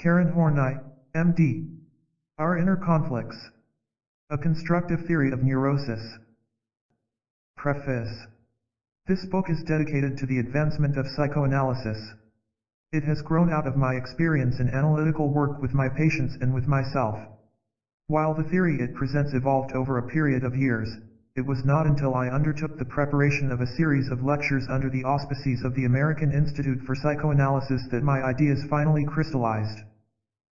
Karen Horney, M.D. Our Inner Conflicts. A Constructive Theory of Neurosis. Preface. This book is dedicated to the advancement of psychoanalysis. It has grown out of my experience in analytical work with my patients and with myself. While the theory it presents evolved over a period of years, it was not until I undertook the preparation of a series of lectures under the auspices of the American Institute for Psychoanalysis that my ideas finally crystallized.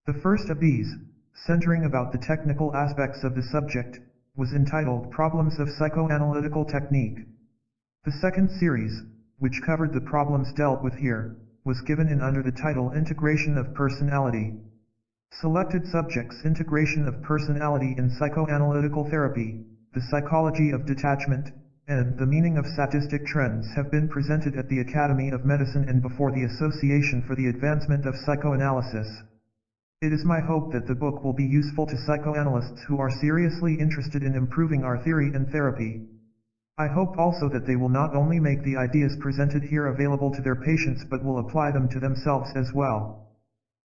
The first of these, centering about the technical aspects of the subject, was entitled Problems of Psychoanalytical Technique. The second series, which covered the problems dealt with here, was given in under the title Integration of Personality. Selected subjects: Integration of Personality in Psychoanalytical Therapy, the Psychology of Detachment, and the Meaning of Sadistic Trends have been presented at the Academy of Medicine and before the Association for the Advancement of Psychoanalysis. It is my hope that the book will be useful to psychoanalysts who are seriously interested in improving our theory and therapy. I hope also that they will not only make the ideas presented here available to their patients but will apply them to themselves as well.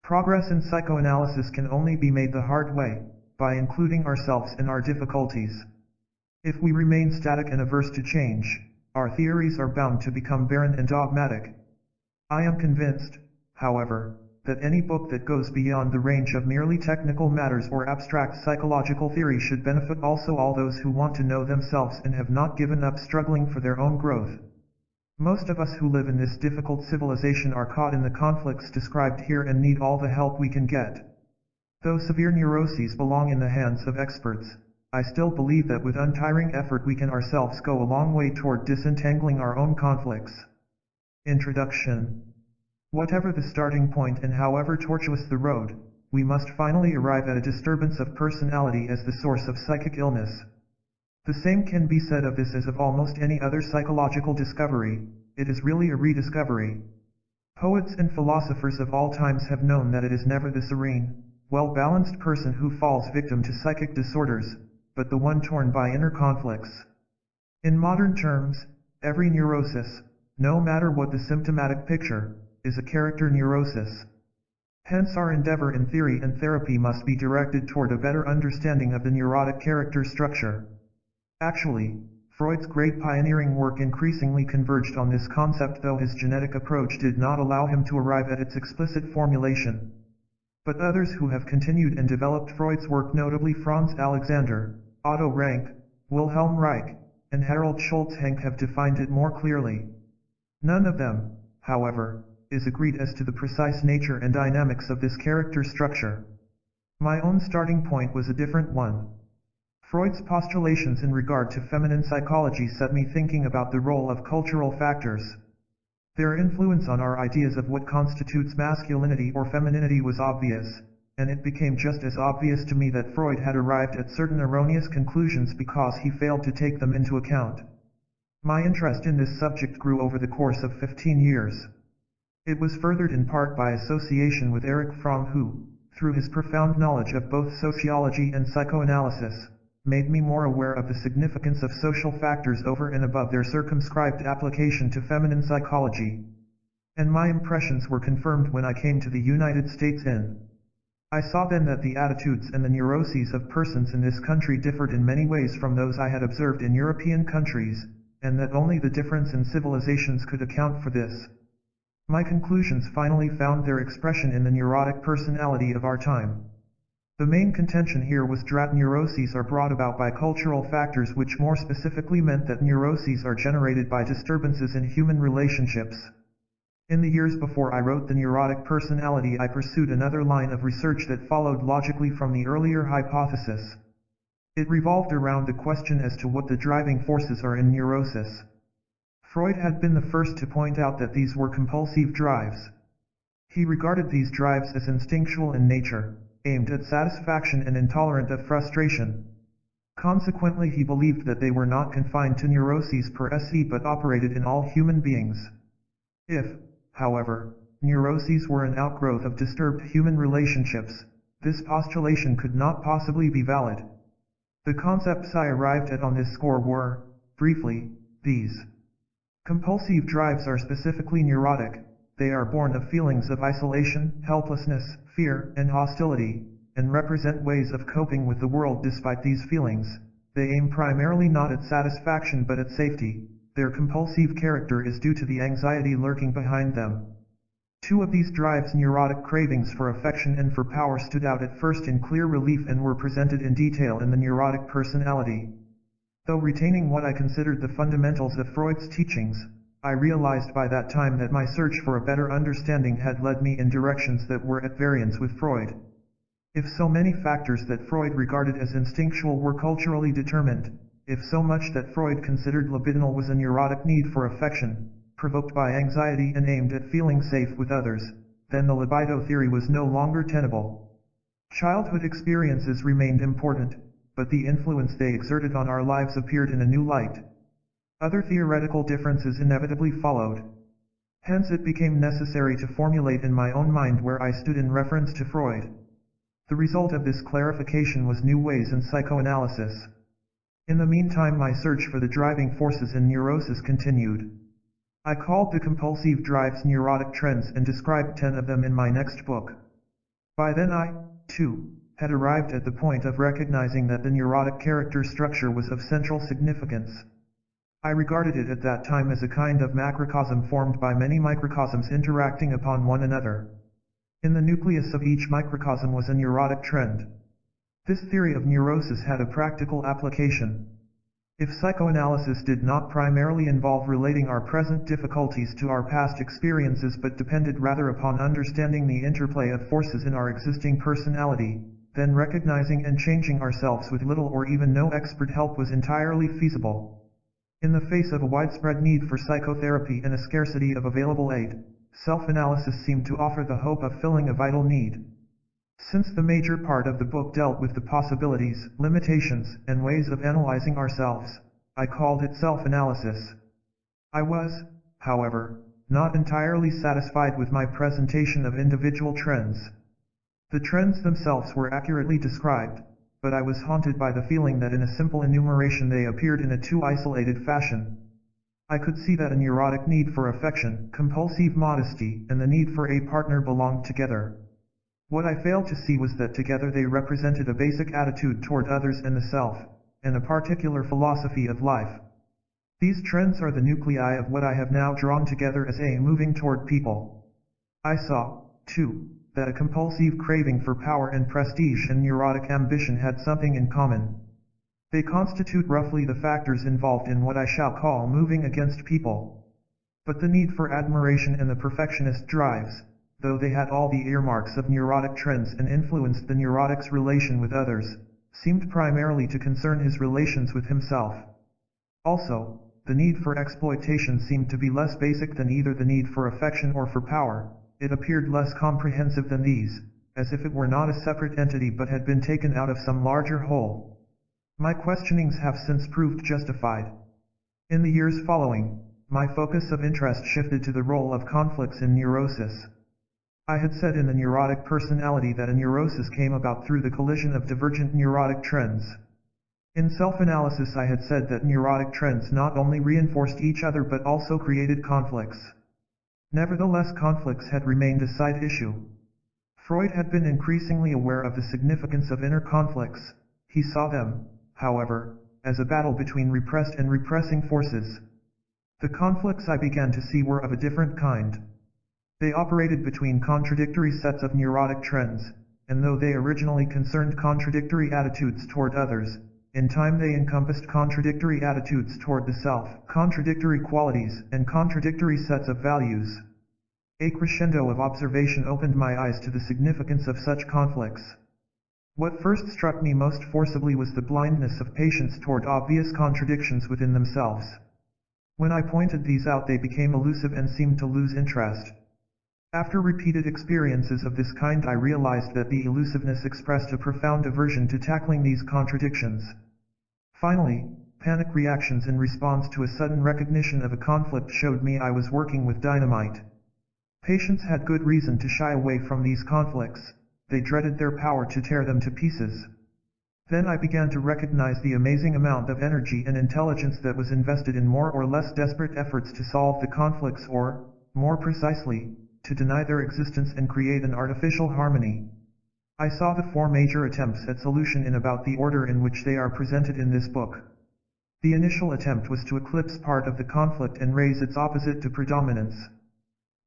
Progress in psychoanalysis can only be made the hard way, by including ourselves in our difficulties. If we remain static and averse to change, our theories are bound to become barren and dogmatic. I am convinced, however, that any book that goes beyond the range of merely technical matters or abstract psychological theory should benefit also all those who want to know themselves and have not given up struggling for their own growth. Most of us who live in this difficult civilization are caught in the conflicts described here and need all the help we can get. Though severe neuroses belong in the hands of experts, I still believe that with untiring effort we can ourselves go a long way toward disentangling our own conflicts. Introduction. Whatever the starting point and however tortuous the road, we must finally arrive at a disturbance of personality as the source of psychic illness. The same can be said of this as of almost any other psychological discovery. It is really a rediscovery. Poets and philosophers of all times have known that it is never the serene, well-balanced person who falls victim to psychic disorders, but the one torn by inner conflicts. In modern terms, every neurosis, no matter what the symptomatic picture, is a character neurosis. Hence our endeavor in theory and therapy must be directed toward a better understanding of the neurotic character structure. Actually, Freud's great pioneering work increasingly converged on this concept, though his genetic approach did not allow him to arrive at its explicit formulation. But others who have continued and developed Freud's work, notably Franz Alexander, Otto Rank, Wilhelm Reich, and Harold Schultz-Henke, have defined it more clearly. None of them, however, is agreed as to the precise nature and dynamics of this character structure. My own starting point was a different one. Freud's postulations in regard to feminine psychology set me thinking about the role of cultural factors. Their influence on our ideas of what constitutes masculinity or femininity was obvious, and it became just as obvious to me that Freud had arrived at certain erroneous conclusions because he failed to take them into account. My interest in this subject grew over the course of 15 years. It was furthered in part by association with Erich Fromm, who, through his profound knowledge of both sociology and psychoanalysis, made me more aware of the significance of social factors over and above their circumscribed application to feminine psychology. And my impressions were confirmed when I came to the United States I saw then that the attitudes and the neuroses of persons in this country differed in many ways from those I had observed in European countries, and that only the difference in civilizations could account for this. My conclusions finally found their expression in the neurotic personality of our time. The main contention here was that neuroses are brought about by cultural factors, which more specifically meant that neuroses are generated by disturbances in human relationships. In the years before I wrote The Neurotic Personality, I pursued another line of research that followed logically from the earlier hypothesis. It revolved around the question as to what the driving forces are in neurosis. Freud had been the first to point out that these were compulsive drives. He regarded these drives as instinctual in nature, aimed at satisfaction and intolerant of frustration. Consequently, he believed that they were not confined to neuroses per se but operated in all human beings. If, however, neuroses were an outgrowth of disturbed human relationships, this postulation could not possibly be valid. The concepts I arrived at on this score were, briefly, these. Compulsive drives are specifically neurotic. They are born of feelings of isolation, helplessness, fear, and hostility, and represent ways of coping with the world despite these feelings. They aim primarily not at satisfaction but at safety. Their compulsive character is due to the anxiety lurking behind them. Two of these drives, neurotic cravings for affection and for power, stood out at first in clear relief and were presented in detail in the neurotic personality. Though retaining what I considered the fundamentals of Freud's teachings, I realized by that time that my search for a better understanding had led me in directions that were at variance with Freud. If so many factors that Freud regarded as instinctual were culturally determined, if so much that Freud considered libidinal was a neurotic need for affection, provoked by anxiety and aimed at feeling safe with others, then the libido theory was no longer tenable. Childhood experiences remained important, but the influence they exerted on our lives appeared in a new light. Other theoretical differences inevitably followed. Hence it became necessary to formulate in my own mind where I stood in reference to Freud. The result of this clarification was new ways in psychoanalysis. In the meantime, my search for the driving forces in neurosis continued. I called the compulsive drives neurotic trends and described 10 of them in my next book. By then I, too, had arrived at the point of recognizing that the neurotic character structure was of central significance. I regarded it at that time as a kind of macrocosm formed by many microcosms interacting upon one another. In the nucleus of each microcosm was a neurotic trend. This theory of neurosis had a practical application. If psychoanalysis did not primarily involve relating our present difficulties to our past experiences but depended rather upon understanding the interplay of forces in our existing personality, then recognizing and changing ourselves with little or even no expert help was entirely feasible. In the face of a widespread need for psychotherapy and a scarcity of available aid, self-analysis seemed to offer the hope of filling a vital need. Since the major part of the book dealt with the possibilities, limitations, and ways of analyzing ourselves, I called it self-analysis. I was, however, not entirely satisfied with my presentation of individual trends. The trends themselves were accurately described, but I was haunted by the feeling that in a simple enumeration they appeared in a too isolated fashion. I could see that a neurotic need for affection, compulsive modesty, and the need for a partner belonged together. What I failed to see was that together they represented a basic attitude toward others and the self, and a particular philosophy of life. These trends are the nuclei of what I have now drawn together as a moving toward people. I saw, too, that a compulsive craving for power and prestige and neurotic ambition had something in common. They constitute roughly the factors involved in what I shall call moving against people. But the need for admiration and the perfectionist drives, though they had all the earmarks of neurotic trends and influenced the neurotic's relation with others, seemed primarily to concern his relations with himself. Also, the need for exploitation seemed to be less basic than either the need for affection or for power. It appeared less comprehensive than these, as if it were not a separate entity but had been taken out of some larger whole. My questionings have since proved justified. In the years following, my focus of interest shifted to the role of conflicts in neurosis. I had said in the neurotic personality that a neurosis came about through the collision of divergent neurotic trends. In self-analysis I had said that neurotic trends not only reinforced each other but also created conflicts. Nevertheless, conflicts had remained a side issue. Freud had been increasingly aware of the significance of inner conflicts. He saw them, however, as a battle between repressed and repressing forces. The conflicts I began to see were of a different kind. They operated between contradictory sets of neurotic trends, and though they originally concerned contradictory attitudes toward others, in time they encompassed contradictory attitudes toward the self, contradictory qualities, and contradictory sets of values. A crescendo of observation opened my eyes to the significance of such conflicts. What first struck me most forcibly was the blindness of patients toward obvious contradictions within themselves. When I pointed these out, they became elusive and seemed to lose interest. After repeated experiences of this kind, I realized that the elusiveness expressed a profound aversion to tackling these contradictions. Finally, panic reactions in response to a sudden recognition of a conflict showed me I was working with dynamite. Patients had good reason to shy away from these conflicts. They dreaded their power to tear them to pieces. Then I began to recognize the amazing amount of energy and intelligence that was invested in more or less desperate efforts to solve the conflicts or, more precisely, to deny their existence and create an artificial harmony. I saw the four major attempts at solution in about the order in which they are presented in this book. The initial attempt was to eclipse part of the conflict and raise its opposite to predominance.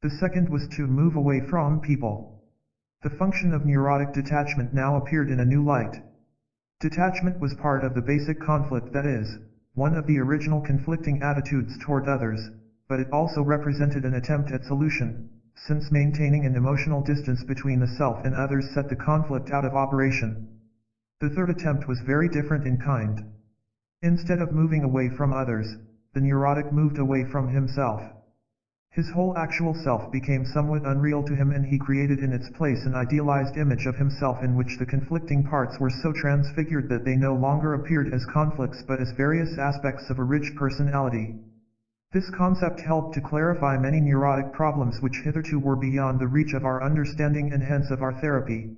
The second was to move away from people. The function of neurotic detachment now appeared in a new light. Detachment was part of the basic conflict, that is, one of the original conflicting attitudes toward others, but it also represented an attempt at solution, since maintaining an emotional distance between the self and others set the conflict out of operation. The third attempt was very different in kind. Instead of moving away from others, the neurotic moved away from himself. His whole actual self became somewhat unreal to him, and he created in its place an idealized image of himself in which the conflicting parts were so transfigured that they no longer appeared as conflicts but as various aspects of a rich personality. This concept helped to clarify many neurotic problems which hitherto were beyond the reach of our understanding and hence of our therapy.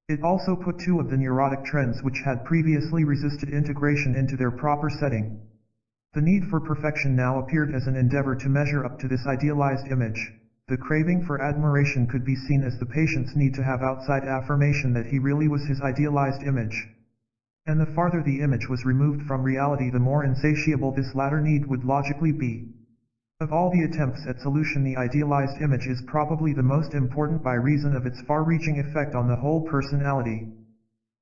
It also put two of the neurotic trends which had previously resisted integration into their proper setting. The need for perfection now appeared as an endeavor to measure up to this idealized image. The craving for admiration could be seen as the patient's need to have outside affirmation that he really was his idealized image. And the farther the image was removed from reality, the more insatiable this latter need would logically be. Of all the attempts at solution, the idealized image is probably the most important by reason of its far-reaching effect on the whole personality.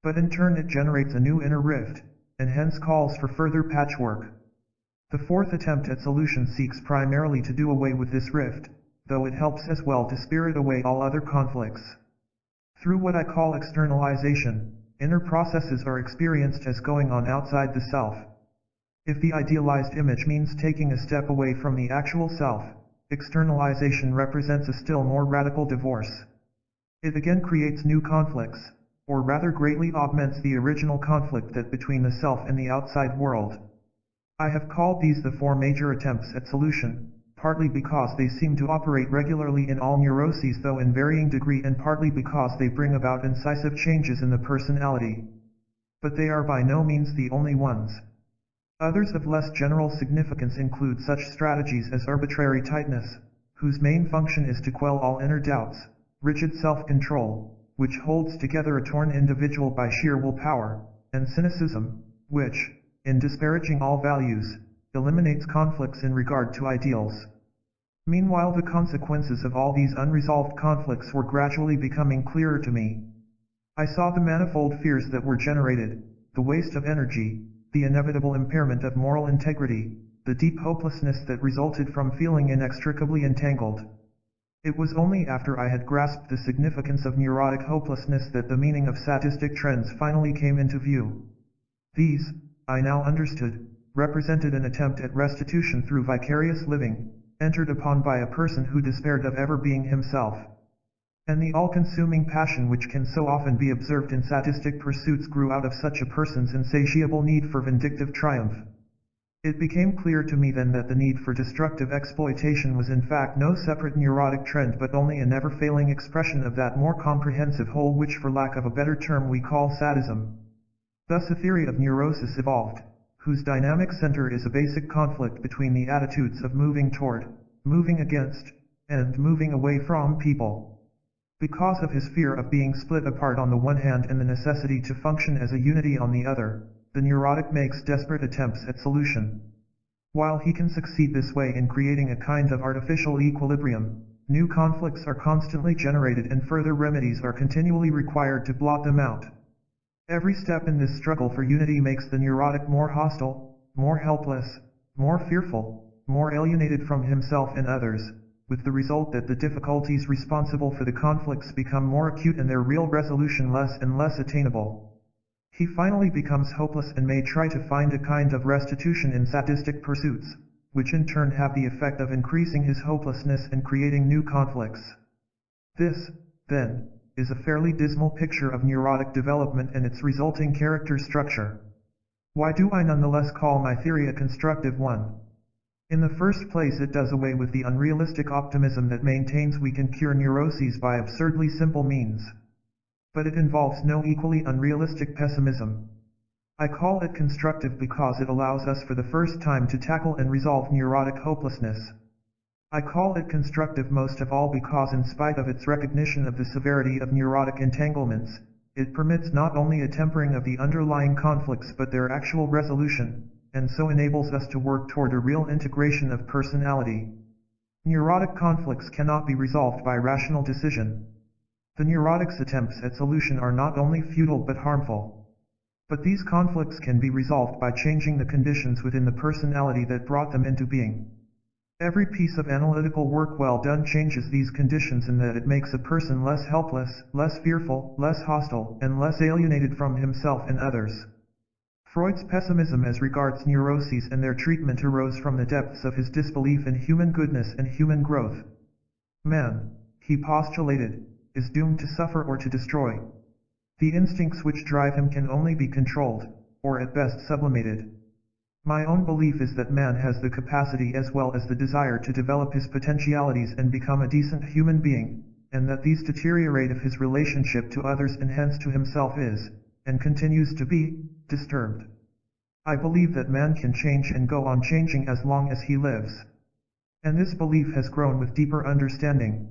But in turn it generates a new inner rift, and hence calls for further patchwork. The fourth attempt at solution seeks primarily to do away with this rift, though it helps as well to spirit away all other conflicts. Through what I call externalization, inner processes are experienced as going on outside the self. If the idealized image means taking a step away from the actual self, externalization represents a still more radical divorce. It again creates new conflicts, or rather greatly augments the original conflict that between the self and the outside world. I have called these the four major attempts at solution, partly because they seem to operate regularly in all neuroses though in varying degree, and partly because they bring about incisive changes in the personality. But they are by no means the only ones. Others of less general significance include such strategies as arbitrary tightness, whose main function is to quell all inner doubts, rigid self-control, which holds together a torn individual by sheer willpower, and cynicism, which, in disparaging all values, eliminates conflicts in regard to ideals. Meanwhile, the consequences of all these unresolved conflicts were gradually becoming clearer to me. I saw the manifold fears that were generated, the waste of energy, the inevitable impairment of moral integrity, the deep hopelessness that resulted from feeling inextricably entangled. It was only after I had grasped the significance of neurotic hopelessness that the meaning of sadistic trends finally came into view. These, I now understood, represented an attempt at restitution through vicarious living, entered upon by a person who despaired of ever being himself. And the all-consuming passion which can so often be observed in sadistic pursuits grew out of such a person's insatiable need for vindictive triumph. It became clear to me then that the need for destructive exploitation was in fact no separate neurotic trend but only a never-failing expression of that more comprehensive whole which, for lack of a better term, we call sadism. Thus a theory of neurosis evolved, whose dynamic center is a basic conflict between the attitudes of moving toward, moving against, and moving away from people. Because of his fear of being split apart on the one hand and the necessity to function as a unity on the other, the neurotic makes desperate attempts at solution. While he can succeed this way in creating a kind of artificial equilibrium, new conflicts are constantly generated and further remedies are continually required to blot them out. Every step in this struggle for unity makes the neurotic more hostile, more helpless, more fearful, more alienated from himself and others, with the result that the difficulties responsible for the conflicts become more acute and their real resolution less and less attainable. He finally becomes hopeless and may try to find a kind of restitution in sadistic pursuits, which in turn have the effect of increasing his hopelessness and creating new conflicts. This, then, is a fairly dismal picture of neurotic development and its resulting character structure. Why do I nonetheless call my theory a constructive one? In the first place, it does away with the unrealistic optimism that maintains we can cure neuroses by absurdly simple means. But it involves no equally unrealistic pessimism. I call it constructive because it allows us for the first time to tackle and resolve neurotic hopelessness. I call it constructive most of all because in spite of its recognition of the severity of neurotic entanglements, it permits not only a tempering of the underlying conflicts but their actual resolution, and so enables us to work toward a real integration of personality. Neurotic conflicts cannot be resolved by rational decision. The neurotic's attempts at solution are not only futile but harmful. But these conflicts can be resolved by changing the conditions within the personality that brought them into being. Every piece of analytical work well done changes these conditions in that it makes a person less helpless, less fearful, less hostile, and less alienated from himself and others. Freud's pessimism as regards neuroses and their treatment arose from the depths of his disbelief in human goodness and human growth. Man, he postulated, is doomed to suffer or to destroy. The instincts which drive him can only be controlled, or at best sublimated. My own belief is that man has the capacity as well as the desire to develop his potentialities and become a decent human being, and that these deteriorate if his relationship to others and hence to himself is, and continues to be, disturbed. I believe that man can change and go on changing as long as he lives. And this belief has grown with deeper understanding.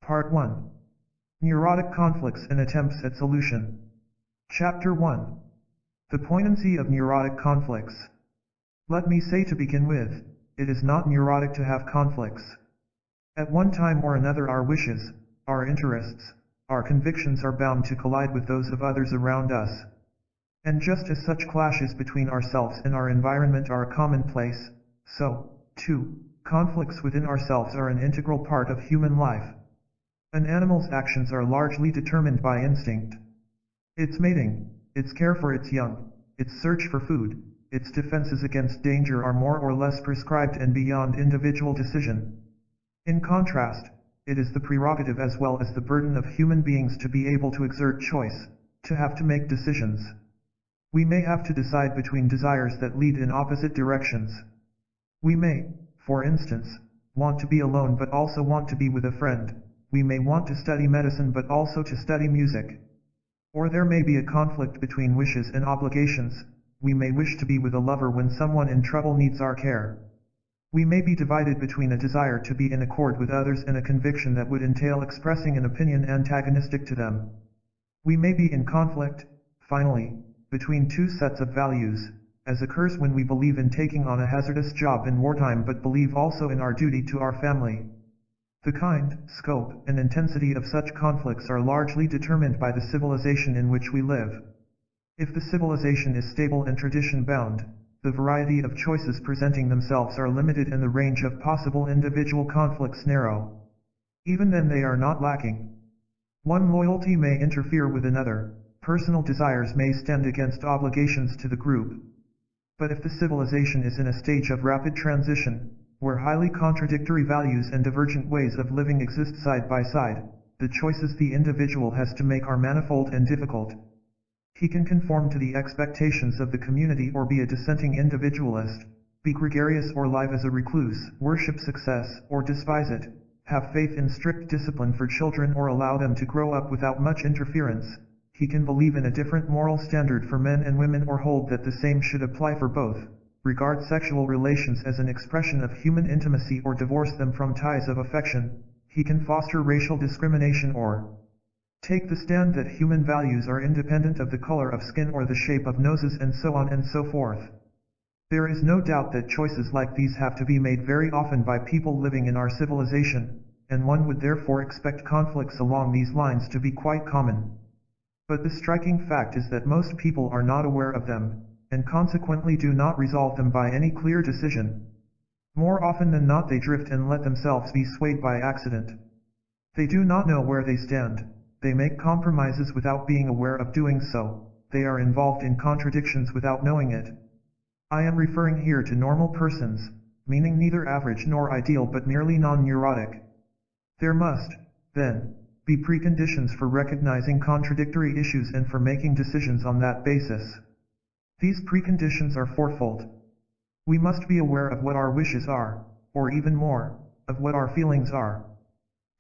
Part 1. Neurotic conflicts and attempts at solution. Chapter 1. The poignancy of neurotic conflicts. Let me say to begin with, it is not neurotic to have conflicts. At one time or another our wishes, our interests, our convictions are bound to collide with those of others around us. And just as such clashes between ourselves and our environment are commonplace, so, too, conflicts within ourselves are an integral part of human life. An animal's actions are largely determined by instinct. Its mating, its care for its young, its search for food, its defenses against danger are more or less prescribed and beyond individual decision. In contrast, it is the prerogative as well as the burden of human beings to be able to exert choice, to have to make decisions. We may have to decide between desires that lead in opposite directions. We may, for instance, want to be alone but also want to be with a friend. We may want to study medicine but also to study music. Or there may be a conflict between wishes and obligations. We may wish to be with a lover when someone in trouble needs our care. We may be divided between a desire to be in accord with others and a conviction that would entail expressing an opinion antagonistic to them. We may be in conflict, finally, between two sets of values, as occurs when we believe in taking on a hazardous job in wartime but believe also in our duty to our family. The kind, scope, and intensity of such conflicts are largely determined by the civilization in which we live. If the civilization is stable and tradition-bound, the variety of choices presenting themselves are limited and the range of possible individual conflicts narrow. Even then they are not lacking. One loyalty may interfere with another, personal desires may stand against obligations to the group. But if the civilization is in a stage of rapid transition, where highly contradictory values and divergent ways of living exist side by side, the choices the individual has to make are manifold and difficult. He can conform to the expectations of the community or be a dissenting individualist, be gregarious or live as a recluse, worship success or despise it, have faith in strict discipline for children or allow them to grow up without much interference. He can believe in a different moral standard for men and women or hold that the same should apply for both, regard sexual relations as an expression of human intimacy or divorce them from ties of affection. He can foster racial discrimination or take the stand that human values are independent of the color of skin or the shape of noses and so on and so forth. There is no doubt that choices like these have to be made very often by people living in our civilization, and one would therefore expect conflicts along these lines to be quite common. But the striking fact is that most people are not aware of them, and consequently do not resolve them by any clear decision. More often than not they drift and let themselves be swayed by accident. They do not know where they stand. They make compromises without being aware of doing so. They are involved in contradictions without knowing it. I am referring here to normal persons, meaning neither average nor ideal but merely non-neurotic. There must, then, be preconditions for recognizing contradictory issues and for making decisions on that basis. These preconditions are fourfold. We must be aware of what our wishes are, or even more, of what our feelings are.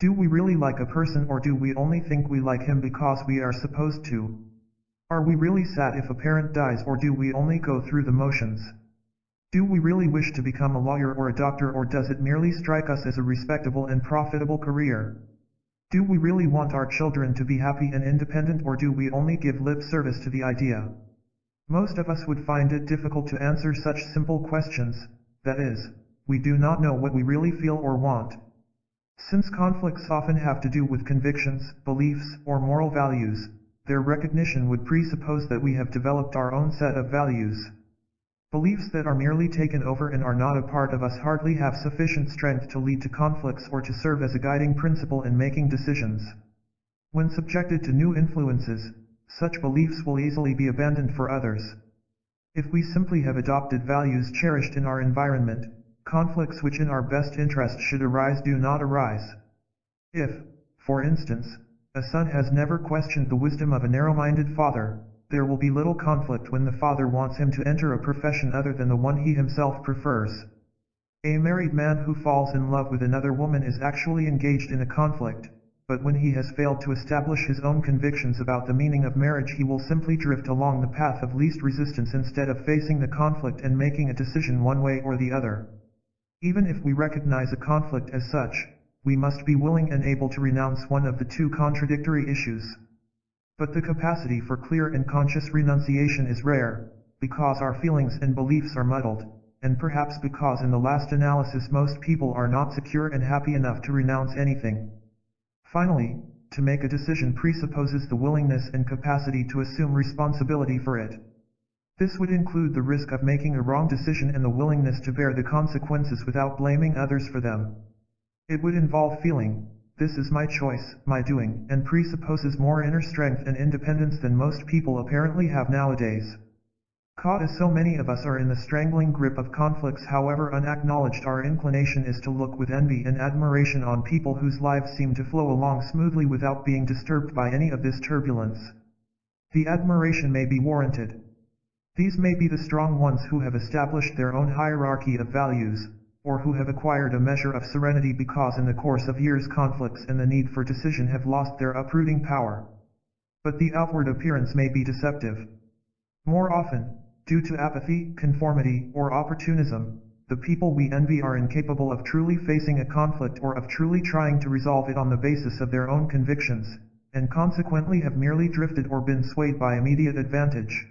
Do we really like a person or do we only think we like him because we are supposed to? Are we really sad if a parent dies or do we only go through the motions? Do we really wish to become a lawyer or a doctor, or does it merely strike us as a respectable and profitable career? Do we really want our children to be happy and independent, or do we only give lip service to the idea? Most of us would find it difficult to answer such simple questions, that is, we do not know what we really feel or want. Since conflicts often have to do with convictions, beliefs, or moral values, their recognition would presuppose that we have developed our own set of values. Beliefs that are merely taken over and are not a part of us hardly have sufficient strength to lead to conflicts or to serve as a guiding principle in making decisions. When subjected to new influences, such beliefs will easily be abandoned for others. If we simply have adopted values cherished in our environment, conflicts which in our best interest should arise do not arise. If, for instance, a son has never questioned the wisdom of a narrow-minded father, there will be little conflict when the father wants him to enter a profession other than the one he himself prefers. A married man who falls in love with another woman is actually engaged in a conflict, but when he has failed to establish his own convictions about the meaning of marriage, he will simply drift along the path of least resistance instead of facing the conflict and making a decision one way or the other. Even if we recognize a conflict as such, we must be willing and able to renounce one of the two contradictory issues. But the capacity for clear and conscious renunciation is rare, because our feelings and beliefs are muddled, and perhaps because in the last analysis most people are not secure and happy enough to renounce anything. Finally, to make a decision presupposes the willingness and capacity to assume responsibility for it. This would include the risk of making a wrong decision and the willingness to bear the consequences without blaming others for them. It would involve feeling, "This is my choice, my doing," and presupposes more inner strength and independence than most people apparently have nowadays. Caught as so many of us are in the strangling grip of conflicts, however unacknowledged, our inclination is to look with envy and admiration on people whose lives seem to flow along smoothly without being disturbed by any of this turbulence. The admiration may be warranted. These may be the strong ones who have established their own hierarchy of values, or who have acquired a measure of serenity because in the course of years conflicts and the need for decision have lost their uprooting power. But the outward appearance may be deceptive. More often, due to apathy, conformity, or opportunism, the people we envy are incapable of truly facing a conflict or of truly trying to resolve it on the basis of their own convictions, and consequently have merely drifted or been swayed by immediate advantage.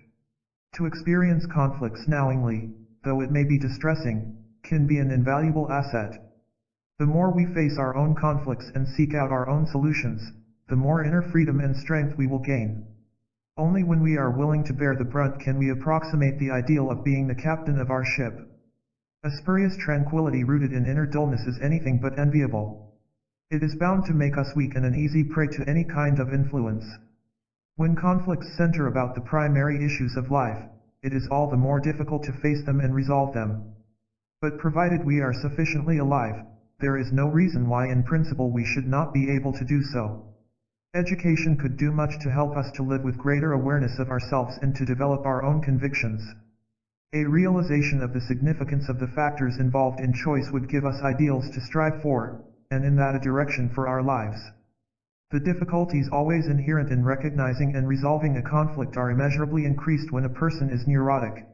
To experience conflicts knowingly, though it may be distressing, can be an invaluable asset. The more we face our own conflicts and seek out our own solutions, the more inner freedom and strength we will gain. Only when we are willing to bear the brunt can we approximate the ideal of being the captain of our ship. A spurious tranquility rooted in inner dullness is anything but enviable. It is bound to make us weak and an easy prey to any kind of influence. When conflicts center about the primary issues of life, it is all the more difficult to face them and resolve them. But provided we are sufficiently alive, there is no reason why in principle we should not be able to do so. Education could do much to help us to live with greater awareness of ourselves and to develop our own convictions. A realization of the significance of the factors involved in choice would give us ideals to strive for, and in that a direction for our lives. The difficulties always inherent in recognizing and resolving a conflict are immeasurably increased when a person is neurotic.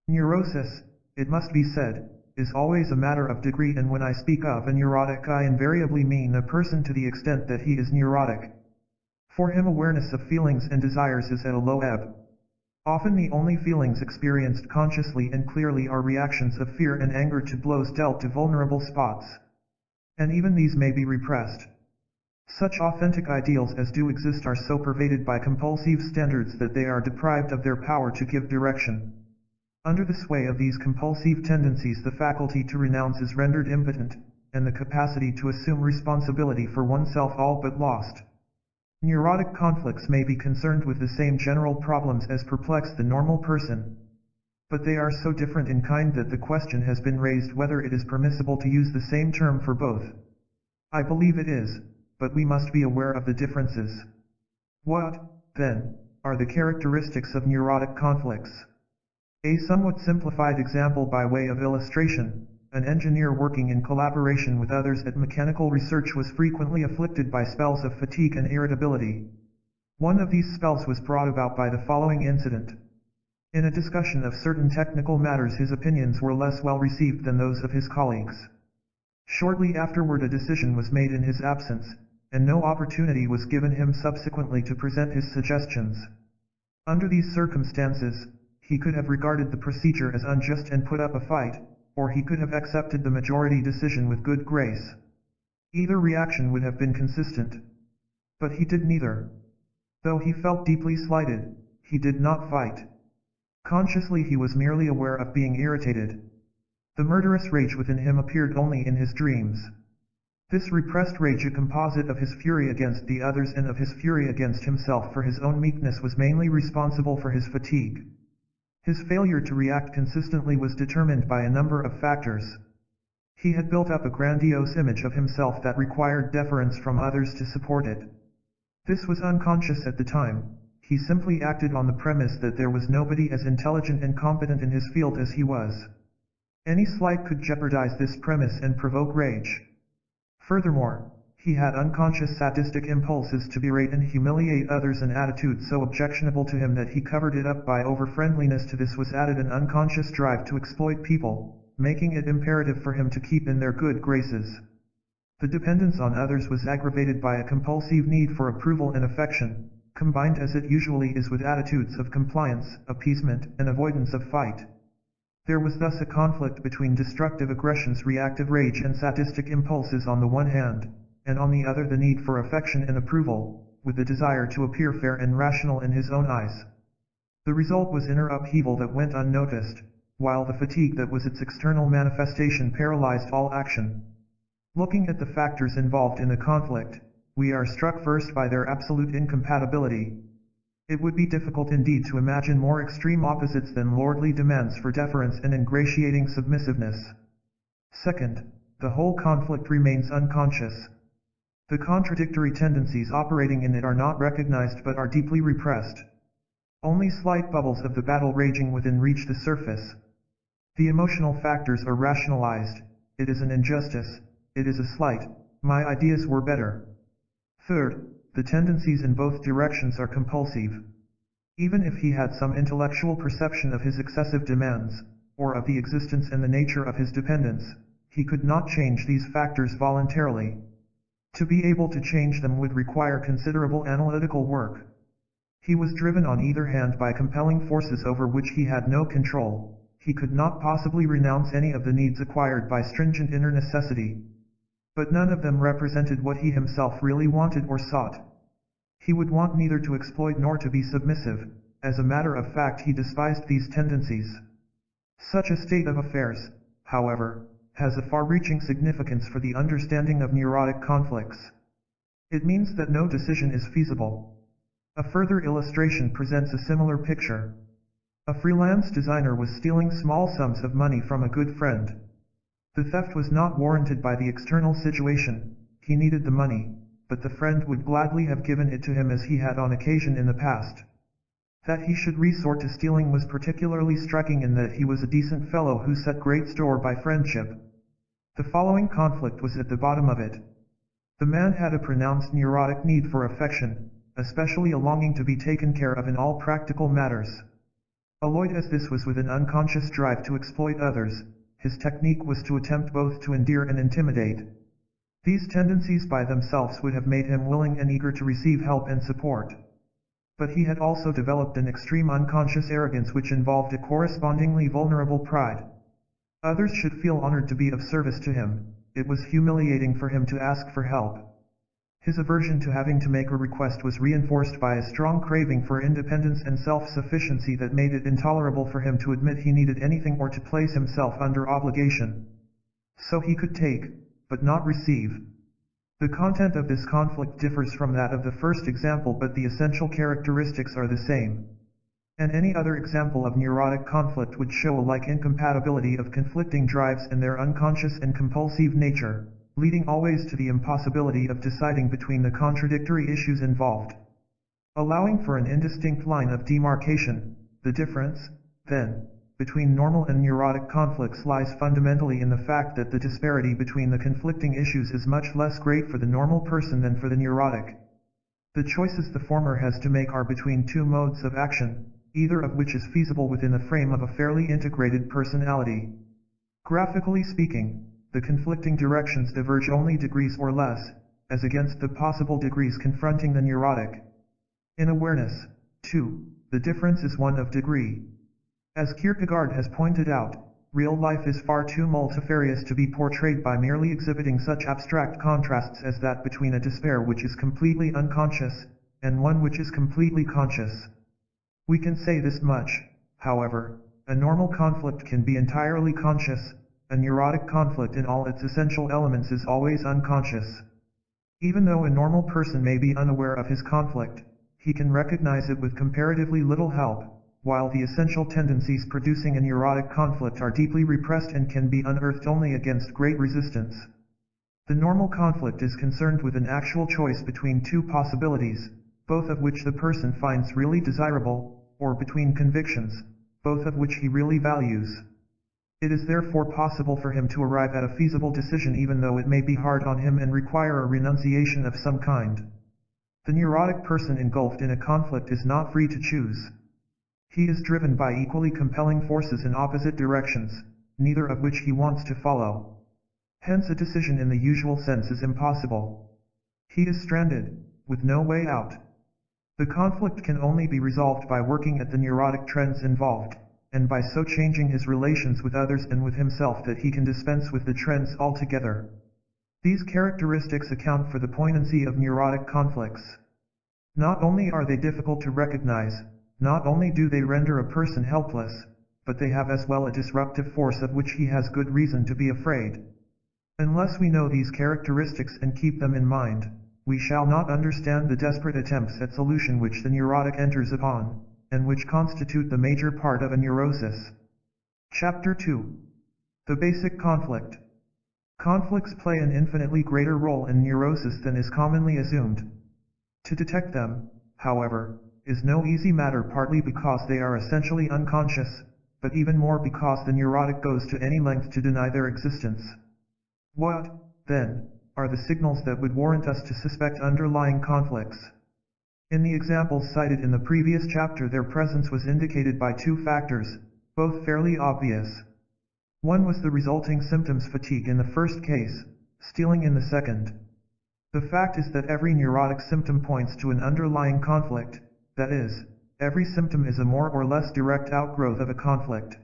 Neurosis, it must be said, is always a matter of degree, and when I speak of a neurotic I invariably mean a person to the extent that he is neurotic. For him awareness of feelings and desires is at a low ebb. Often the only feelings experienced consciously and clearly are reactions of fear and anger to blows dealt to vulnerable spots. And even these may be repressed. Such authentic ideals as do exist are so pervaded by compulsive standards that they are deprived of their power to give direction. Under the sway of these compulsive tendencies, the faculty to renounce is rendered impotent, and the capacity to assume responsibility for oneself all but lost. Neurotic conflicts may be concerned with the same general problems as perplex the normal person, but they are so different in kind that the question has been raised whether it is permissible to use the same term for both. I believe it is, but we must be aware of the differences. What, then, are the characteristics of neurotic conflicts? A somewhat simplified example by way of illustration: an engineer working in collaboration with others at mechanical research was frequently afflicted by spells of fatigue and irritability. One of these spells was brought about by the following incident. In a discussion of certain technical matters, his opinions were less well received than those of his colleagues. Shortly afterward, a decision was made in his absence, and no opportunity was given him subsequently to present his suggestions. Under these circumstances, he could have regarded the procedure as unjust and put up a fight, or he could have accepted the majority decision with good grace. Either reaction would have been consistent. But he did neither. Though he felt deeply slighted, he did not fight. Consciously, he was merely aware of being irritated. The murderous rage within him appeared only in his dreams. This repressed rage, a composite of his fury against the others and of his fury against himself for his own meekness, was mainly responsible for his fatigue. His failure to react consistently was determined by a number of factors. He had built up a grandiose image of himself that required deference from others to support it. This was unconscious at the time. He simply acted on the premise that there was nobody as intelligent and competent in his field as he was. Any slight could jeopardize this premise and provoke rage. Furthermore, he had unconscious sadistic impulses to berate and humiliate others, an attitude so objectionable to him that he covered it up by over-friendliness. To this was added an unconscious drive to exploit people, making it imperative for him to keep in their good graces. The dependence on others was aggravated by a compulsive need for approval and affection, combined as it usually is with attitudes of compliance, appeasement, and avoidance of fight. There was thus a conflict between destructive aggressions, reactive rage, and sadistic impulses on the one hand, and on the other the need for affection and approval, with the desire to appear fair and rational in his own eyes. The result was inner upheaval that went unnoticed, while the fatigue that was its external manifestation paralyzed all action. Looking at the factors involved in the conflict, we are struck first by their absolute incompatibility. It would be difficult indeed to imagine more extreme opposites than lordly demands for deference and ingratiating submissiveness. Second, the whole conflict remains unconscious. The contradictory tendencies operating in it are not recognized but are deeply repressed. Only slight bubbles of the battle raging within reach the surface. The emotional factors are rationalized. It is an injustice. It is a slight. My ideas were better. Third, the tendencies in both directions are compulsive. Even if he had some intellectual perception of his excessive demands, or of the existence and the nature of his dependence, he could not change these factors voluntarily. To be able to change them would require considerable analytical work. He was driven on either hand by compelling forces over which he had no control. He could not possibly renounce any of the needs acquired by stringent inner necessity. But none of them represented what he himself really wanted or sought. He would want neither to exploit nor to be submissive. As a matter of fact, he despised these tendencies. Such a state of affairs, however, has a far-reaching significance for the understanding of neurotic conflicts. It means that no decision is feasible. A further illustration presents a similar picture. A freelance designer was stealing small sums of money from a good friend. The theft was not warranted by the external situation. He needed the money, but the friend would gladly have given it to him as he had on occasion in the past. That he should resort to stealing was particularly striking in that he was a decent fellow who set great store by friendship. The following conflict was at the bottom of it. The man had a pronounced neurotic need for affection, especially a longing to be taken care of in all practical matters. Alloyed as this was with an unconscious drive to exploit others, his technique was to attempt both to endear and intimidate. These tendencies by themselves would have made him willing and eager to receive help and support. But he had also developed an extreme unconscious arrogance which involved a correspondingly vulnerable pride. Others should feel honored to be of service to him. It was humiliating for him to ask for help. His aversion to having to make a request was reinforced by a strong craving for independence and self-sufficiency that made it intolerable for him to admit he needed anything or to place himself under obligation. So he could take, but not receive. The content of this conflict differs from that of the first example, but the essential characteristics are the same. And any other example of neurotic conflict would show a like incompatibility of conflicting drives and their unconscious and compulsive nature, leading always to the impossibility of deciding between the contradictory issues involved. Allowing for an indistinct line of demarcation, the difference, then, between normal and neurotic conflicts lies fundamentally in the fact that the disparity between the conflicting issues is much less great for the normal person than for the neurotic. The choices the former has to make are between two modes of action, either of which is feasible within the frame of a fairly integrated personality. Graphically speaking, the conflicting directions diverge only degrees or less, as against the possible degrees confronting the neurotic. In awareness, too, the difference is one of degree. As Kierkegaard has pointed out, real life is far too multifarious to be portrayed by merely exhibiting such abstract contrasts as that between a despair which is completely unconscious, and one which is completely conscious. We can say this much, however: a normal conflict can be entirely conscious, a neurotic conflict in all its essential elements is always unconscious. Even though a normal person may be unaware of his conflict, he can recognize it with comparatively little help, while the essential tendencies producing a neurotic conflict are deeply repressed and can be unearthed only against great resistance. The normal conflict is concerned with an actual choice between two possibilities, both of which the person finds really desirable, or between convictions, both of which he really values. It is therefore possible for him to arrive at a feasible decision even though it may be hard on him and require a renunciation of some kind. The neurotic person engulfed in a conflict is not free to choose. He is driven by equally compelling forces in opposite directions, neither of which he wants to follow. Hence a decision in the usual sense is impossible. He is stranded, with no way out. The conflict can only be resolved by working at the neurotic trends involved, and by so changing his relations with others and with himself that he can dispense with the trends altogether. These characteristics account for the poignancy of neurotic conflicts. Not only are they difficult to recognize, not only do they render a person helpless, but they have as well a disruptive force of which he has good reason to be afraid. Unless we know these characteristics and keep them in mind, we shall not understand the desperate attempts at solution which the neurotic enters upon, and which constitute the major part of a neurosis. Chapter 2. The basic conflict. Conflicts play an infinitely greater role in neurosis than is commonly assumed. To detect them, however, is no easy matter, partly because they are essentially unconscious, but even more because the neurotic goes to any length to deny their existence. What, then, are the signals that would warrant us to suspect underlying conflicts? In the examples cited in the previous chapter, their presence was indicated by two factors, both fairly obvious. One was the resulting symptoms fatigue in the first case, stealing in the second. The fact is that every neurotic symptom points to an underlying conflict, that is, every symptom is a more or less direct outgrowth of a conflict.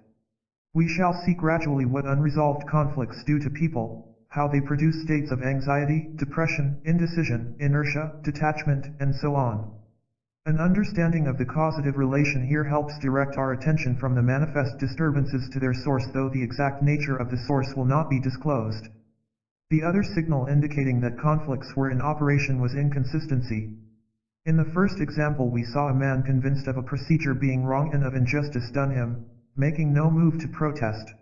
We shall see gradually what unresolved conflicts do to people, how they produce states of anxiety, depression, indecision, inertia, detachment, and so on. An understanding of the causative relation here helps direct our attention from the manifest disturbances to their source, though the exact nature of the source will not be disclosed. The other signal indicating that conflicts were in operation was inconsistency. In the first example, we saw a man convinced of a procedure being wrong and of injustice done him, making no move to protest.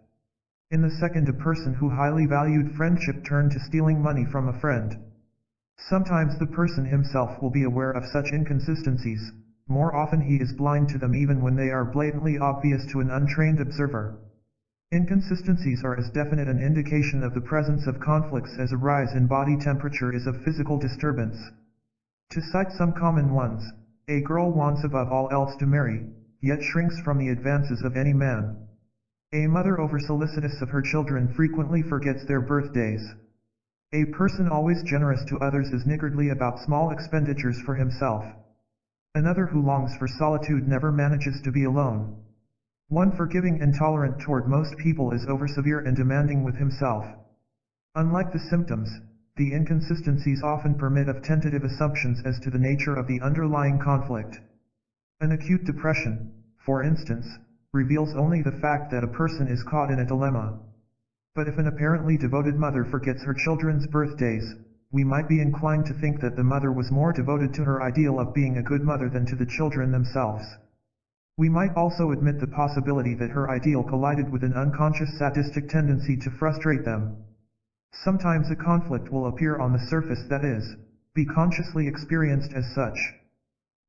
In the second, a person who highly valued friendship turned to stealing money from a friend. Sometimes the person himself will be aware of such inconsistencies, more often he is blind to them even when they are blatantly obvious to an untrained observer. Inconsistencies are as definite an indication of the presence of conflicts as a rise in body temperature is of physical disturbance. To cite some common ones, a girl wants above all else to marry, yet shrinks from the advances of any man. A mother over-solicitous of her children frequently forgets their birthdays. A person always generous to others is niggardly about small expenditures for himself. Another who longs for solitude never manages to be alone. One forgiving and tolerant toward most people is over-severe and demanding with himself. Unlike the symptoms, the inconsistencies often permit of tentative assumptions as to the nature of the underlying conflict. An acute depression, for instance, reveals only the fact that a person is caught in a dilemma. But if an apparently devoted mother forgets her children's birthdays, we might be inclined to think that the mother was more devoted to her ideal of being a good mother than to the children themselves. We might also admit the possibility that her ideal collided with an unconscious sadistic tendency to frustrate them. Sometimes a conflict will appear on the surface, that is, be consciously experienced as such.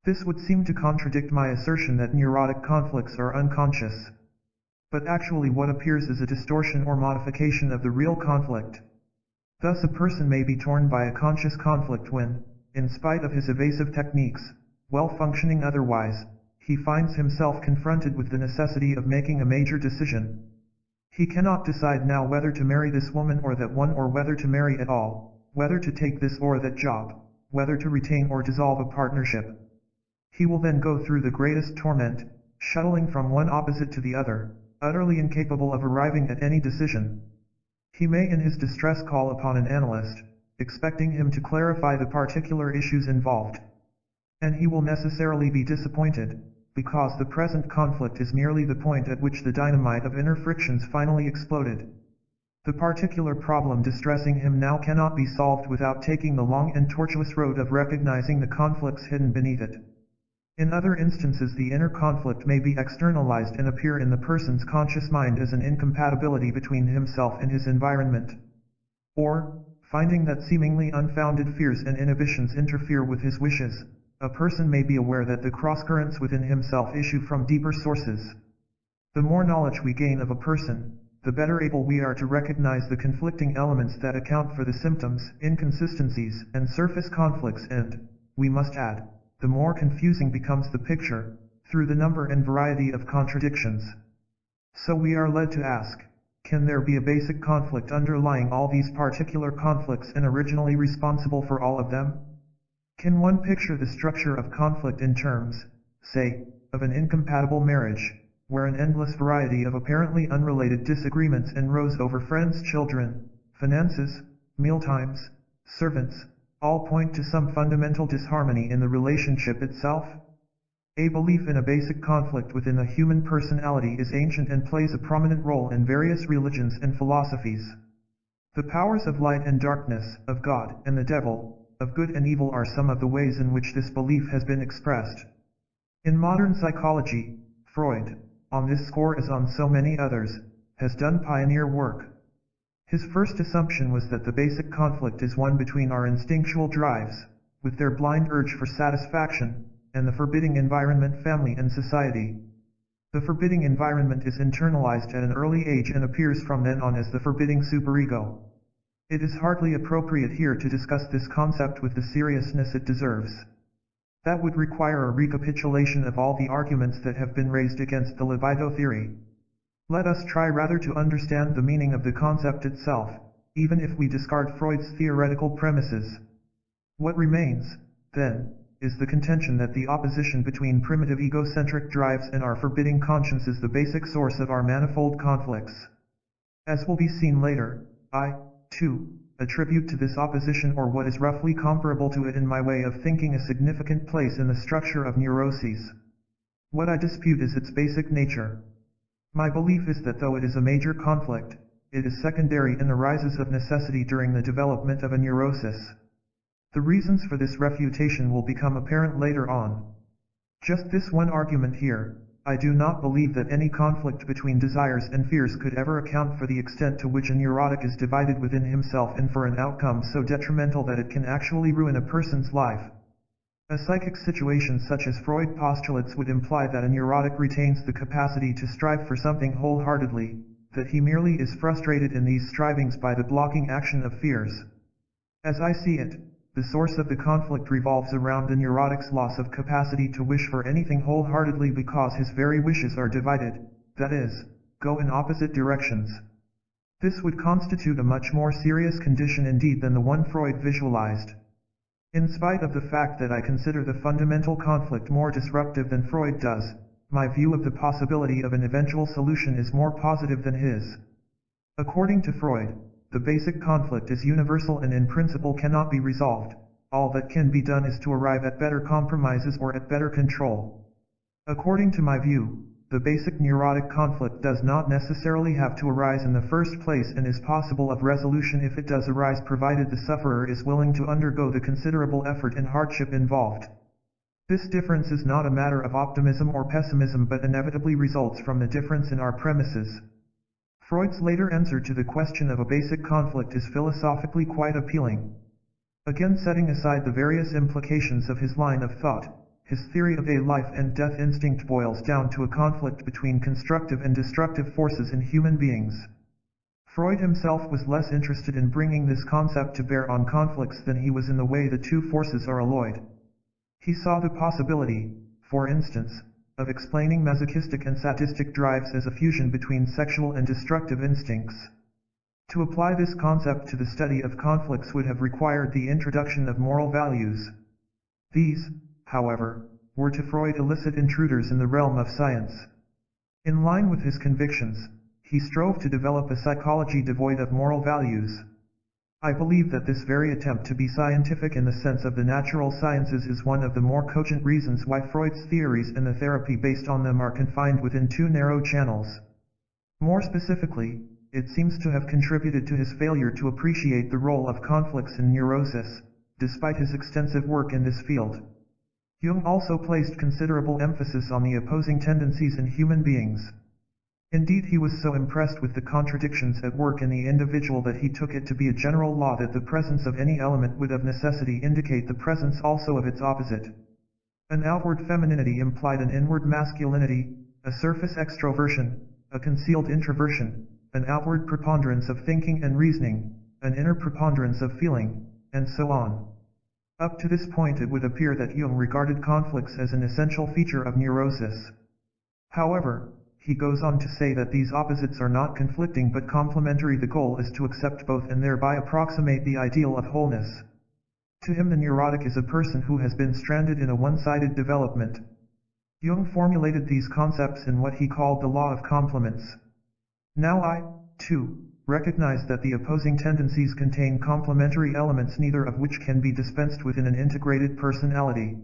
This would seem to contradict my assertion that neurotic conflicts are unconscious. But actually what appears is a distortion or modification of the real conflict. Thus a person may be torn by a conscious conflict when, in spite of his evasive techniques, well functioning otherwise, he finds himself confronted with the necessity of making a major decision. He cannot decide now whether to marry this woman or that one, or whether to marry at all, whether to take this or that job, whether to retain or dissolve a partnership. He will then go through the greatest torment, shuttling from one opposite to the other, utterly incapable of arriving at any decision. He may in his distress call upon an analyst, expecting him to clarify the particular issues involved. And he will necessarily be disappointed, because the present conflict is merely the point at which the dynamite of inner frictions finally exploded. The particular problem distressing him now cannot be solved without taking the long and tortuous road of recognizing the conflicts hidden beneath it. In other instances, the inner conflict may be externalized and appear in the person's conscious mind as an incompatibility between himself and his environment. Or, finding that seemingly unfounded fears and inhibitions interfere with his wishes, a person may be aware that the cross-currents within himself issue from deeper sources. The more knowledge we gain of a person, the better able we are to recognize the conflicting elements that account for the symptoms, inconsistencies, and surface conflicts, and, we must add, the more confusing becomes the picture, through the number and variety of contradictions. So we are led to ask, can there be a basic conflict underlying all these particular conflicts and originally responsible for all of them? Can one picture the structure of conflict in terms, say, of an incompatible marriage, where an endless variety of apparently unrelated disagreements arose over friends, children, finances, mealtimes, servants, all point to some fundamental disharmony in the relationship itself? A belief in a basic conflict within the human personality is ancient and plays a prominent role in various religions and philosophies. The powers of light and darkness, of God and the devil, of good and evil are some of the ways in which this belief has been expressed. In modern psychology, Freud, on this score as on so many others, has done pioneer work. His first assumption was that the basic conflict is one between our instinctual drives, with their blind urge for satisfaction, and the forbidding environment, family and society. The forbidding environment is internalized at an early age and appears from then on as the forbidding superego. It is hardly appropriate here to discuss this concept with the seriousness it deserves. That would require a recapitulation of all the arguments that have been raised against the libido theory. Let us try rather to understand the meaning of the concept itself, even if we discard Freud's theoretical premises. What remains, then, is the contention that the opposition between primitive egocentric drives and our forbidding conscience is the basic source of our manifold conflicts. As will be seen later, I, too, attribute to this opposition, or what is roughly comparable to it in my way of thinking, a significant place in the structure of neuroses. What I dispute is its basic nature. My belief is that though it is a major conflict, it is secondary and arises of necessity during the development of a neurosis. The reasons for this refutation will become apparent later on. Just this one argument here: I do not believe that any conflict between desires and fears could ever account for the extent to which a neurotic is divided within himself and for an outcome so detrimental that it can actually ruin a person's life. A psychic situation such as Freud postulates would imply that a neurotic retains the capacity to strive for something wholeheartedly, that he merely is frustrated in these strivings by the blocking action of fears. As I see it, the source of the conflict revolves around the neurotic's loss of capacity to wish for anything wholeheartedly because his very wishes are divided, that is, go in opposite directions. This would constitute a much more serious condition indeed than the one Freud visualized. In spite of the fact that I consider the fundamental conflict more disruptive than Freud does, my view of the possibility of an eventual solution is more positive than his. According to Freud, the basic conflict is universal and in principle cannot be resolved. All that can be done is to arrive at better compromises or at better control. According to my view, the basic neurotic conflict does not necessarily have to arise in the first place and is possible of resolution if it does arise, provided the sufferer is willing to undergo the considerable effort and hardship involved. This difference is not a matter of optimism or pessimism but inevitably results from the difference in our premises. Freud's later answer to the question of a basic conflict is philosophically quite appealing. Again, setting aside the various implications of his line of thought, his theory of a life and death instinct boils down to a conflict between constructive and destructive forces in human beings. Freud himself was less interested in bringing this concept to bear on conflicts than he was in the way the two forces are alloyed. He saw the possibility, for instance, of explaining masochistic and sadistic drives as a fusion between sexual and destructive instincts. To apply this concept to the study of conflicts would have required the introduction of moral values. These, however, were to Freud illicit intruders in the realm of science. In line with his convictions, he strove to develop a psychology devoid of moral values. I believe that this very attempt to be scientific in the sense of the natural sciences is one of the more cogent reasons why Freud's theories and the therapy based on them are confined within two narrow channels. More specifically, it seems to have contributed to his failure to appreciate the role of conflicts in neurosis, despite his extensive work in this field. Jung also placed considerable emphasis on the opposing tendencies in human beings. Indeed, he was so impressed with the contradictions at work in the individual that he took it to be a general law that the presence of any element would of necessity indicate the presence also of its opposite. An outward femininity implied an inward masculinity, a surface extroversion, a concealed introversion, an outward preponderance of thinking and reasoning, an inner preponderance of feeling, and so on. Up to this point it would appear that Jung regarded conflicts as an essential feature of neurosis. However, he goes on to say that these opposites are not conflicting but complementary. The goal is to accept both and thereby approximate the ideal of wholeness. To him the neurotic is a person who has been stranded in a one-sided development. Jung formulated these concepts in what he called the law of complements. Now I, too, recognize that the opposing tendencies contain complementary elements neither of which can be dispensed with in an integrated personality.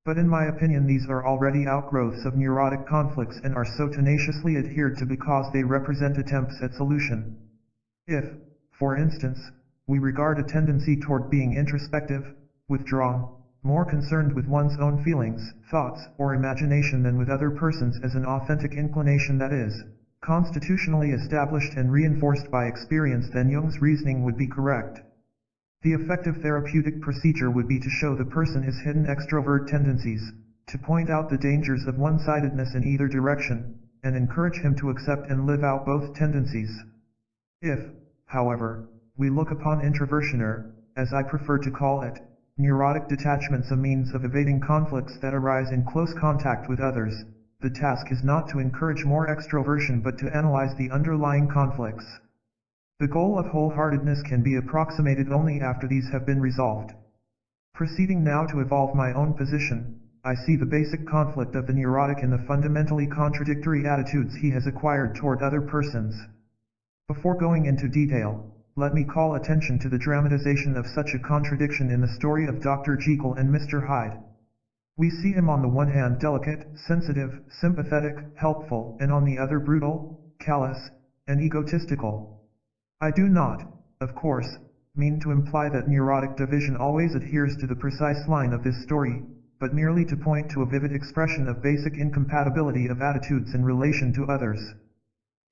But in my opinion these are already outgrowths of neurotic conflicts and are so tenaciously adhered to because they represent attempts at solution. If, for instance, we regard a tendency toward being introspective, withdrawn, more concerned with one's own feelings, thoughts, or imagination than with other persons as an authentic inclination that is, constitutionally established and reinforced by experience, then Jung's reasoning would be correct. The effective therapeutic procedure would be to show the person his hidden extrovert tendencies, to point out the dangers of one-sidedness in either direction, and encourage him to accept and live out both tendencies. If, however, we look upon introversion or, as I prefer to call it, neurotic detachments, a means of evading conflicts that arise in close contact with others, the task is not to encourage more extroversion but to analyze the underlying conflicts. The goal of wholeheartedness can be approximated only after these have been resolved. Proceeding now to evolve my own position, I see the basic conflict of the neurotic in the fundamentally contradictory attitudes he has acquired toward other persons. Before going into detail, let me call attention to the dramatization of such a contradiction in the story of Dr. Jekyll and Mr. Hyde. We see him on the one hand delicate, sensitive, sympathetic, helpful, and on the other brutal, callous, and egotistical. I do not, of course, mean to imply that neurotic division always adheres to the precise line of this story, but merely to point to a vivid expression of basic incompatibility of attitudes in relation to others.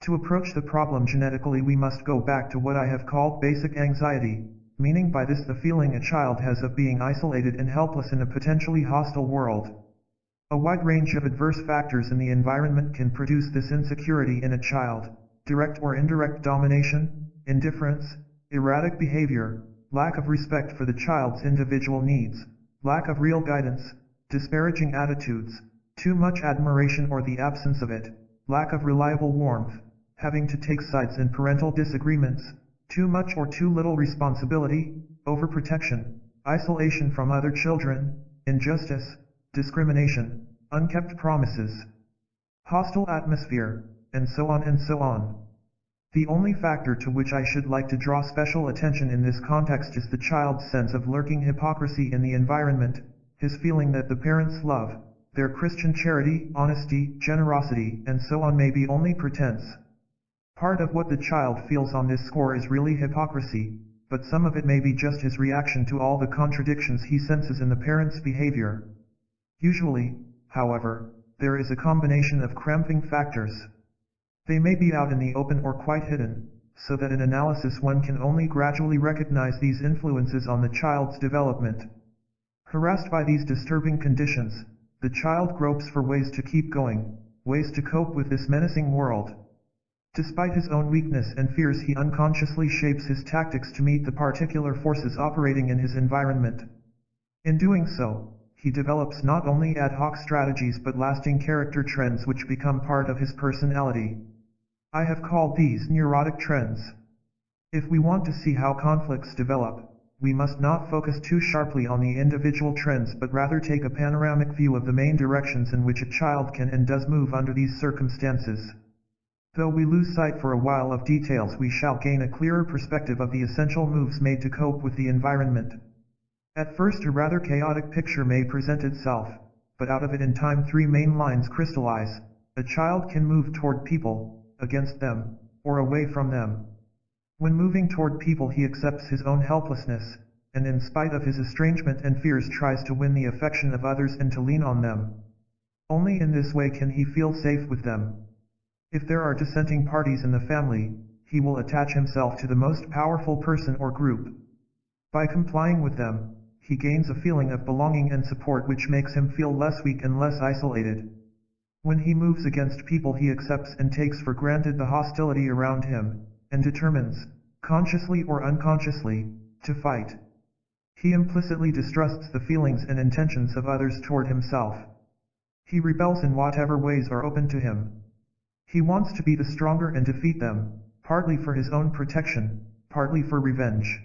To approach the problem genetically we must go back to what I have called basic anxiety, meaning by this the feeling a child has of being isolated and helpless in a potentially hostile world. A wide range of adverse factors in the environment can produce this insecurity in a child: direct or indirect domination, indifference, erratic behavior, lack of respect for the child's individual needs, lack of real guidance, disparaging attitudes, too much admiration or the absence of it, lack of reliable warmth, having to take sides in parental disagreements, too much or too little responsibility, overprotection, isolation from other children, injustice, discrimination, unkept promises, hostile atmosphere, and so on and so on. The only factor to which I should like to draw special attention in this context is the child's sense of lurking hypocrisy in the environment, his feeling that the parents' love, their Christian charity, honesty, generosity, and so on may be only pretense. Part of what the child feels on this score is really hypocrisy, but some of it may be just his reaction to all the contradictions he senses in the parents' behavior. Usually, however, there is a combination of cramping factors. They may be out in the open or quite hidden, so that in analysis one can only gradually recognize these influences on the child's development. Harassed by these disturbing conditions, the child gropes for ways to keep going, ways to cope with this menacing world. Despite his own weakness and fears, he unconsciously shapes his tactics to meet the particular forces operating in his environment. In doing so, he he develops not only ad hoc strategies but lasting character trends which become part of his personality. I have called these neurotic trends. If we want to see how conflicts develop, we must not focus too sharply on the individual trends but rather take a panoramic view of the main directions in which a child can and does move under these circumstances. Though we lose sight for a while of details, we shall gain a clearer perspective of the essential moves made to cope with the environment. At first a rather chaotic picture may present itself, but out of it in time three main lines crystallize. A child can move toward people, against them, or away from them. When moving toward people he accepts his own helplessness, and in spite of his estrangement and fears tries to win the affection of others and to lean on them. Only in this way can he feel safe with them. If there are dissenting parties in the family, he will attach himself to the most powerful person or group. By complying with them, he gains a feeling of belonging and support which makes him feel less weak and less isolated. When he moves against people he accepts and takes for granted the hostility around him, and determines, consciously or unconsciously, to fight. He implicitly distrusts the feelings and intentions of others toward himself. He rebels in whatever ways are open to him. He wants to be the stronger and defeat them, partly for his own protection, partly for revenge.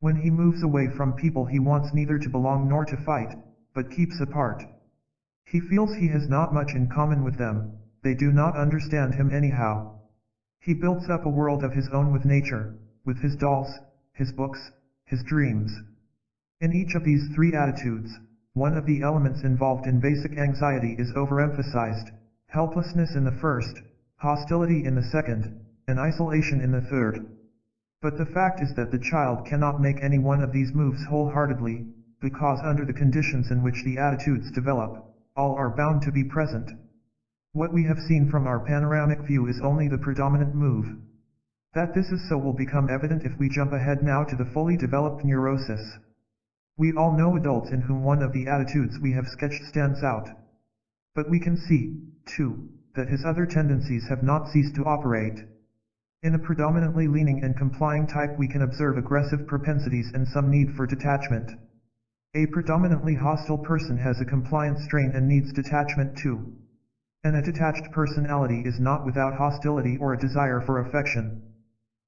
When he moves away from people he wants neither to belong nor to fight, but keeps apart. He feels he has not much in common with them, they do not understand him anyhow. He builds up a world of his own with nature, with his dolls, his books, his dreams. In each of these three attitudes, one of the elements involved in basic anxiety is overemphasized, helplessness in the first, hostility in the second, and isolation in the third. But the fact is that the child cannot make any one of these moves wholeheartedly, because under the conditions in which the attitudes develop, all are bound to be present. What we have seen from our panoramic view is only the predominant move. That this is so will become evident if we jump ahead now to the fully developed neurosis. We all know adults in whom one of the attitudes we have sketched stands out. But we can see, too, that his other tendencies have not ceased to operate. In a predominantly leaning and complying type we can observe aggressive propensities and some need for detachment. A predominantly hostile person has a compliant strain and needs detachment too. And a detached personality is not without hostility or a desire for affection.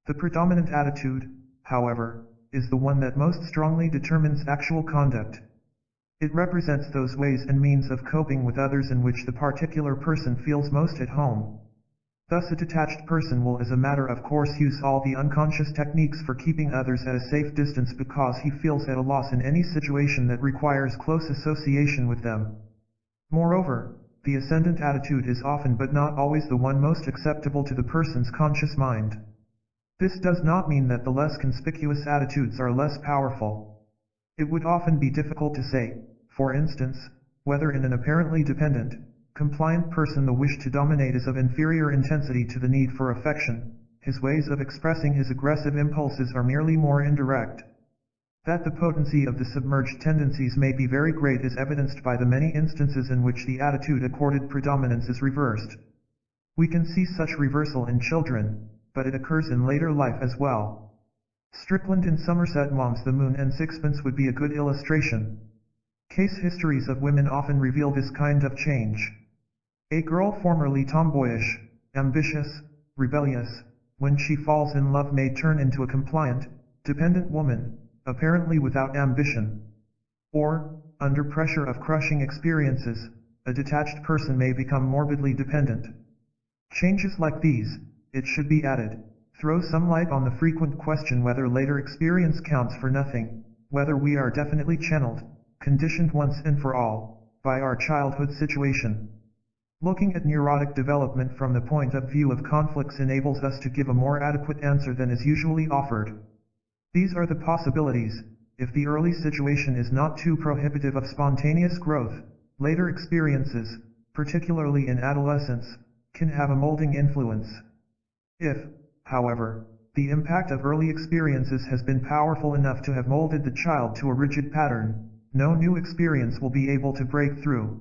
The predominant attitude, however, is the one that most strongly determines actual conduct. It represents those ways and means of coping with others in which the particular person feels most at home. Thus a detached person will as a matter of course use all the unconscious techniques for keeping others at a safe distance because he feels at a loss in any situation that requires close association with them. Moreover, the ascendant attitude is often but not always the one most acceptable to the person's conscious mind. This does not mean that the less conspicuous attitudes are less powerful. It would often be difficult to say, for instance, whether in an apparently dependent, compliant person the wish to dominate is of inferior intensity to the need for affection. His ways of expressing his aggressive impulses are merely more indirect. That the potency of the submerged tendencies may be very great is evidenced by the many instances in which the attitude accorded predominance is reversed. We can see such reversal in children, but it occurs in later life as well. Strickland in Somerset Maugham's The Moon and Sixpence would be a good illustration. Case histories of women often reveal this kind of change. A girl formerly tomboyish, ambitious, rebellious, when she falls in love may turn into a compliant, dependent woman, apparently without ambition. Or, under pressure of crushing experiences, a detached person may become morbidly dependent. Changes like these, it should be added, throw some light on the frequent question whether later experience counts for nothing, whether we are definitely channeled, conditioned once and for all, by our childhood situation. Looking at neurotic development from the point of view of conflicts enables us to give a more adequate answer than is usually offered. These are the possibilities. If the early situation is not too prohibitive of spontaneous growth, later experiences, particularly in adolescence, can have a molding influence. If, however, the impact of early experiences has been powerful enough to have molded the child to a rigid pattern, no new experience will be able to break through.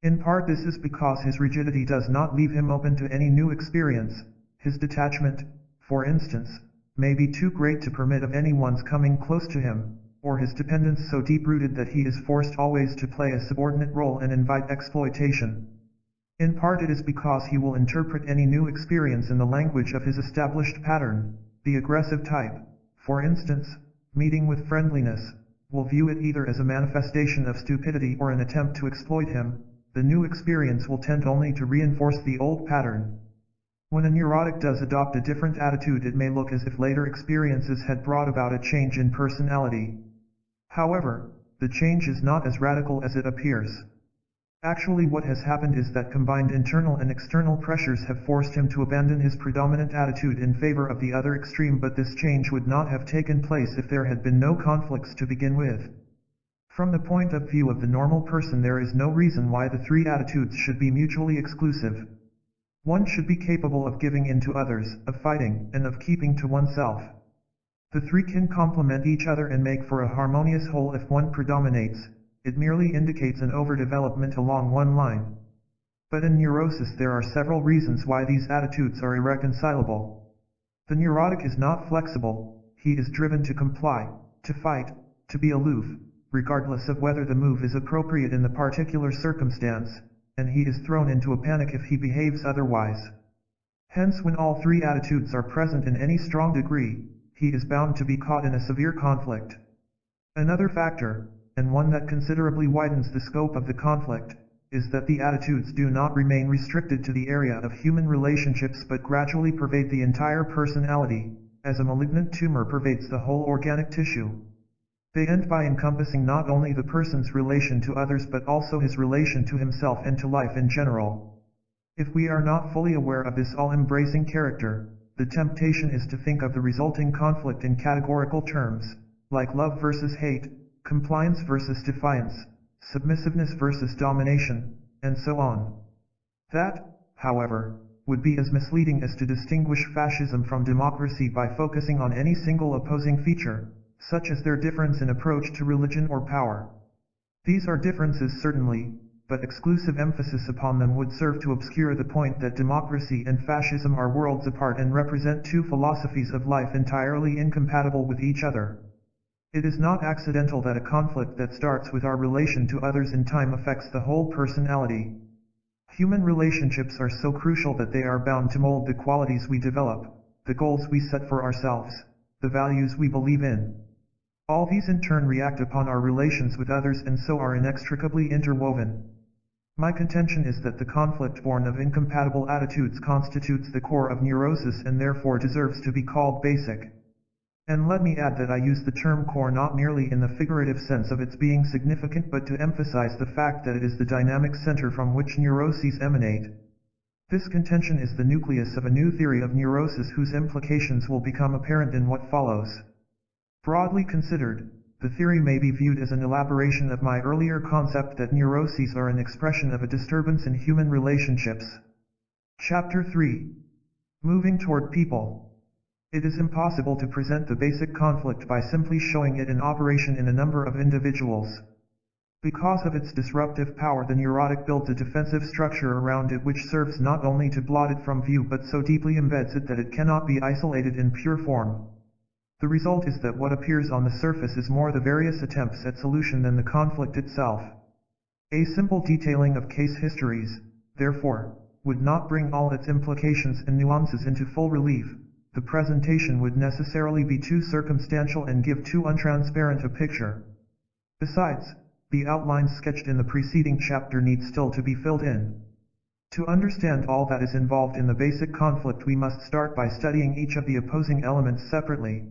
In part this is because his rigidity does not leave him open to any new experience. His detachment, for instance, may be too great to permit of anyone's coming close to him, or his dependence so deep-rooted that he is forced always to play a subordinate role and invite exploitation. In part it is because he will interpret any new experience in the language of his established pattern. The aggressive type, for instance, meeting with friendliness, will view it either as a manifestation of stupidity or an attempt to exploit him. The new experience will tend only to reinforce the old pattern. When a neurotic does adopt a different attitude, it may look as if later experiences had brought about a change in personality. However, the change is not as radical as it appears. Actually, what has happened is that combined internal and external pressures have forced him to abandon his predominant attitude in favor of the other extreme, but this change would not have taken place if there had been no conflicts to begin with. From the point of view of the normal person, there is no reason why the three attitudes should be mutually exclusive. One should be capable of giving in to others, of fighting, and of keeping to oneself. The three can complement each other and make for a harmonious whole. If one predominates, it merely indicates an overdevelopment along one line. But in neurosis there are several reasons why these attitudes are irreconcilable. The neurotic is not flexible, he is driven to comply, to fight, to be aloof, regardless of whether the move is appropriate in the particular circumstance, and he is thrown into a panic if he behaves otherwise. Hence, when all three attitudes are present in any strong degree, he is bound to be caught in a severe conflict. Another factor, and one that considerably widens the scope of the conflict, is that the attitudes do not remain restricted to the area of human relationships but gradually pervade the entire personality, as a malignant tumor pervades the whole organic tissue. They end by encompassing not only the person's relation to others but also his relation to himself and to life in general. If we are not fully aware of this all-embracing character, the temptation is to think of the resulting conflict in categorical terms, like love versus hate, compliance versus defiance, submissiveness versus domination, and so on. That, however, would be as misleading as to distinguish fascism from democracy by focusing on any single opposing feature, such as their difference in approach to religion or power. These are differences certainly, but exclusive emphasis upon them would serve to obscure the point that democracy and fascism are worlds apart and represent two philosophies of life entirely incompatible with each other. It is not accidental that a conflict that starts with our relation to others in time affects the whole personality. Human relationships are so crucial that they are bound to mold the qualities we develop, the goals we set for ourselves, the values we believe in. All these in turn react upon our relations with others and so are inextricably interwoven. My contention is that the conflict born of incompatible attitudes constitutes the core of neurosis and therefore deserves to be called basic. And let me add that I use the term core not merely in the figurative sense of its being significant but to emphasize the fact that it is the dynamic center from which neuroses emanate. This contention is the nucleus of a new theory of neurosis whose implications will become apparent in what follows. Broadly considered, the theory may be viewed as an elaboration of my earlier concept that neuroses are an expression of a disturbance in human relationships. Chapter 3. Moving toward people. It is impossible to present the basic conflict by simply showing it in operation in a number of individuals. Because of its disruptive power, the neurotic builds a defensive structure around it which serves not only to blot it from view but so deeply embeds it that it cannot be isolated in pure form. The result is that what appears on the surface is more the various attempts at solution than the conflict itself. A simple detailing of case histories, therefore, would not bring all its implications and nuances into full relief. The presentation would necessarily be too circumstantial and give too untransparent a picture. Besides, the outlines sketched in the preceding chapter need still to be filled in. To understand all that is involved in the basic conflict, we must start by studying each of the opposing elements separately.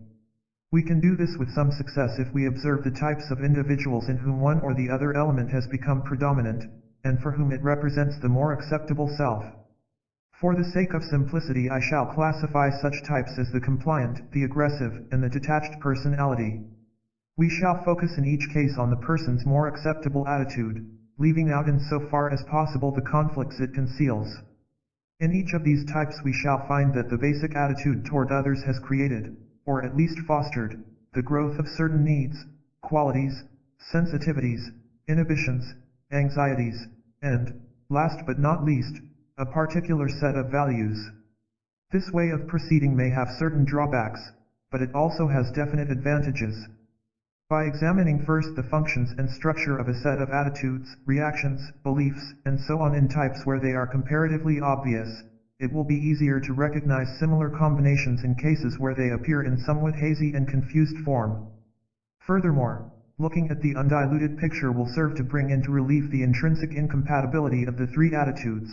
We can do this with some success if we observe the types of individuals in whom one or the other element has become predominant, and for whom it represents the more acceptable self. For the sake of simplicity, I shall classify such types as the compliant, the aggressive, and the detached personality. We shall focus in each case on the person's more acceptable attitude, leaving out in so far as possible the conflicts it conceals. In each of these types we shall find that the basic attitude toward others has created, or at least fostered, the growth of certain needs, qualities, sensitivities, inhibitions, anxieties, and, last but not least, a particular set of values. This way of proceeding may have certain drawbacks, but it also has definite advantages. By examining first the functions and structure of a set of attitudes, reactions, beliefs, and so on in types where they are comparatively obvious, it will be easier to recognize similar combinations in cases where they appear in somewhat hazy and confused form. Furthermore, looking at the undiluted picture will serve to bring into relief the intrinsic incompatibility of the three attitudes.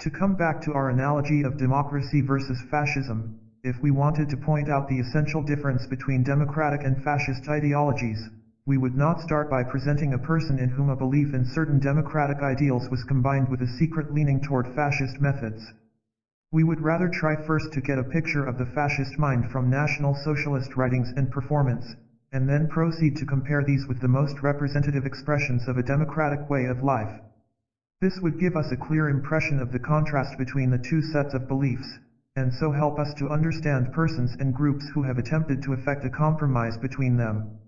To come back to our analogy of democracy versus fascism, if we wanted to point out the essential difference between democratic and fascist ideologies, we would not start by presenting a person in whom a belief in certain democratic ideals was combined with a secret leaning toward fascist methods. We would rather try first to get a picture of the fascist mind from National Socialist writings and performance, and then proceed to compare these with the most representative expressions of a democratic way of life. This would give us a clear impression of the contrast between the two sets of beliefs, and so help us to understand persons and groups who have attempted to effect a compromise between them.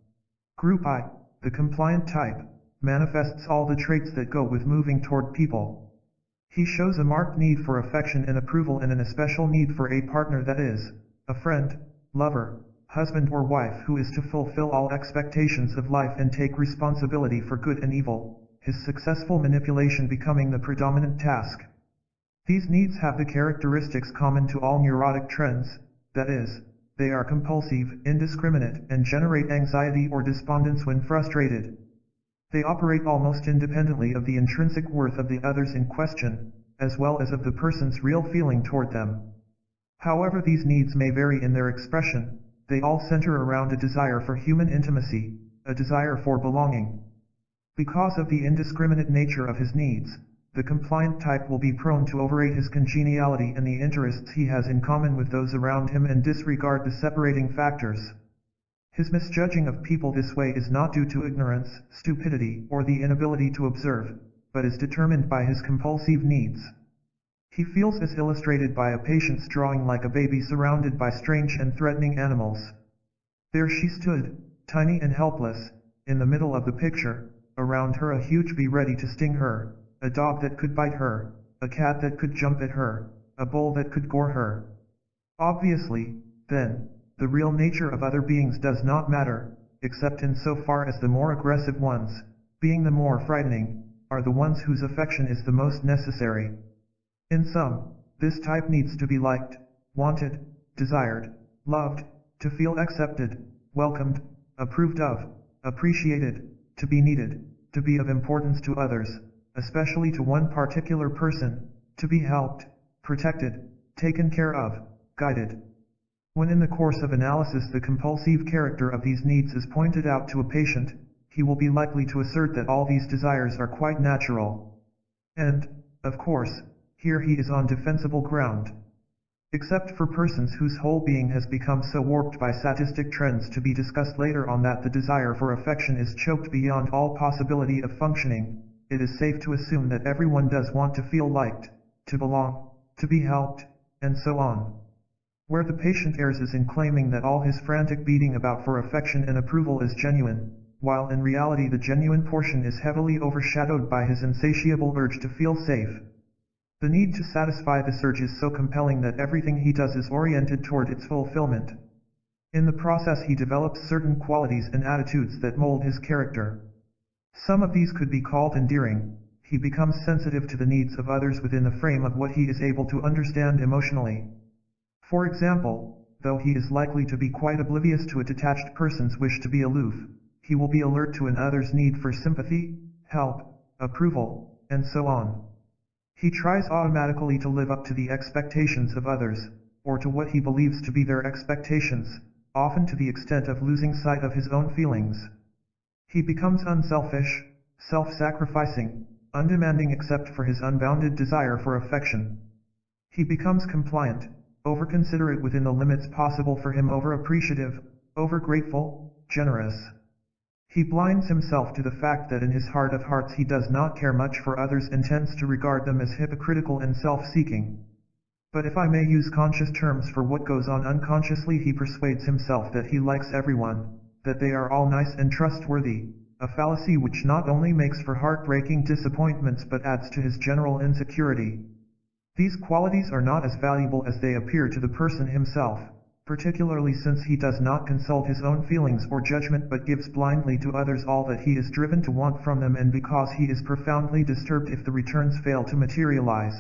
Group I, the compliant type, manifests all the traits that go with moving toward people. He shows a marked need for affection and approval and an especial need for a partner, that is, a friend, lover, husband or wife who is to fulfill all expectations of life and take responsibility for good and evil, his successful manipulation becoming the predominant task. These needs have the characteristics common to all neurotic trends, that is, they are compulsive, indiscriminate, and generate anxiety or despondence when frustrated. They operate almost independently of the intrinsic worth of the others in question, as well as of the person's real feeling toward them. However these needs may vary in their expression, they all center around a desire for human intimacy, a desire for belonging. Because of the indiscriminate nature of his needs, the compliant type will be prone to overrate his congeniality and the interests he has in common with those around him and disregard the separating factors. His misjudging of people this way is not due to ignorance, stupidity, or the inability to observe, but is determined by his compulsive needs. He feels as illustrated by a patient's drawing like a baby surrounded by strange and threatening animals. There she stood, tiny and helpless, in the middle of the picture, around her a huge bee ready to sting her, a dog that could bite her, a cat that could jump at her, a bull that could gore her. Obviously, then, the real nature of other beings does not matter, except in so far as the more aggressive ones, being the more frightening, are the ones whose affection is the most necessary. In sum, this type needs to be liked, wanted, desired, loved, to feel accepted, welcomed, approved of, appreciated, to be needed, to be of importance to others, especially to one particular person, to be helped, protected, taken care of, guided. When in the course of analysis the compulsive character of these needs is pointed out to a patient, he will be likely to assert that all these desires are quite natural. And, of course, here he is on defensible ground. Except for persons whose whole being has become so warped by sadistic trends to be discussed later on that the desire for affection is choked beyond all possibility of functioning, it is safe to assume that everyone does want to feel liked, to belong, to be helped, and so on. Where the patient errs is in claiming that all his frantic beating about for affection and approval is genuine, while in reality the genuine portion is heavily overshadowed by his insatiable urge to feel safe. The need to satisfy this urge is so compelling that everything he does is oriented toward its fulfillment. In the process he develops certain qualities and attitudes that mold his character. Some of these could be called endearing. He becomes sensitive to the needs of others within the frame of what he is able to understand emotionally. For example, though he is likely to be quite oblivious to a detached person's wish to be aloof, he will be alert to an other's need for sympathy, help, approval, and so on. He tries automatically to live up to the expectations of others, or to what he believes to be their expectations, often to the extent of losing sight of his own feelings. He becomes unselfish, self-sacrificing, undemanding except for his unbounded desire for affection. He becomes compliant, over-considerate within the limits possible for him, over-appreciative, over-grateful, generous. He blinds himself to the fact that in his heart of hearts he does not care much for others and tends to regard them as hypocritical and self-seeking. But if I may use conscious terms for what goes on unconsciously, he persuades himself that he likes everyone, that they are all nice and trustworthy, a fallacy which not only makes for heartbreaking disappointments but adds to his general insecurity. These qualities are not as valuable as they appear to the person himself, particularly since he does not consult his own feelings or judgment but gives blindly to others all that he is driven to want from them, and because he is profoundly disturbed if the returns fail to materialize.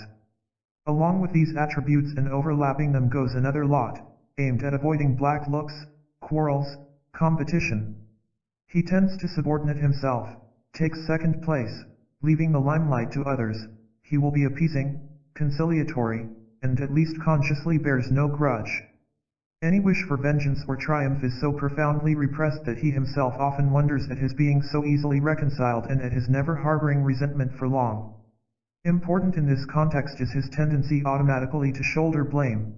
Along with these attributes and overlapping them goes another lot, aimed at avoiding black looks, quarrels, competition. He tends to subordinate himself, takes second place, leaving the limelight to others. He will be appeasing, conciliatory, and at least consciously bears no grudge. Any wish for vengeance or triumph is so profoundly repressed that he himself often wonders at his being so easily reconciled and at his never harboring resentment for long. Important in this context is his tendency automatically to shoulder blame.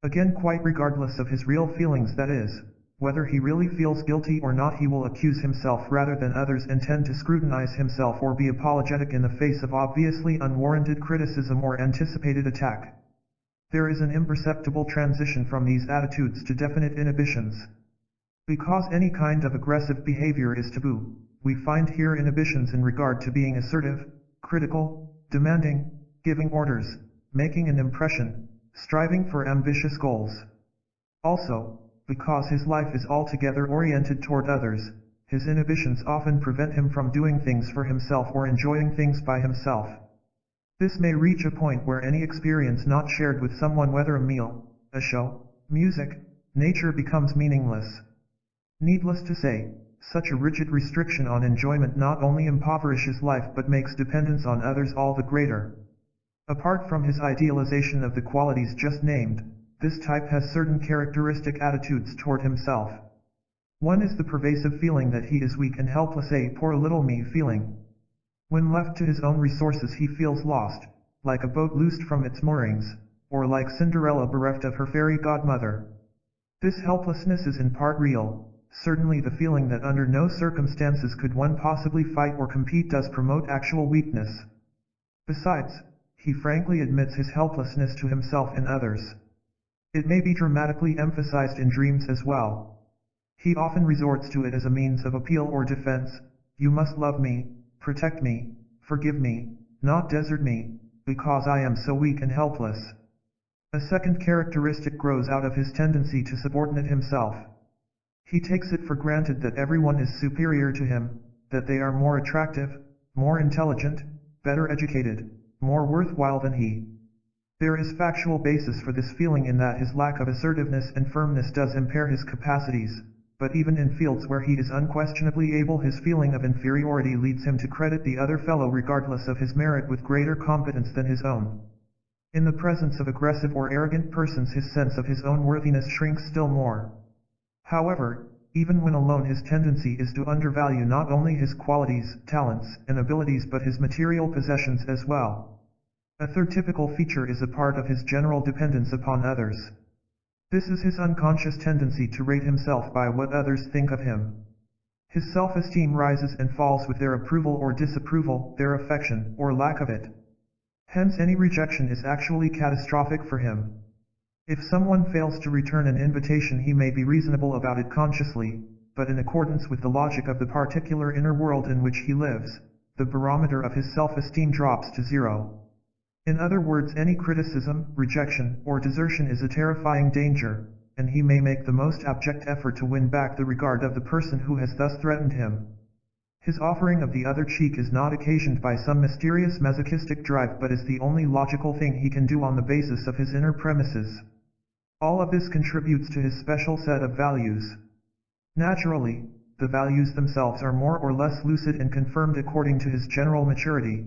Again, quite regardless of his real feelings, that is, whether he really feels guilty or not, he will accuse himself rather than others and tend to scrutinize himself or be apologetic in the face of obviously unwarranted criticism or anticipated attack. There is an imperceptible transition from these attitudes to definite inhibitions. Because any kind of aggressive behavior is taboo, we find here inhibitions in regard to being assertive, critical, demanding, giving orders, making an impression, striving for ambitious goals. Also, because his life is altogether oriented toward others, his inhibitions often prevent him from doing things for himself or enjoying things by himself. This may reach a point where any experience not shared with someone, whether a meal, a show, music, nature, becomes meaningless. Needless to say, such a rigid restriction on enjoyment not only impoverishes life but makes dependence on others all the greater. Apart from his idealization of the qualities just named, this type has certain characteristic attitudes toward himself. One is the pervasive feeling that he is weak and helpless, a poor little me feeling. When left to his own resources he feels lost, like a boat loosed from its moorings, or like Cinderella bereft of her fairy godmother. This helplessness is in part real. Certainly the feeling that under no circumstances could one possibly fight or compete does promote actual weakness. Besides, he frankly admits his helplessness to himself and others. It may be dramatically emphasized in dreams as well. He often resorts to it as a means of appeal or defense. You must love me, protect me, forgive me, not desert me, because I am so weak and helpless. A second characteristic grows out of his tendency to subordinate himself. He takes it for granted that everyone is superior to him, that they are more attractive, more intelligent, better educated, more worthwhile than he. There is factual basis for this feeling in that his lack of assertiveness and firmness does impair his capacities, but even in fields where he is unquestionably able, his feeling of inferiority leads him to credit the other fellow regardless of his merit with greater competence than his own. In the presence of aggressive or arrogant persons his sense of his own worthiness shrinks still more. However, even when alone his tendency is to undervalue not only his qualities, talents, and abilities but his material possessions as well. A third typical feature is a part of his general dependence upon others. This is his unconscious tendency to rate himself by what others think of him. His self-esteem rises and falls with their approval or disapproval, their affection or lack of it. Hence any rejection is actually catastrophic for him. If someone fails to return an invitation he may be reasonable about it consciously, but in accordance with the logic of the particular inner world in which he lives, the barometer of his self-esteem drops to zero. In other words, any criticism, rejection, or desertion is a terrifying danger, and he may make the most abject effort to win back the regard of the person who has thus threatened him. His offering of the other cheek is not occasioned by some mysterious masochistic drive but is the only logical thing he can do on the basis of his inner premises. All of this contributes to his special set of values. Naturally, the values themselves are more or less lucid and confirmed according to his general maturity.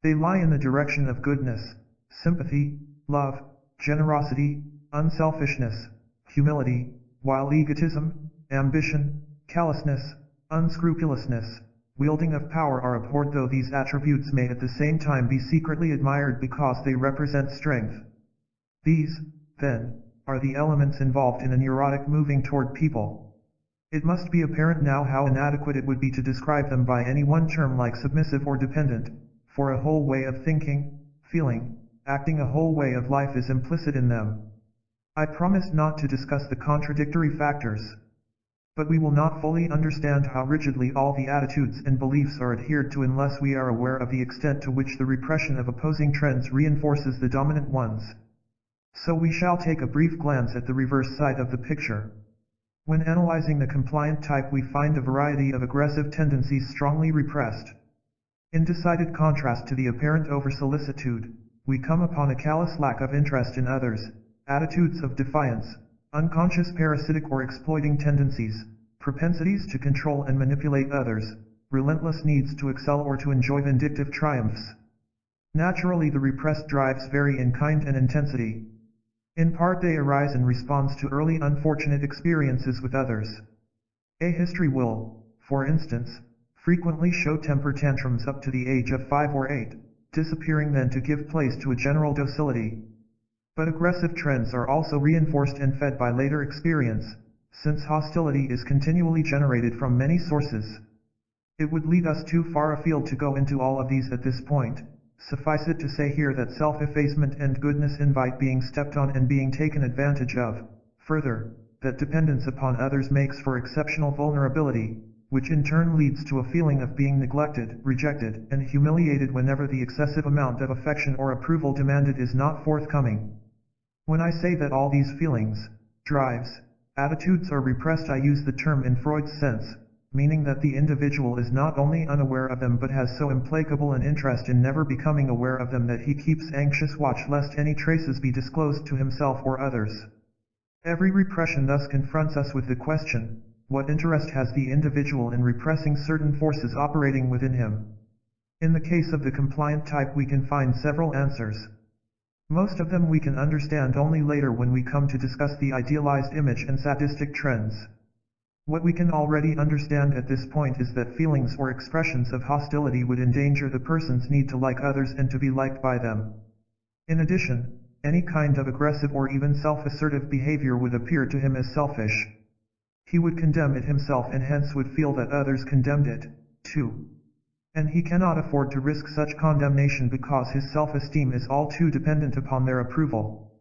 They lie in the direction of goodness, sympathy, love, generosity, unselfishness, humility, while egotism, ambition, callousness, unscrupulousness, wielding of power are abhorred, though these attributes may at the same time be secretly admired because they represent strength. These, then, are the elements involved in a neurotic moving toward people. It must be apparent now how inadequate it would be to describe them by any one term like submissive or dependent, for a whole way of thinking, feeling, acting, a whole way of life is implicit in them. I promise not to discuss the contradictory factors. But we will not fully understand how rigidly all the attitudes and beliefs are adhered to unless we are aware of the extent to which the repression of opposing trends reinforces the dominant ones. So we shall take a brief glance at the reverse side of the picture. When analyzing the compliant type, we find a variety of aggressive tendencies strongly repressed. In decided contrast to the apparent over-solicitude, we come upon a callous lack of interest in others, attitudes of defiance, unconscious parasitic or exploiting tendencies, propensities to control and manipulate others, relentless needs to excel or to enjoy vindictive triumphs. Naturally, the repressed drives vary in kind and intensity. In part, they arise in response to early unfortunate experiences with others. A history will, for instance, frequently show temper tantrums up to the age of 5 or 8, disappearing then to give place to a general docility. But aggressive trends are also reinforced and fed by later experience, since hostility is continually generated from many sources. It would lead us too far afield to go into all of these at this point. Suffice it to say here that self-effacement and goodness invite being stepped on and being taken advantage of. Further, that dependence upon others makes for exceptional vulnerability, which in turn leads to a feeling of being neglected, rejected, and humiliated whenever the excessive amount of affection or approval demanded is not forthcoming. When I say that all these feelings, drives, attitudes are repressed, I use the term in Freud's sense, meaning that the individual is not only unaware of them but has so implacable an interest in never becoming aware of them that he keeps anxious watch lest any traces be disclosed to himself or others. Every repression thus confronts us with the question, what interest has the individual in repressing certain forces operating within him? In the case of the compliant type, we can find several answers. Most of them we can understand only later when we come to discuss the idealized image and sadistic trends. What we can already understand at this point is that feelings or expressions of hostility would endanger the person's need to like others and to be liked by them. In addition, any kind of aggressive or even self-assertive behavior would appear to him as selfish. He would condemn it himself and hence would feel that others condemned it, too. And he cannot afford to risk such condemnation because his self-esteem is all too dependent upon their approval.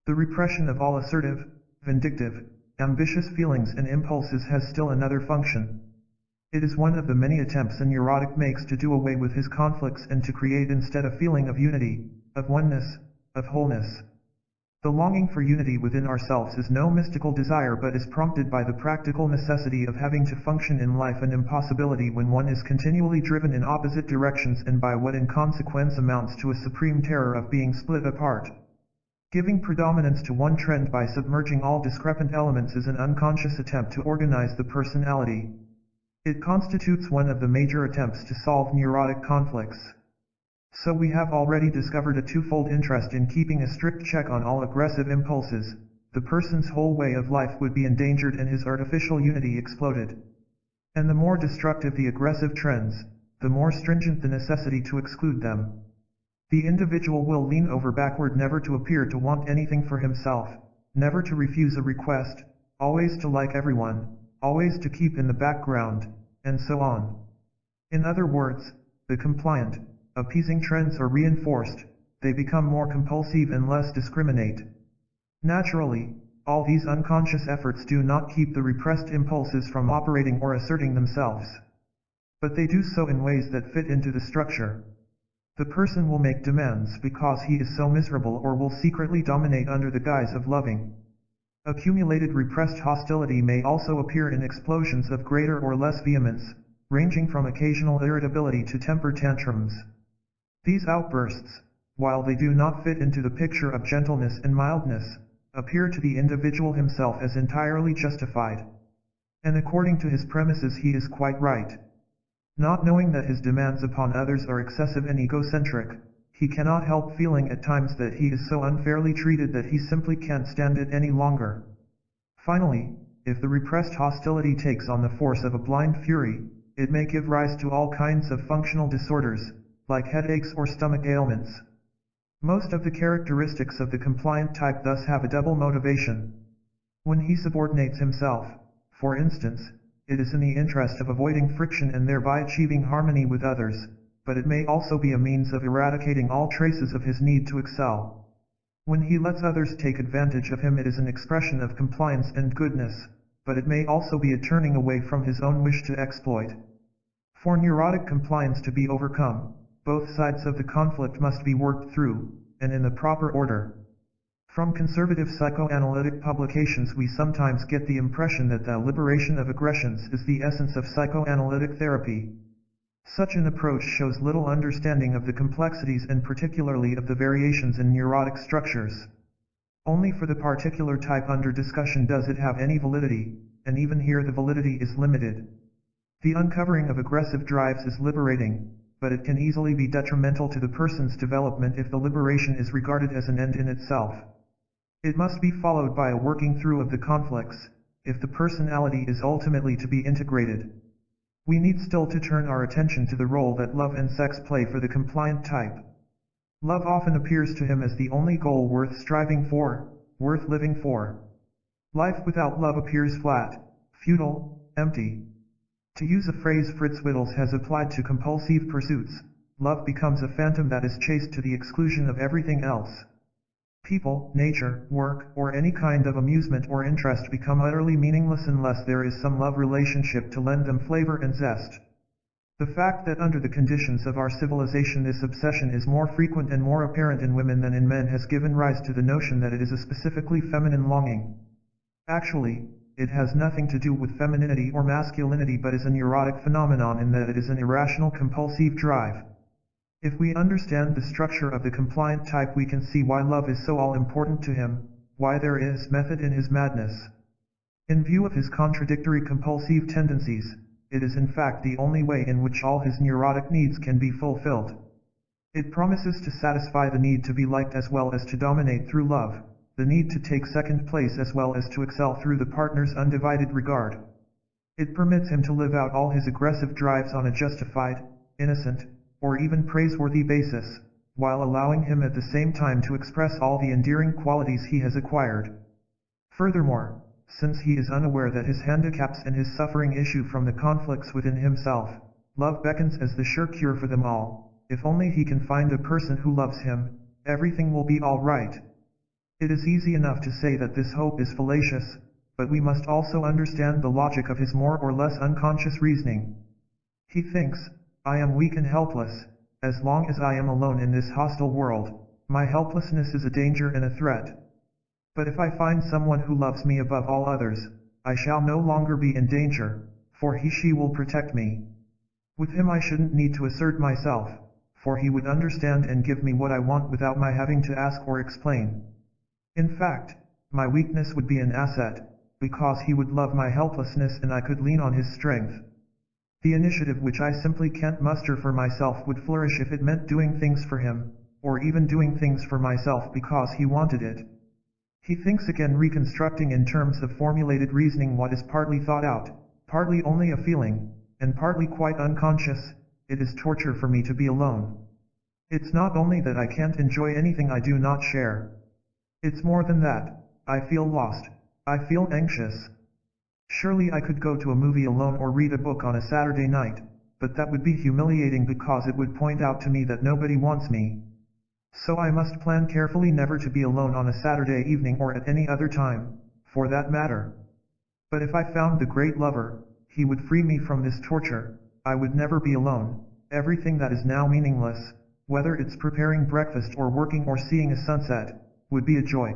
The repression of all assertive, vindictive, ambitious feelings and impulses has still another function. It is one of the many attempts a neurotic makes to do away with his conflicts and to create instead a feeling of unity, of oneness, of wholeness. The longing for unity within ourselves is no mystical desire but is prompted by the practical necessity of having to function in life, an impossibility when one is continually driven in opposite directions and by what in consequence amounts to a supreme terror of being split apart. Giving predominance to one trend by submerging all discrepant elements is an unconscious attempt to organize the personality. It constitutes one of the major attempts to solve neurotic conflicts. So we have already discovered a twofold interest in keeping a strict check on all aggressive impulses. The person's whole way of life would be endangered and his artificial unity exploded. And the more destructive the aggressive trends, the more stringent the necessity to exclude them. The individual will lean over backward never to appear to want anything for himself, never to refuse a request, always to like everyone, always to keep in the background, and so on. In other words, the compliant, appeasing trends are reinforced, they become more compulsive and less discriminate. Naturally, all these unconscious efforts do not keep the repressed impulses from operating or asserting themselves. But they do so in ways that fit into the structure. The person will make demands because he is so miserable or will secretly dominate under the guise of loving. Accumulated repressed hostility may also appear in explosions of greater or less vehemence, ranging from occasional irritability to temper tantrums. These outbursts, while they do not fit into the picture of gentleness and mildness, appear to the individual himself as entirely justified. And according to his premises he is quite right. Not knowing that his demands upon others are excessive and egocentric, he cannot help feeling at times that he is so unfairly treated that he simply can't stand it any longer. Finally, if the repressed hostility takes on the force of a blind fury, it may give rise to all kinds of functional disorders, like headaches or stomach ailments. Most of the characteristics of the compliant type thus have a double motivation. When he subordinates himself, for instance, it is in the interest of avoiding friction and thereby achieving harmony with others, but it may also be a means of eradicating all traces of his need to excel. When he lets others take advantage of him, it is an expression of compliance and goodness, but it may also be a turning away from his own wish to exploit. For neurotic compliance to be overcome, both sides of the conflict must be worked through, and in the proper order. From conservative psychoanalytic publications we sometimes get the impression that the liberation of aggressions is the essence of psychoanalytic therapy. Such an approach shows little understanding of the complexities and particularly of the variations in neurotic structures. Only for the particular type under discussion does it have any validity, and even here the validity is limited. The uncovering of aggressive drives is liberating, but it can easily be detrimental to the person's development if the liberation is regarded as an end in itself. It must be followed by a working through of the conflicts, if the personality is ultimately to be integrated. We need still to turn our attention to the role that love and sex play for the compliant type. Love often appears to him as the only goal worth striving for, worth living for. Life without love appears flat, futile, empty. To use a phrase Fritz Wittels has applied to compulsive pursuits, love becomes a phantom that is chased to the exclusion of everything else. People, nature, work, or any kind of amusement or interest become utterly meaningless unless there is some love relationship to lend them flavor and zest. The fact that under the conditions of our civilization this obsession is more frequent and more apparent in women than in men has given rise to the notion that it is a specifically feminine longing. Actually, it has nothing to do with femininity or masculinity but is a neurotic phenomenon in that it is an irrational compulsive drive. If we understand the structure of the compliant type we can see why love is so all-important to him, why there is method in his madness. In view of his contradictory compulsive tendencies, it is in fact the only way in which all his neurotic needs can be fulfilled. It promises to satisfy the need to be liked as well as to dominate through love, the need to take second place as well as to excel through the partner's undivided regard. It permits him to live out all his aggressive drives on a justified, innocent, or even praiseworthy basis, while allowing him at the same time to express all the endearing qualities he has acquired. Furthermore, since he is unaware that his handicaps and his suffering issue from the conflicts within himself, love beckons as the sure cure for them all. If only he can find a person who loves him, everything will be all right. It is easy enough to say that this hope is fallacious, but we must also understand the logic of his more or less unconscious reasoning. He thinks, I am weak and helpless, as long as I am alone in this hostile world, my helplessness is a danger and a threat. But if I find someone who loves me above all others, I shall no longer be in danger, for she will protect me. With him I shouldn't need to assert myself, for he would understand and give me what I want without my having to ask or explain. In fact, my weakness would be an asset, because he would love my helplessness and I could lean on his strength. The initiative which I simply can't muster for myself would flourish if it meant doing things for him, or even doing things for myself because he wanted it. He thinks again, reconstructing in terms of formulated reasoning what is partly thought out, partly only a feeling, and partly quite unconscious. It is torture for me to be alone. It's not only that I can't enjoy anything I do not share. It's more than that. I feel lost. I feel anxious. Surely I could go to a movie alone or read a book on a Saturday night, but that would be humiliating because it would point out to me that nobody wants me. So I must plan carefully never to be alone on a Saturday evening or at any other time, for that matter. But if I found the great lover, he would free me from this torture. I would never be alone. Everything that is now meaningless, whether it's preparing breakfast or working or seeing a sunset, would be a joy.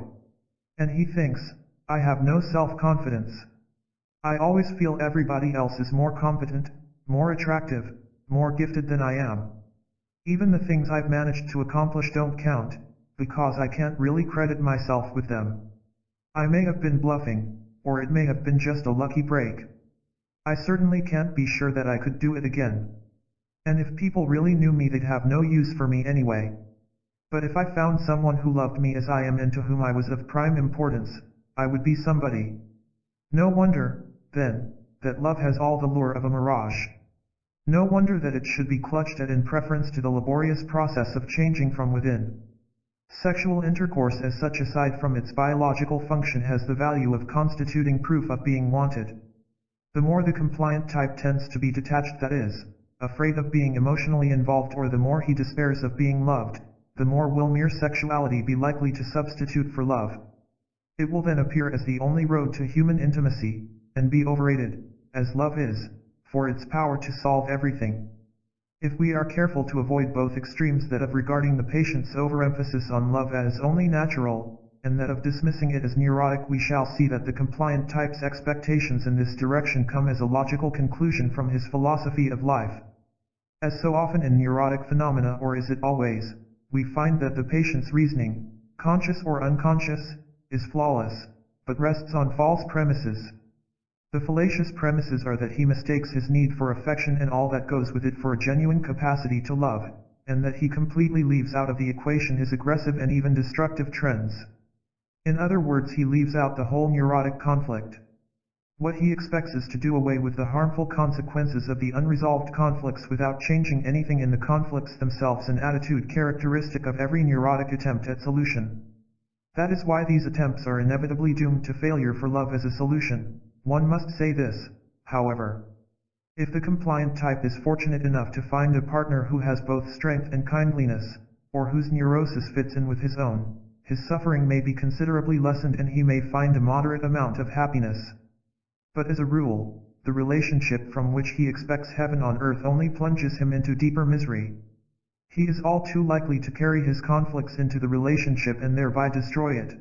And he thinks, I have no self-confidence. I always feel everybody else is more competent, more attractive, more gifted than I am. Even the things I've managed to accomplish don't count, because I can't really credit myself with them. I may have been bluffing, or it may have been just a lucky break. I certainly can't be sure that I could do it again. And if people really knew me they'd have no use for me anyway. But if I found someone who loved me as I am and to whom I was of prime importance, I would be somebody. No wonder, then, that love has all the lure of a mirage. No wonder that it should be clutched at in preference to the laborious process of changing from within. Sexual intercourse as such, aside from its biological function, has the value of constituting proof of being wanted. The more the compliant type tends to be detached, that is, afraid of being emotionally involved, or the more he despairs of being loved, the more will mere sexuality be likely to substitute for love. It will then appear as the only road to human intimacy, and be overrated, as love is, for its power to solve everything. If we are careful to avoid both extremes, that of regarding the patient's overemphasis on love as only natural, and that of dismissing it as neurotic. We shall see that the compliant type's expectations in this direction come as a logical conclusion from his philosophy of life. As so often in neurotic phenomena, or is it always, we find that the patient's reasoning, conscious or unconscious, is flawless, but rests on false premises. The fallacious premises are that he mistakes his need for affection and all that goes with it for a genuine capacity to love, and that he completely leaves out of the equation his aggressive and even destructive trends. In other words, he leaves out the whole neurotic conflict. What he expects is to do away with the harmful consequences of the unresolved conflicts without changing anything in the conflicts themselves, an attitude characteristic of every neurotic attempt at solution. That is why these attempts are inevitably doomed to failure for love as a solution. One must say this, however. If the compliant type is fortunate enough to find a partner who has both strength and kindliness, or whose neurosis fits in with his own, his suffering may be considerably lessened and he may find a moderate amount of happiness. But as a rule, the relationship from which he expects heaven on earth only plunges him into deeper misery. He is all too likely to carry his conflicts into the relationship and thereby destroy it.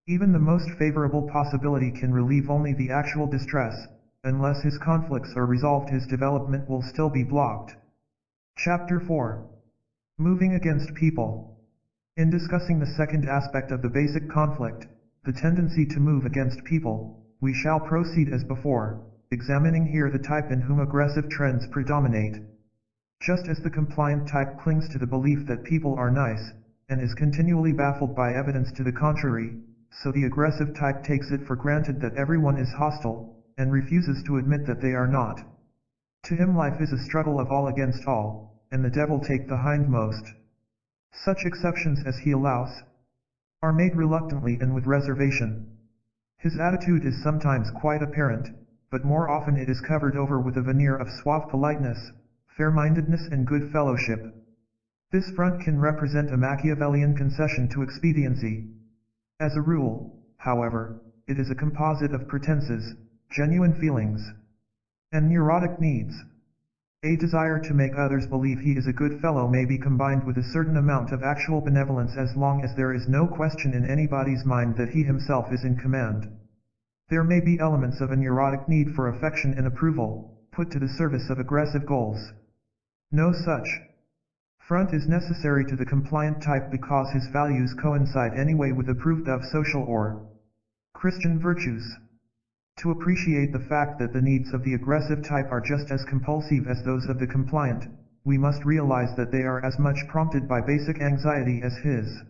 Even the most favorable possibility can relieve only the actual distress. Unless his conflicts are resolved, his development will still be blocked. Chapter 4. Moving against people. In discussing the second aspect of the basic conflict, the tendency to move against people, we shall proceed as before, examining here the type in whom aggressive trends predominate. Just as the compliant type clings to the belief that people are nice, and is continually baffled by evidence to the contrary, so the aggressive type takes it for granted that everyone is hostile, and refuses to admit that they are not. To him life is a struggle of all against all, and the devil take the hindmost. Such exceptions as he allows are made reluctantly and with reservation. His attitude is sometimes quite apparent, but more often it is covered over with a veneer of suave politeness, fair-mindedness and good fellowship. This front can represent a Machiavellian concession to expediency. As a rule, however, it is a composite of pretenses, genuine feelings, and neurotic needs. A desire to make others believe he is a good fellow may be combined with a certain amount of actual benevolence as long as there is no question in anybody's mind that he himself is in command. There may be elements of a neurotic need for affection and approval, put to the service of aggressive goals. No such front is necessary to the compliant type because his values coincide anyway with approved of social or Christian virtues. To appreciate the fact that the needs of the aggressive type are just as compulsive as those of the compliant, we must realize that they are as much prompted by basic anxiety as his.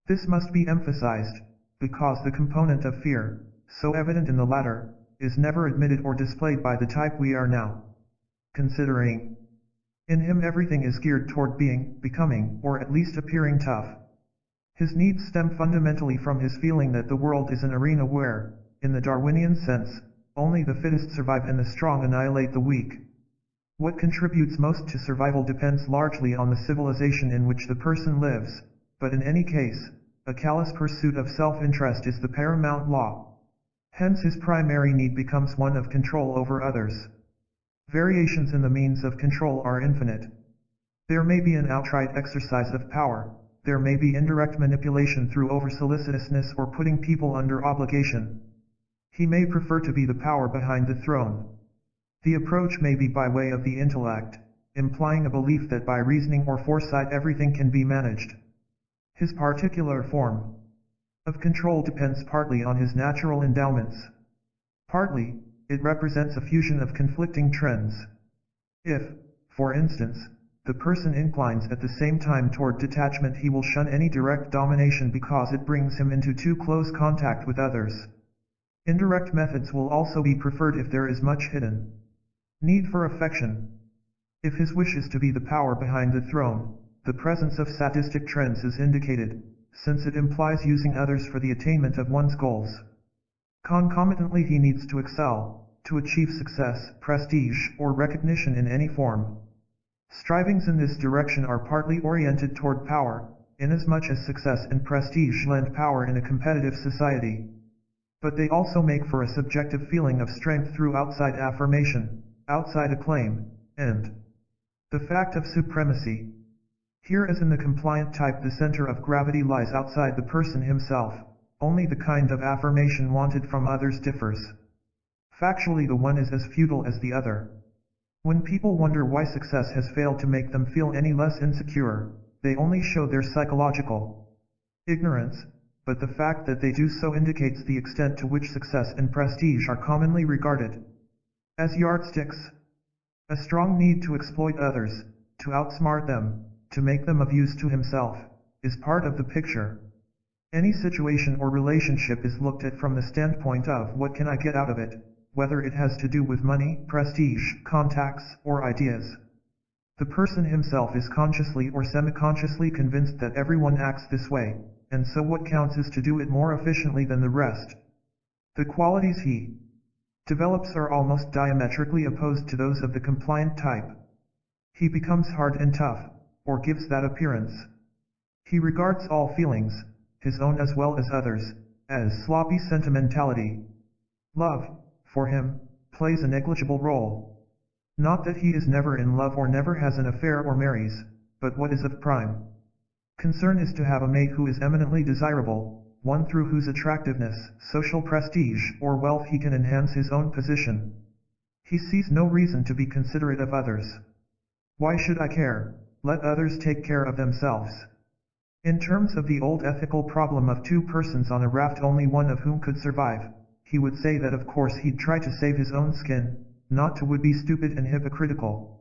This must be emphasized, because the component of fear, so evident in the latter, is never admitted or displayed by the type we are now considering. In him everything is geared toward being, becoming, or at least appearing tough. His needs stem fundamentally from his feeling that the world is an arena where, in the Darwinian sense, only the fittest survive and the strong annihilate the weak. What contributes most to survival depends largely on the civilization in which the person lives, but in any case, a callous pursuit of self-interest is the paramount law. Hence his primary need becomes one of control over others. Variations in the means of control are infinite. There may be an outright exercise of power, there may be indirect manipulation through over-solicitousness or putting people under obligation. He may prefer to be the power behind the throne. The approach may be by way of the intellect, implying a belief that by reasoning or foresight everything can be managed. His particular form of control depends partly on his natural endowments. Partly, it represents a fusion of conflicting trends. If, for instance, the person inclines at the same time toward detachment, he will shun any direct domination because it brings him into too close contact with others. Indirect methods will also be preferred if there is much hidden need for affection. If his wish is to be the power behind the throne, the presence of sadistic trends is indicated, since it implies using others for the attainment of one's goals. Concomitantly he needs to excel, to achieve success, prestige, or recognition in any form. Strivings in this direction are partly oriented toward power, inasmuch as success and prestige lend power in a competitive society. But they also make for a subjective feeling of strength through outside affirmation, outside acclaim, and the fact of supremacy. Here as in the compliant type, the center of gravity lies outside the person himself, only the kind of affirmation wanted from others differs. Factually, the one is as futile as the other. When people wonder why success has failed to make them feel any less insecure, they only show their psychological ignorance, but the fact that they do so indicates the extent to which success and prestige are commonly regarded as yardsticks. A strong need to exploit others, to outsmart them, to make them of use to himself, is part of the picture. Any situation or relationship is looked at from the standpoint of what can I get out of it, whether it has to do with money, prestige, contacts, or ideas. The person himself is consciously or semi-consciously convinced that everyone acts this way, and so what counts is to do it more efficiently than the rest. The qualities he develops are almost diametrically opposed to those of the compliant type. He becomes hard and tough, or gives that appearance. He regards all feelings, his own as well as others, as sloppy sentimentality. Love, for him, plays a negligible role. Not that he is never in love or never has an affair or marries, but what is of prime concern is to have a mate who is eminently desirable, one through whose attractiveness, social prestige, or wealth he can enhance his own position. He sees no reason to be considerate of others. Why should I care? Let others take care of themselves. In terms of the old ethical problem of two persons on a raft only one of whom could survive, he would say that of course he'd try to save his own skin, not to would be stupid and hypocritical.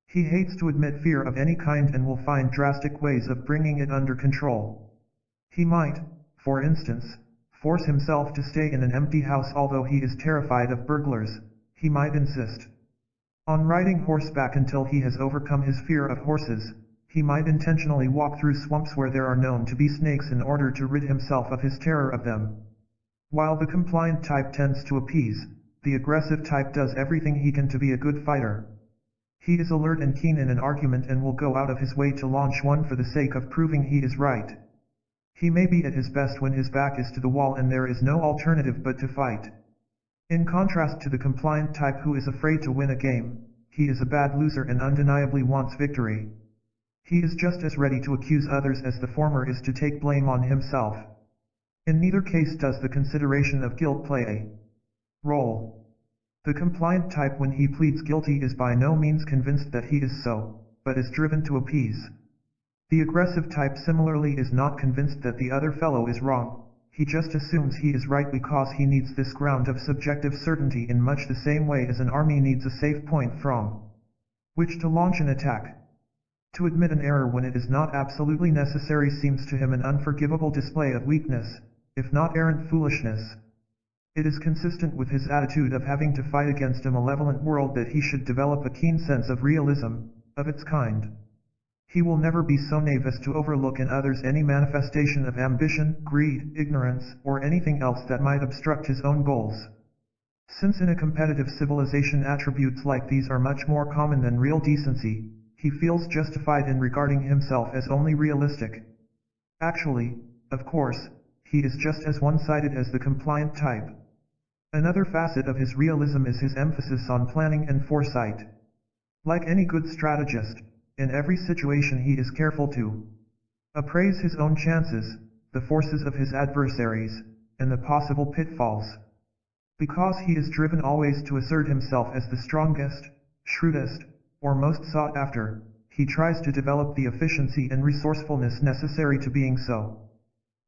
He hates to admit fear of any kind and will find drastic ways of bringing it under control. He might, for instance, force himself to stay in an empty house although he is terrified of burglars. He might insist on riding horseback until he has overcome his fear of horses. He might intentionally walk through swamps where there are known to be snakes in order to rid himself of his terror of them. While the compliant type tends to appease, the aggressive type does everything he can to be a good fighter. He is alert and keen in an argument and will go out of his way to launch one for the sake of proving he is right. He may be at his best when his back is to the wall and there is no alternative but to fight. In contrast to the compliant type who is afraid to win a game, he is a bad loser and undeniably wants victory. He is just as ready to accuse others as the former is to take blame on himself. In neither case does the consideration of guilt play a role. The compliant type when he pleads guilty is by no means convinced that he is so, but is driven to appease. The aggressive type similarly is not convinced that the other fellow is wrong. He just assumes he is right because he needs this ground of subjective certainty in much the same way as an army needs a safe point from which to launch an attack. To admit an error when it is not absolutely necessary seems to him an unforgivable display of weakness, if not arrant foolishness. It is consistent with his attitude of having to fight against a malevolent world that he should develop a keen sense of realism, of its kind. He will never be so naive as to overlook in others any manifestation of ambition, greed, ignorance, or anything else that might obstruct his own goals. Since in a competitive civilization attributes like these are much more common than real decency, he feels justified in regarding himself as only realistic. Actually, of course, he is just as one-sided as the compliant type. Another facet of his realism is his emphasis on planning and foresight. Like any good strategist, in every situation he is careful to appraise his own chances, the forces of his adversaries, and the possible pitfalls. Because he is driven always to assert himself as the strongest, shrewdest, or most sought after, he tries to develop the efficiency and resourcefulness necessary to being so.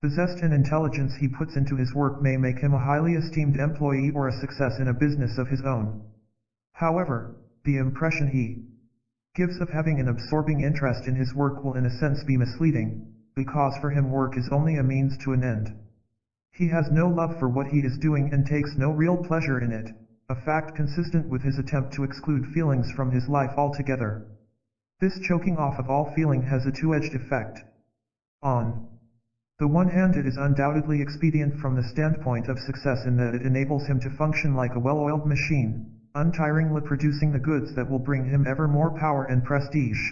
The zest and intelligence he puts into his work may make him a highly esteemed employee or a success in a business of his own. However, the impression he gives of having an absorbing interest in his work will in a sense be misleading, because for him work is only a means to an end. He has no love for what he is doing and takes no real pleasure in it, a fact consistent with his attempt to exclude feelings from his life altogether. This choking off of all feeling has a two-edged effect. On the one hand, it is undoubtedly expedient from the standpoint of success in that it enables him to function like a well-oiled machine, untiringly producing the goods that will bring him ever more power and prestige.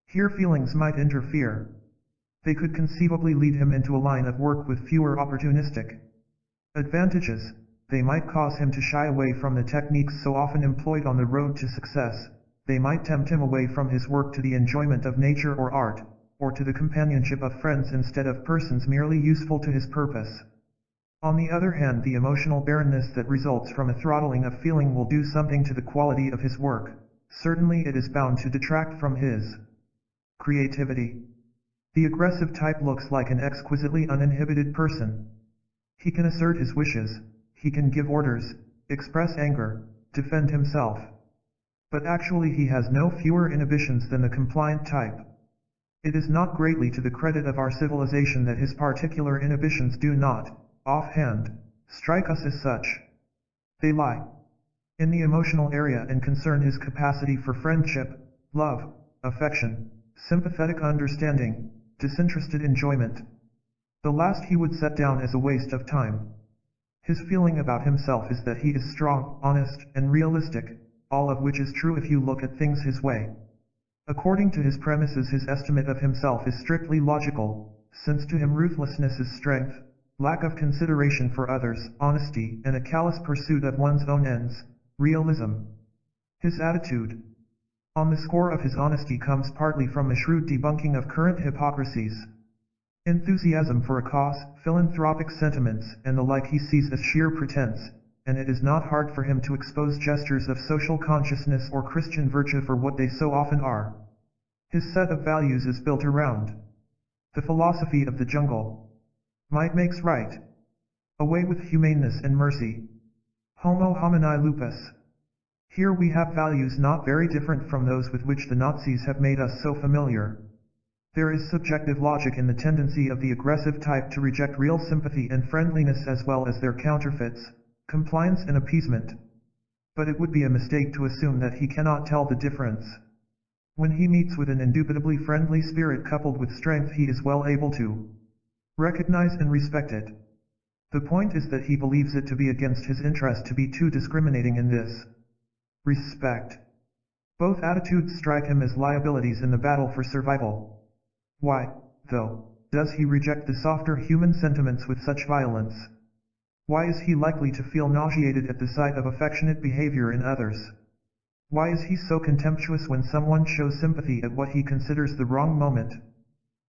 Here feelings might interfere. They could conceivably lead him into a line of work with fewer opportunistic advantages. They might cause him to shy away from the techniques so often employed on the road to success. They might tempt him away from his work to the enjoyment of nature or art, or to the companionship of friends instead of persons merely useful to his purpose. On the other hand, the emotional barrenness that results from a throttling of feeling will do something to the quality of his work. Certainly it is bound to detract from his creativity. The aggressive type looks like an exquisitely uninhibited person. He can assert his wishes, he can give orders, express anger, defend himself. But actually he has no fewer inhibitions than the compliant type. It is not greatly to the credit of our civilization that his particular inhibitions do not, offhand, strike us as such. They lie in the emotional area and concern his capacity for friendship, love, affection, sympathetic understanding, disinterested enjoyment. The last he would set down as a waste of time. His feeling about himself is that he is strong, honest, and realistic, all of which is true if you look at things his way. According to his premises, his estimate of himself is strictly logical, since to him ruthlessness is strength, lack of consideration for others, honesty, and a callous pursuit of one's own ends, realism. His attitude on the score of his honesty comes partly from a shrewd debunking of current hypocrisies. Enthusiasm for a cause, philanthropic sentiments, and the like he sees as sheer pretense, and it is not hard for him to expose gestures of social consciousness or Christian virtue for what they so often are. His set of values is built around the philosophy of the jungle. Might makes right. Away with humaneness and mercy. Homo homini lupus. Here we have values not very different from those with which the Nazis have made us so familiar. There is subjective logic in the tendency of the aggressive type to reject real sympathy and friendliness as well as their counterfeits, compliance and appeasement. But it would be a mistake to assume that he cannot tell the difference. When he meets with an indubitably friendly spirit coupled with strength, he is well able to recognize and respect it. The point is that he believes it to be against his interest to be too discriminating in this respect. Both attitudes strike him as liabilities in the battle for survival. Why, though, does he reject the softer human sentiments with such violence? Why is he likely to feel nauseated at the sight of affectionate behavior in others? Why is he so contemptuous when someone shows sympathy at what he considers the wrong moment?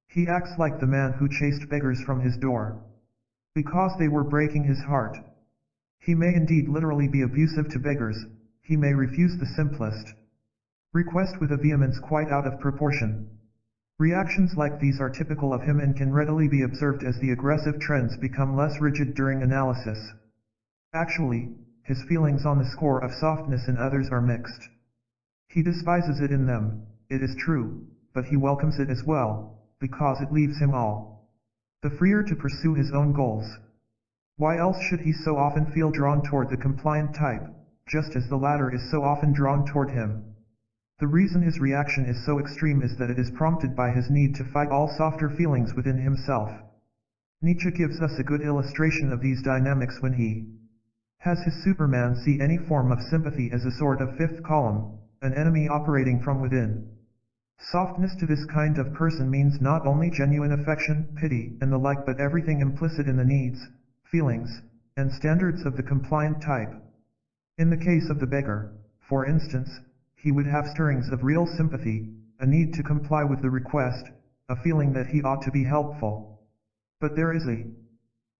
He acts like the man who chased beggars from his door because they were breaking his heart. He may indeed literally be abusive to beggars. He may refuse the simplest request with a vehemence quite out of proportion. Reactions like these are typical of him and can readily be observed as the aggressive trends become less rigid during analysis. Actually, his feelings on the score of softness in others are mixed. He despises it in them, it is true, but he welcomes it as well, because it leaves him all the freer to pursue his own goals. Why else should he so often feel drawn toward the compliant type, just as the latter is so often drawn toward him? The reason his reaction is so extreme is that it is prompted by his need to fight all softer feelings within himself. Nietzsche gives us a good illustration of these dynamics when he has his Superman see any form of sympathy as a sort of fifth column, an enemy operating from within. Softness to this kind of person means not only genuine affection, pity, and the like, but everything implicit in the needs, feelings, and standards of the compliant type. In the case of the beggar, for instance, he would have stirrings of real sympathy, a need to comply with the request, a feeling that he ought to be helpful. But there is a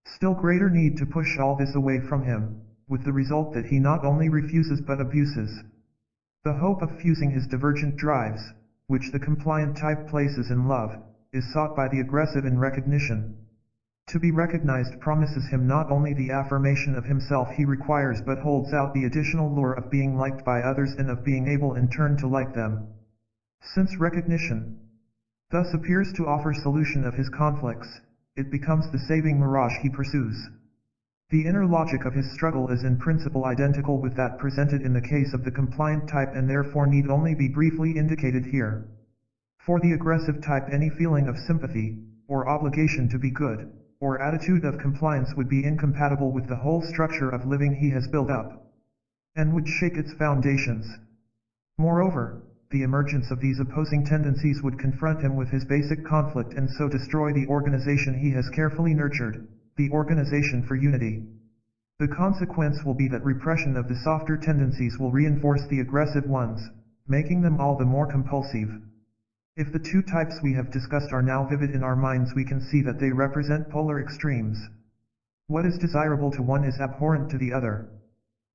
still greater need to push all this away from him, with the result that he not only refuses but abuses. The hope of fusing his divergent drives, which the compliant type places in love, is sought by the aggressive in recognition. To be recognized promises him not only the affirmation of himself he requires but holds out the additional lure of being liked by others and of being able in turn to like them. Since recognition thus appears to offer solution of his conflicts, it becomes the saving mirage he pursues. The inner logic of his struggle is in principle identical with that presented in the case of the compliant type and therefore need only be briefly indicated here. For the aggressive type, any feeling of sympathy, or obligation to be good, or attitude of compliance would be incompatible with the whole structure of living he has built up, and would shake its foundations. Moreover, the emergence of these opposing tendencies would confront him with his basic conflict and so destroy the organization he has carefully nurtured, the organization for unity. The consequence will be that repression of the softer tendencies will reinforce the aggressive ones, making them all the more compulsive. If the two types we have discussed are now vivid in our minds, we can see that they represent polar extremes. What is desirable to one is abhorrent to the other.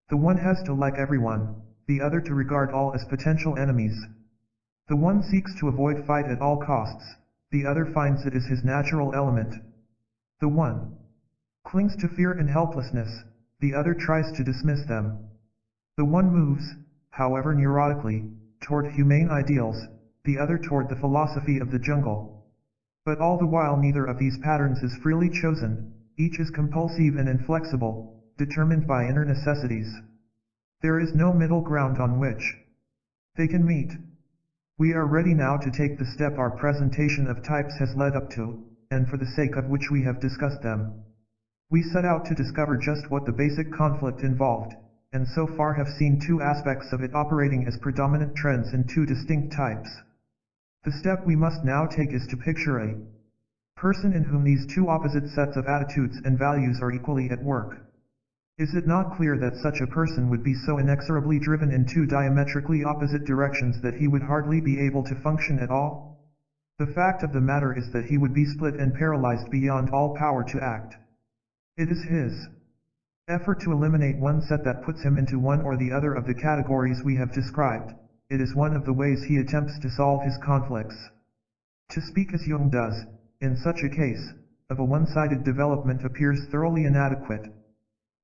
The one has to like everyone, the other to regard all as potential enemies. The one seeks to avoid fight at all costs, the other finds it is his natural element. The one clings to fear and helplessness, the other tries to dismiss them. The one moves, however neurotically, toward humane ideals, the other toward the philosophy of the jungle. But all the while neither of these patterns is freely chosen, each is compulsive and inflexible, determined by inner necessities. There is no middle ground on which they can meet. We are ready now to take the step our presentation of types has led up to, and for the sake of which we have discussed them. We set out to discover just what the basic conflict involved, and so far have seen two aspects of it operating as predominant trends in two distinct types. The step we must now take is to picture a person in whom these two opposite sets of attitudes and values are equally at work. Is it not clear that such a person would be so inexorably driven in two diametrically opposite directions that he would hardly be able to function at all? The fact of the matter is that he would be split and paralyzed beyond all power to act. It is his effort to eliminate one set that puts him into one or the other of the categories we have described. It is one of the ways he attempts to solve his conflicts. To speak as Jung does, in such a case, of a one-sided development appears thoroughly inadequate.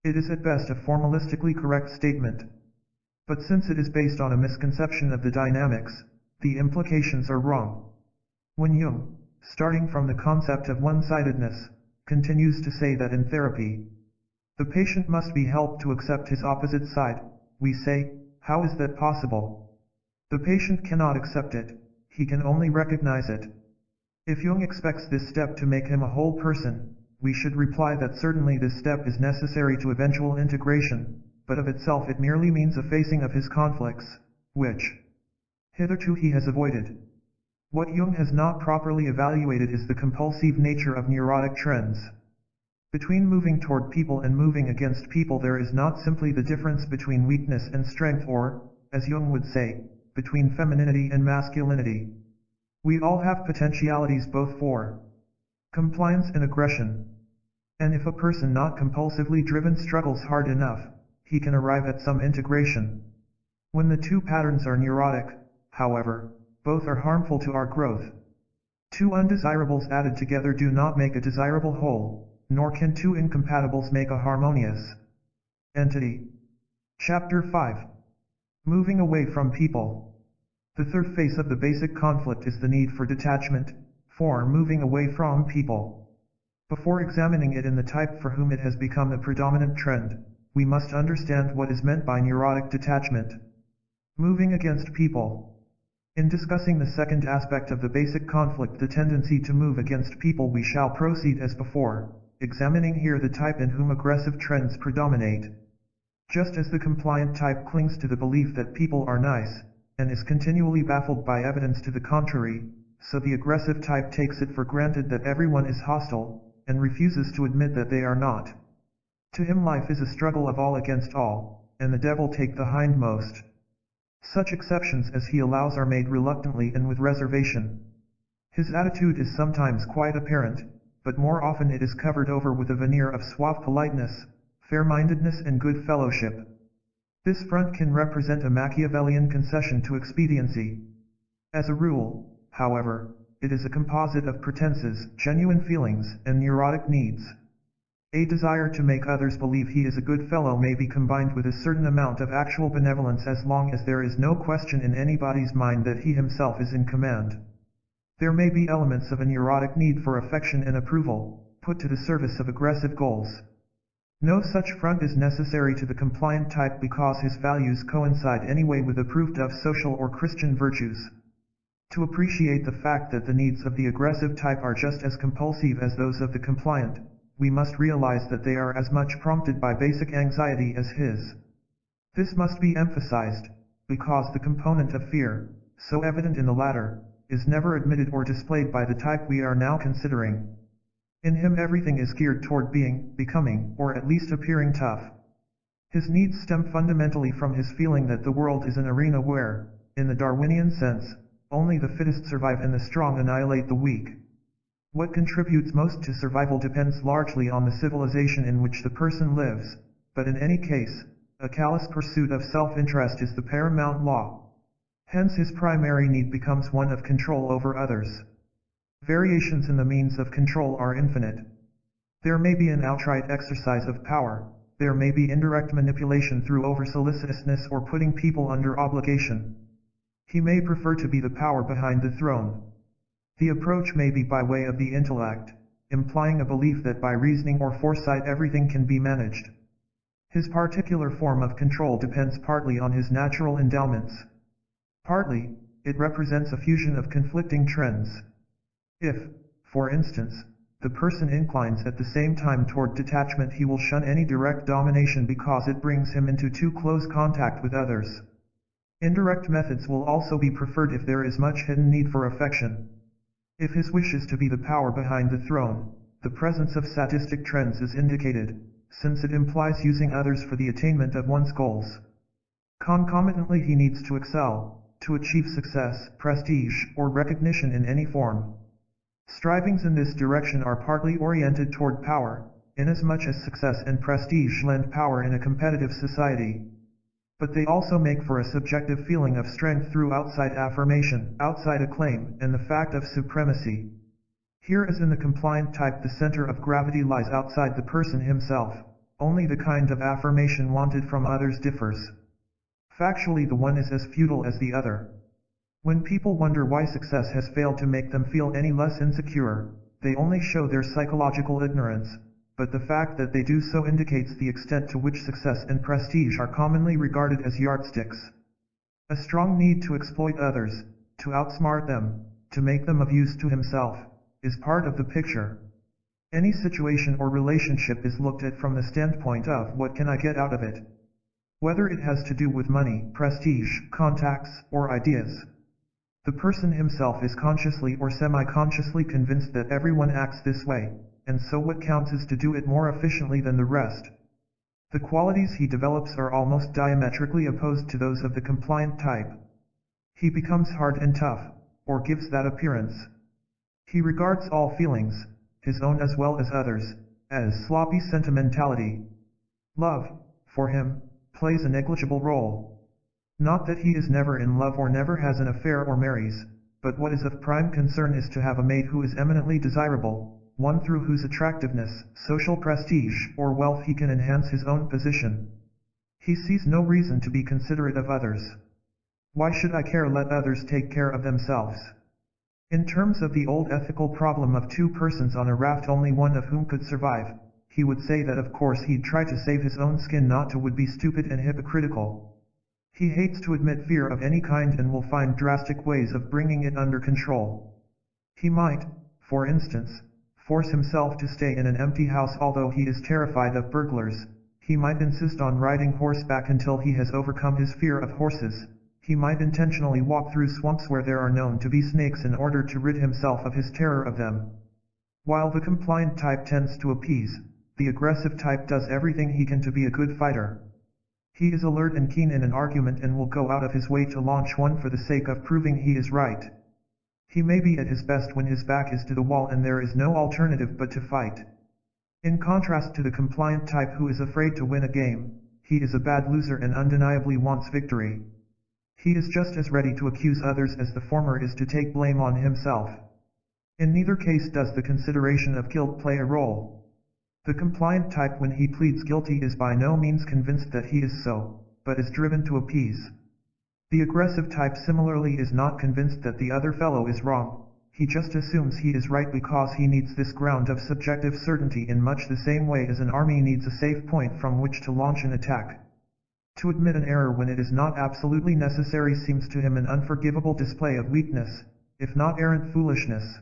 It is at best a formalistically correct statement. But since it is based on a misconception of the dynamics, the implications are wrong. When Jung, starting from the concept of one-sidedness, continues to say that in therapy, the patient must be helped to accept his opposite side, we say, how is that possible? The patient cannot accept it, he can only recognize it. If Jung expects this step to make him a whole person, we should reply that certainly this step is necessary to eventual integration, but of itself it merely means a facing of his conflicts, which hitherto he has avoided. What Jung has not properly evaluated is the compulsive nature of neurotic trends. Between moving toward people and moving against people there is not simply the difference between weakness and strength or, as Jung would say, between femininity and masculinity. We all have potentialities both for compliance and aggression. And if a person not compulsively driven struggles hard enough, he can arrive at some integration. When the two patterns are neurotic, however, both are harmful to our growth. Two undesirables added together do not make a desirable whole, nor can two incompatibles make a harmonious entity. Chapter 5. Moving away from people. The third phase of the basic conflict is the need for detachment, for moving away from people. Before examining it in the type for whom it has become the predominant trend, we must understand what is meant by neurotic detachment. Moving against people. In discussing the second aspect of the basic conflict, the tendency to move against people, we shall proceed as before, examining here the type in whom aggressive trends predominate. Just as the compliant type clings to the belief that people are nice, and is continually baffled by evidence to the contrary, so the aggressive type takes it for granted that everyone is hostile, and refuses to admit that they are not. To him life is a struggle of all against all, and the devil take the hindmost. Such exceptions as he allows are made reluctantly and with reservation. His attitude is sometimes quite apparent, but more often it is covered over with a veneer of suave politeness, fair-mindedness and good fellowship. This front can represent a Machiavellian concession to expediency. As a rule, however, it is a composite of pretenses, genuine feelings, and neurotic needs. A desire to make others believe he is a good fellow may be combined with a certain amount of actual benevolence as long as there is no question in anybody's mind that he himself is in command. There may be elements of a neurotic need for affection and approval, put to the service of aggressive goals. No such front is necessary to the compliant type because his values coincide anyway with approved of social or Christian virtues. To appreciate the fact that the needs of the aggressive type are just as compulsive as those of the compliant, we must realize that they are as much prompted by basic anxiety as his. This must be emphasized, because the component of fear, so evident in the latter, is never admitted or displayed by the type we are now considering. In him everything is geared toward being, becoming, or at least appearing tough. His needs stem fundamentally from his feeling that the world is an arena where, in the Darwinian sense, only the fittest survive and the strong annihilate the weak. What contributes most to survival depends largely on the civilization in which the person lives, but in any case, a callous pursuit of self-interest is the paramount law. Hence his primary need becomes one of control over others. Variations in the means of control are infinite. There may be an outright exercise of power, there may be indirect manipulation through over-solicitousness or putting people under obligation. He may prefer to be the power behind the throne. The approach may be by way of the intellect, implying a belief that by reasoning or foresight everything can be managed. His particular form of control depends partly on his natural endowments. Partly, it represents a fusion of conflicting trends. If, for instance, the person inclines at the same time toward detachment, he will shun any direct domination because it brings him into too close contact with others. Indirect methods will also be preferred if there is much hidden need for affection. If his wish is to be the power behind the throne, the presence of sadistic trends is indicated, since it implies using others for the attainment of one's goals. Concomitantly, he needs to excel, to achieve success, prestige, or recognition in any form. Strivings in this direction are partly oriented toward power, inasmuch as success and prestige lend power in a competitive society. But they also make for a subjective feeling of strength through outside affirmation, outside acclaim, and the fact of supremacy. Here as in the compliant type, the center of gravity lies outside the person himself, only the kind of affirmation wanted from others differs. Factually, the one is as futile as the other. When people wonder why success has failed to make them feel any less insecure, they only show their psychological ignorance, but the fact that they do so indicates the extent to which success and prestige are commonly regarded as yardsticks. A strong need to exploit others, to outsmart them, to make them of use to himself, is part of the picture. Any situation or relationship is looked at from the standpoint of what can I get out of it? Whether it has to do with money, prestige, contacts, or ideas. The person himself is consciously or semi-consciously convinced that everyone acts this way, and so what counts is to do it more efficiently than the rest. The qualities he develops are almost diametrically opposed to those of the compliant type. He becomes hard and tough, or gives that appearance. He regards all feelings, his own as well as others, as sloppy sentimentality. Love, for him, plays a negligible role. Not that he is never in love or never has an affair or marries, but what is of prime concern is to have a mate who is eminently desirable, one through whose attractiveness, social prestige, or wealth he can enhance his own position. He sees no reason to be considerate of others. Why should I care? Let others take care of themselves. In terms of the old ethical problem of two persons on a raft, only one of whom could survive, he would say that of course he'd try to save his own skin, not to would be stupid and hypocritical. He hates to admit fear of any kind and will find drastic ways of bringing it under control. He might, for instance, force himself to stay in an empty house although he is terrified of burglars. He might insist on riding horseback until he has overcome his fear of horses. He might intentionally walk through swamps where there are known to be snakes in order to rid himself of his terror of them. While the compliant type tends to appease, the aggressive type does everything he can to be a good fighter. He is alert and keen in an argument and will go out of his way to launch one for the sake of proving he is right. He may be at his best when his back is to the wall and there is no alternative but to fight. In contrast to the compliant type who is afraid to win a game, he is a bad loser and undeniably wants victory. He is just as ready to accuse others as the former is to take blame on himself. In neither case does the consideration of guilt play a role. The compliant type, when he pleads guilty, is by no means convinced that he is so, but is driven to appease. The aggressive type similarly is not convinced that the other fellow is wrong. He just assumes he is right because he needs this ground of subjective certainty in much the same way as an army needs a safe point from which to launch an attack. To admit an error when it is not absolutely necessary seems to him an unforgivable display of weakness, if not arrant foolishness.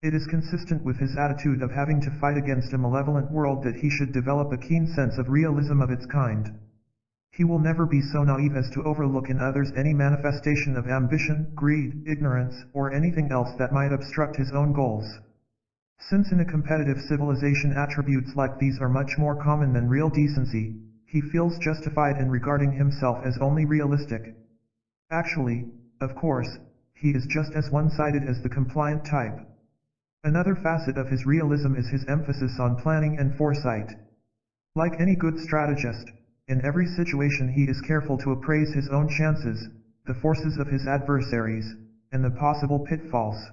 It is consistent with his attitude of having to fight against a malevolent world that he should develop a keen sense of realism of its kind. He will never be so naive as to overlook in others any manifestation of ambition, greed, ignorance, or anything else that might obstruct his own goals. Since in a competitive civilization attributes like these are much more common than real decency, he feels justified in regarding himself as only realistic. Actually, of course, he is just as one-sided as the compliant type. Another facet of his realism is his emphasis on planning and foresight. Like any good strategist, in every situation he is careful to appraise his own chances, the forces of his adversaries, and the possible pitfalls.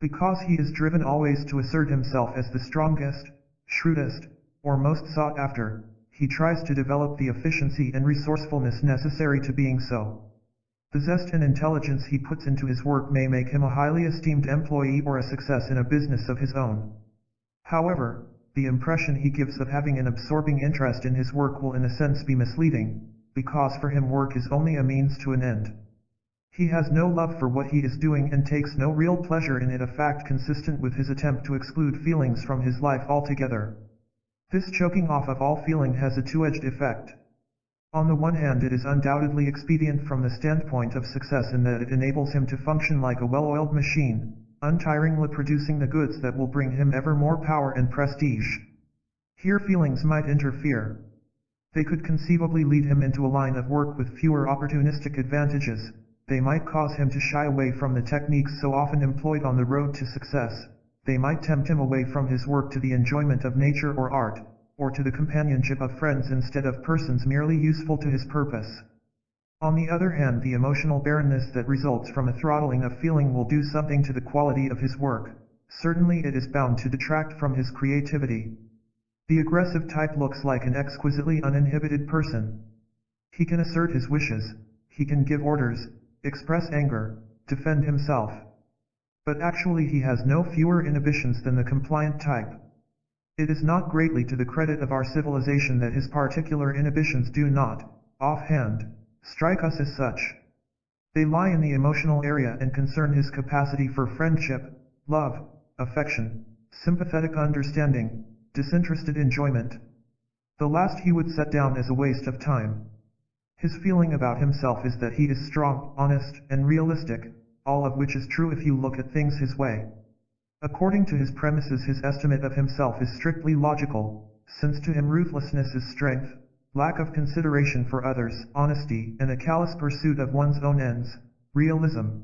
Because he is driven always to assert himself as the strongest, shrewdest, or most sought after, he tries to develop the efficiency and resourcefulness necessary to being so. The zest and intelligence he puts into his work may make him a highly esteemed employee or a success in a business of his own. However, the impression he gives of having an absorbing interest in his work will in a sense be misleading, because for him work is only a means to an end. He has no love for what he is doing and takes no real pleasure in it, a fact consistent with his attempt to exclude feelings from his life altogether. This choking off of all feeling has a two-edged effect. On the one hand, it is undoubtedly expedient from the standpoint of success in that it enables him to function like a well-oiled machine, untiringly producing the goods that will bring him ever more power and prestige. Here feelings might interfere. They could conceivably lead him into a line of work with fewer opportunistic advantages. They might cause him to shy away from the techniques so often employed on the road to success. They might tempt him away from his work to the enjoyment of nature or art, or to the companionship of friends instead of persons merely useful to his purpose. On the other hand, the emotional barrenness that results from a throttling of feeling will do something to the quality of his work. Certainly it is bound to detract from his creativity. The aggressive type looks like an exquisitely uninhibited person. He can assert his wishes, he can give orders, express anger, defend himself. But actually he has no fewer inhibitions than the compliant type. It is not greatly to the credit of our civilization that his particular inhibitions do not, offhand, strike us as such. They lie in the emotional area and concern his capacity for friendship, love, affection, sympathetic understanding, disinterested enjoyment. The last he would set down as a waste of time. His feeling about himself is that he is strong, honest, and realistic, all of which is true if you look at things his way. According to his premises, his estimate of himself is strictly logical, since to him ruthlessness is strength, lack of consideration for others, honesty, and a callous pursuit of one's own ends, realism.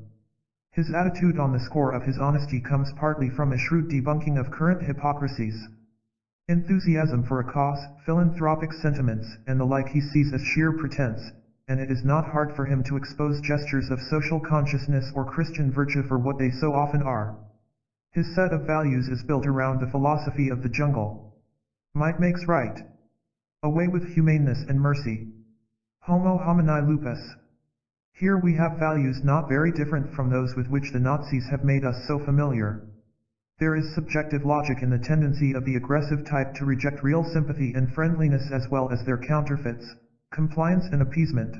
His attitude on the score of his honesty comes partly from a shrewd debunking of current hypocrisies. Enthusiasm for a cause, philanthropic sentiments, and the like he sees as sheer pretense, and it is not hard for him to expose gestures of social consciousness or Christian virtue for what they so often are. His set of values is built around the philosophy of the jungle. Might makes right. Away with humaneness and mercy. Homo homini lupus. Here we have values not very different from those with which the Nazis have made us so familiar. There is subjective logic in the tendency of the aggressive type to reject real sympathy and friendliness as well as their counterfeits, compliance and appeasement.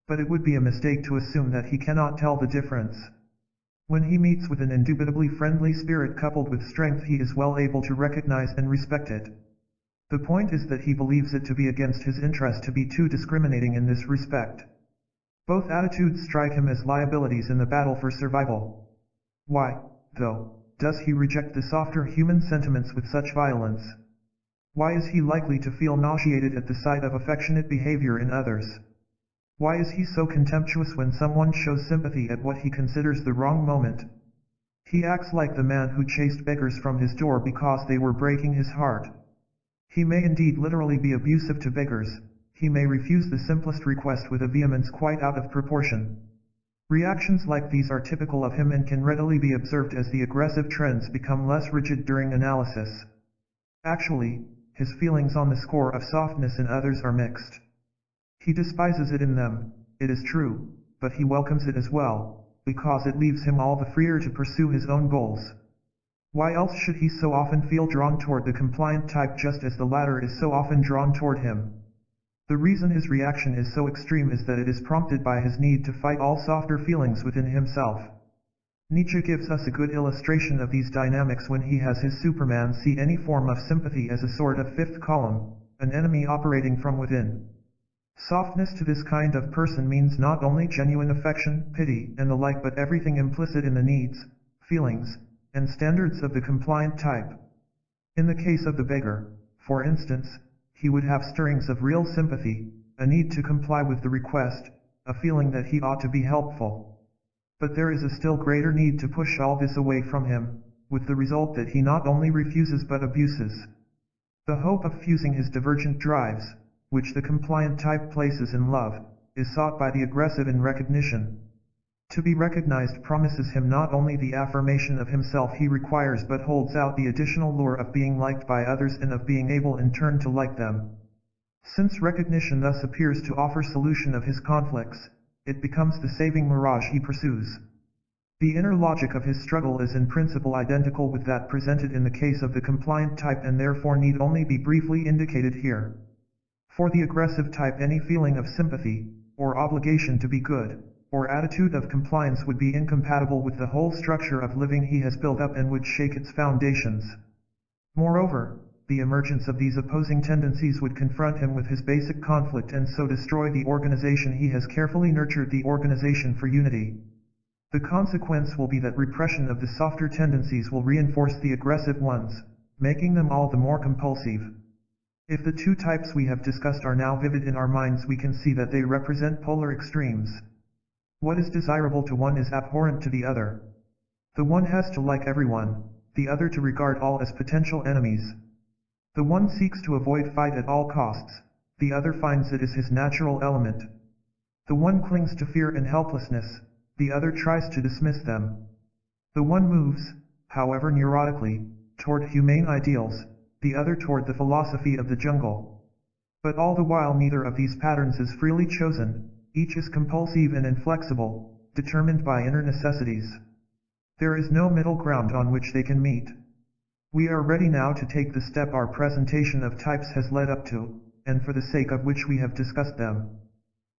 But it would be a mistake to assume that he cannot tell the difference. When he meets with an indubitably friendly spirit coupled with strength, he is well able to recognize and respect it. The point is that he believes it to be against his interest to be too discriminating in this respect. Both attitudes strike him as liabilities in the battle for survival. Why, though, does he reject the softer human sentiments with such violence? Why is he likely to feel nauseated at the sight of affectionate behavior in others? Why is he so contemptuous when someone shows sympathy at what he considers the wrong moment? He acts like the man who chased beggars from his door because they were breaking his heart. He may indeed literally be abusive to beggars. He may refuse the simplest request with a vehemence quite out of proportion. Reactions like these are typical of him and can readily be observed as the aggressive trends become less rigid during analysis. Actually, his feelings on the score of softness in others are mixed. He despises it in them, it is true, but he welcomes it as well, because it leaves him all the freer to pursue his own goals. Why else should he so often feel drawn toward the compliant type just as the latter is so often drawn toward him? The reason his reaction is so extreme is that it is prompted by his need to fight all softer feelings within himself. Nietzsche gives us a good illustration of these dynamics when he has his Superman see any form of sympathy as a sort of fifth column, an enemy operating from within. Softness to this kind of person means not only genuine affection, pity, and the like, but everything implicit in the needs, feelings, and standards of the compliant type. In the case of the beggar, for instance, he would have stirrings of real sympathy, a need to comply with the request, a feeling that he ought to be helpful. But there is a still greater need to push all this away from him, with the result that he not only refuses but abuses. The hope of fusing his divergent drives, which the compliant type places in love, is sought by the aggressive in recognition. To be recognized promises him not only the affirmation of himself he requires but holds out the additional lure of being liked by others and of being able in turn to like them. Since recognition thus appears to offer solution of his conflicts, it becomes the saving mirage he pursues. The inner logic of his struggle is in principle identical with that presented in the case of the compliant type and therefore need only be briefly indicated here. For the aggressive type, any feeling of sympathy, or obligation to be good, or attitude of compliance would be incompatible with the whole structure of living he has built up and would shake its foundations. Moreover, the emergence of these opposing tendencies would confront him with his basic conflict and so destroy the organization he has carefully nurtured, the organization for unity. The consequence will be that repression of the softer tendencies will reinforce the aggressive ones, making them all the more compulsive. If the two types we have discussed are now vivid in our minds, we can see that they represent polar extremes. What is desirable to one is abhorrent to the other. The one has to like everyone, the other to regard all as potential enemies. The one seeks to avoid fight at all costs, the other finds it is his natural element. The one clings to fear and helplessness, the other tries to dismiss them. The one moves, however neurotically, toward humane ideals, the other toward the philosophy of the jungle. But all the while neither of these patterns is freely chosen, each is compulsive and inflexible, determined by inner necessities. There is no middle ground on which they can meet. We are ready now to take the step our presentation of types has led up to, and for the sake of which we have discussed them.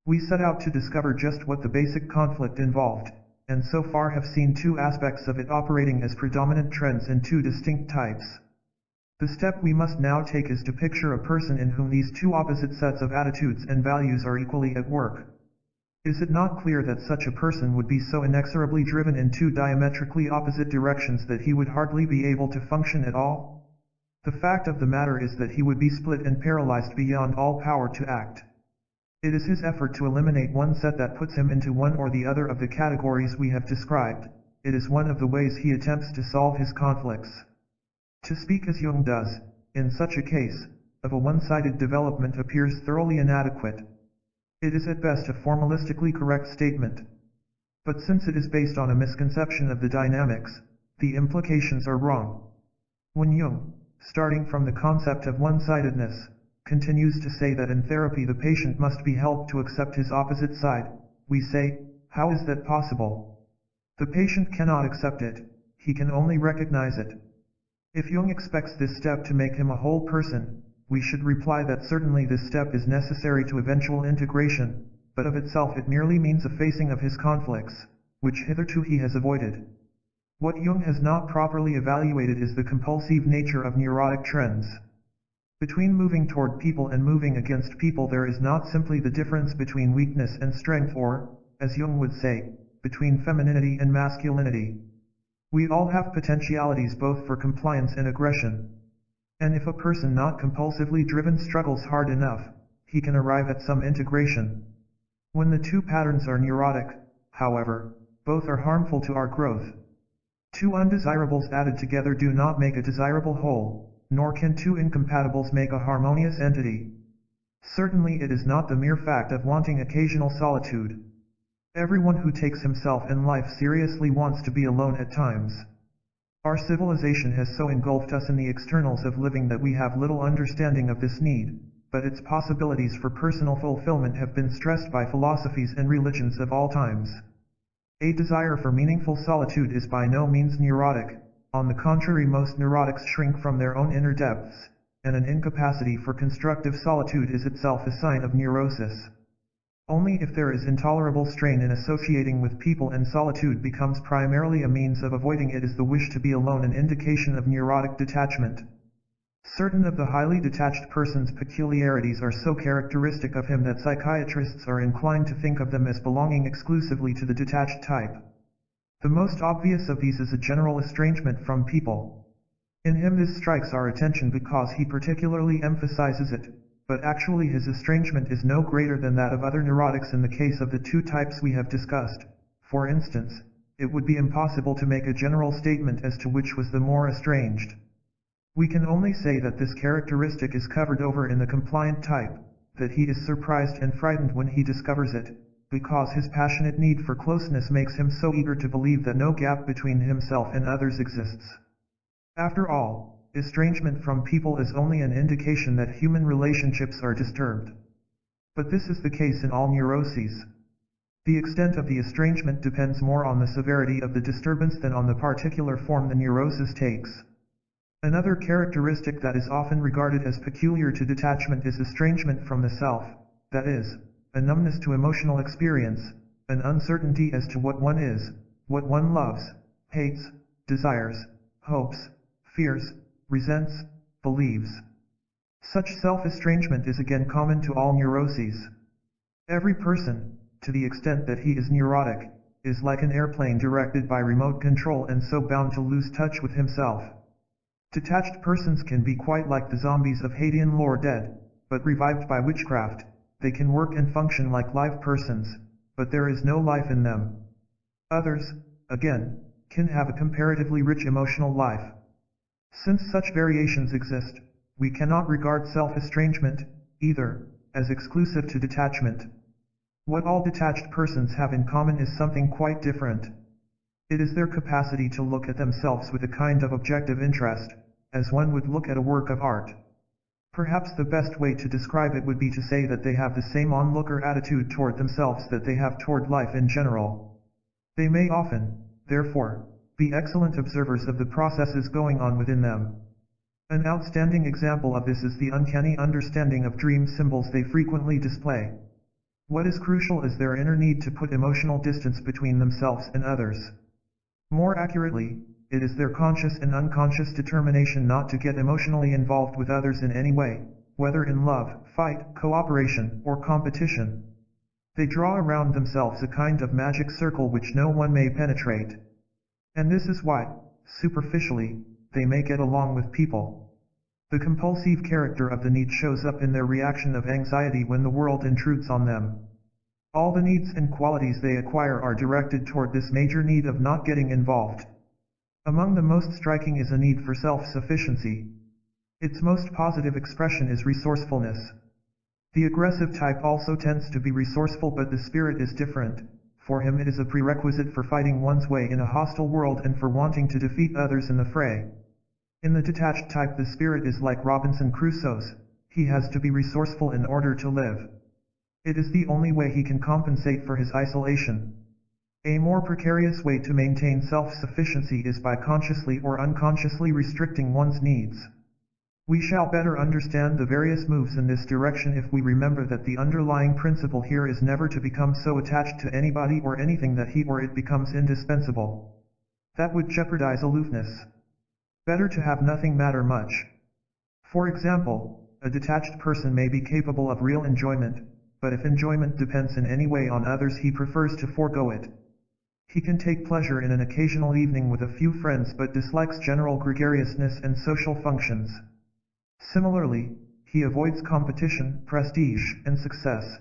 We set out to discover just what the basic conflict involved, and so far have seen two aspects of it operating as predominant trends in two distinct types. The step we must now take is to picture a person in whom these two opposite sets of attitudes and values are equally at work. Is it not clear that such a person would be so inexorably driven in two diametrically opposite directions that he would hardly be able to function at all? The fact of the matter is that he would be split and paralyzed beyond all power to act. It is his effort to eliminate one set that puts him into one or the other of the categories we have described. It is one of the ways he attempts to solve his conflicts. To speak as Jung does, in such a case, of a one-sided development appears thoroughly inadequate. It is at best a formalistically correct statement. But since it is based on a misconception of the dynamics, the implications are wrong. When Jung, starting from the concept of one-sidedness, continues to say that in therapy the patient must be helped to accept his opposite side, we say, how is that possible? The patient cannot accept it, he can only recognize it. If Jung expects this step to make him a whole person, we should reply that certainly this step is necessary to eventual integration, but of itself it merely means a facing of his conflicts, which hitherto he has avoided. What Jung has not properly evaluated is the compulsive nature of neurotic trends. Between moving toward people and moving against people there is not simply the difference between weakness and strength or, as Jung would say, between femininity and masculinity. We all have potentialities both for compliance and aggression. And if a person not compulsively driven struggles hard enough, he can arrive at some integration. When the two patterns are neurotic, however, both are harmful to our growth. Two undesirables added together do not make a desirable whole, nor can two incompatibles make a harmonious entity. Certainly it is not the mere fact of wanting occasional solitude. Everyone who takes himself and life seriously wants to be alone at times. Our civilization has so engulfed us in the externals of living that we have little understanding of this need, but its possibilities for personal fulfillment have been stressed by philosophies and religions of all times. A desire for meaningful solitude is by no means neurotic. On the contrary, most neurotics shrink from their own inner depths, and an incapacity for constructive solitude is itself a sign of neurosis. Only if there is intolerable strain in associating with people and solitude becomes primarily a means of avoiding it is the wish to be alone an indication of neurotic detachment. Certain of the highly detached person's peculiarities are so characteristic of him that psychiatrists are inclined to think of them as belonging exclusively to the detached type. The most obvious of these is a general estrangement from people. In him this strikes our attention because he particularly emphasizes it, but actually his estrangement is no greater than that of other neurotics in the case of the two types we have discussed. For instance, it would be impossible to make a general statement as to which was the more estranged. We can only say that this characteristic is covered over in the compliant type, that he is surprised and frightened when he discovers it, because his passionate need for closeness makes him so eager to believe that no gap between himself and others exists. After all, estrangement from people is only an indication that human relationships are disturbed. But this is the case in all neuroses. The extent of the estrangement depends more on the severity of the disturbance than on the particular form the neurosis takes. Another characteristic that is often regarded as peculiar to detachment is estrangement from the self, that is, a numbness to emotional experience, an uncertainty as to what one is, what one loves, hates, desires, hopes, fears, resents, believes. Such self-estrangement is again common to all neuroses. Every person, to the extent that he is neurotic, is like an airplane directed by remote control and so bound to lose touch with himself. Detached persons can be quite like the zombies of Haitian lore dead, but revived by witchcraft. They can work and function like live persons, but there is no life in them. Others, again, can have a comparatively rich emotional life. Since such variations exist, we cannot regard self-estrangement, either, as exclusive to detachment. What all detached persons have in common is something quite different. It is their capacity to look at themselves with a kind of objective interest, as one would look at a work of art. Perhaps the best way to describe it would be to say that they have the same onlooker attitude toward themselves that they have toward life in general. They may often, therefore, be excellent observers of the processes going on within them. An outstanding example of this is the uncanny understanding of dream symbols they frequently display. What is crucial is their inner need to put emotional distance between themselves and others. More accurately, it is their conscious and unconscious determination not to get emotionally involved with others in any way, whether in love, fight, cooperation, or competition. They draw around themselves a kind of magic circle which no one may penetrate. And this is why, superficially, they may get along with people. The compulsive character of the need shows up in their reaction of anxiety when the world intrudes on them. All the needs and qualities they acquire are directed toward this major need of not getting involved. Among the most striking is a need for self-sufficiency. Its most positive expression is resourcefulness. The aggressive type also tends to be resourceful, but the spirit is different. For him it is a prerequisite for fighting one's way in a hostile world and for wanting to defeat others in the fray. In the detached type the spirit is like Robinson Crusoe's. He has to be resourceful in order to live. It is the only way he can compensate for his isolation. A more precarious way to maintain self-sufficiency is by consciously or unconsciously restricting one's needs. We shall better understand the various moves in this direction if we remember that the underlying principle here is never to become so attached to anybody or anything that he or it becomes indispensable. That would jeopardize aloofness. Better to have nothing matter much. For example, a detached person may be capable of real enjoyment, but if enjoyment depends in any way on others he prefers to forego it. He can take pleasure in an occasional evening with a few friends but dislikes general gregariousness and social functions. Similarly, he avoids competition, prestige, and success.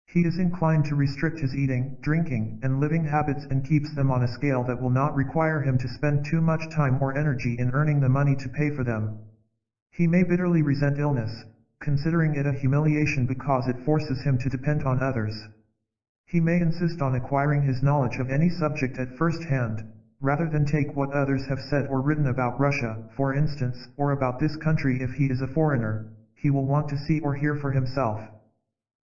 He is inclined to restrict his eating, drinking, and living habits and keeps them on a scale that will not require him to spend too much time or energy in earning the money to pay for them. He may bitterly resent illness, considering it a humiliation because it forces him to depend on others. He may insist on acquiring his knowledge of any subject at first hand, rather than take what others have said or written about Russia, for instance, or about this country if he is a foreigner. He will want to see or hear for himself.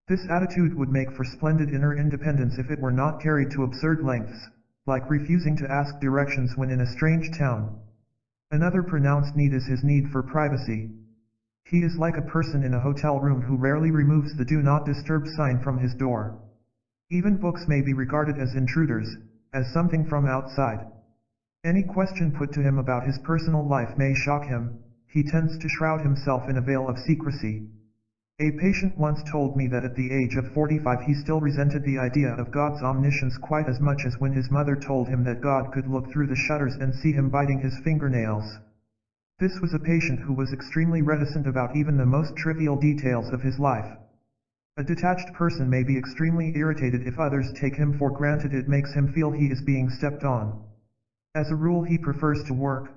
This attitude would make for splendid inner independence if it were not carried to absurd lengths, like refusing to ask directions when in a strange town. Another pronounced need is his need for privacy. He is like a person in a hotel room who rarely removes the "Do Not Disturb" sign from his door. Even books may be regarded as intruders, as something from outside. Any question put to him about his personal life may shock him. He tends to shroud himself in a veil of secrecy. A patient once told me that at the age of 45 he still resented the idea of God's omniscience quite as much as when his mother told him that God could look through the shutters and see him biting his fingernails. This was a patient who was extremely reticent about even the most trivial details of his life. A detached person may be extremely irritated if others take him for granted. It makes him feel he is being stepped on. As a rule, he prefers to work,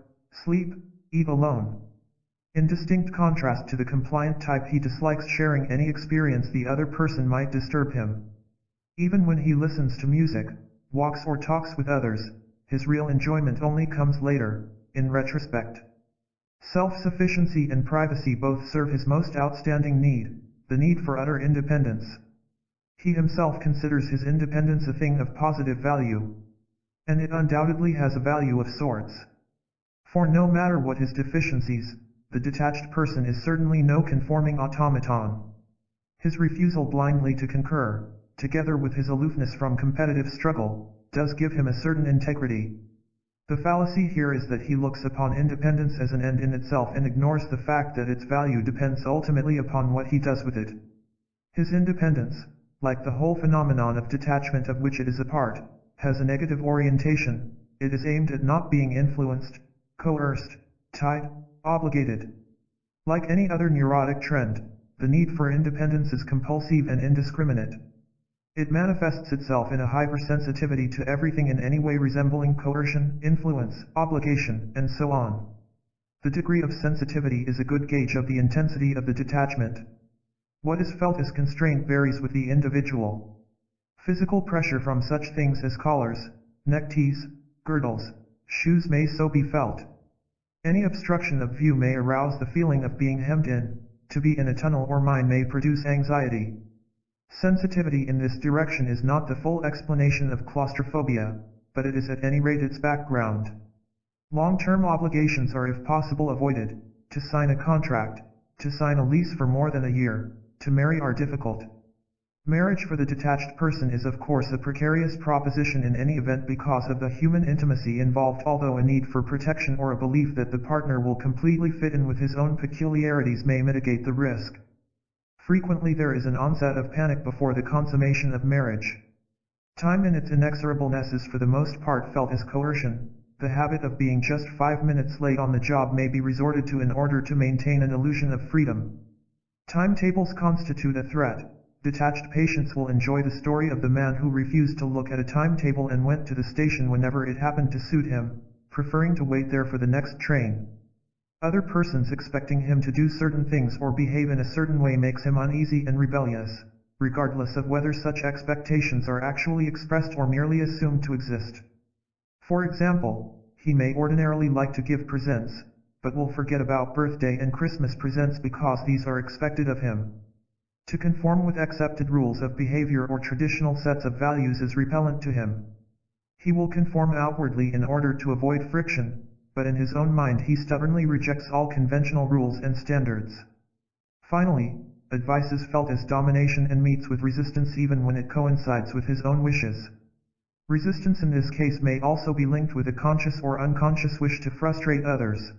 sleep, eat alone. In distinct contrast to the compliant type, he dislikes sharing any experience the other person might disturb him. Even when he listens to music, walks or talks with others, his real enjoyment only comes later, in retrospect. Self-sufficiency and privacy both serve his most outstanding need, the need for utter independence. He himself considers his independence a thing of positive value. And it undoubtedly has a value of sorts. For no matter what his deficiencies, the detached person is certainly no conforming automaton. His refusal blindly to concur, together with his aloofness from competitive struggle, does give him a certain integrity. The fallacy here is that he looks upon independence as an end in itself and ignores the fact that its value depends ultimately upon what he does with it. His independence, like the whole phenomenon of detachment of which it is a part, has a negative orientation. It is aimed at not being influenced, coerced, tied, obligated. Like any other neurotic trend, the need for independence is compulsive and indiscriminate. It manifests itself in a hypersensitivity to everything in any way resembling coercion, influence, obligation, and so on. The degree of sensitivity is a good gauge of the intensity of the detachment. What is felt as constraint varies with the individual. Physical pressure from such things as collars, neckties, girdles, shoes may so be felt. Any obstruction of view may arouse the feeling of being hemmed in. To be in a tunnel or mine may produce anxiety. Sensitivity in this direction is not the full explanation of claustrophobia, but it is at any rate its background. Long-term obligations are if possible avoided. To sign a contract, to sign a lease for more than a year, to marry are difficult. Marriage for the detached person is of course a precarious proposition in any event because of the human intimacy involved, although a need for protection or a belief that the partner will completely fit in with his own peculiarities may mitigate the risk. Frequently there is an onset of panic before the consummation of marriage. Time in its inexorableness is for the most part felt as coercion. The habit of being just 5 minutes late on the job may be resorted to in order to maintain an illusion of freedom. Timetables constitute a threat. Detached patients will enjoy the story of the man who refused to look at a timetable and went to the station whenever it happened to suit him, preferring to wait there for the next train. Other persons expecting him to do certain things or behave in a certain way makes him uneasy and rebellious, regardless of whether such expectations are actually expressed or merely assumed to exist. For example, he may ordinarily like to give presents, but will forget about birthday and Christmas presents because these are expected of him. To conform with accepted rules of behavior or traditional sets of values is repellent to him. He will conform outwardly in order to avoid friction, but in his own mind he stubbornly rejects all conventional rules and standards. Finally, advice is felt as domination and meets with resistance even when it coincides with his own wishes. Resistance in this case may also be linked with a conscious or unconscious wish to frustrate others.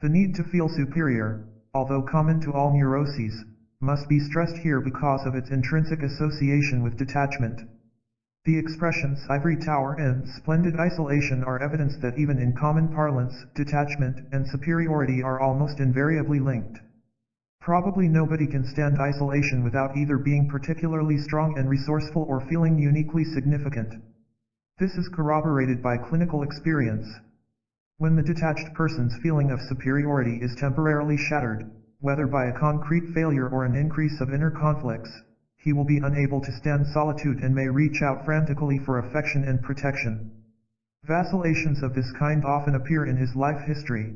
The need to feel superior, although common to all neuroses, must be stressed here because of its intrinsic association with detachment. The expressions ivory tower and splendid isolation are evidence that even in common parlance, detachment and superiority are almost invariably linked. Probably nobody can stand isolation without either being particularly strong and resourceful or feeling uniquely significant. This is corroborated by clinical experience. When the detached person's feeling of superiority is temporarily shattered, whether by a concrete failure or an increase of inner conflicts, he will be unable to stand solitude and may reach out frantically for affection and protection. Vacillations of this kind often appear in his life history.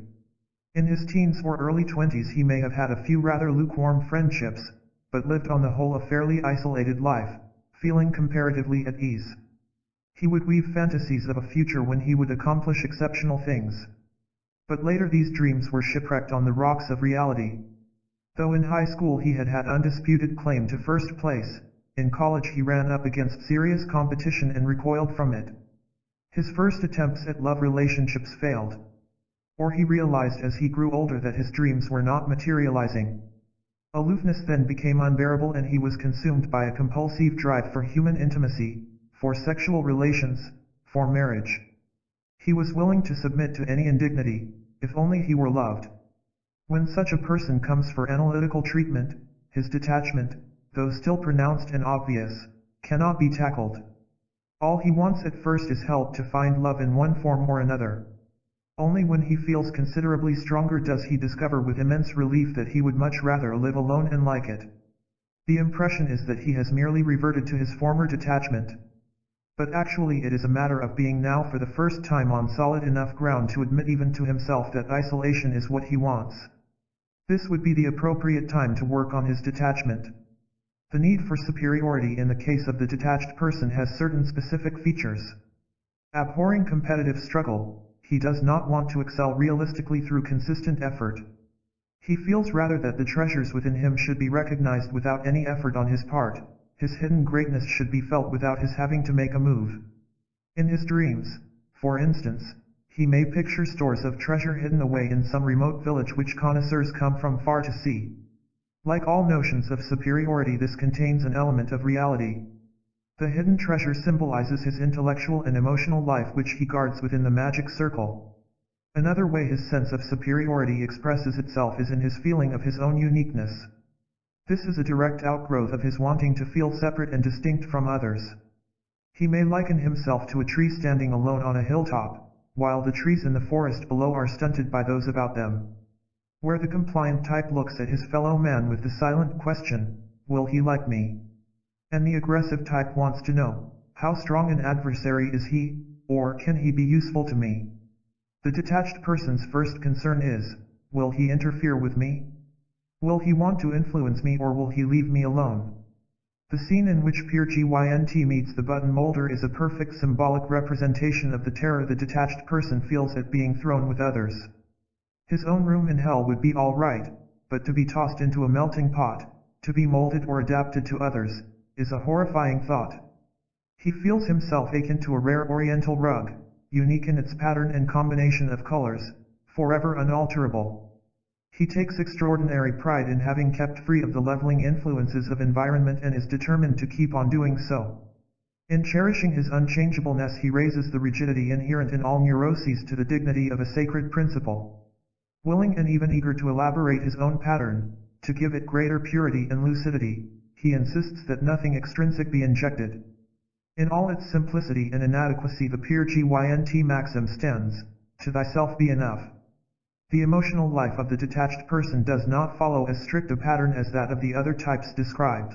In his teens or early 20s he may have had a few rather lukewarm friendships, but lived on the whole a fairly isolated life, feeling comparatively at ease. He would weave fantasies of a future when he would accomplish exceptional things. But later these dreams were shipwrecked on the rocks of reality. Though in high school he had had undisputed claim to first place, in college he ran up against serious competition and recoiled from it. His first attempts at love relationships failed. Or he realized as he grew older that his dreams were not materializing. Aloofness then became unbearable and he was consumed by a compulsive drive for human intimacy, for sexual relations, for marriage. He was willing to submit to any indignity, if only he were loved. When such a person comes for analytical treatment, his detachment, though still pronounced and obvious, cannot be tackled. All he wants at first is help to find love in one form or another. Only when he feels considerably stronger does he discover with immense relief that he would much rather live alone and like it. The impression is that he has merely reverted to his former detachment. But actually it is a matter of being now for the first time on solid enough ground to admit even to himself that isolation is what he wants. This would be the appropriate time to work on his detachment. The need for superiority in the case of the detached person has certain specific features. Abhorring competitive struggle, he does not want to excel realistically through consistent effort. He feels rather that the treasures within him should be recognized without any effort on his part. His hidden greatness should be felt without his having to make a move. In his dreams, for instance, he may picture stores of treasure hidden away in some remote village which connoisseurs come from far to see. Like all notions of superiority, this contains an element of reality. The hidden treasure symbolizes his intellectual and emotional life which he guards within the magic circle. Another way his sense of superiority expresses itself is in his feeling of his own uniqueness. This is a direct outgrowth of his wanting to feel separate and distinct from others. He may liken himself to a tree standing alone on a hilltop, while the trees in the forest below are stunted by those about them. Where the compliant type looks at his fellow man with the silent question, "Will he like me?" And the aggressive type wants to know, "How strong an adversary is he, or can he be useful to me?" The detached person's first concern is, "Will he interfere with me? Will he want to influence me, or will he leave me alone?" The scene in which Pierre Gynt meets the button molder is a perfect symbolic representation of the terror the detached person feels at being thrown with others. His own room in hell would be all right, but to be tossed into a melting pot, to be molded or adapted to others, is a horrifying thought. He feels himself akin to a rare oriental rug, unique in its pattern and combination of colors, forever unalterable. He takes extraordinary pride in having kept free of the leveling influences of environment and is determined to keep on doing so. In cherishing his unchangeableness, he raises the rigidity inherent in all neuroses to the dignity of a sacred principle. Willing and even eager to elaborate his own pattern, to give it greater purity and lucidity, he insists that nothing extrinsic be injected. In all its simplicity and inadequacy, the Pierre Gynt maxim stands, "To thyself be enough." The emotional life of the detached person does not follow as strict a pattern as that of the other types described.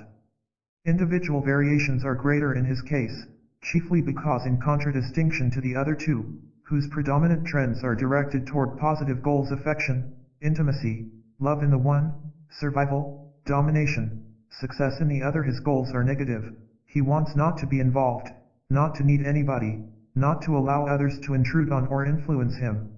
Individual variations are greater in his case, chiefly because in contradistinction to the other two, whose predominant trends are directed toward positive goals, affection, intimacy, love in the one, survival, domination, success in the other, his goals are negative. He wants not to be involved, not to need anybody, not to allow others to intrude on or influence him.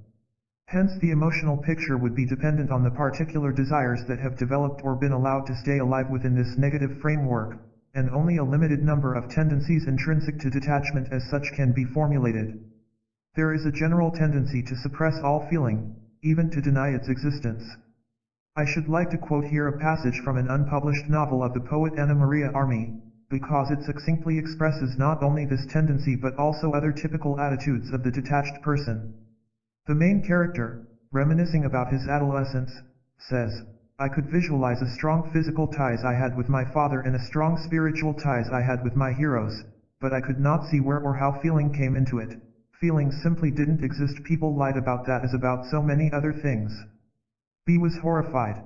Hence the emotional picture would be dependent on the particular desires that have developed or been allowed to stay alive within this negative framework, and only a limited number of tendencies intrinsic to detachment as such can be formulated. There is a general tendency to suppress all feeling, even to deny its existence. I should like to quote here a passage from an unpublished novel of the poet Anna Maria Armi, because it succinctly expresses not only this tendency but also other typical attitudes of the detached person. The main character, reminiscing about his adolescence, says, "I could visualize a strong physical ties I had with my father and a strong spiritual ties I had with my heroes, but I could not see where or how feeling came into it. Feeling simply didn't exist. People lied about that as about so many other things." B was horrified.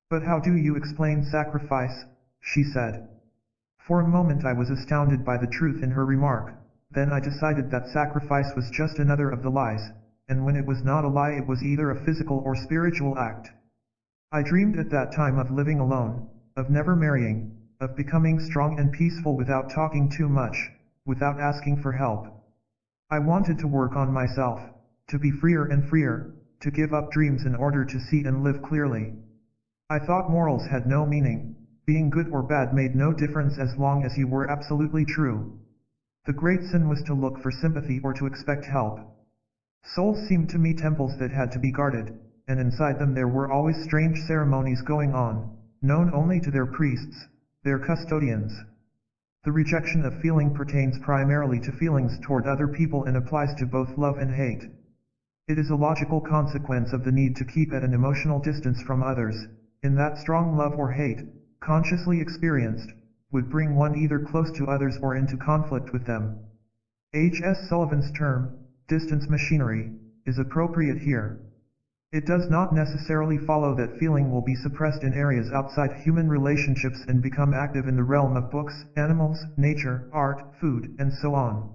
"But how do you explain sacrifice?" she said. For a moment I was astounded by the truth in her remark, then I decided that sacrifice was just another of the lies, and when it was not a lie it was either a physical or spiritual act. I dreamed at that time of living alone, of never marrying, of becoming strong and peaceful without talking too much, without asking for help. I wanted to work on myself, to be freer and freer, to give up dreams in order to see and live clearly. I thought morals had no meaning, being good or bad made no difference as long as you were absolutely true. The great sin was to look for sympathy or to expect help. Souls seemed to me temples that had to be guarded, and inside them there were always strange ceremonies going on, known only to their priests, their custodians. The rejection of feeling pertains primarily to feelings toward other people and applies to both love and hate. It is a logical consequence of the need to keep at an emotional distance from others, in that strong love or hate, consciously experienced, would bring one either close to others or into conflict with them. H. S. Sullivan's term, distance machinery, is appropriate here. It does not necessarily follow that feeling will be suppressed in areas outside human relationships and become active in the realm of books, animals, nature, art, food, and so on.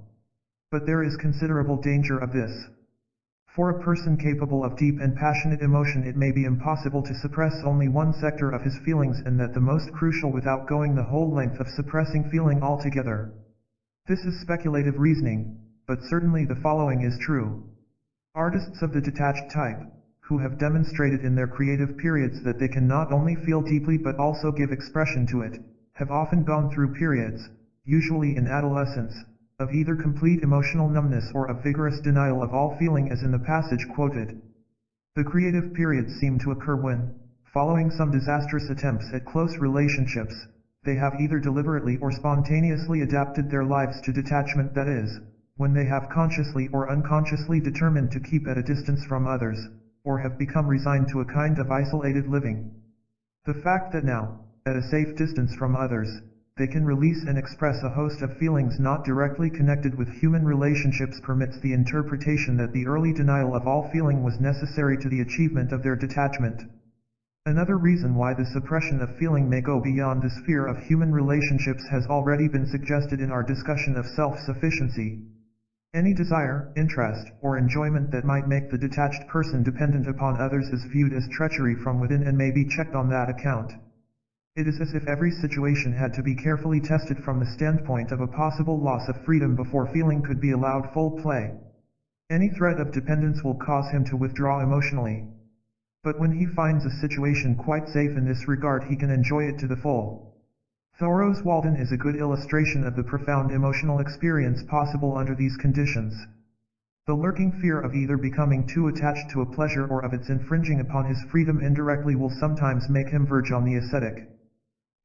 But there is considerable danger of this. For a person capable of deep and passionate emotion, it may be impossible to suppress only one sector of his feelings, and that the most crucial without going the whole length of suppressing feeling altogether. This is speculative reasoning, but certainly the following is true. Artists of the detached type, who have demonstrated in their creative periods that they can not only feel deeply but also give expression to it, have often gone through periods, usually in adolescence, of either complete emotional numbness or of vigorous denial of all feeling, as in the passage quoted. The creative periods seem to occur when, following some disastrous attempts at close relationships, they have either deliberately or spontaneously adapted their lives to detachment, that is, when they have consciously or unconsciously determined to keep at a distance from others, or have become resigned to a kind of isolated living. The fact that now, at a safe distance from others, they can release and express a host of feelings not directly connected with human relationships permits the interpretation that the early denial of all feeling was necessary to the achievement of their detachment. Another reason why the suppression of feeling may go beyond the sphere of human relationships has already been suggested in our discussion of self-sufficiency. Any desire, interest, or enjoyment that might make the detached person dependent upon others is viewed as treachery from within and may be checked on that account. It is as if every situation had to be carefully tested from the standpoint of a possible loss of freedom before feeling could be allowed full play. Any threat of dependence will cause him to withdraw emotionally. But when he finds a situation quite safe in this regard, he can enjoy it to the full. Thoreau's Walden is a good illustration of the profound emotional experience possible under these conditions. The lurking fear of either becoming too attached to a pleasure or of its infringing upon his freedom indirectly will sometimes make him verge on the ascetic.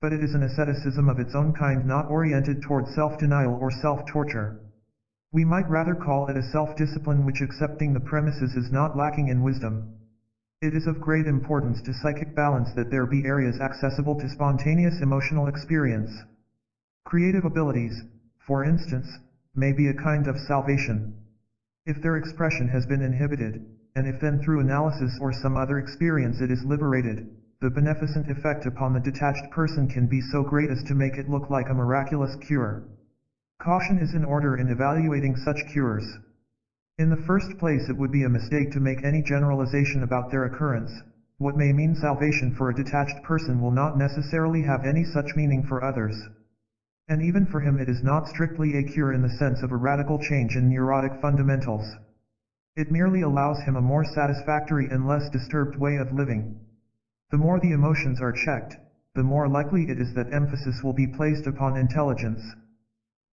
But it is an asceticism of its own kind, not oriented toward self-denial or self-torture. We might rather call it a self-discipline which, accepting the premises, is not lacking in wisdom. It is of great importance to psychic balance that there be areas accessible to spontaneous emotional experience. Creative abilities, for instance, may be a kind of salvation. If their expression has been inhibited, and if then through analysis or some other experience it is liberated, the beneficent effect upon the detached person can be so great as to make it look like a miraculous cure. Caution is in order in evaluating such cures. In the first place, it would be a mistake to make any generalization about their occurrence. What may mean salvation for a detached person will not necessarily have any such meaning for others. And even for him it is not strictly a cure in the sense of a radical change in neurotic fundamentals. It merely allows him a more satisfactory and less disturbed way of living. The more the emotions are checked, the more likely it is that emphasis will be placed upon intelligence.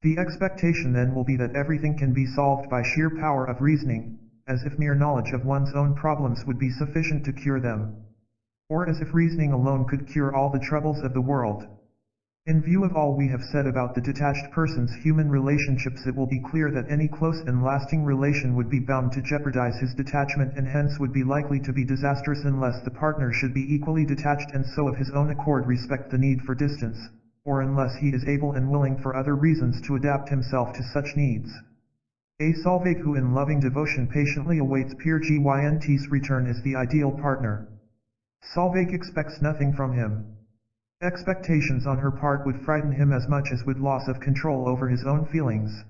The expectation then will be that everything can be solved by sheer power of reasoning, as if mere knowledge of one's own problems would be sufficient to cure them. Or as if reasoning alone could cure all the troubles of the world. In view of all we have said about the detached person's human relationships, it will be clear that any close and lasting relation would be bound to jeopardize his detachment, and hence would be likely to be disastrous unless the partner should be equally detached and so of his own accord respect the need for distance, or unless he is able and willing for other reasons to adapt himself to such needs. A Solveig who in loving devotion patiently awaits Peer Gynt's return is the ideal partner. Solveig expects nothing from him. Expectations on her part would frighten him as much as would loss of control over his own feelings.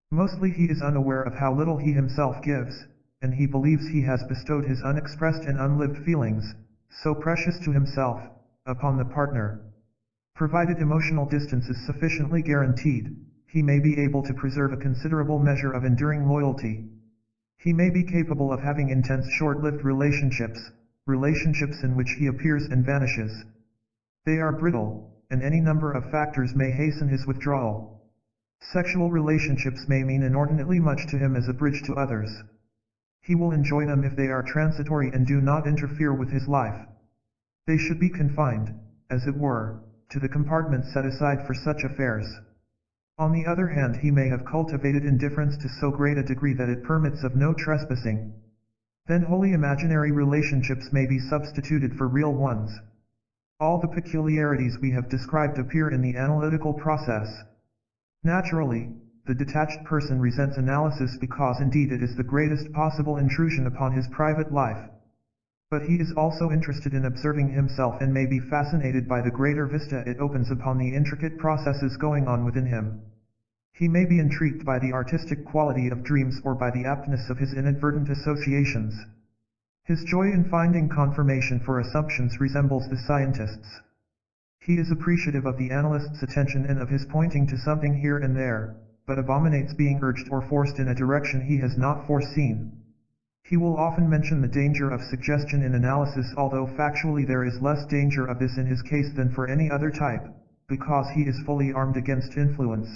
Mostly he is unaware of how little he himself gives, and he believes he has bestowed his unexpressed and unlived feelings, so precious to himself, upon the partner. Provided emotional distance is sufficiently guaranteed, he may be able to preserve a considerable measure of enduring loyalty. He may be capable of having intense short-lived relationships in which he appears and vanishes. They are brittle, and any number of factors may hasten his withdrawal. Sexual relationships may mean inordinately much to him as a bridge to others. He will enjoy them if they are transitory and do not interfere with his life. They should be confined, as it were, to the compartment set aside for such affairs. On the other hand, he may have cultivated indifference to so great a degree that it permits of no trespassing. Then wholly imaginary relationships may be substituted for real ones. All the peculiarities we have described appear in the analytical process. Naturally, the detached person resents analysis because indeed it is the greatest possible intrusion upon his private life. But he is also interested in observing himself and may be fascinated by the greater vista it opens upon the intricate processes going on within him. He may be intrigued by the artistic quality of dreams or by the aptness of his inadvertent associations. His joy in finding confirmation for assumptions resembles the scientist's. He is appreciative of the analyst's attention and of his pointing to something here and there, but abominates being urged or forced in a direction he has not foreseen. He will often mention the danger of suggestion in analysis, although factually there is less danger of this in his case than for any other type, because he is fully armed against influence.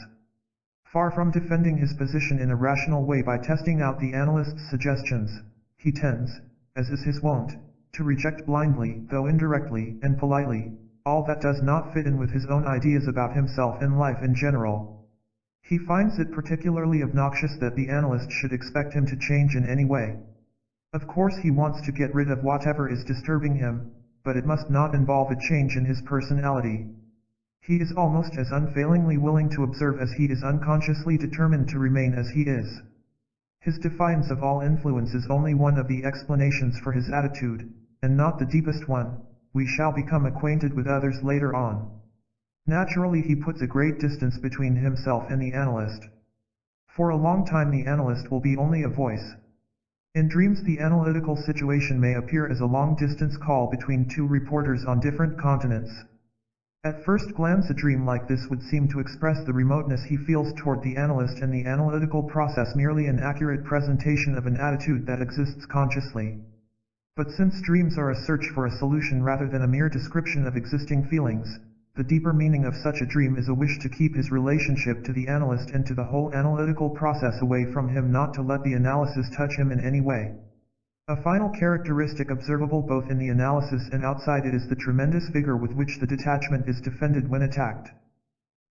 Far from defending his position in a rational way by testing out the analyst's suggestions, he tends, as is his wont, to reject blindly, though indirectly and politely, all that does not fit in with his own ideas about himself and life in general. He finds it particularly obnoxious that the analyst should expect him to change in any way. Of course he wants to get rid of whatever is disturbing him, but it must not involve a change in his personality. He is almost as unfailingly willing to observe as he is unconsciously determined to remain as he is. His defiance of all influence is only one of the explanations for his attitude, and not the deepest one. We shall become acquainted with others later on. Naturally he puts a great distance between himself and the analyst. For a long time the analyst will be only a voice. In dreams the analytical situation may appear as a long-distance call between two reporters on different continents. At first glance a dream like this would seem to express the remoteness he feels toward the analyst and the analytical process merely an accurate presentation of an attitude that exists consciously. But since dreams are a search for a solution rather than a mere description of existing feelings, the deeper meaning of such a dream is a wish to keep his relationship to the analyst and to the whole analytical process away from him, not to let the analysis touch him in any way. A final characteristic observable both in the analysis and outside it is the tremendous vigor with which the detachment is defended when attacked.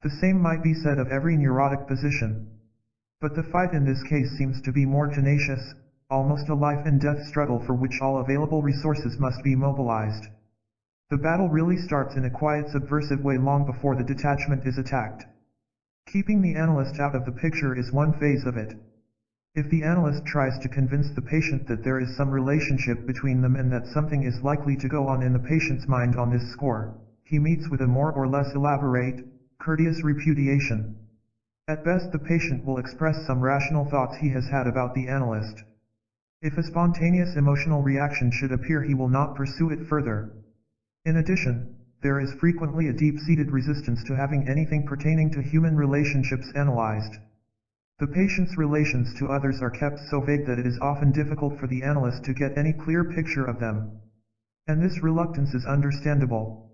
The same might be said of every neurotic position. But the fight in this case seems to be more tenacious, almost a life and death struggle for which all available resources must be mobilized. The battle really starts in a quiet subversive way long before the detachment is attacked. Keeping the analyst out of the picture is one phase of it. If the analyst tries to convince the patient that there is some relationship between them and that something is likely to go on in the patient's mind on this score, he meets with a more or less elaborate, courteous repudiation. At best the patient will express some rational thoughts he has had about the analyst. If a spontaneous emotional reaction should appear he will not pursue it further. In addition, there is frequently a deep-seated resistance to having anything pertaining to human relationships analyzed. The patient's relations to others are kept so vague that it is often difficult for the analyst to get any clear picture of them. And this reluctance is understandable.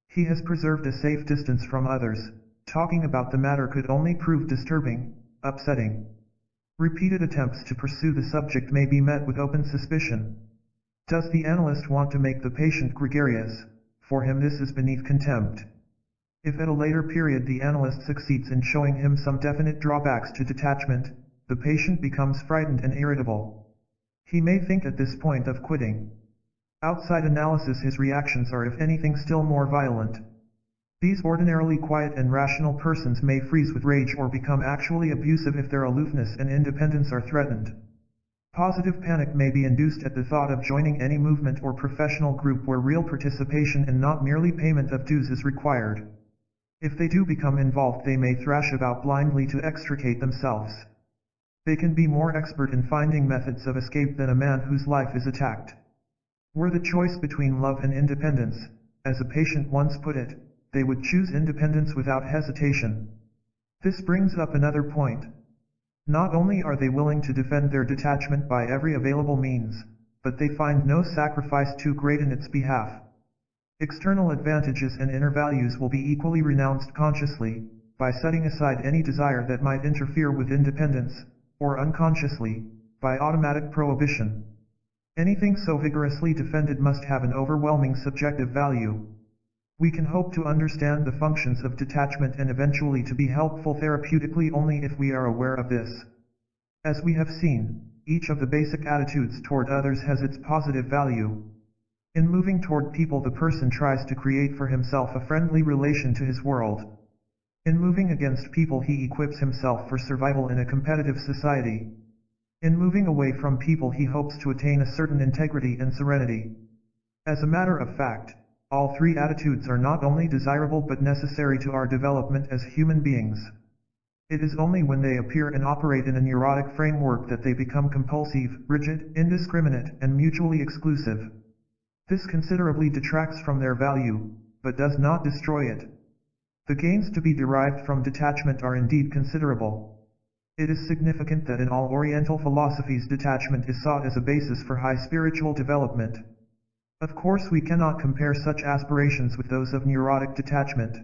He has preserved a safe distance from others. Talking about the matter could only prove disturbing, upsetting. Repeated attempts to pursue the subject may be met with open suspicion. Does the analyst want to make the patient gregarious? For him this is beneath contempt. If at a later period the analyst succeeds in showing him some definite drawbacks to detachment, the patient becomes frightened and irritable. He may think at this point of quitting. Outside analysis his reactions are if anything still more violent. These ordinarily quiet and rational persons may freeze with rage or become actually abusive if their aloofness and independence are threatened. Positive panic may be induced at the thought of joining any movement or professional group where real participation and not merely payment of dues is required. If they do become involved they may thrash about blindly to extricate themselves. They can be more expert in finding methods of escape than a man whose life is attacked. Were the choice between love and independence, as a patient once put it, they would choose independence without hesitation. This brings up another point. Not only are they willing to defend their detachment by every available means, but they find no sacrifice too great in its behalf. External advantages and inner values will be equally renounced consciously, by setting aside any desire that might interfere with independence, or unconsciously, by automatic prohibition. Anything so vigorously defended must have an overwhelming subjective value. We can hope to understand the functions of detachment and eventually to be helpful therapeutically only if we are aware of this. As we have seen, each of the basic attitudes toward others has its positive value. In moving toward people, the person tries to create for himself a friendly relation to his world. In moving against people, he equips himself for survival in a competitive society. In moving away from people, he hopes to attain a certain integrity and serenity. As a matter of fact, all three attitudes are not only desirable but necessary to our development as human beings. It is only when they appear and operate in a neurotic framework that they become compulsive, rigid, indiscriminate, and mutually exclusive. This considerably detracts from their value, but does not destroy it. The gains to be derived from detachment are indeed considerable. It is significant that in all Oriental philosophies detachment is sought as a basis for high spiritual development. Of course, we cannot compare such aspirations with those of neurotic detachment.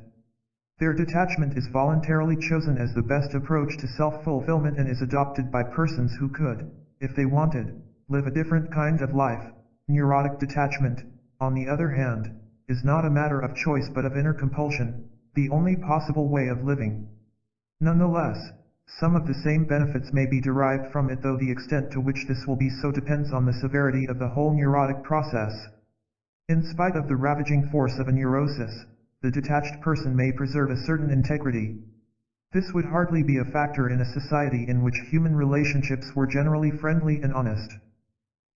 Their detachment is voluntarily chosen as the best approach to self-fulfillment and is adopted by persons who could, if they wanted, live a different kind of life. Neurotic detachment, on the other hand, is not a matter of choice but of inner compulsion, the only possible way of living. Nonetheless, some of the same benefits may be derived from it, though the extent to which this will be so depends on the severity of the whole neurotic process. In spite of the ravaging force of a neurosis, the detached person may preserve a certain integrity. This would hardly be a factor in a society in which human relationships were generally friendly and honest.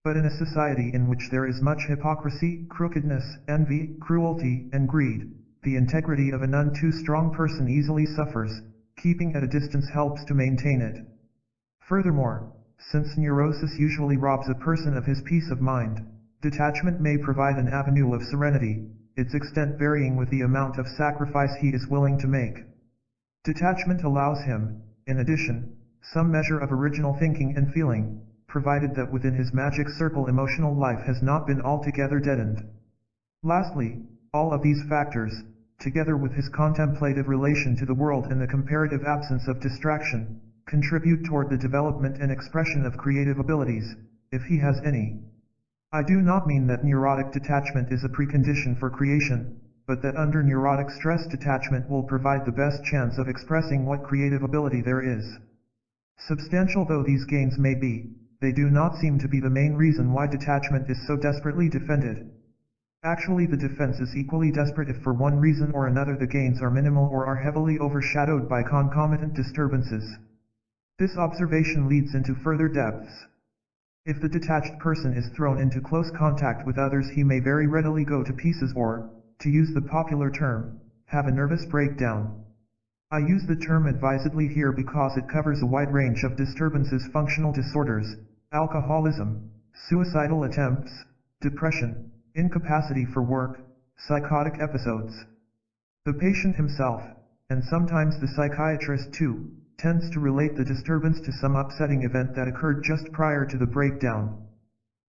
But in a society in which there is much hypocrisy, crookedness, envy, cruelty, and greed, the integrity of a none too strong person easily suffers. Keeping at a distance helps to maintain it. Furthermore, since neurosis usually robs a person of his peace of mind, detachment may provide an avenue of serenity, its extent varying with the amount of sacrifice he is willing to make. Detachment allows him, in addition, some measure of original thinking and feeling, provided that within his magic circle emotional life has not been altogether deadened. Lastly, all of these factors, together with his contemplative relation to the world and the comparative absence of distraction, contribute toward the development and expression of creative abilities, if he has any. I do not mean that neurotic detachment is a precondition for creation, but that under neurotic stress detachment will provide the best chance of expressing what creative ability there is. Substantial though these gains may be, they do not seem to be the main reason why detachment is so desperately defended. Actually, the defense is equally desperate if for one reason or another the gains are minimal or are heavily overshadowed by concomitant disturbances. This observation leads into further depths. If the detached person is thrown into close contact with others, he may very readily go to pieces or, to use the popular term, have a nervous breakdown. I use the term advisedly here because it covers a wide range of disturbances: functional disorders, alcoholism, suicidal attempts, depression, incapacity for work, psychotic episodes. The patient himself, and sometimes the psychiatrist too, tends to relate the disturbance to some upsetting event that occurred just prior to the breakdown.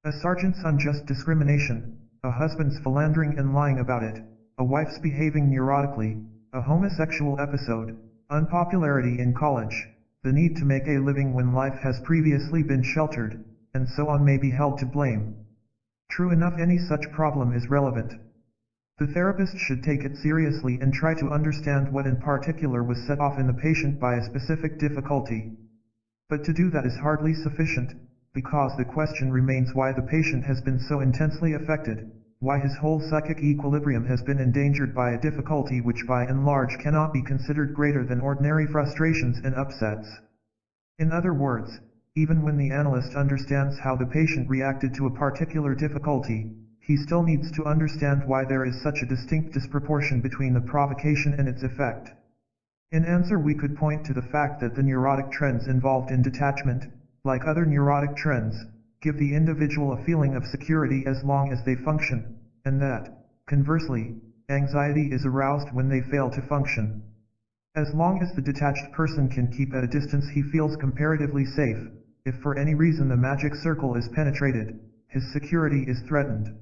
A sergeant's unjust discrimination, a husband's philandering and lying about it, a wife's behaving neurotically, a homosexual episode, unpopularity in college, the need to make a living when life has previously been sheltered, and so on may be held to blame. True enough, any such problem is relevant. The therapist should take it seriously and try to understand what in particular was set off in the patient by a specific difficulty. But to do that is hardly sufficient, because the question remains why the patient has been so intensely affected, why his whole psychic equilibrium has been endangered by a difficulty which by and large cannot be considered greater than ordinary frustrations and upsets. In other words, even when the analyst understands how the patient reacted to a particular difficulty, he still needs to understand why there is such a distinct disproportion between the provocation and its effect. In answer, we could point to the fact that the neurotic trends involved in detachment, like other neurotic trends, give the individual a feeling of security as long as they function, and that, conversely, anxiety is aroused when they fail to function. As long as the detached person can keep at a distance, he feels comparatively safe. If for any reason the magic circle is penetrated, his security is threatened.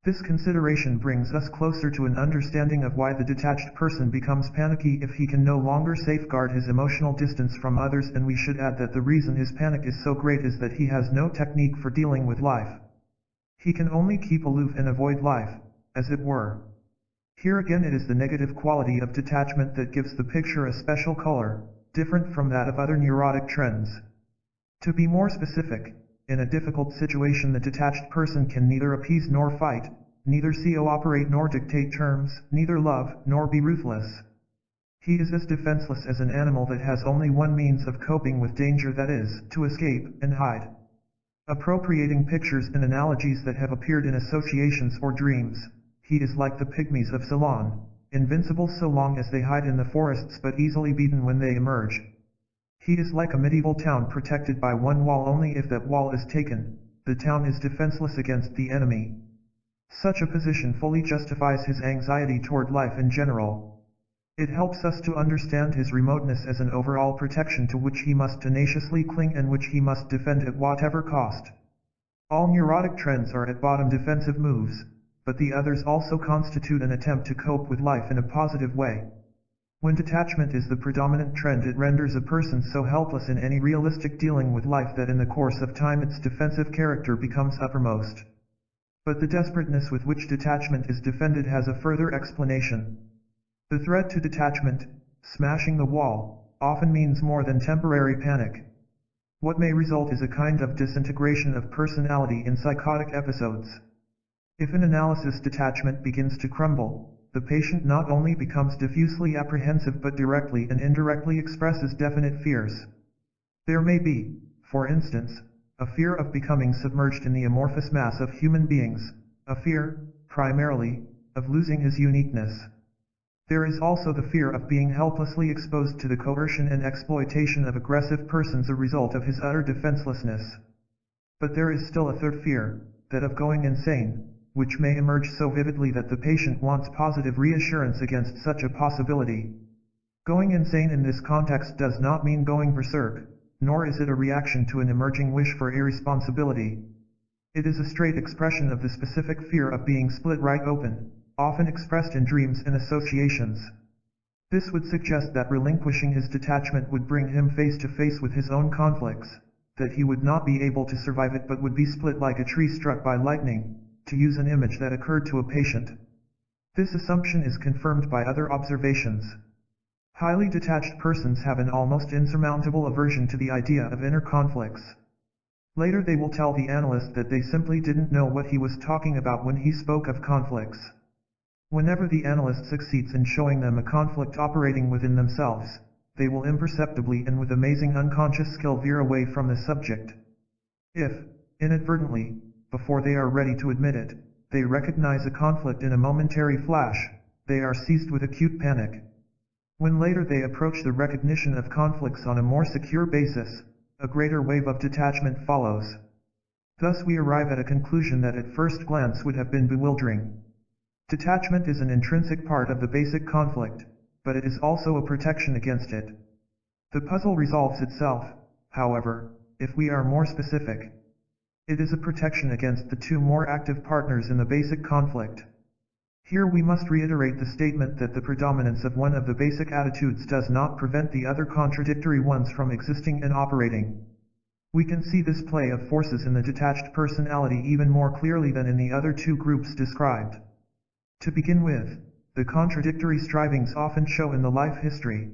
This consideration brings us closer to an understanding of why the detached person becomes panicky if he can no longer safeguard his emotional distance from others, and we should add that the reason his panic is so great is that he has no technique for dealing with life. He can only keep aloof and avoid life, as it were. Here again it is the negative quality of detachment that gives the picture a special color, different from that of other neurotic trends. To be more specific, in a difficult situation the detached person can neither appease nor fight, neither cooperate nor dictate terms, neither love, nor be ruthless. He is as defenseless as an animal that has only one means of coping with danger, that is, to escape and hide. Appropriating pictures and analogies that have appeared in associations or dreams, he is like the pygmies of Ceylon, invincible so long as they hide in the forests but easily beaten when they emerge. He is like a medieval town protected by one wall. Only if that wall is taken, the town is defenseless against the enemy. Such a position fully justifies his anxiety toward life in general. It helps us to understand his remoteness as an overall protection to which he must tenaciously cling and which he must defend at whatever cost. All neurotic trends are at bottom defensive moves, but the others also constitute an attempt to cope with life in a positive way. When detachment is the predominant trend, it renders a person so helpless in any realistic dealing with life that in the course of time its defensive character becomes uppermost. But the desperateness with which detachment is defended has a further explanation. The threat to detachment, smashing the wall, often means more than temporary panic. What may result is a kind of disintegration of personality in psychotic episodes. If an analysis detachment begins to crumble, the patient not only becomes diffusely apprehensive but directly and indirectly expresses definite fears. There may be, for instance, a fear of becoming submerged in the amorphous mass of human beings, a fear, primarily, of losing his uniqueness. There is also the fear of being helplessly exposed to the coercion and exploitation of aggressive persons, a result of his utter defenselessness. But there is still a third fear, that of going insane, which may emerge so vividly that the patient wants positive reassurance against such a possibility. Going insane in this context does not mean going berserk, nor is it a reaction to an emerging wish for irresponsibility. It is a straight expression of the specific fear of being split right open, often expressed in dreams and associations. This would suggest that relinquishing his detachment would bring him face to face with his own conflicts, that he would not be able to survive it but would be split like a tree struck by lightning, to use an image that occurred to a patient. This assumption is confirmed by other observations. Highly detached persons have an almost insurmountable aversion to the idea of inner conflicts. Later they will tell the analyst that they simply didn't know what he was talking about when he spoke of conflicts. Whenever the analyst succeeds in showing them a conflict operating within themselves, they will imperceptibly and with amazing unconscious skill veer away from the subject. If, inadvertently, before they are ready to admit it, they recognize a conflict in a momentary flash, they are seized with acute panic. When later they approach the recognition of conflicts on a more secure basis, a greater wave of detachment follows. Thus we arrive at a conclusion that at first glance would have been bewildering. Detachment is an intrinsic part of the basic conflict, but it is also a protection against it. The puzzle resolves itself, however, if we are more specific. It is a protection against the two more active partners in the basic conflict. Here we must reiterate the statement that the predominance of one of the basic attitudes does not prevent the other contradictory ones from existing and operating. We can see this play of forces in the detached personality even more clearly than in the other two groups described. To begin with, the contradictory strivings often show in the life history.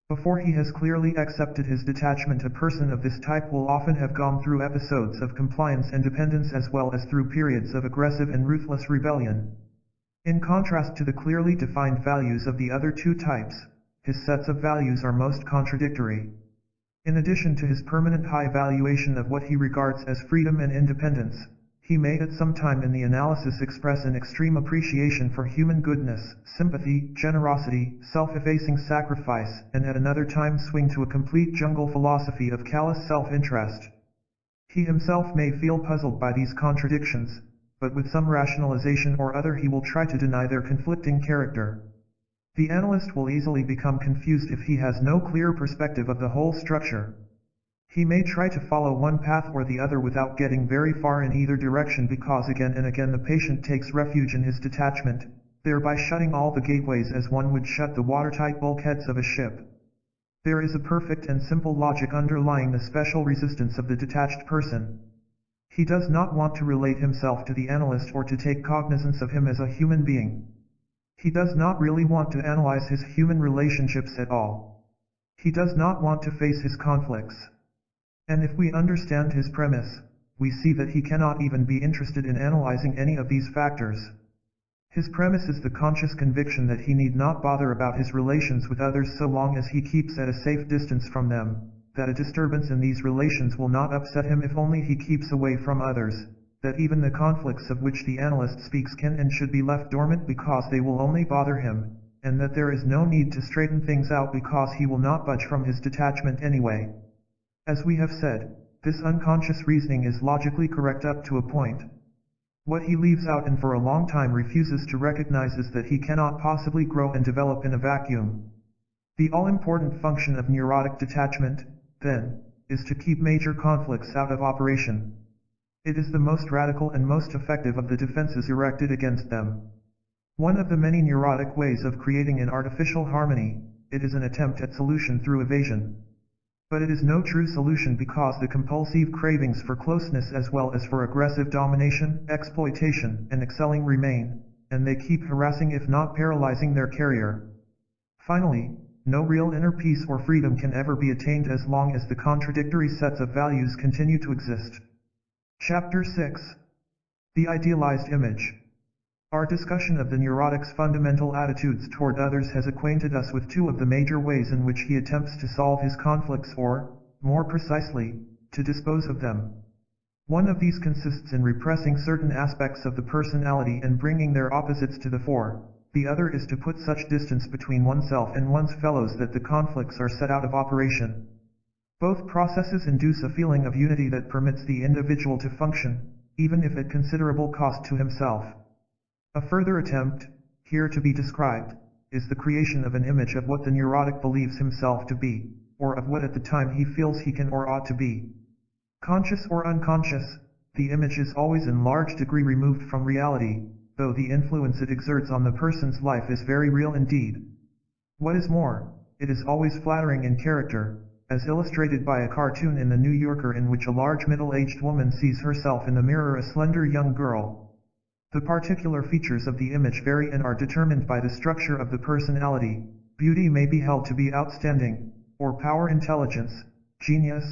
Before he has clearly accepted his detachment, a person of this type will often have gone through episodes of compliance and dependence as well as through periods of aggressive and ruthless rebellion. In contrast to the clearly defined values of the other two types, his sets of values are most contradictory. In addition to his permanent high valuation of what he regards as freedom and independence, he may at some time in the analysis express an extreme appreciation for human goodness, sympathy, generosity, self-effacing sacrifice, and at another time swing to a complete jungle philosophy of callous self-interest. He himself may feel puzzled by these contradictions, but with some rationalization or other he will try to deny their conflicting character. The analyst will easily become confused if he has no clear perspective of the whole structure. He may try to follow one path or the other without getting very far in either direction because again and again the patient takes refuge in his detachment, thereby shutting all the gateways as one would shut the watertight bulkheads of a ship. There is a perfect and simple logic underlying the special resistance of the detached person. He does not want to relate himself to the analyst or to take cognizance of him as a human being. He does not really want to analyze his human relationships at all. He does not want to face his conflicts. And if we understand his premise, we see that he cannot even be interested in analyzing any of these factors. His premise is the conscious conviction that he need not bother about his relations with others so long as he keeps at a safe distance from them, that a disturbance in these relations will not upset him if only he keeps away from others, that even the conflicts of which the analyst speaks can and should be left dormant because they will only bother him, and that there is no need to straighten things out because he will not budge from his detachment anyway. As we have said, this unconscious reasoning is logically correct up to a point. What he leaves out and for a long time refuses to recognize is that he cannot possibly grow and develop in a vacuum. The all-important function of neurotic detachment, then, is to keep major conflicts out of operation. It is the most radical and most effective of the defenses erected against them. One of the many neurotic ways of creating an artificial harmony, it is an attempt at solution through evasion. But it is no true solution because the compulsive cravings for closeness as well as for aggressive domination, exploitation, and excelling remain, and they keep harassing if not paralyzing their carrier. Finally, no real inner peace or freedom can ever be attained as long as the contradictory sets of values continue to exist. Chapter 6. The Idealized Image. Our discussion of the neurotic's fundamental attitudes toward others has acquainted us with two of the major ways in which he attempts to solve his conflicts or, more precisely, to dispose of them. One of these consists in repressing certain aspects of the personality and bringing their opposites to the fore. The other is to put such distance between oneself and one's fellows that the conflicts are set out of operation. Both processes induce a feeling of unity that permits the individual to function, even if at considerable cost to himself. A further attempt, here to be described, is the creation of an image of what the neurotic believes himself to be, or of what at the time he feels he can or ought to be. Conscious or unconscious, the image is always in large degree removed from reality, though the influence it exerts on the person's life is very real indeed. What is more, it is always flattering in character, as illustrated by a cartoon in the New Yorker in which a large middle-aged woman sees herself in the mirror a slender young girl. The particular features of the image vary and are determined by the structure of the personality. Beauty may be held to be outstanding, or power, intelligence, genius,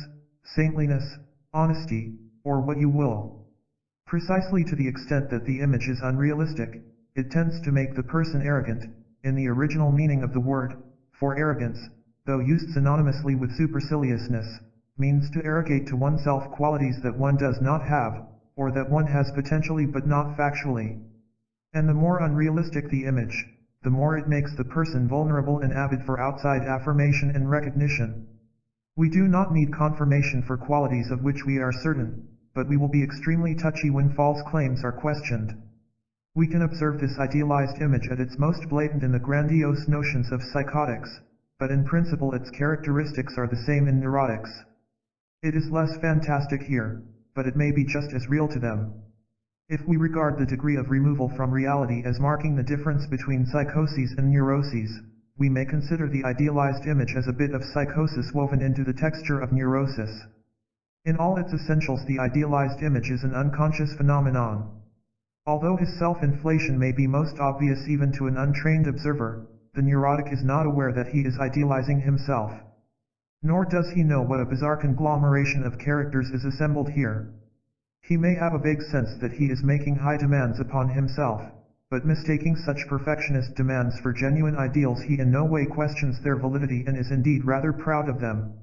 saintliness, honesty, or what you will. Precisely to the extent that the image is unrealistic, it tends to make the person arrogant, in the original meaning of the word, for arrogance, though used synonymously with superciliousness, means to arrogate to oneself qualities that one does not have, or that one has potentially but not factually. And the more unrealistic the image, the more it makes the person vulnerable and avid for outside affirmation and recognition. We do not need confirmation for qualities of which we are certain, but we will be extremely touchy when false claims are questioned. We can observe this idealized image at its most blatant in the grandiose notions of psychotics, but in principle its characteristics are the same in neurotics. It is less fantastic here, but it may be just as real to them. If we regard the degree of removal from reality as marking the difference between psychoses and neuroses, we may consider the idealized image as a bit of psychosis woven into the texture of neurosis. In all its essentials, the idealized image is an unconscious phenomenon. Although his self-inflation may be most obvious even to an untrained observer, the neurotic is not aware that he is idealizing himself. Nor does he know what a bizarre conglomeration of characters is assembled here. He may have a vague sense that he is making high demands upon himself, but mistaking such perfectionist demands for genuine ideals, he in no way questions their validity and is indeed rather proud of them.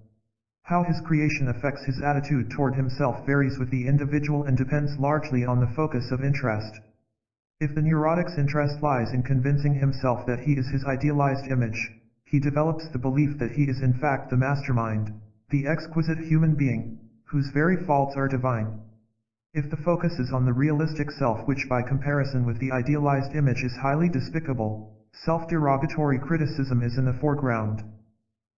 How his creation affects his attitude toward himself varies with the individual and depends largely on the focus of interest. If the neurotic's interest lies in convincing himself that he is his idealized image, he develops the belief that he is in fact the mastermind, the exquisite human being, whose very faults are divine. If the focus is on the realistic self, which by comparison with the idealized image is highly despicable, self-derogatory criticism is in the foreground.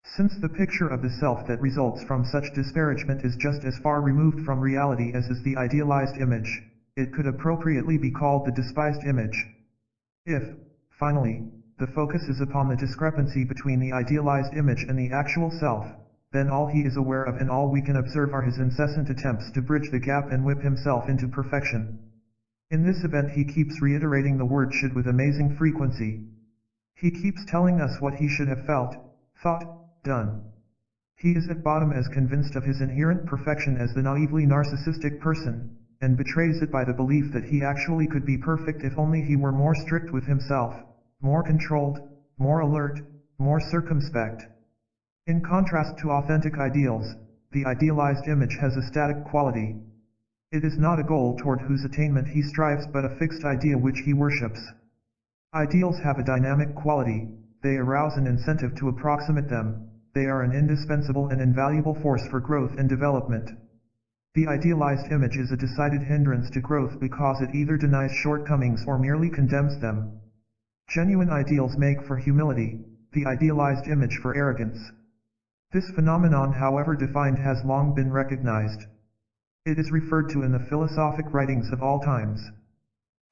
Since the picture of the self that results from such disparagement is just as far removed from reality as is the idealized image, it could appropriately be called the despised image. If, finally, the focus is upon the discrepancy between the idealized image and the actual self, then all he is aware of and all we can observe are his incessant attempts to bridge the gap and whip himself into perfection. In this event he keeps reiterating the word should with amazing frequency. He keeps telling us what he should have felt, thought, done. He is at bottom as convinced of his inherent perfection as the naively narcissistic person, and betrays it by the belief that he actually could be perfect if only he were more strict with himself, more controlled, more alert, more circumspect. In contrast to authentic ideals, the idealized image has a static quality. It is not a goal toward whose attainment he strives but a fixed idea which he worships. Ideals have a dynamic quality, they arouse an incentive to approximate them, they are an indispensable and invaluable force for growth and development. The idealized image is a decided hindrance to growth because it either denies shortcomings or merely condemns them. Genuine ideals make for humility, the idealized image for arrogance. This phenomenon, however defined, has long been recognized. It is referred to in the philosophic writings of all times.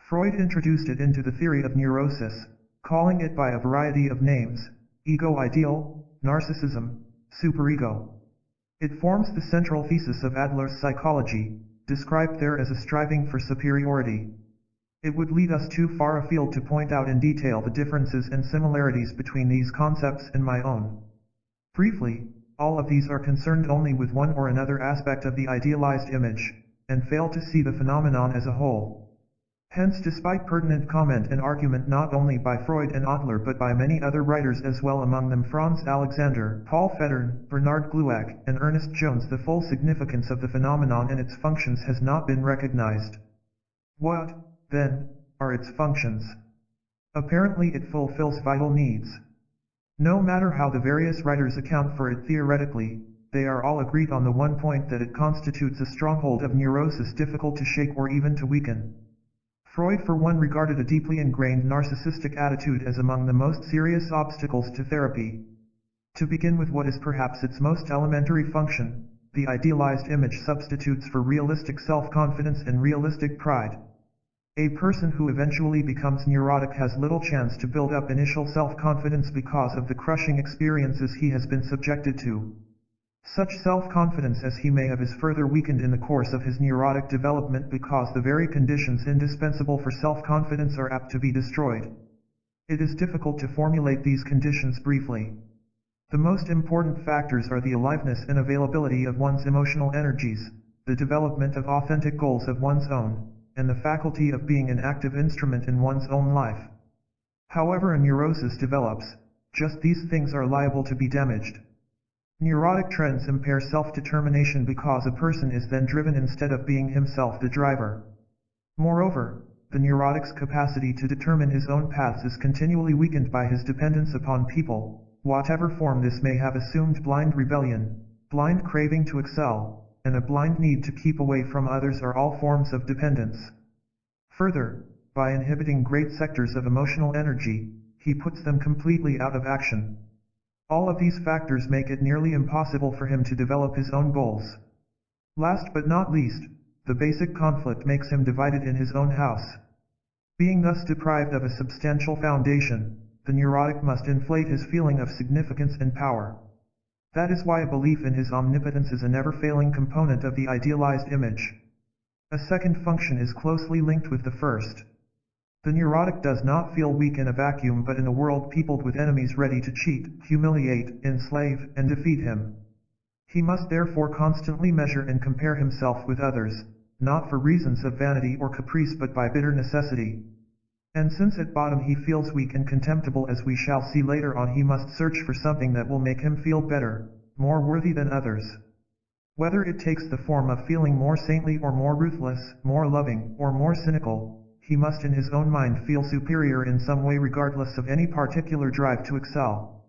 Freud introduced it into the theory of neurosis, calling it by a variety of names: ego-ideal, narcissism, superego. It forms the central thesis of Adler's psychology, described there as a striving for superiority. It would lead us too far afield to point out in detail the differences and similarities between these concepts and my own. Briefly, all of these are concerned only with one or another aspect of the idealized image, and fail to see the phenomenon as a whole. Hence, despite pertinent comment and argument not only by Freud and Adler but by many other writers as well, among them Franz Alexander, Paul Federn, Bernard Glueck, and Ernest Jones, the full significance of the phenomenon and its functions has not been recognized. What, then, are its functions? Apparently it fulfills vital needs. No matter how the various writers account for it theoretically, they are all agreed on the one point that it constitutes a stronghold of neurosis difficult to shake or even to weaken. Freud for one regarded a deeply ingrained narcissistic attitude as among the most serious obstacles to therapy. To begin with what is perhaps its most elementary function, the idealized image substitutes for realistic self-confidence and realistic pride. A person who eventually becomes neurotic has little chance to build up initial self-confidence because of the crushing experiences he has been subjected to. Such self-confidence as he may have is further weakened in the course of his neurotic development because the very conditions indispensable for self-confidence are apt to be destroyed. It is difficult to formulate these conditions briefly. The most important factors are the aliveness and availability of one's emotional energies, the development of authentic goals of one's own, and the faculty of being an active instrument in one's own life. However a neurosis develops, just these things are liable to be damaged. Neurotic trends impair self-determination because a person is then driven instead of being himself the driver. Moreover, the neurotic's capacity to determine his own paths is continually weakened by his dependence upon people, whatever form this may have assumed. Blind rebellion, blind craving to excel, and a blind need to keep away from others are all forms of dependence. Further, by inhibiting great sectors of emotional energy, he puts them completely out of action. All of these factors make it nearly impossible for him to develop his own goals. Last but not least, the basic conflict makes him divided in his own house. Being thus deprived of a substantial foundation, the neurotic must inflate his feeling of significance and power. That is why a belief in his omnipotence is a never-failing component of the idealized image. A second function is closely linked with the first. The neurotic does not feel weak in a vacuum but in a world peopled with enemies ready to cheat, humiliate, enslave, and defeat him. He must therefore constantly measure and compare himself with others, not for reasons of vanity or caprice but by bitter necessity. And since at bottom he feels weak and contemptible, as we shall see later on, he must search for something that will make him feel better, more worthy than others. Whether it takes the form of feeling more saintly or more ruthless, more loving or more cynical, he must in his own mind feel superior in some way regardless of any particular drive to excel.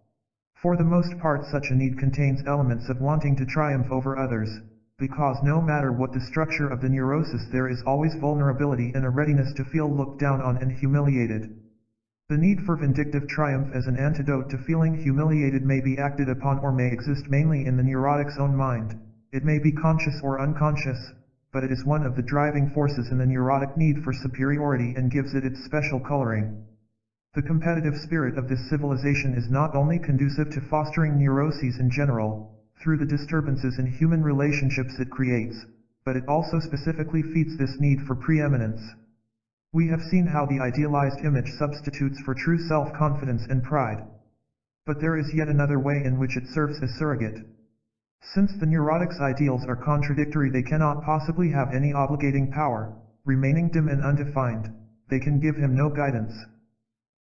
For the most part such a need contains elements of wanting to triumph over others, because no matter what the structure of the neurosis there is always vulnerability and a readiness to feel looked down on and humiliated. The need for vindictive triumph as an antidote to feeling humiliated may be acted upon or may exist mainly in the neurotic's own mind. It may be conscious or unconscious, but it is one of the driving forces in the neurotic need for superiority and gives it its special coloring. The competitive spirit of this civilization is not only conducive to fostering neuroses in general, through the disturbances in human relationships it creates, but it also specifically feeds this need for preeminence. We have seen how the idealized image substitutes for true self-confidence and pride. But there is yet another way in which it serves as surrogate. Since the neurotic's ideals are contradictory, they cannot possibly have any obligating power. Remaining dim and undefined, they can give him no guidance.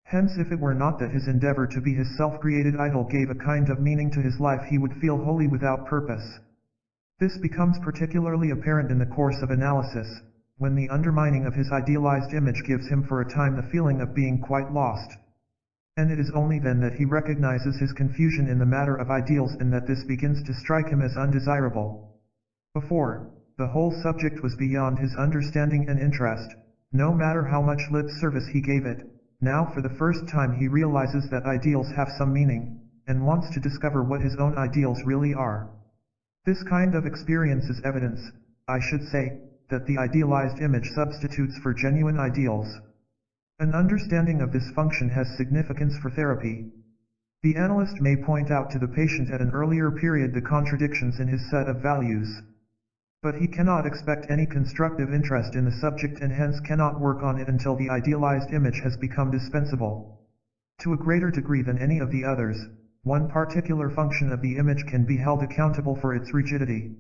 Hence, if it were not that his endeavor to be his self-created idol gave a kind of meaning to his life, he would feel wholly without purpose. This becomes particularly apparent in the course of analysis, when the undermining of his idealized image gives him for a time the feeling of being quite lost. And it is only then that he recognizes his confusion in the matter of ideals, and that this begins to strike him as undesirable. Before, the whole subject was beyond his understanding and interest, no matter how much lip service he gave it. Now for the first time he realizes that ideals have some meaning, and wants to discover what his own ideals really are. This kind of experience is evidence, I should say, that the idealized image substitutes for genuine ideals. An understanding of this function has significance for therapy. The analyst may point out to the patient at an earlier period the contradictions in his set of values. But he cannot expect any constructive interest in the subject, and hence cannot work on it until the idealized image has become dispensable. To a greater degree than any of the others, one particular function of the image can be held accountable for its rigidity.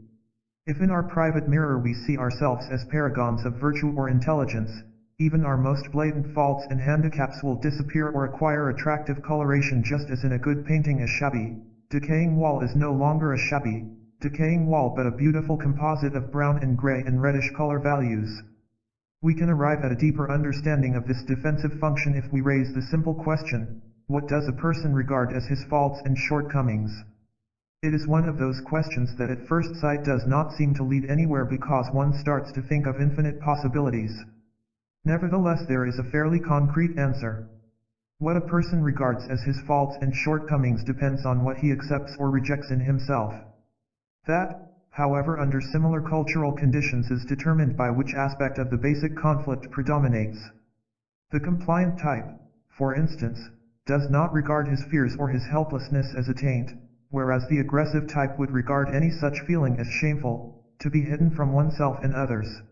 If in our private mirror we see ourselves as paragons of virtue or intelligence, even our most blatant faults and handicaps will disappear or acquire attractive coloration, just as in a good painting a shabby, decaying wall is no longer a shabby, decaying wall but a beautiful composite of brown and gray and reddish color values. We can arrive at a deeper understanding of this defensive function if we raise the simple question, what does a person regard as his faults and shortcomings? It is one of those questions that at first sight does not seem to lead anywhere, because one starts to think of infinite possibilities. Nevertheless, there is a fairly concrete answer. What a person regards as his faults and shortcomings depends on what he accepts or rejects in himself. That, however, under similar cultural conditions is determined by which aspect of the basic conflict predominates. The compliant type, for instance, does not regard his fears or his helplessness as a taint, whereas the aggressive type would regard any such feeling as shameful, to be hidden from oneself and others.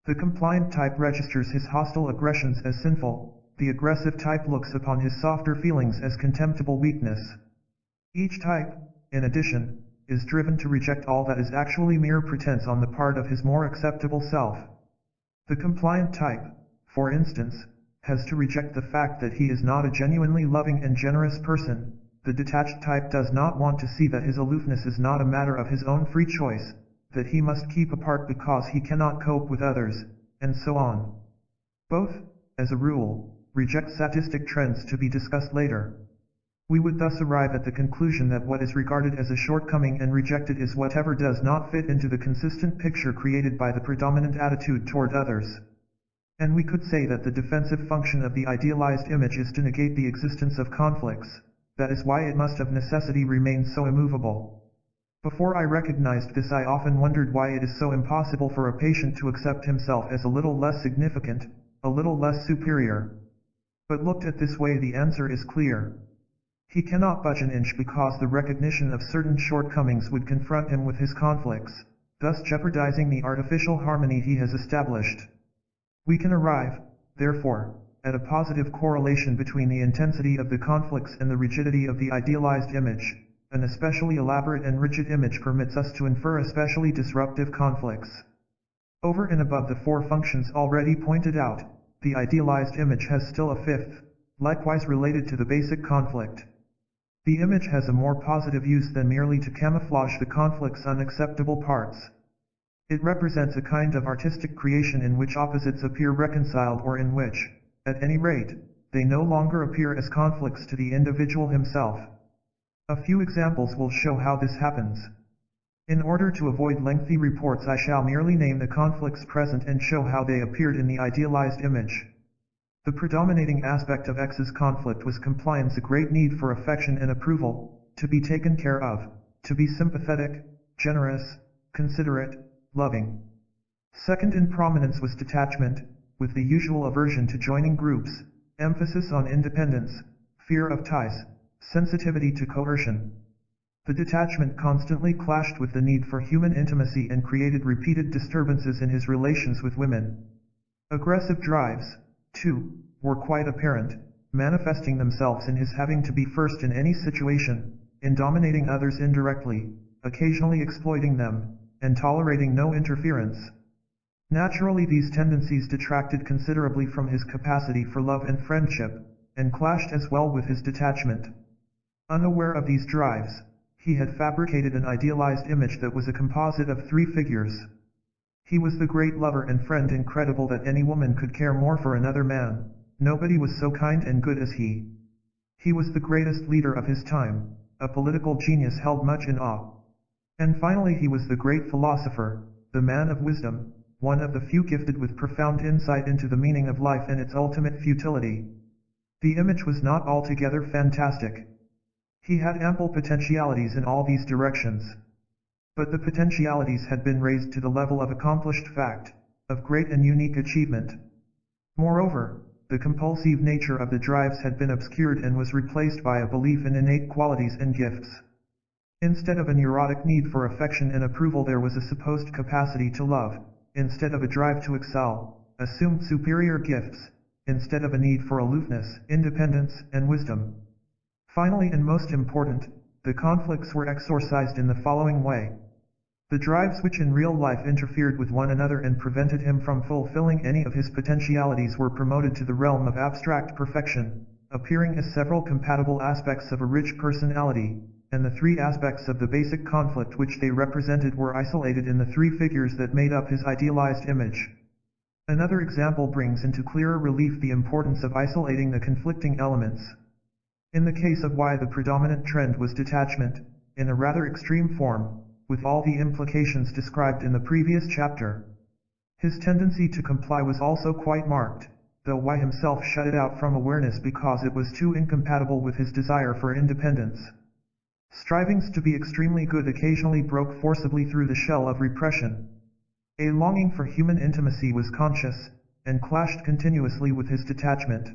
The compliant type registers his hostile aggressions as sinful, the aggressive type looks upon his softer feelings as contemptible weakness. Each type, in addition, is driven to reject all that is actually mere pretense on the part of his more acceptable self. The compliant type, for instance, has to reject the fact that he is not a genuinely loving and generous person. The detached type does not want to see that his aloofness is not a matter of his own free choice, that he must keep apart because he cannot cope with others, and so on. Both, as a rule, reject sadistic trends to be discussed later. We would thus arrive at the conclusion that what is regarded as a shortcoming and rejected is whatever does not fit into the consistent picture created by the predominant attitude toward others. And we could say that the defensive function of the idealized image is to negate the existence of conflicts. That is why it must of necessity remain so immovable. Before I recognized this, I often wondered why it is so impossible for a patient to accept himself as a little less significant, a little less superior. But looked at this way, the answer is clear. He cannot budge an inch because the recognition of certain shortcomings would confront him with his conflicts, thus jeopardizing the artificial harmony he has established. We can arrive, therefore, at a positive correlation between the intensity of the conflicts and the rigidity of the idealized image. An especially elaborate and rigid image permits us to infer especially disruptive conflicts. Over and above the four functions already pointed out, the idealized image has still a fifth, likewise related to the basic conflict. The image has a more positive use than merely to camouflage the conflict's unacceptable parts. It represents a kind of artistic creation in which opposites appear reconciled, or in which, at any rate, they no longer appear as conflicts to the individual himself. A few examples will show how this happens. In order to avoid lengthy reports, I shall merely name the conflicts present and show how they appeared in the idealized image. The predominating aspect of X's conflict was compliance, a great need for affection and approval, to be taken care of, to be sympathetic, generous, considerate, loving. Second in prominence was detachment, with the usual aversion to joining groups, emphasis on independence, fear of ties, sensitivity to coercion. The detachment constantly clashed with the need for human intimacy and created repeated disturbances in his relations with women. Aggressive drives, too, were quite apparent, manifesting themselves in his having to be first in any situation, in dominating others indirectly, occasionally exploiting them, and tolerating no interference. Naturally, these tendencies detracted considerably from his capacity for love and friendship, and clashed as well with his detachment. Unaware of these drives, he had fabricated an idealized image that was a composite of three figures. He was the great lover and friend, incredible that any woman could care more for another man. Nobody was so kind and good as he. He was the greatest leader of his time, a political genius held much in awe. And finally, he was the great philosopher, the man of wisdom, one of the few gifted with profound insight into the meaning of life and its ultimate futility. The image was not altogether fantastic. He had ample potentialities in all these directions. But the potentialities had been raised to the level of accomplished fact, of great and unique achievement. Moreover, the compulsive nature of the drives had been obscured and was replaced by a belief in innate qualities and gifts. Instead of a neurotic need for affection and approval, there was a supposed capacity to love. Instead of a drive to excel, assumed superior gifts. Instead of a need for aloofness, independence, and wisdom. Finally, and most important, the conflicts were exorcised in the following way. The drives which in real life interfered with one another and prevented him from fulfilling any of his potentialities were promoted to the realm of abstract perfection, appearing as several compatible aspects of a rich personality, and the three aspects of the basic conflict which they represented were isolated in the three figures that made up his idealized image. Another example brings into clearer relief the importance of isolating the conflicting elements. In the case of Y, the predominant trend was detachment, in a rather extreme form, with all the implications described in the previous chapter. His tendency to comply was also quite marked, though Y himself shut it out from awareness because it was too incompatible with his desire for independence. Strivings to be extremely good occasionally broke forcibly through the shell of repression. A longing for human intimacy was conscious, and clashed continuously with his detachment.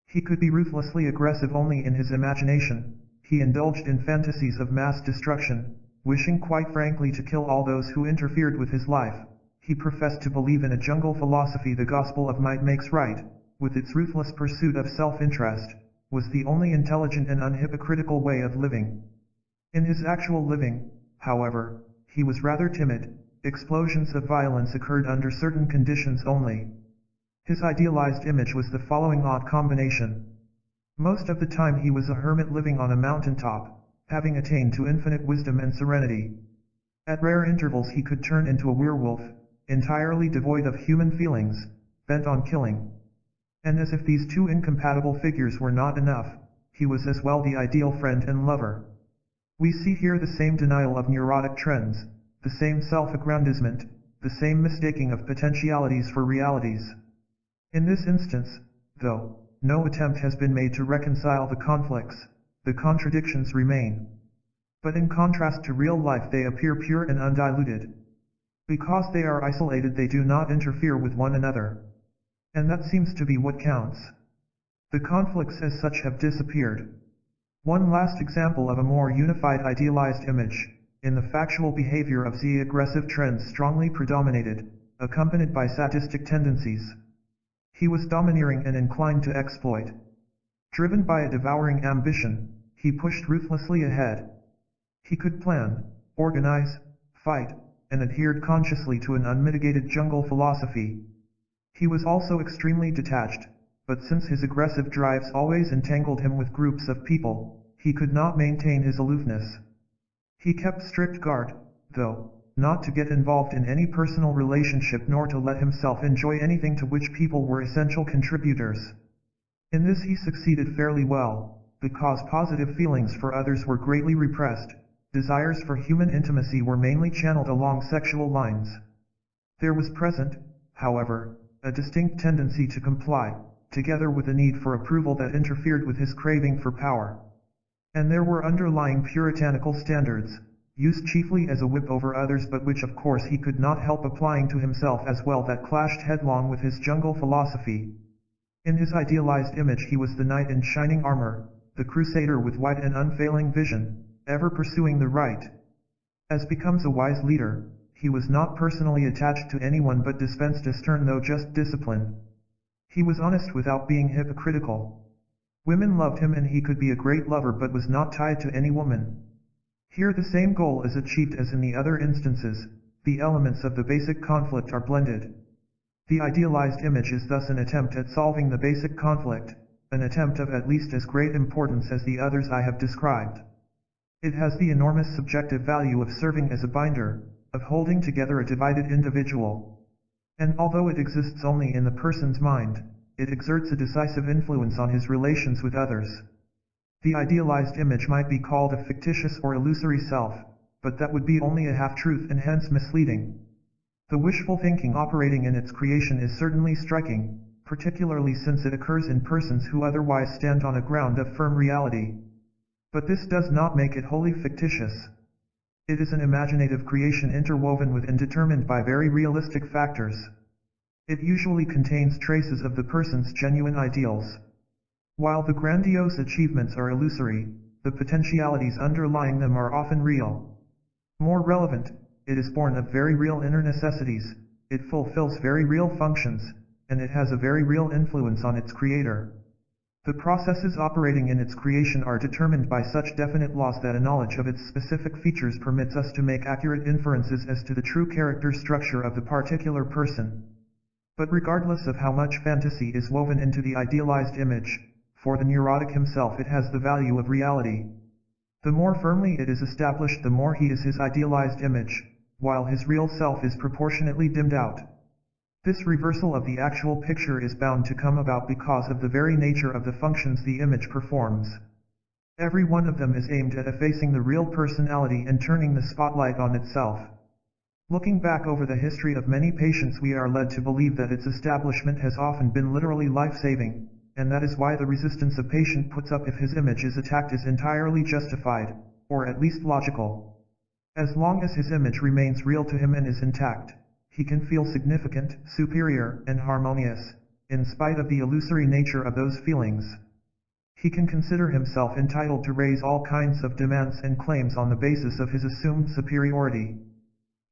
He could be ruthlessly aggressive only in his imagination. He indulged in fantasies of mass destruction, wishing quite frankly to kill all those who interfered with his life. He professed to believe in a jungle philosophy. The gospel of might makes right, with its ruthless pursuit of self-interest, was the only intelligent and unhypocritical way of living. In his actual living, however, he was rather timid. Explosions of violence occurred under certain conditions only. His idealized image was the following odd combination. Most of the time he was a hermit living on a mountaintop, having attained to infinite wisdom and serenity. At rare intervals he could turn into a werewolf, entirely devoid of human feelings, bent on killing. And as if these two incompatible figures were not enough, he was as well the ideal friend and lover. We see here the same denial of neurotic trends, the same self-aggrandizement, the same mistaking of potentialities for realities. In this instance, though, no attempt has been made to reconcile the conflicts, the contradictions remain. But in contrast to real life they appear pure and undiluted. Because they are isolated they do not interfere with one another. And that seems to be what counts. The conflicts as such have disappeared. One last example of a more unified idealized image. In the factual behavior of Z, aggressive trends strongly predominated, accompanied by sadistic tendencies. He was domineering and inclined to exploit. Driven by a devouring ambition, he pushed ruthlessly ahead. He could plan, organize, fight, and adhered consciously to an unmitigated jungle philosophy. He was also extremely detached, but since his aggressive drives always entangled him with groups of people, he could not maintain his aloofness. He kept strict guard, though, not to get involved in any personal relationship nor to let himself enjoy anything to which people were essential contributors. In this he succeeded fairly well, because positive feelings for others were greatly repressed. Desires for human intimacy were mainly channeled along sexual lines. There was present, however, a distinct tendency to comply, together with a need for approval that interfered with his craving for power. And there were underlying puritanical standards, used chiefly as a whip over others but which of course he could not help applying to himself as well, that clashed headlong with his jungle philosophy. In his idealized image he was the knight in shining armor, the crusader with wide and unfailing vision, ever pursuing the right. As becomes a wise leader, he was not personally attached to anyone but dispensed a stern though just discipline. He was honest without being hypocritical. Women loved him and he could be a great lover but was not tied to any woman. Here the same goal is achieved as in the other instances, the elements of the basic conflict are blended. The idealized image is thus an attempt at solving the basic conflict, an attempt of at least as great importance as the others I have described. It has the enormous subjective value of serving as a binder, of holding together a divided individual. And although it exists only in the person's mind, it exerts a decisive influence on his relations with others. The idealized image might be called a fictitious or illusory self, but that would be only a half-truth and hence misleading. The wishful thinking operating in its creation is certainly striking, particularly since it occurs in persons who otherwise stand on a ground of firm reality. But this does not make it wholly fictitious. It is an imaginative creation interwoven with and determined by very realistic factors. It usually contains traces of the person's genuine ideals. While the grandiose achievements are illusory, the potentialities underlying them are often real. More relevant, it is born of very real inner necessities, it fulfills very real functions, and it has a very real influence on its creator. The processes operating in its creation are determined by such definite laws that a knowledge of its specific features permits us to make accurate inferences as to the true character structure of the particular person. But regardless of how much fantasy is woven into the idealized image, for the neurotic himself it has the value of reality. The more firmly it is established, the more he is his idealized image, while his real self is proportionately dimmed out. This reversal of the actual picture is bound to come about because of the very nature of the functions the image performs. Every one of them is aimed at effacing the real personality and turning the spotlight on itself. Looking back over the history of many patients, we are led to believe that its establishment has often been literally life-saving, and that is why the resistance a patient puts up if his image is attacked is entirely justified, or at least logical. As long as his image remains real to him and is intact, he can feel significant, superior, and harmonious, in spite of the illusory nature of those feelings. He can consider himself entitled to raise all kinds of demands and claims on the basis of his assumed superiority.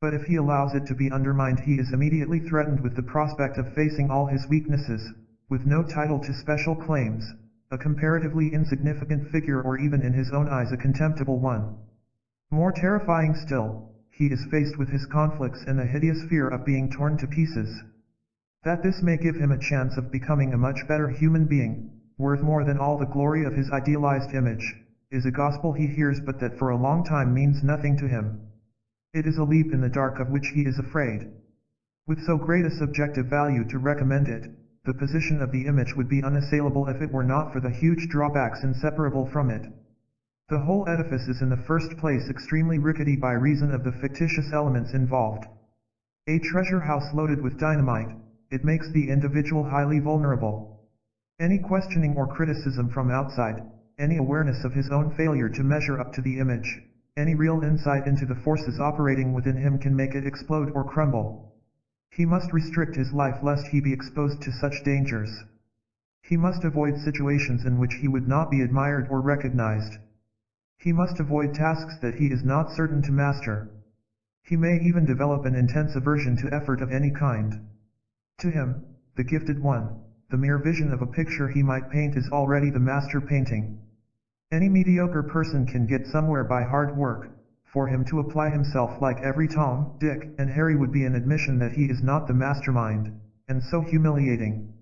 But if he allows it to be undermined, he is immediately threatened with the prospect of facing all his weaknesses, with no title to special claims, a comparatively insignificant figure, or even in his own eyes a contemptible one. More terrifying still, he is faced with his conflicts and the hideous fear of being torn to pieces. That this may give him a chance of becoming a much better human being, worth more than all the glory of his idealized image, is a gospel he hears, but that for a long time means nothing to him. It is a leap in the dark of which he is afraid. With so great a subjective value to recommend it, the position of the image would be unassailable if it were not for the huge drawbacks inseparable from it. The whole edifice is in the first place extremely rickety by reason of the fictitious elements involved. A treasure house loaded with dynamite, it makes the individual highly vulnerable. Any questioning or criticism from outside, any awareness of his own failure to measure up to the image, any real insight into the forces operating within him can make it explode or crumble. He must restrict his life lest he be exposed to such dangers. He must avoid situations in which he would not be admired or recognized. He must avoid tasks that he is not certain to master. He may even develop an intense aversion to effort of any kind. To him, the gifted one, the mere vision of a picture he might paint is already the master painting. Any mediocre person can get somewhere by hard work. For him to apply himself like every Tom, Dick, and Harry would be an admission that he is not the mastermind, and so humiliating.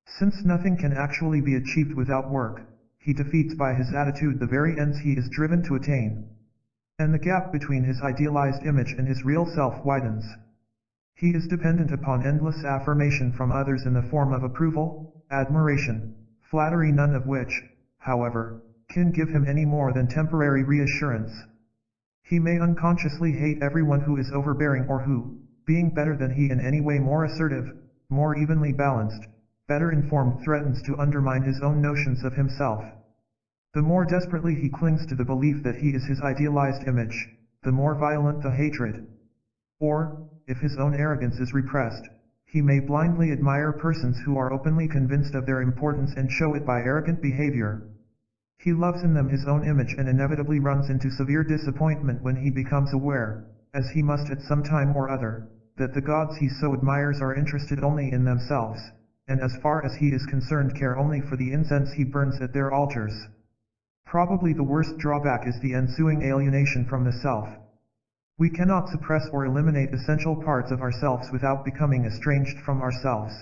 Since nothing can actually be achieved without work, he defeats by his attitude the very ends he is driven to attain. And the gap between his idealized image and his real self widens. He is dependent upon endless affirmation from others in the form of approval, admiration, flattery, none of which, however, can give him any more than temporary reassurance. He may unconsciously hate everyone who is overbearing or who, being better than he in any way more assertive, more evenly balanced, better informed, threatens to undermine his own notions of himself. The more desperately he clings to the belief that he is his idealized image, the more violent the hatred. Or, if his own arrogance is repressed, he may blindly admire persons who are openly convinced of their importance and show it by arrogant behavior. He loves in them his own image and inevitably runs into severe disappointment when he becomes aware, as he must at some time or other, that the gods he so admires are interested only in themselves, and as far as he is concerned care only for the incense he burns at their altars. Probably the worst drawback is the ensuing alienation from the self. We cannot suppress or eliminate essential parts of ourselves without becoming estranged from ourselves.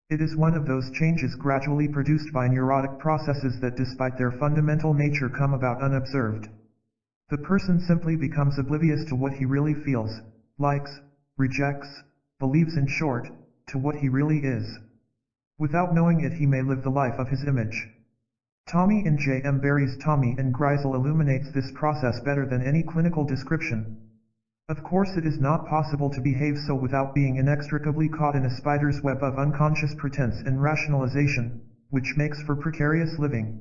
It is one of those changes gradually produced by neurotic processes that despite their fundamental nature come about unobserved. The person simply becomes oblivious to what he really feels, likes, rejects, believes, in short, to what he really is. Without knowing it, he may live the life of his image. Tommy in J. M. Barrie's Tommy and Greisel illuminates this process better than any clinical description. Of course, it is not possible to behave so without being inextricably caught in a spider's web of unconscious pretense and rationalization, which makes for precarious living.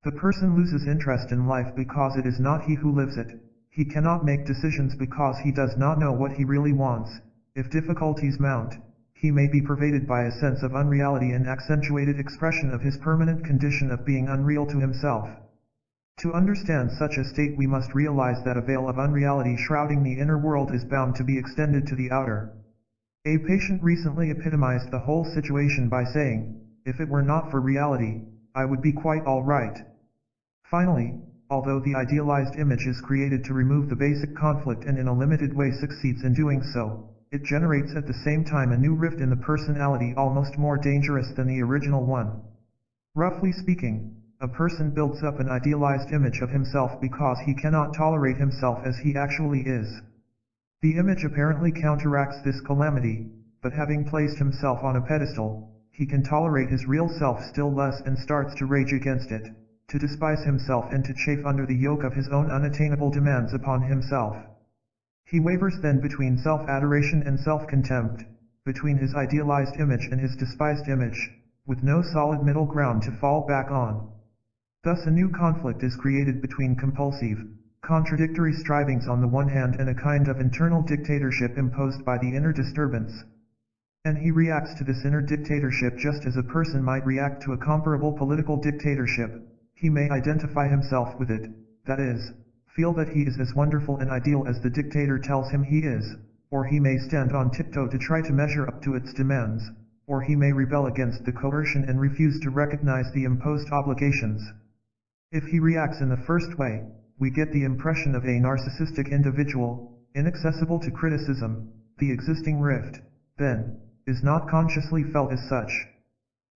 The person loses interest in life because it is not he who lives it. He cannot make decisions because he does not know what he really wants. If difficulties mount, he may be pervaded by a sense of unreality and accentuated expression of his permanent condition of being unreal to himself. To understand such a state, we must realize that a veil of unreality shrouding the inner world is bound to be extended to the outer. A patient recently epitomized the whole situation by saying, "If it were not for reality, I would be quite all right." Finally, although the idealized image is created to remove the basic conflict and in a limited way succeeds in doing so, it generates at the same time a new rift in the personality almost more dangerous than the original one. Roughly speaking, a person builds up an idealized image of himself because he cannot tolerate himself as he actually is. The image apparently counteracts this calamity, but having placed himself on a pedestal, he can tolerate his real self still less and starts to rage against it, to despise himself and to chafe under the yoke of his own unattainable demands upon himself. He wavers then between self-adoration and self-contempt, between his idealized image and his despised image, with no solid middle ground to fall back on. Thus a new conflict is created between compulsive, contradictory strivings on the one hand and a kind of internal dictatorship imposed by the inner disturbance. And he reacts to this inner dictatorship just as a person might react to a comparable political dictatorship. He may identify himself with it, that is, feel that he is as wonderful and ideal as the dictator tells him he is, or he may stand on tiptoe to try to measure up to its demands, or he may rebel against the coercion and refuse to recognize the imposed obligations. If he reacts in the first way, we get the impression of a narcissistic individual, inaccessible to criticism. The existing rift, then, is not consciously felt as such.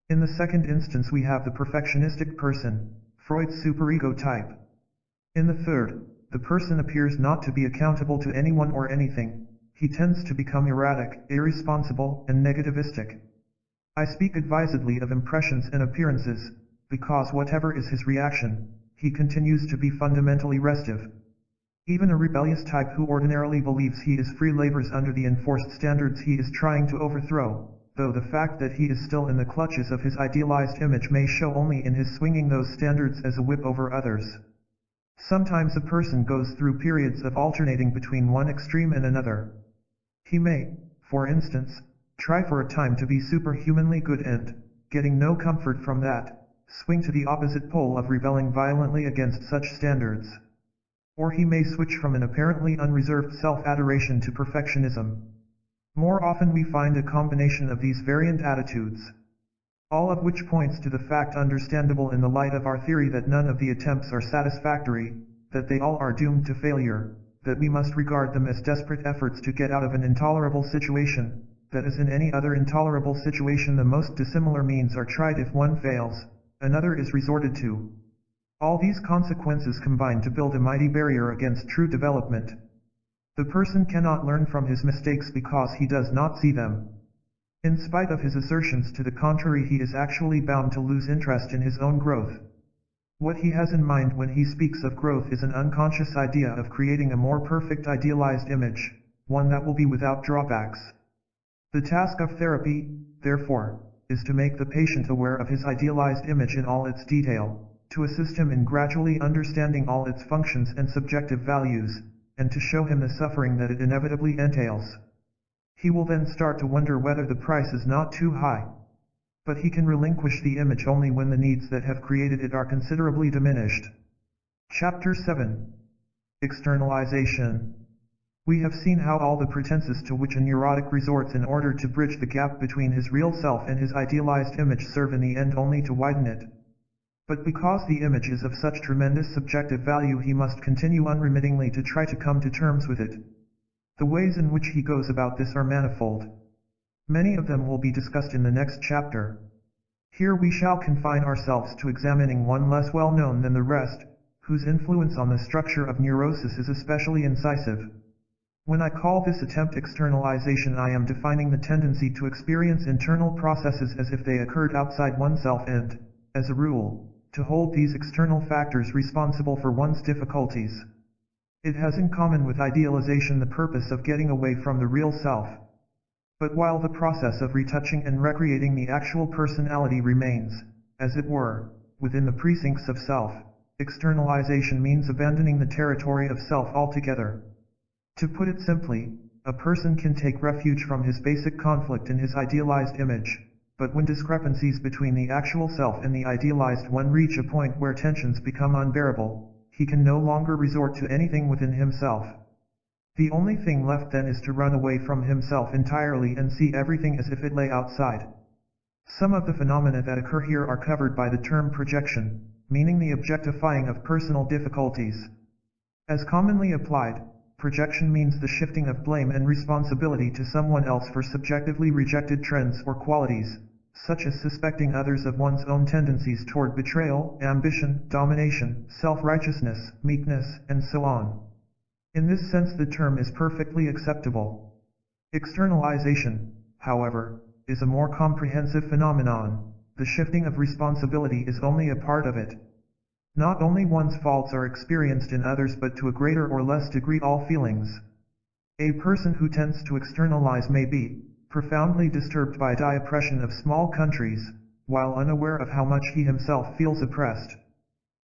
In the second instance, we have the perfectionistic person, Freud's superego type. In the third, the person appears not to be accountable to anyone or anything. He tends to become erratic, irresponsible, and negativistic. I speak advisedly of impressions and appearances, because whatever is his reaction, he continues to be fundamentally restive. Even a rebellious type who ordinarily believes he is free labors under the enforced standards he is trying to overthrow, though the fact that he is still in the clutches of his idealized image may show only in his swinging those standards as a whip over others. Sometimes a person goes through periods of alternating between one extreme and another. He may, for instance, try for a time to be superhumanly good and, getting no comfort from that, swing to the opposite pole of rebelling violently against such standards. Or he may switch from an apparently unreserved self-adoration to perfectionism. More often we find a combination of these variant attitudes, all of which points to the fact, understandable in the light of our theory, that none of the attempts are satisfactory, that they all are doomed to failure, that we must regard them as desperate efforts to get out of an intolerable situation, that as in any other intolerable situation the most dissimilar means are tried. If one fails, another is resorted to. All these consequences combine to build a mighty barrier against true development. The person cannot learn from his mistakes because he does not see them. In spite of his assertions to the contrary, he is actually bound to lose interest in his own growth. What he has in mind when he speaks of growth is an unconscious idea of creating a more perfect idealized image, one that will be without drawbacks. The task of therapy, therefore, is to make the patient aware of his idealized image in all its detail, to assist him in gradually understanding all its functions and subjective values, and to show him the suffering that it inevitably entails. He will then start to wonder whether the price is not too high. But he can relinquish the image only when the needs that have created it are considerably diminished. Chapter 7. Externalization. We have seen how all the pretenses to which a neurotic resorts in order to bridge the gap between his real self and his idealized image serve in the end only to widen it. But because the image is of such tremendous subjective value, he must continue unremittingly to try to come to terms with it. The ways in which he goes about this are manifold. Many of them will be discussed in the next chapter. Here we shall confine ourselves to examining one less well known than the rest, whose influence on the structure of neurosis is especially incisive. When I call this attempt externalization, I am defining the tendency to experience internal processes as if they occurred outside oneself and, as a rule, to hold these external factors responsible for one's difficulties. It has in common with idealization the purpose of getting away from the real self. But while the process of retouching and recreating the actual personality remains, as it were, within the precincts of self, externalization means abandoning the territory of self altogether. To put it simply, a person can take refuge from his basic conflict in his idealized image, but when discrepancies between the actual self and the idealized one reach a point where tensions become unbearable, he can no longer resort to anything within himself. The only thing left then is to run away from himself entirely and see everything as if it lay outside. Some of the phenomena that occur here are covered by the term projection, meaning the objectifying of personal difficulties. As commonly applied, projection means the shifting of blame and responsibility to someone else for subjectively rejected trends or qualities, such as suspecting others of one's own tendencies toward betrayal, ambition, domination, self-righteousness, meekness, and so on. In this sense the term is perfectly acceptable. Externalization, however, is a more comprehensive phenomenon. The shifting of responsibility is only a part of it. Not only one's faults are experienced in others, but to a greater or less degree all feelings. A person who tends to externalize may be profoundly disturbed by the oppression of small countries, while unaware of how much he himself feels oppressed.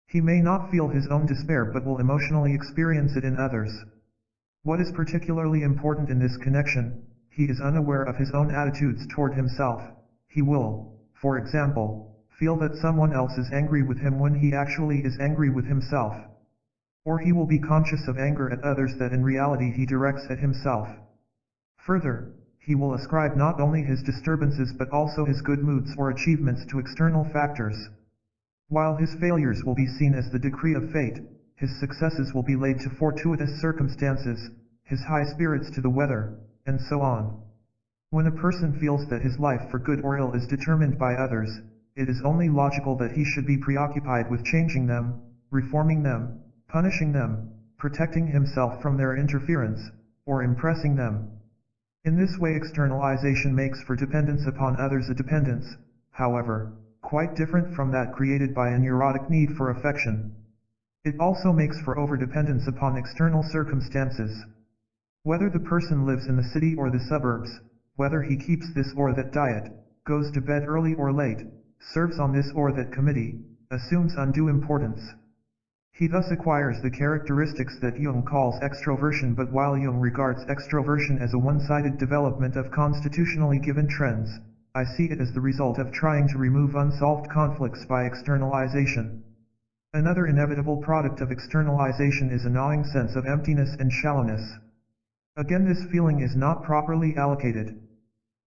He may not feel his own despair but will emotionally experience it in others. What is particularly important in this connection, he is unaware of his own attitudes toward himself. He will, for example, feel that someone else is angry with him when he actually is angry with himself. Or he will be conscious of anger at others that in reality he directs at himself. Further, he will ascribe not only his disturbances but also his good moods or achievements to external factors. While his failures will be seen as the decree of fate, his successes will be laid to fortuitous circumstances, his high spirits to the weather, and so on. When a person feels that his life for good or ill is determined by others, it is only logical that he should be preoccupied with changing them, reforming them, punishing them, protecting himself from their interference, or impressing them. In this way externalization makes for dependence upon others, a dependence, however, quite different from that created by a neurotic need for affection. It also makes for overdependence upon external circumstances. Whether the person lives in the city or the suburbs, whether he keeps this or that diet, goes to bed early or late, serves on this or that committee, assumes undue importance. He thus acquires the characteristics that Jung calls extroversion, but while Jung regards extroversion as a one-sided development of constitutionally given trends, I see it as the result of trying to remove unsolved conflicts by externalization. Another inevitable product of externalization is a gnawing sense of emptiness and shallowness. Again, this feeling is not properly allocated.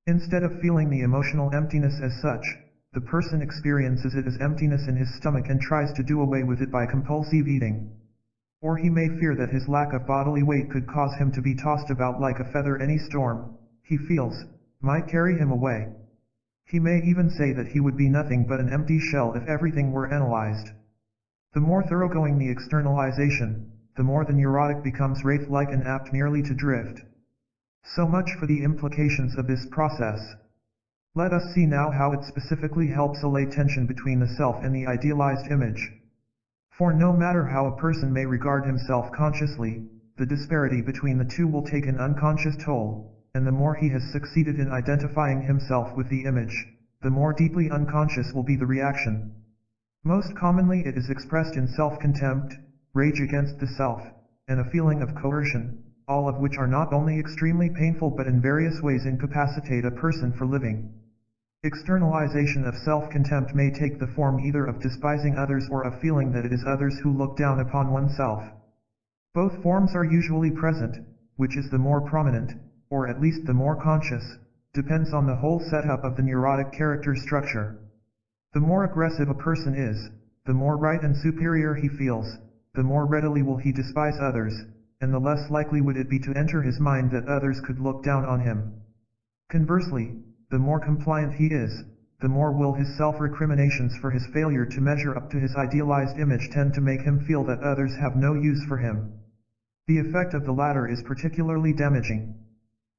Instead of feeling the emotional emptiness as such, the person experiences it as emptiness in his stomach and tries to do away with it by compulsive eating. Or he may fear that his lack of bodily weight could cause him to be tossed about like a feather. Any storm, he feels, might carry him away. He may even say that he would be nothing but an empty shell if everything were analyzed. The more thoroughgoing the externalization, the more the neurotic becomes wraith-like and apt merely to drift. So much for the implications of this process. Let us see now how it specifically helps allay tension between the self and the idealized image. For no matter how a person may regard himself consciously, the disparity between the two will take an unconscious toll, and the more he has succeeded in identifying himself with the image, the more deeply unconscious will be the reaction. Most commonly it is expressed in self-contempt, rage against the self, and a feeling of coercion, all of which are not only extremely painful but in various ways incapacitate a person for living. Externalization of self-contempt may take the form either of despising others or of feeling that it is others who look down upon oneself. Both forms are usually present. Which is the more prominent, or at least the more conscious, depends on the whole setup of the neurotic character structure. The more aggressive a person is, the more right and superior he feels, the more readily will he despise others, and the less likely would it be to enter his mind that others could look down on him. Conversely, the more compliant he is, the more will his self-recriminations for his failure to measure up to his idealized image tend to make him feel that others have no use for him. The effect of the latter is particularly damaging.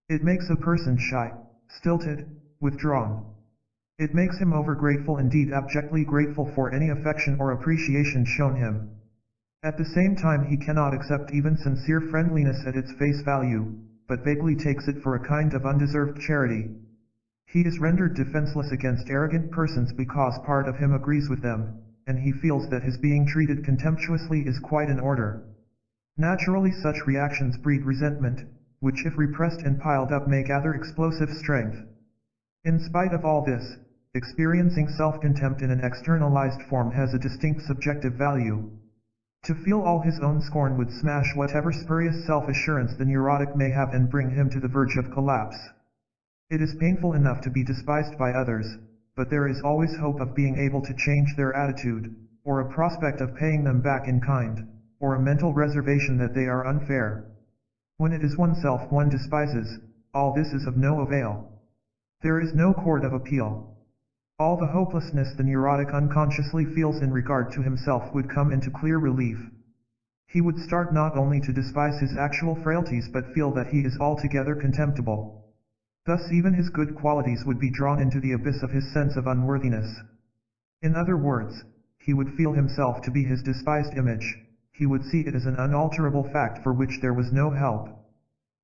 It makes a person shy, stilted, withdrawn. It makes him overgrateful, indeed abjectly grateful for any affection or appreciation shown him. At the same time he cannot accept even sincere friendliness at its face value, but vaguely takes it for a kind of undeserved charity. He is rendered defenseless against arrogant persons because part of him agrees with them, and he feels that his being treated contemptuously is quite in order. Naturally such reactions breed resentment, which if repressed and piled up may gather explosive strength. In spite of all this, experiencing self-contempt in an externalized form has a distinct subjective value. To feel all his own scorn would smash whatever spurious self-assurance the neurotic may have and bring him to the verge of collapse. It is painful enough to be despised by others, but there is always hope of being able to change their attitude, or a prospect of paying them back in kind, or a mental reservation that they are unfair. When it is oneself one despises, all this is of no avail. There is no court of appeal. All the hopelessness the neurotic unconsciously feels in regard to himself would come into clear relief. He would start not only to despise his actual frailties but feel that he is altogether contemptible. Thus even his good qualities would be drawn into the abyss of his sense of unworthiness. In other words, he would feel himself to be his despised image. He would see it as an unalterable fact for which there was no help.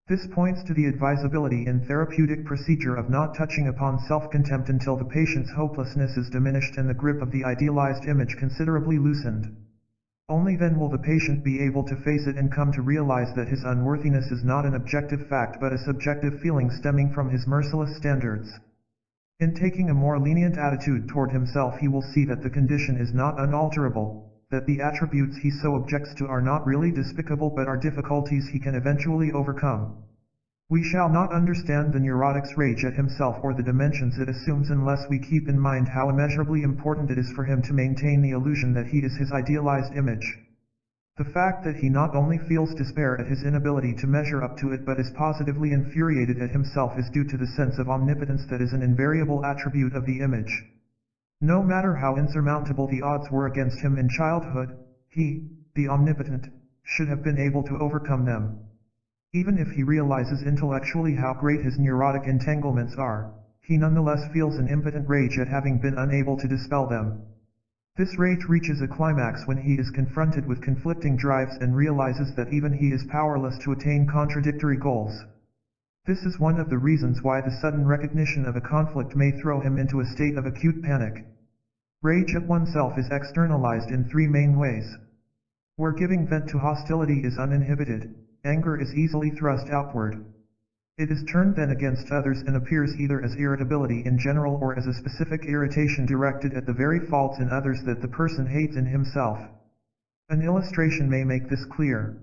This points to the advisability in therapeutic procedure of not touching upon self-contempt until the patient's hopelessness is diminished and the grip of the idealized image considerably loosened. Only then will the patient be able to face it and come to realize that his unworthiness is not an objective fact but a subjective feeling stemming from his merciless standards. In taking a more lenient attitude toward himself he will see that the condition is not unalterable, that the attributes he so objects to are not really despicable but are difficulties he can eventually overcome. We shall not understand the neurotic's rage at himself or the dimensions it assumes unless we keep in mind how immeasurably important it is for him to maintain the illusion that he is his idealized image. The fact that he not only feels despair at his inability to measure up to it but is positively infuriated at himself is due to the sense of omnipotence that is an invariable attribute of the image. No matter how insurmountable the odds were against him in childhood, he, the omnipotent, should have been able to overcome them. Even if he realizes intellectually how great his neurotic entanglements are, he nonetheless feels an impotent rage at having been unable to dispel them. This rage reaches a climax when he is confronted with conflicting drives and realizes that even he is powerless to attain contradictory goals. This is one of the reasons why the sudden recognition of a conflict may throw him into a state of acute panic. Rage at oneself is externalized in three main ways. Where giving vent to hostility is uninhibited, anger is easily thrust outward. It is turned then against others and appears either as irritability in general or as a specific irritation directed at the very faults in others that the person hates in himself. An illustration may make this clear.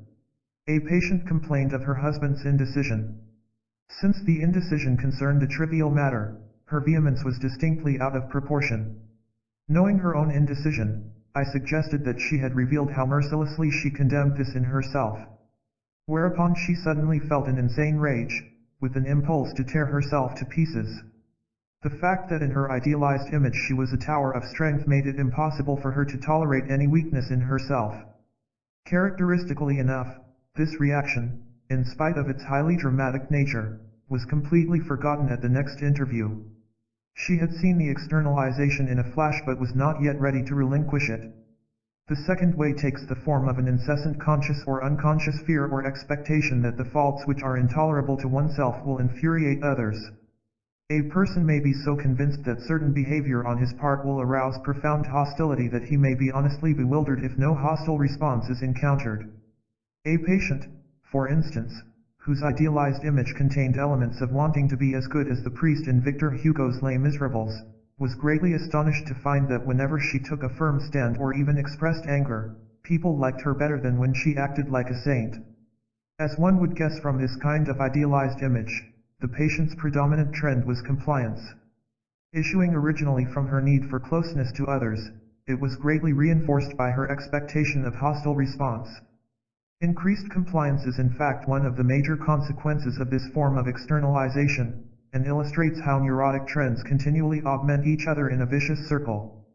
A patient complained of her husband's indecision. Since the indecision concerned a trivial matter, her vehemence was distinctly out of proportion. Knowing her own indecision, I suggested that she had revealed how mercilessly she condemned this in herself. Whereupon she suddenly felt an insane rage, with an impulse to tear herself to pieces. The fact that in her idealized image she was a tower of strength made it impossible for her to tolerate any weakness in herself. Characteristically enough, this reaction, in spite of its highly dramatic nature, was completely forgotten at the next interview. She had seen the externalization in a flash but was not yet ready to relinquish it. The second way takes the form of an incessant conscious or unconscious fear or expectation that the faults which are intolerable to oneself will infuriate others. A person may be so convinced that certain behavior on his part will arouse profound hostility that he may be honestly bewildered if no hostile response is encountered. A patient, for instance, whose idealized image contained elements of wanting to be as good as the priest in Victor Hugo's Les Miserables, was greatly astonished to find that whenever she took a firm stand or even expressed anger, people liked her better than when she acted like a saint. As one would guess from this kind of idealized image, the patient's predominant trend was compliance. Issuing originally from her need for closeness to others, it was greatly reinforced by her expectation of hostile response. Increased compliance is in fact one of the major consequences of this form of externalization, and illustrates how neurotic trends continually augment each other in a vicious circle.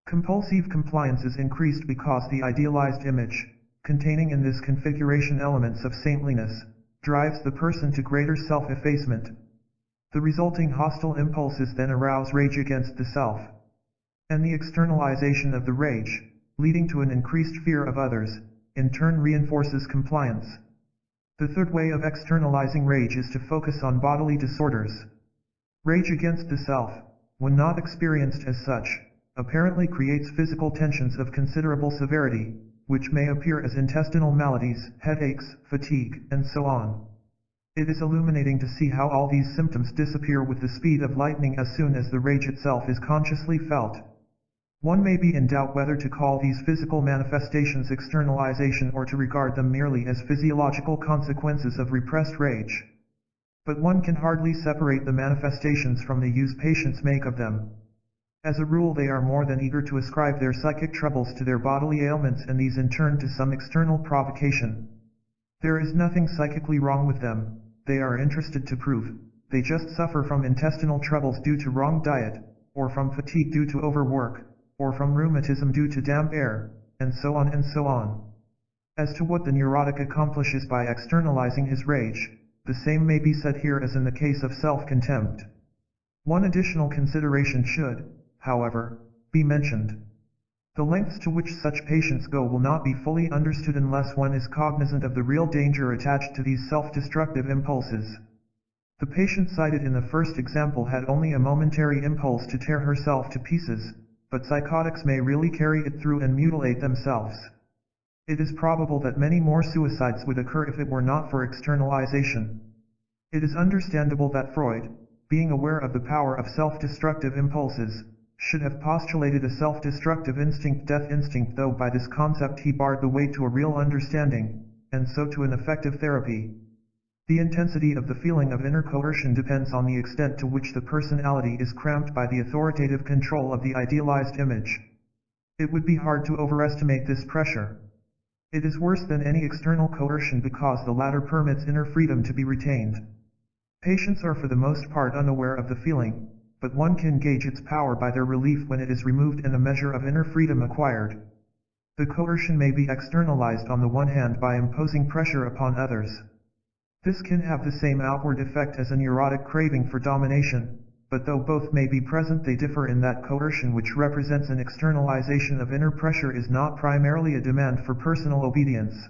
Compulsive compliance is increased because the idealized image, containing in this configuration elements of saintliness, drives the person to greater self-effacement. The resulting hostile impulses then arouse rage against the self, and the externalization of the rage, leading to an increased fear of others, in turn reinforces compliance. The third way of externalizing rage is to focus on bodily disorders. Rage against the self, when not experienced as such, apparently creates physical tensions of considerable severity, which may appear as intestinal maladies, headaches, fatigue, and so on. It is illuminating to see how all these symptoms disappear with the speed of lightning as soon as the rage itself is consciously felt. One may be in doubt whether to call these physical manifestations externalization or to regard them merely as physiological consequences of repressed rage. But one can hardly separate the manifestations from the use patients make of them. As a rule, they are more than eager to ascribe their psychic troubles to their bodily ailments, and these in turn to some external provocation. There is nothing psychically wrong with them, they are interested to prove. They just suffer from intestinal troubles due to wrong diet, or from fatigue due to overwork, or from rheumatism due to damp air, and so on and so on. As to what the neurotic accomplishes by externalizing his rage, the same may be said here as in the case of self-contempt. One additional consideration should, however, be mentioned. The lengths to which such patients go will not be fully understood unless one is cognizant of the real danger attached to these self-destructive impulses. The patient cited in the first example had only a momentary impulse to tear herself to pieces, but psychotics may really carry it through and mutilate themselves. It is probable that many more suicides would occur if it were not for externalization. It is understandable that Freud, being aware of the power of self-destructive impulses, should have postulated a self-destructive instinct, death instinct, though by this concept he barred the way to a real understanding, and so to an effective therapy. The intensity of the feeling of inner coercion depends on the extent to which the personality is cramped by the authoritative control of the idealized image. It would be hard to overestimate this pressure. It is worse than any external coercion because the latter permits inner freedom to be retained. Patients are for the most part unaware of the feeling, but one can gauge its power by their relief when it is removed and a measure of inner freedom acquired. The coercion may be externalized on the one hand by imposing pressure upon others. This can have the same outward effect as a neurotic craving for domination, but though both may be present, they differ in that coercion, which represents an externalization of inner pressure, is not primarily a demand for personal obedience.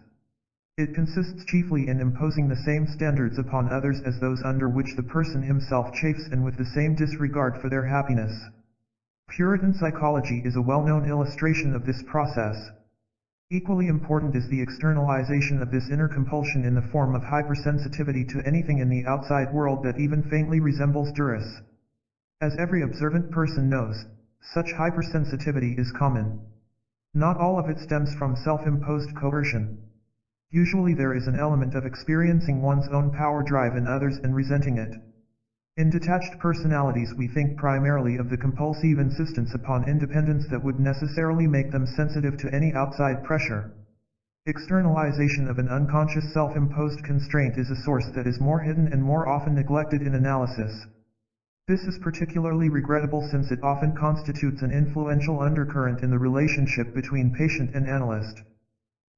It consists chiefly in imposing the same standards upon others as those under which the person himself chafes, and with the same disregard for their happiness. Puritan psychology is a well-known illustration of this process. Equally important is the externalization of this inner compulsion in the form of hypersensitivity to anything in the outside world that even faintly resembles duress. As every observant person knows, such hypersensitivity is common. Not all of it stems from self-imposed coercion. Usually there is an element of experiencing one's own power drive in others and resenting it. In detached personalities we think primarily of the compulsive insistence upon independence that would necessarily make them sensitive to any outside pressure. Externalization of an unconscious self-imposed constraint is a source that is more hidden and more often neglected in analysis. This is particularly regrettable since it often constitutes an influential undercurrent in the relationship between patient and analyst.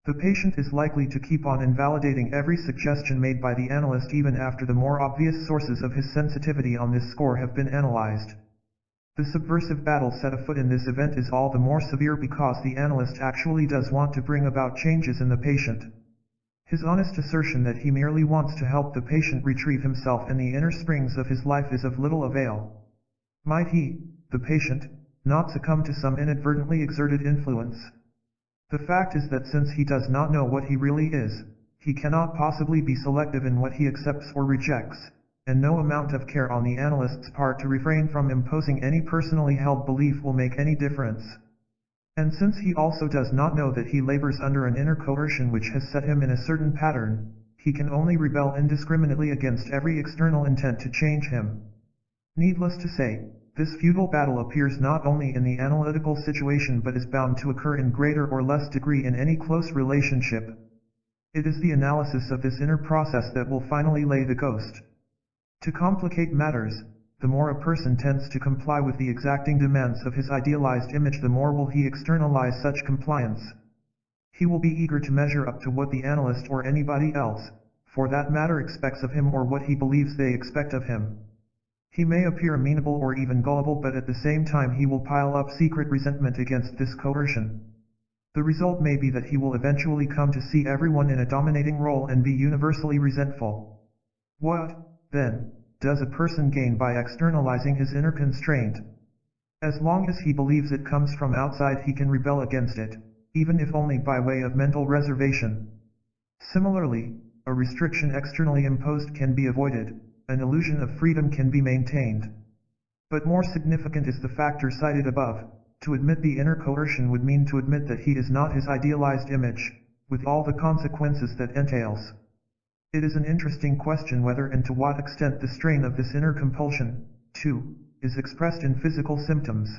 The patient is likely to keep on invalidating every suggestion made by the analyst even after the more obvious sources of his sensitivity on this score have been analyzed. The subversive battle set afoot in this event is all the more severe because the analyst actually does want to bring about changes in the patient. His honest assertion that he merely wants to help the patient retrieve himself and the inner springs of his life is of little avail. Might he, the patient, not succumb to some inadvertently exerted influence? The fact is that since he does not know what he really is, he cannot possibly be selective in what he accepts or rejects, and no amount of care on the analyst's part to refrain from imposing any personally held belief will make any difference. And since he also does not know that he labors under an inner coercion which has set him in a certain pattern, he can only rebel indiscriminately against every external intent to change him. Needless to say, this futile battle appears not only in the analytical situation but is bound to occur in greater or less degree in any close relationship. It is the analysis of this inner process that will finally lay the ghost. To complicate matters, the more a person tends to comply with the exacting demands of his idealized image, the more will he externalize such compliance. He will be eager to measure up to what the analyst or anybody else, for that matter, expects of him or what he believes they expect of him. He may appear amenable or even gullible, but at the same time he will pile up secret resentment against this coercion. The result may be that he will eventually come to see everyone in a dominating role and be universally resentful. What, then, does a person gain by externalizing his inner constraint? As long as he believes it comes from outside, he can rebel against it, even if only by way of mental reservation. Similarly, a restriction externally imposed can be avoided, an illusion of freedom can be maintained. But more significant is the factor cited above. To admit the inner coercion would mean to admit that he is not his idealized image, with all the consequences that entails. It is an interesting question whether and to what extent the strain of this inner compulsion, too, is expressed in physical symptoms.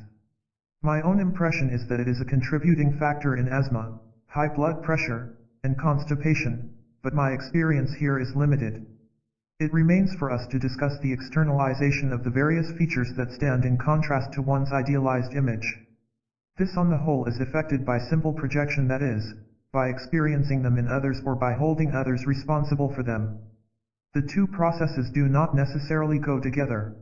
My own impression is that it is a contributing factor in asthma, high blood pressure, and constipation, but my experience here is limited. It remains for us to discuss the externalization of the various features that stand in contrast to one's idealized image. This on the whole is effected by simple projection, that is, by experiencing them in others or by holding others responsible for them. The two processes do not necessarily go together.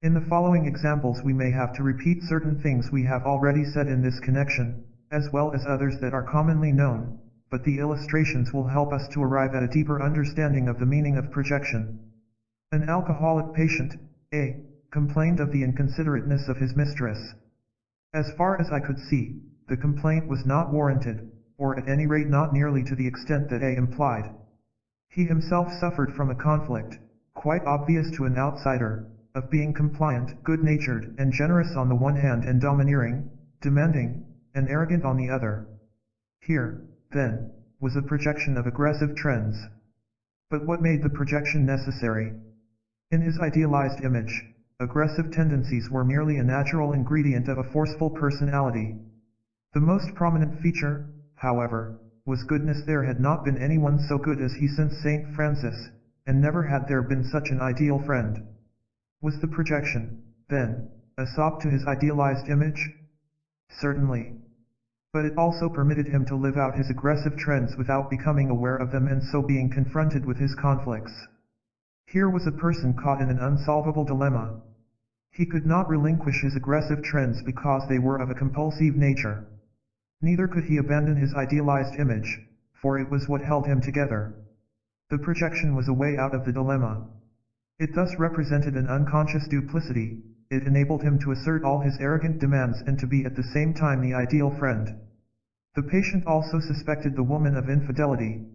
In the following examples we may have to repeat certain things we have already said in this connection, as well as others that are commonly known, but the illustrations will help us to arrive at a deeper understanding of the meaning of projection. An alcoholic patient, A, complained of the inconsiderateness of his mistress. As far as I could see, the complaint was not warranted, or at any rate not nearly to the extent that A implied. He himself suffered from a conflict, quite obvious to an outsider, of being compliant, good-natured, and generous on the one hand and domineering, demanding, and arrogant on the other. Here, then, was a projection of aggressive trends. But what made the projection necessary? In his idealized image, aggressive tendencies were merely a natural ingredient of a forceful personality. The most prominent feature, however, was goodness. There had not been anyone so good as he since St. Francis, and never had there been such an ideal friend. Was the projection, then, a sop to his idealized image? Certainly. But it also permitted him to live out his aggressive trends without becoming aware of them and so being confronted with his conflicts. Here was a person caught in an unsolvable dilemma. He could not relinquish his aggressive trends because they were of a compulsive nature. Neither could he abandon his idealized image, for it was what held him together. The projection was a way out of the dilemma. It thus represented an unconscious duplicity. It enabled him to assert all his arrogant demands and to be at the same time the ideal friend. The patient also suspected the woman of infidelity.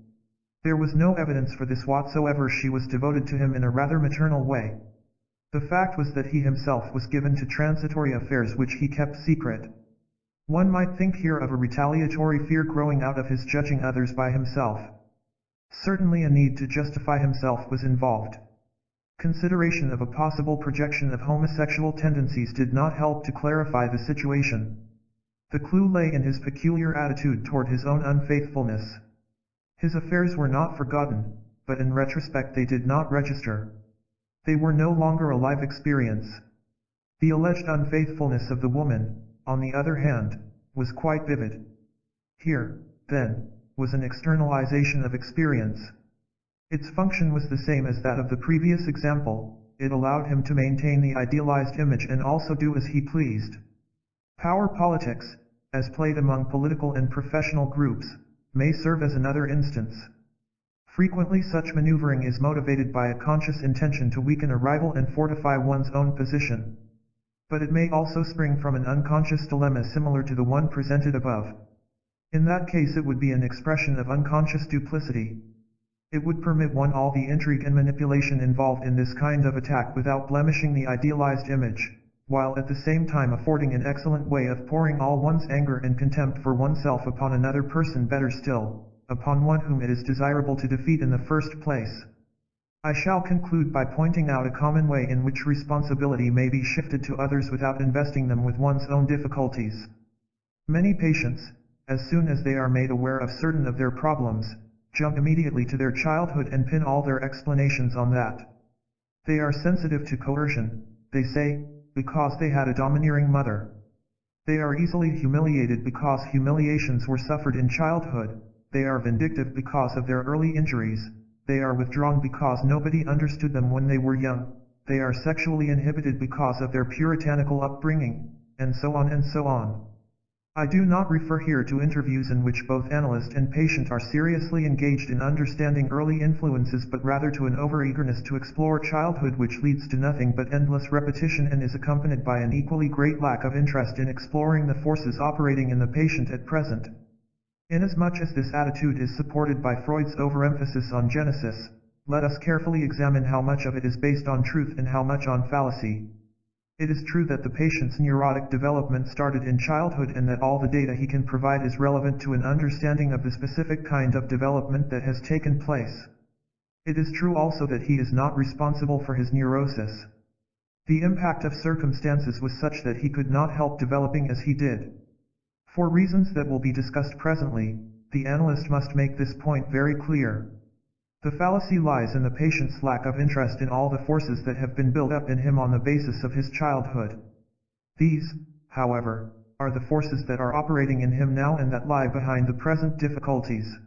There was no evidence for this whatsoever. She was devoted to him in a rather maternal way. The fact was that he himself was given to transitory affairs which he kept secret. One might think here of a retaliatory fear growing out of his judging others by himself. Certainly a need to justify himself was involved. Consideration of a possible projection of homosexual tendencies did not help to clarify the situation. The clue lay in his peculiar attitude toward his own unfaithfulness. His affairs were not forgotten, but in retrospect they did not register. They were no longer a live experience. The alleged unfaithfulness of the woman, on the other hand, was quite vivid. Here, then, was an externalization of experience. Its function was the same as that of the previous example. It allowed him to maintain the idealized image and also do as he pleased. Power politics, as played among political and professional groups, may serve as another instance. Frequently such maneuvering is motivated by a conscious intention to weaken a rival and fortify one's own position. But it may also spring from an unconscious dilemma similar to the one presented above. In that case it would be an expression of unconscious duplicity. It would permit one all the intrigue and manipulation involved in this kind of attack without blemishing the idealized image, while at the same time affording an excellent way of pouring all one's anger and contempt for oneself upon another person, better still, upon one whom it is desirable to defeat in the first place. I shall conclude by pointing out a common way in which responsibility may be shifted to others without investing them with one's own difficulties. Many patients, as soon as they are made aware of certain of their problems, jump immediately to their childhood and pin all their explanations on that. They are sensitive to coercion, they say, because they had a domineering mother. They are easily humiliated because humiliations were suffered in childhood. They are vindictive because of their early injuries. They are withdrawn because nobody understood them when they were young. They are sexually inhibited because of their puritanical upbringing, and so on and so on. I do not refer here to interviews in which both analyst and patient are seriously engaged in understanding early influences, but rather to an overeagerness to explore childhood which leads to nothing but endless repetition and is accompanied by an equally great lack of interest in exploring the forces operating in the patient at present. Inasmuch as this attitude is supported by Freud's overemphasis on Genesis, let us carefully examine how much of it is based on truth and how much on fallacy. It is true that the patient's neurotic development started in childhood and that all the data he can provide is relevant to an understanding of the specific kind of development that has taken place. It is true also that he is not responsible for his neurosis. The impact of circumstances was such that he could not help developing as he did. For reasons that will be discussed presently, the analyst must make this point very clear. The fallacy lies in the patient's lack of interest in all the forces that have been built up in him on the basis of his childhood. These, however, are the forces that are operating in him now and that lie behind the present difficulties.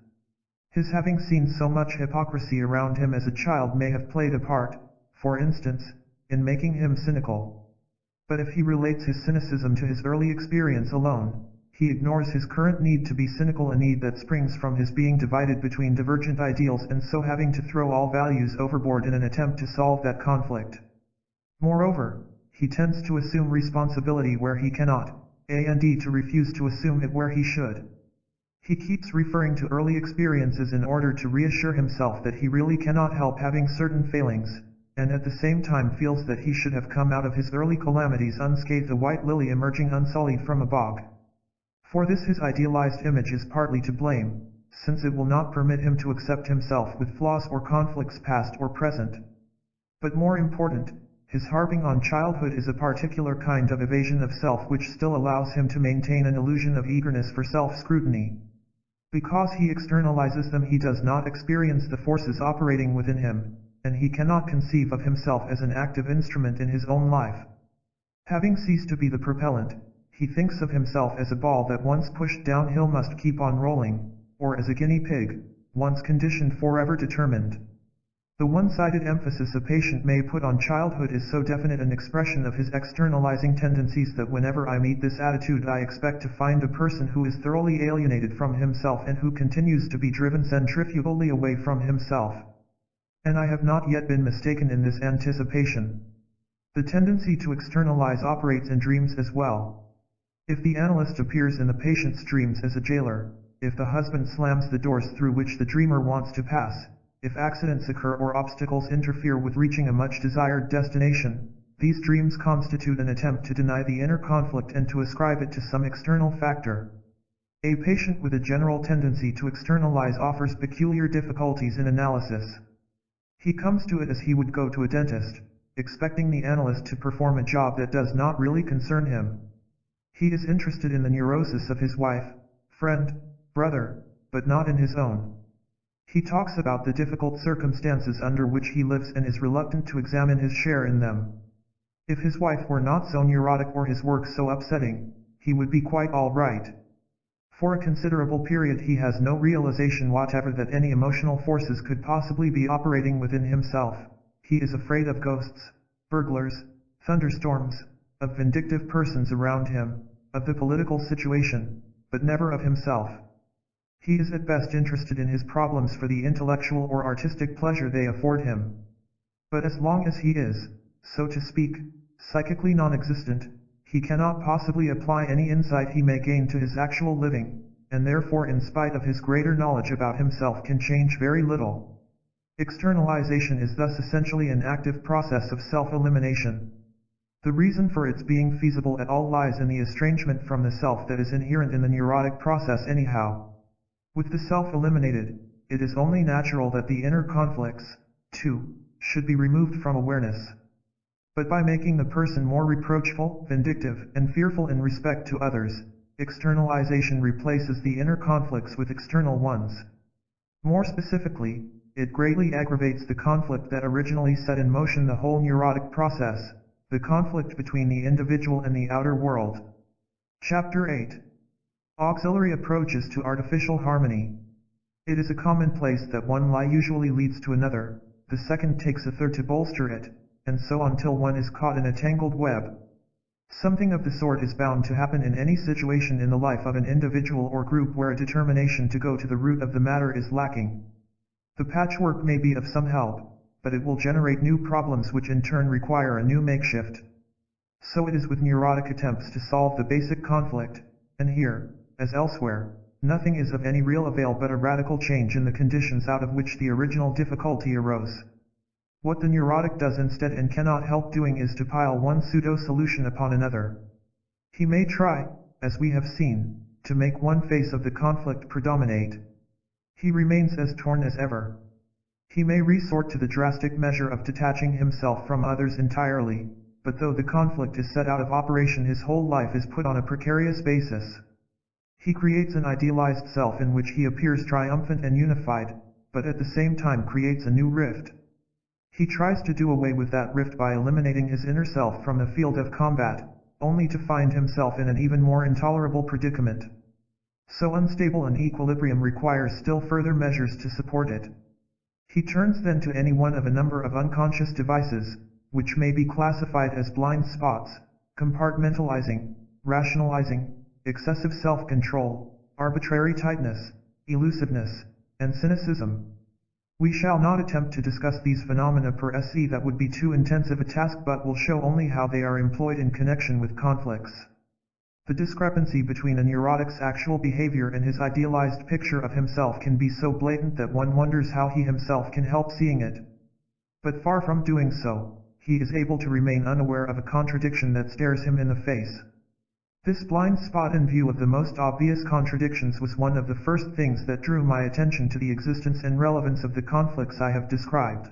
His having seen so much hypocrisy around him as a child may have played a part, for instance, in making him cynical. But if he relates his cynicism to his early experience alone, he ignores his current need to be cynical, a need that springs from his being divided between divergent ideals and so having to throw all values overboard in an attempt to solve that conflict. Moreover, he tends to assume responsibility where he cannot, and to refuse to assume it where he should. He keeps referring to early experiences in order to reassure himself that he really cannot help having certain failings, and at the same time feels that he should have come out of his early calamities unscathed, a white lily emerging unsullied from a bog. For this his idealized image is partly to blame, since it will not permit him to accept himself with flaws or conflicts past or present. But more important, his harping on childhood is a particular kind of evasion of self which still allows him to maintain an illusion of eagerness for self-scrutiny. Because he externalizes them, he does not experience the forces operating within him, and he cannot conceive of himself as an active instrument in his own life. Having ceased to be the propellant, he thinks of himself as a ball that once pushed downhill must keep on rolling, or as a guinea pig, once conditioned forever determined. The one-sided emphasis a patient may put on childhood is so definite an expression of his externalizing tendencies that whenever I meet this attitude I expect to find a person who is thoroughly alienated from himself and who continues to be driven centrifugally away from himself. And I have not yet been mistaken in this anticipation. The tendency to externalize operates in dreams as well. If the analyst appears in the patient's dreams as a jailer, if the husband slams the doors through which the dreamer wants to pass, if accidents occur or obstacles interfere with reaching a much-desired destination, these dreams constitute an attempt to deny the inner conflict and to ascribe it to some external factor. A patient with a general tendency to externalize offers peculiar difficulties in analysis. He comes to it as he would go to a dentist, expecting the analyst to perform a job that does not really concern him. He is interested in the neurosis of his wife, friend, brother, but not in his own. He talks about the difficult circumstances under which he lives and is reluctant to examine his share in them. If his wife were not so neurotic or his work so upsetting, he would be quite all right. For a considerable period he has no realization whatever that any emotional forces could possibly be operating within himself. He is afraid of ghosts, burglars, thunderstorms, of vindictive persons around him, of the political situation, but never of himself. He is at best interested in his problems for the intellectual or artistic pleasure they afford him. But as long as he is, so to speak, psychically non-existent, he cannot possibly apply any insight he may gain to his actual living, and therefore in spite of his greater knowledge about himself can change very little. Externalization is thus essentially an active process of self-elimination. The reason for its being feasible at all lies in the estrangement from the self that is inherent in the neurotic process anyhow. With the self eliminated, it is only natural that the inner conflicts, too, should be removed from awareness. But by making the person more reproachful, vindictive, and fearful in respect to others, externalization replaces the inner conflicts with external ones. More specifically, it greatly aggravates the conflict that originally set in motion the whole neurotic process, the conflict between the individual and the outer world. Chapter 8. Auxiliary Approaches to Artificial Harmony. It is a commonplace that one lie usually leads to another, the second takes a third to bolster it, and so on till one is caught in a tangled web. Something of the sort is bound to happen in any situation in the life of an individual or group where a determination to go to the root of the matter is lacking. The patchwork may be of some help, but it will generate new problems which in turn require a new makeshift. So it is with neurotic attempts to solve the basic conflict, and here, as elsewhere, nothing is of any real avail but a radical change in the conditions out of which the original difficulty arose. What the neurotic does instead and cannot help doing is to pile one pseudo-solution upon another. He may try, as we have seen, to make one face of the conflict predominate. He remains as torn as ever. He may resort to the drastic measure of detaching himself from others entirely, but though the conflict is set out of operation, his whole life is put on a precarious basis. He creates an idealized self in which he appears triumphant and unified, but at the same time creates a new rift. He tries to do away with that rift by eliminating his inner self from the field of combat, only to find himself in an even more intolerable predicament. So unstable an equilibrium requires still further measures to support it. He turns then to any one of a number of unconscious devices, which may be classified as blind spots, compartmentalizing, rationalizing, excessive self-control, arbitrary tightness, elusiveness, and cynicism. We shall not attempt to discuss these phenomena per se, that would be too intensive a task, but will show only how they are employed in connection with conflicts. The discrepancy between a neurotic's actual behavior and his idealized picture of himself can be so blatant that one wonders how he himself can help seeing it. But far from doing so, he is able to remain unaware of a contradiction that stares him in the face. This blind spot in view of the most obvious contradictions was one of the first things that drew my attention to the existence and relevance of the conflicts I have described.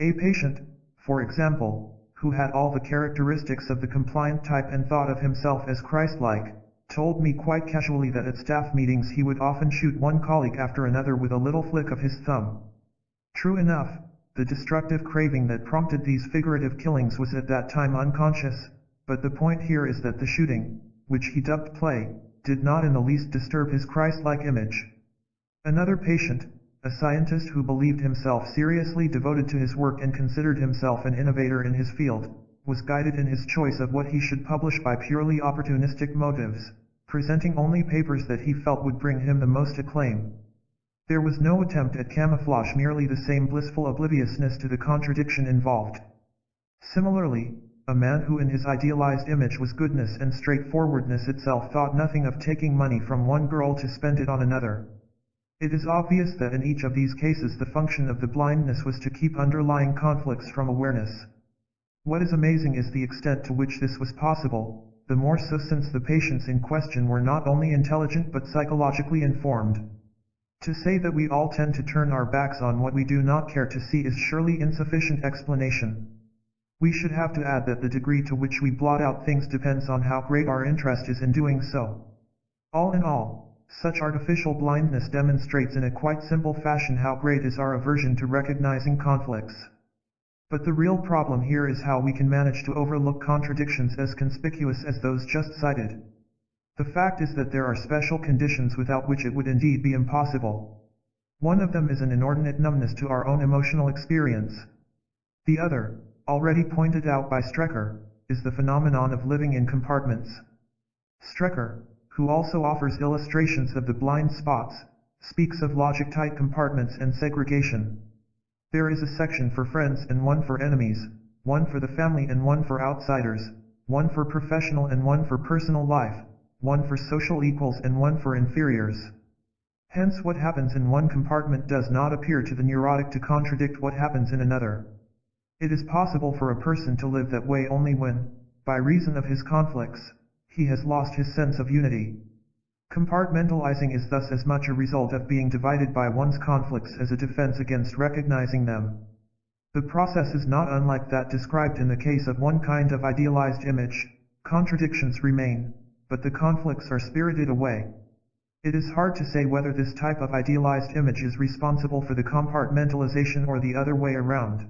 A patient, for example, who had all the characteristics of the compliant type and thought of himself as Christ-like, told me quite casually that at staff meetings he would often shoot one colleague after another with a little flick of his thumb. True enough, the destructive craving that prompted these figurative killings was at that time unconscious, but the point here is that the shooting, which he dubbed play, did not in the least disturb his Christ-like image. Another patient, a scientist who believed himself seriously devoted to his work and considered himself an innovator in his field, was guided in his choice of what he should publish by purely opportunistic motives, presenting only papers that he felt would bring him the most acclaim. There was no attempt at camouflage, merely the same blissful obliviousness to the contradiction involved. Similarly, a man who in his idealized image was goodness and straightforwardness itself thought nothing of taking money from one girl to spend it on another. It is obvious that in each of these cases the function of the blindness was to keep underlying conflicts from awareness. What is amazing is the extent to which this was possible, the more so since the patients in question were not only intelligent but psychologically informed. To say that we all tend to turn our backs on what we do not care to see is surely insufficient explanation. We should have to add that the degree to which we blot out things depends on how great our interest is in doing so. All in all, such artificial blindness demonstrates in a quite simple fashion how great is our aversion to recognizing conflicts. But the real problem here is how we can manage to overlook contradictions as conspicuous as those just cited. The fact is that there are special conditions without which it would indeed be impossible. One of them is an inordinate numbness to our own emotional experience. The other, already pointed out by Strecker, is the phenomenon of living in compartments. Strecker, who also offers illustrations of the blind spots, speaks of logic-tight compartments and segregation. There is a section for friends and one for enemies, one for the family and one for outsiders, one for professional and one for personal life, one for social equals and one for inferiors. Hence what happens in one compartment does not appear to the neurotic to contradict what happens in another. It is possible for a person to live that way only when, by reason of his conflicts, he has lost his sense of unity. Compartmentalizing is thus as much a result of being divided by one's conflicts as a defense against recognizing them. The process is not unlike that described in the case of one kind of idealized image. Contradictions remain, but the conflicts are spirited away. It is hard to say whether this type of idealized image is responsible for the compartmentalization or the other way around.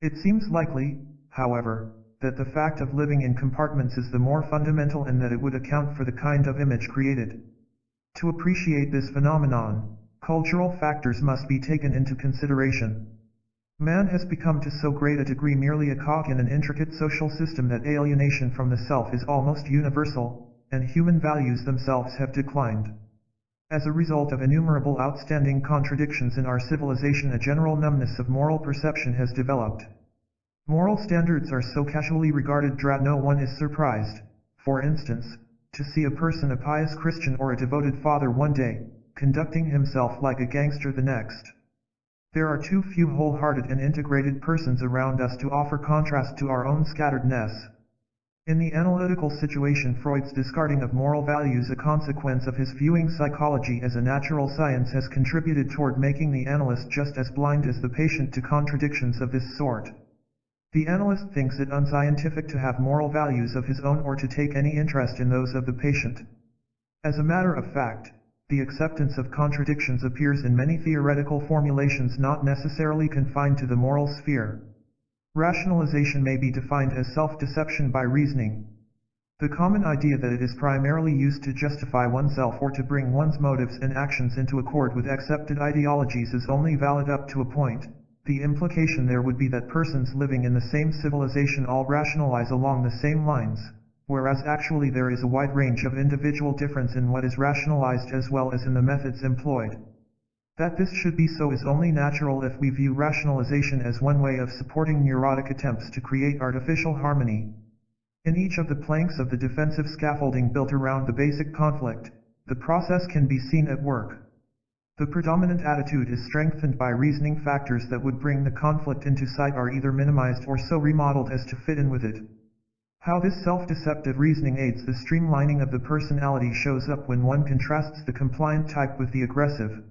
It seems likely, however, that the fact of living in compartments is the more fundamental and that it would account for the kind of image created. To appreciate this phenomenon, cultural factors must be taken into consideration. Man has become to so great a degree merely a cog in an intricate social system that alienation from the self is almost universal, and human values themselves have declined. As a result of innumerable outstanding contradictions in our civilization, a general numbness of moral perception has developed. Moral standards are so casually regarded that no one is surprised, for instance, to see a person, a pious Christian or a devoted father one day, conducting himself like a gangster the next. There are too few wholehearted and integrated persons around us to offer contrast to our own scatteredness. In the analytical situation, Freud's discarding of moral values, a consequence of his viewing psychology as a natural science, has contributed toward making the analyst just as blind as the patient to contradictions of this sort. The analyst thinks it unscientific to have moral values of his own or to take any interest in those of the patient. As a matter of fact, the acceptance of contradictions appears in many theoretical formulations not necessarily confined to the moral sphere. Rationalization may be defined as self-deception by reasoning. The common idea that it is primarily used to justify oneself or to bring one's motives and actions into accord with accepted ideologies is only valid up to a point. The implication there would be that persons living in the same civilization all rationalize along the same lines, whereas actually there is a wide range of individual difference in what is rationalized as well as in the methods employed. That this should be so is only natural if we view rationalization as one way of supporting neurotic attempts to create artificial harmony. In each of the planks of the defensive scaffolding built around the basic conflict, the process can be seen at work. The predominant attitude is strengthened by reasoning. Factors that would bring the conflict into sight are either minimized or so remodeled as to fit in with it. How this self-deceptive reasoning aids the streamlining of the personality shows up when one contrasts the compliant type with the aggressive.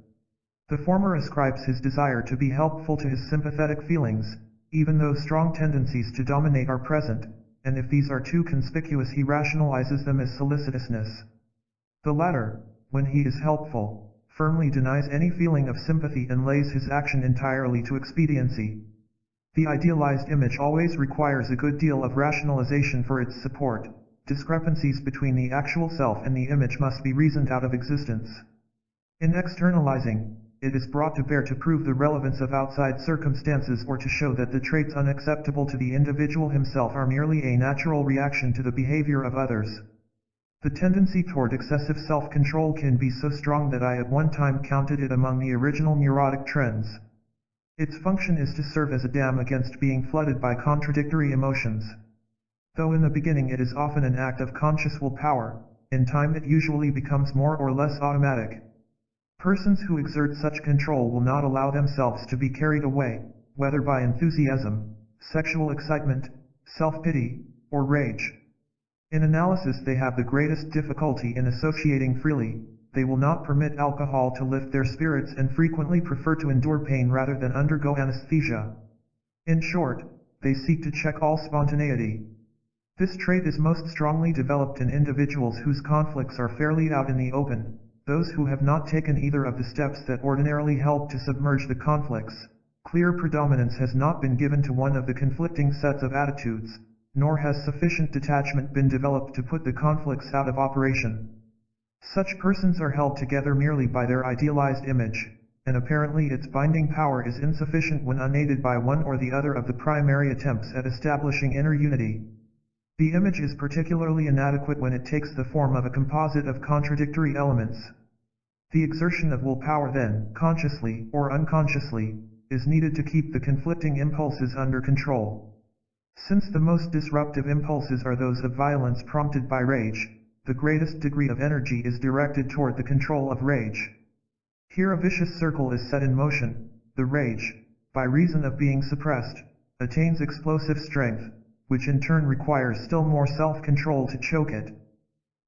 The former ascribes his desire to be helpful to his sympathetic feelings, even though strong tendencies to dominate are present, and if these are too conspicuous he rationalizes them as solicitousness. The latter, when he is helpful, firmly denies any feeling of sympathy and lays his action entirely to expediency. The idealized image always requires a good deal of rationalization for its support. Discrepancies between the actual self and the image must be reasoned out of existence. In externalizing, it is brought to bear to prove the relevance of outside circumstances or to show that the traits unacceptable to the individual himself are merely a natural reaction to the behavior of others. The tendency toward excessive self-control can be so strong that I at one time counted it among the original neurotic trends. Its function is to serve as a dam against being flooded by contradictory emotions. Though in the beginning it is often an act of conscious willpower, in time it usually becomes more or less automatic. Persons who exert such control will not allow themselves to be carried away, whether by enthusiasm, sexual excitement, self-pity, or rage. In analysis they have the greatest difficulty in associating freely. They will not permit alcohol to lift their spirits and frequently prefer to endure pain rather than undergo anesthesia. In short, they seek to check all spontaneity. This trait is most strongly developed in individuals whose conflicts are fairly out in the open. Those who have not taken either of the steps that ordinarily help to submerge the conflicts. Clear predominance has not been given to one of the conflicting sets of attitudes, nor has sufficient detachment been developed to put the conflicts out of operation. Such persons are held together merely by their idealized image, and apparently its binding power is insufficient when unaided by one or the other of the primary attempts at establishing inner unity. The image is particularly inadequate when it takes the form of a composite of contradictory elements. The exertion of willpower then, consciously or unconsciously, is needed to keep the conflicting impulses under control. Since the most disruptive impulses are those of violence prompted by rage, the greatest degree of energy is directed toward the control of rage. Here a vicious circle is set in motion. The rage, by reason of being suppressed, attains explosive strength, which in turn requires still more self-control to choke it.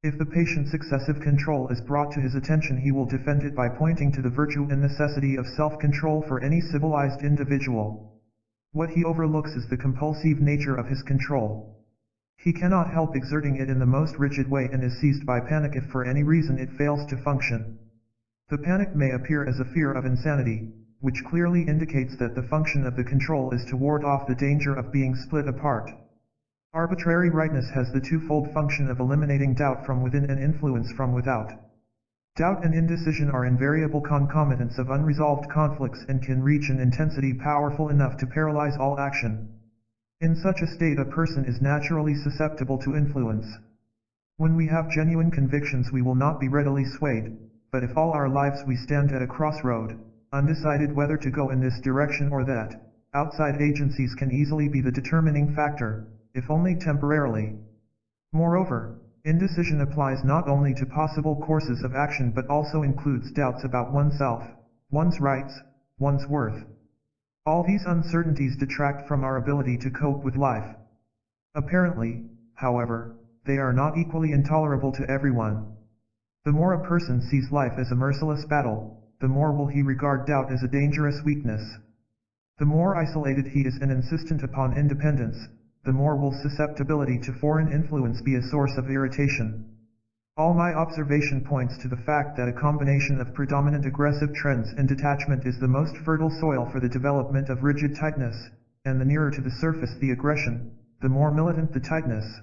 If the patient's excessive control is brought to his attention, he will defend it by pointing to the virtue and necessity of self-control for any civilized individual. What he overlooks is the compulsive nature of his control. He cannot help exerting it in the most rigid way and is seized by panic if for any reason it fails to function. The panic may appear as a fear of insanity, which clearly indicates that the function of the control is to ward off the danger of being split apart. Arbitrary rightness has the twofold function of eliminating doubt from within and influence from without. Doubt and indecision are invariable concomitants of unresolved conflicts and can reach an intensity powerful enough to paralyze all action. In such a state, a person is naturally susceptible to influence. When we have genuine convictions, we will not be readily swayed, but if all our lives we stand at a crossroad, undecided whether to go in this direction or that, outside agencies can easily be the determining factor, if only temporarily. Moreover, indecision applies not only to possible courses of action but also includes doubts about oneself, one's rights, one's worth. All these uncertainties detract from our ability to cope with life. Apparently, however, they are not equally intolerable to everyone. The more a person sees life as a merciless battle, the more will he regard doubt as a dangerous weakness. The more isolated he is and insistent upon independence, the more will susceptibility to foreign influence be a source of irritation. All my observation points to the fact that a combination of predominant aggressive trends and detachment is the most fertile soil for the development of rigid tightness, and the nearer to the surface the aggression, the more militant the tightness.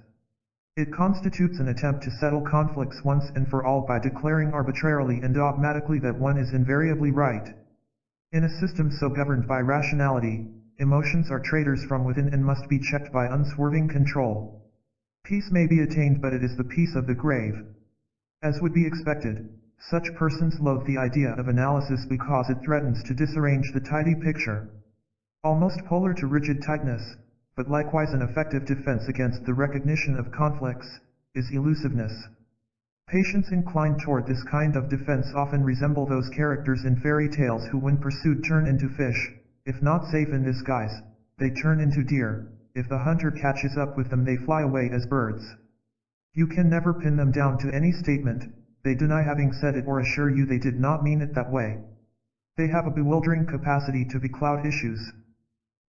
It constitutes an attempt to settle conflicts once and for all by declaring arbitrarily and dogmatically that one is invariably right. In a system so governed by rationality, emotions are traitors from within and must be checked by unswerving control. Peace may be attained, but it is the peace of the grave. As would be expected, such persons loathe the idea of analysis because it threatens to disarrange the tidy picture. Almost polar to rigid tightness, but likewise an effective defense against the recognition of conflicts, is elusiveness. Patients inclined toward this kind of defense often resemble those characters in fairy tales who when pursued turn into fish. If not safe in this guise, they turn into deer. If the hunter catches up with them, they fly away as birds. You can never pin them down to any statement. They deny having said it or assure you they did not mean it that way. They have a bewildering capacity to becloud issues.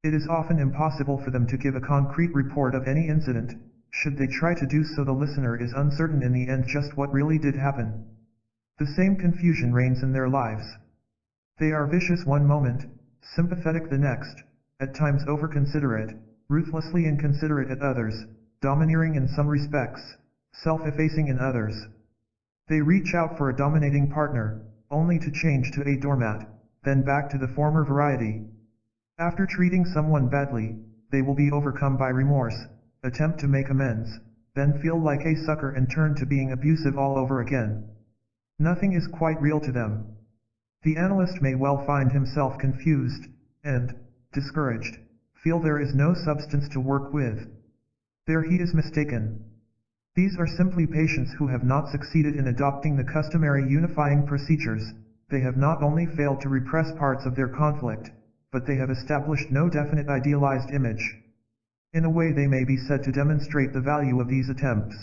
It is often impossible for them to give a concrete report of any incident. Should they try to do so, the listener is uncertain in the end just what really did happen. The same confusion reigns in their lives. They are vicious one moment, sympathetic the next, at times over-considerate, ruthlessly inconsiderate at others, domineering in some respects, self-effacing in others. They reach out for a dominating partner, only to change to a doormat, then back to the former variety. After treating someone badly, they will be overcome by remorse, attempt to make amends, then feel like a sucker and turn to being abusive all over again. Nothing is quite real to them. The analyst may well find himself confused, and, discouraged, feel there is no substance to work with. There he is mistaken. These are simply patients who have not succeeded in adopting the customary unifying procedures. They have not only failed to repress parts of their conflict, but they have established no definite idealized image. In a way, they may be said to demonstrate the value of these attempts.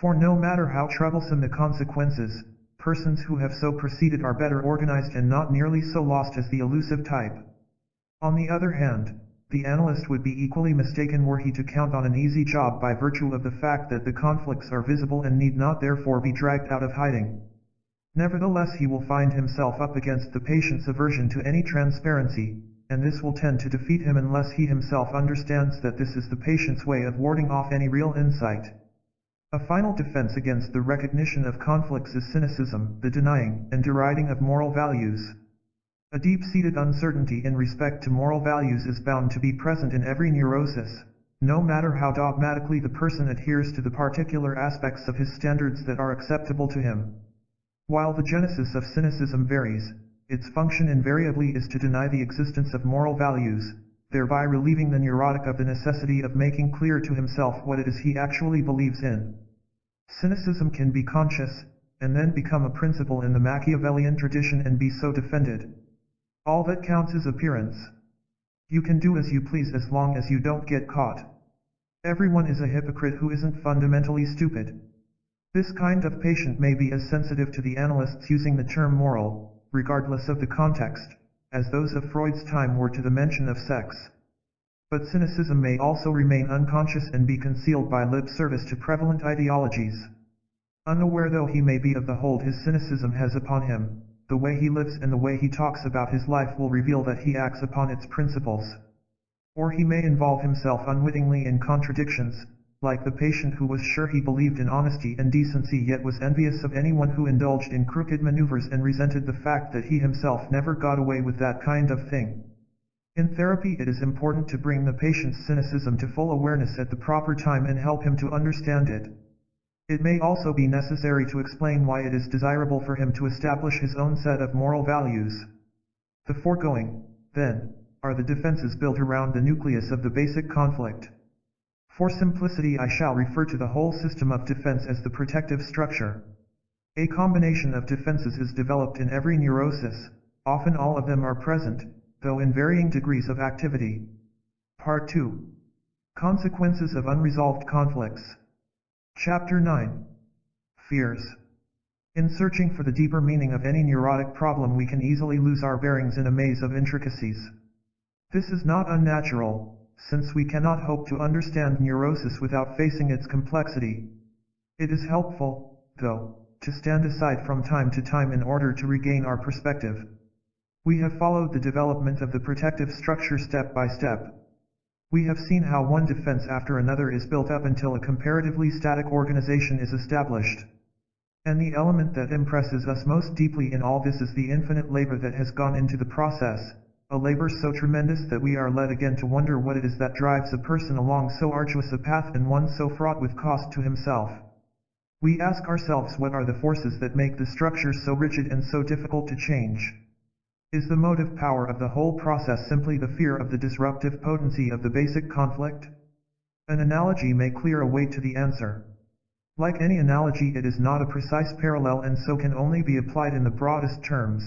For no matter how troublesome the consequences, persons who have so proceeded are better organized and not nearly so lost as the elusive type. On the other hand, the analyst would be equally mistaken were he to count on an easy job by virtue of the fact that the conflicts are visible and need not therefore be dragged out of hiding. Nevertheless, he will find himself up against the patient's aversion to any transparency, and this will tend to defeat him unless he himself understands that this is the patient's way of warding off any real insight. A final defense against the recognition of conflicts is cynicism, the denying and deriding of moral values. A deep-seated uncertainty in respect to moral values is bound to be present in every neurosis, no matter how dogmatically the person adheres to the particular aspects of his standards that are acceptable to him. While the genesis of cynicism varies, its function invariably is to deny the existence of moral values, thereby relieving the neurotic of the necessity of making clear to himself what it is he actually believes in. Cynicism can be conscious, and then become a principle in the Machiavellian tradition and be so defended. All that counts is appearance. You can do as you please as long as you don't get caught. Everyone is a hypocrite who isn't fundamentally stupid. This kind of patient may be as sensitive to the analyst's using the term moral, regardless of the context, as those of Freud's time were to the mention of sex. But cynicism may also remain unconscious and be concealed by lip service to prevalent ideologies. Unaware though he may be of the hold his cynicism has upon him, the way he lives and the way he talks about his life will reveal that he acts upon its principles. Or he may involve himself unwittingly in contradictions, like the patient who was sure he believed in honesty and decency yet was envious of anyone who indulged in crooked maneuvers and resented the fact that he himself never got away with that kind of thing. In therapy, it is important to bring the patient's cynicism to full awareness at the proper time and help him to understand it. It may also be necessary to explain why it is desirable for him to establish his own set of moral values. The foregoing, then, are the defenses built around the nucleus of the basic conflict. For simplicity, I shall refer to the whole system of defense as the protective structure. A combination of defenses is developed in every neurosis, often all of them are present, though in varying degrees of activity. Part 2. Consequences of unresolved conflicts. Chapter 9. Fears. In searching for the deeper meaning of any neurotic problem, we can easily lose our bearings in a maze of intricacies. This is not unnatural, since we cannot hope to understand neurosis without facing its complexity. It is helpful, though, to stand aside from time to time in order to regain our perspective. We have followed the development of the protective structure step by step. We have seen how one defense after another is built up until a comparatively static organization is established. And the element that impresses us most deeply in all this is the infinite labor that has gone into the process, a labor so tremendous that we are led again to wonder what it is that drives a person along so arduous a path and one so fraught with cost to himself. We ask ourselves, what are the forces that make the structure so rigid and so difficult to change? Is the motive power of the whole process simply the fear of the disruptive potency of the basic conflict? An analogy may clear a way to the answer. Like any analogy, it is not a precise parallel and so can only be applied in the broadest terms.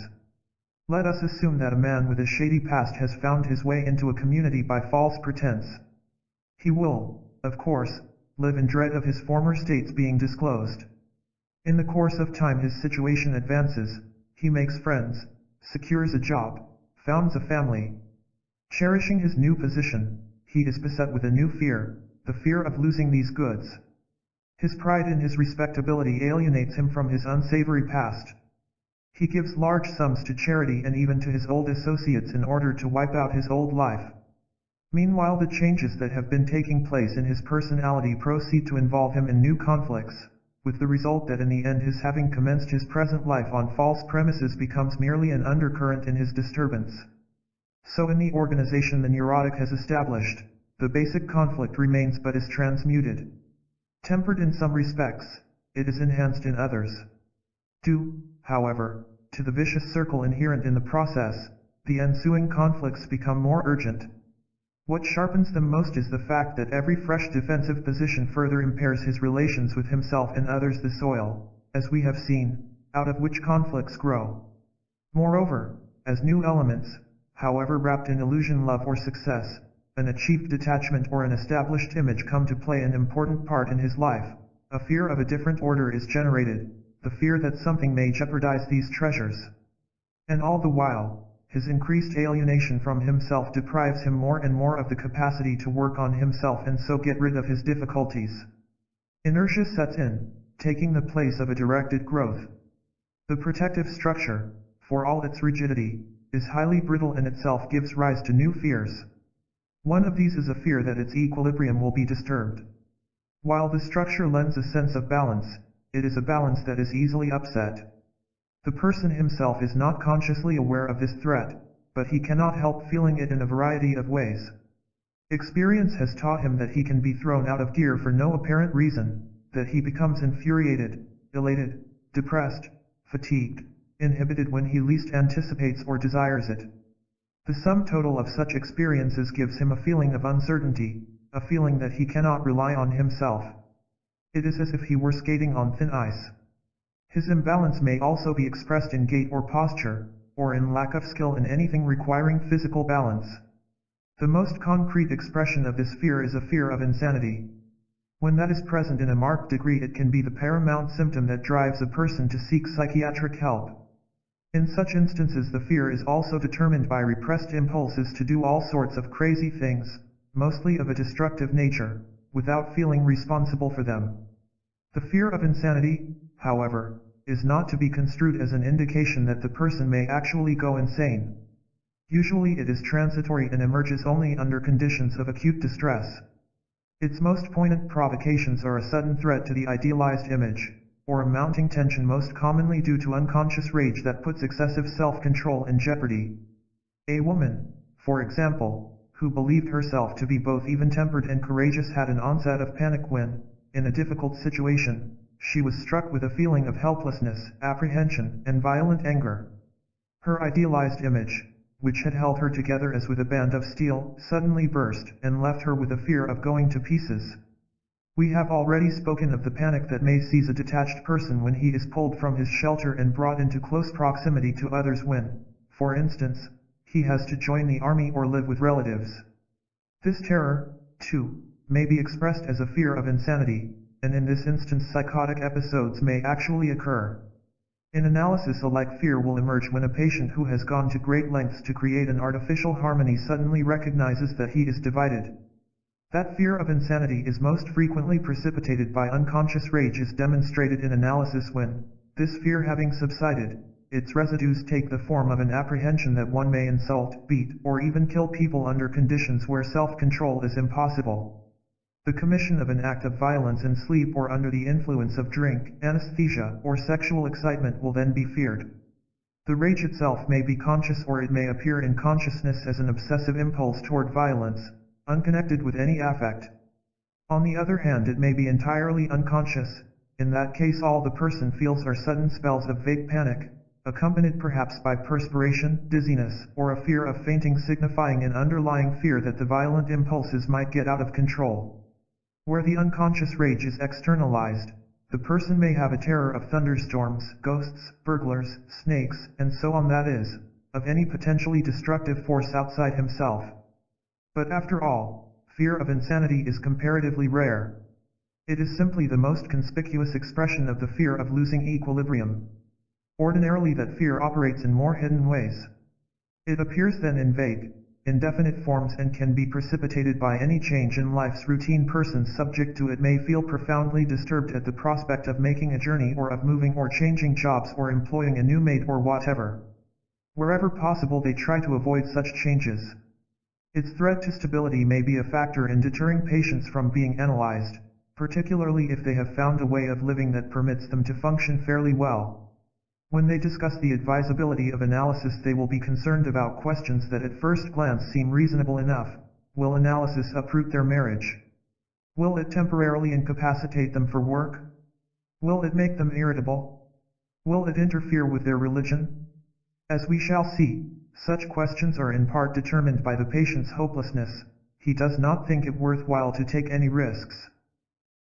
Let us assume that a man with a shady past has found his way into a community by false pretense. He will, of course, live in dread of his former states being disclosed. In the course of time his situation advances, he makes friends, secures a job, founds a family. Cherishing his new position, he is beset with a new fear, the fear of losing these goods. His pride in his respectability alienates him from his unsavory past. He gives large sums to charity and even to his old associates in order to wipe out his old life. Meanwhile, the changes that have been taking place in his personality proceed to involve him in new conflicts, with the result that in the end his having commenced his present life on false premises becomes merely an undercurrent in his disturbance. So in the organization the neurotic has established, the basic conflict remains but is transmuted. Tempered in some respects, it is enhanced in others. Due, however, to the vicious circle inherent in the process, the ensuing conflicts become more urgent. What sharpens them most is the fact that every fresh defensive position further impairs his relations with himself and others, the soil, as we have seen, out of which conflicts grow. Moreover, as new elements, however wrapped in illusion, love or success, an achieved detachment or an established image come to play an important part in his life, a fear of a different order is generated, the fear that something may jeopardize these treasures. And all the while, his increased alienation from himself deprives him more and more of the capacity to work on himself and so get rid of his difficulties. Inertia sets in, taking the place of a directed growth. The protective structure, for all its rigidity, is highly brittle and itself gives rise to new fears. One of these is a fear that its equilibrium will be disturbed. While the structure lends a sense of balance, it is a balance that is easily upset. The person himself is not consciously aware of this threat, but he cannot help feeling it in a variety of ways. Experience has taught him that he can be thrown out of gear for no apparent reason, that he becomes infuriated, elated, depressed, fatigued, inhibited when he least anticipates or desires it. The sum total of such experiences gives him a feeling of uncertainty, a feeling that he cannot rely on himself. It is as if he were skating on thin ice. His imbalance may also be expressed in gait or posture, or in lack of skill in anything requiring physical balance. The most concrete expression of this fear is a fear of insanity. When that is present in a marked degree, it can be the paramount symptom that drives a person to seek psychiatric help. In such instances, the fear is also determined by repressed impulses to do all sorts of crazy things, mostly of a destructive nature, without feeling responsible for them. The fear of insanity, however, is not to be construed as an indication that the person may actually go insane. Usually it is transitory and emerges only under conditions of acute distress. Its most poignant provocations are a sudden threat to the idealized image, or a mounting tension most commonly due to unconscious rage that puts excessive self-control in jeopardy. A woman, for example, who believed herself to be both even-tempered and courageous had an onset of panic when, in a difficult situation, she was struck with a feeling of helplessness, apprehension, and violent anger. Her idealized image, which had held her together as with a band of steel, suddenly burst and left her with a fear of going to pieces. We have already spoken of the panic that may seize a detached person when he is pulled from his shelter and brought into close proximity to others when, for instance, he has to join the army or live with relatives. This terror, too, may be expressed as a fear of insanity, and in this instance psychotic episodes may actually occur. In analysis, a like fear will emerge when a patient who has gone to great lengths to create an artificial harmony suddenly recognizes that he is divided. That fear of insanity is most frequently precipitated by unconscious rage is demonstrated in analysis when, this fear having subsided, its residues take the form of an apprehension that one may insult, beat, or even kill people under conditions where self-control is impossible. The commission of an act of violence in sleep or under the influence of drink, anesthesia, or sexual excitement will then be feared. The rage itself may be conscious or it may appear in consciousness as an obsessive impulse toward violence, unconnected with any affect. On the other hand, it may be entirely unconscious. In that case all the person feels are sudden spells of vague panic, accompanied perhaps by perspiration, dizziness, or a fear of fainting, signifying an underlying fear that the violent impulses might get out of control. Where the unconscious rage is externalized, the person may have a terror of thunderstorms, ghosts, burglars, snakes, and so on, that is, of any potentially destructive force outside himself. But after all, fear of insanity is comparatively rare. It is simply the most conspicuous expression of the fear of losing equilibrium. Ordinarily that fear operates in more hidden ways. It appears then in vague, indefinite forms and can be precipitated by any change in life's routine. Persons subject to it may feel profoundly disturbed at the prospect of making a journey or of moving or changing jobs or employing a new maid or whatever. Wherever possible they try to avoid such changes. Its threat to stability may be a factor in deterring patients from being analyzed, particularly if they have found a way of living that permits them to function fairly well. When they discuss the advisability of analysis, they will be concerned about questions that at first glance seem reasonable enough. Will analysis uproot their marriage? Will it temporarily incapacitate them for work? Will it make them irritable? Will it interfere with their religion? As we shall see, such questions are in part determined by the patient's hopelessness. He does not think it worthwhile to take any risks.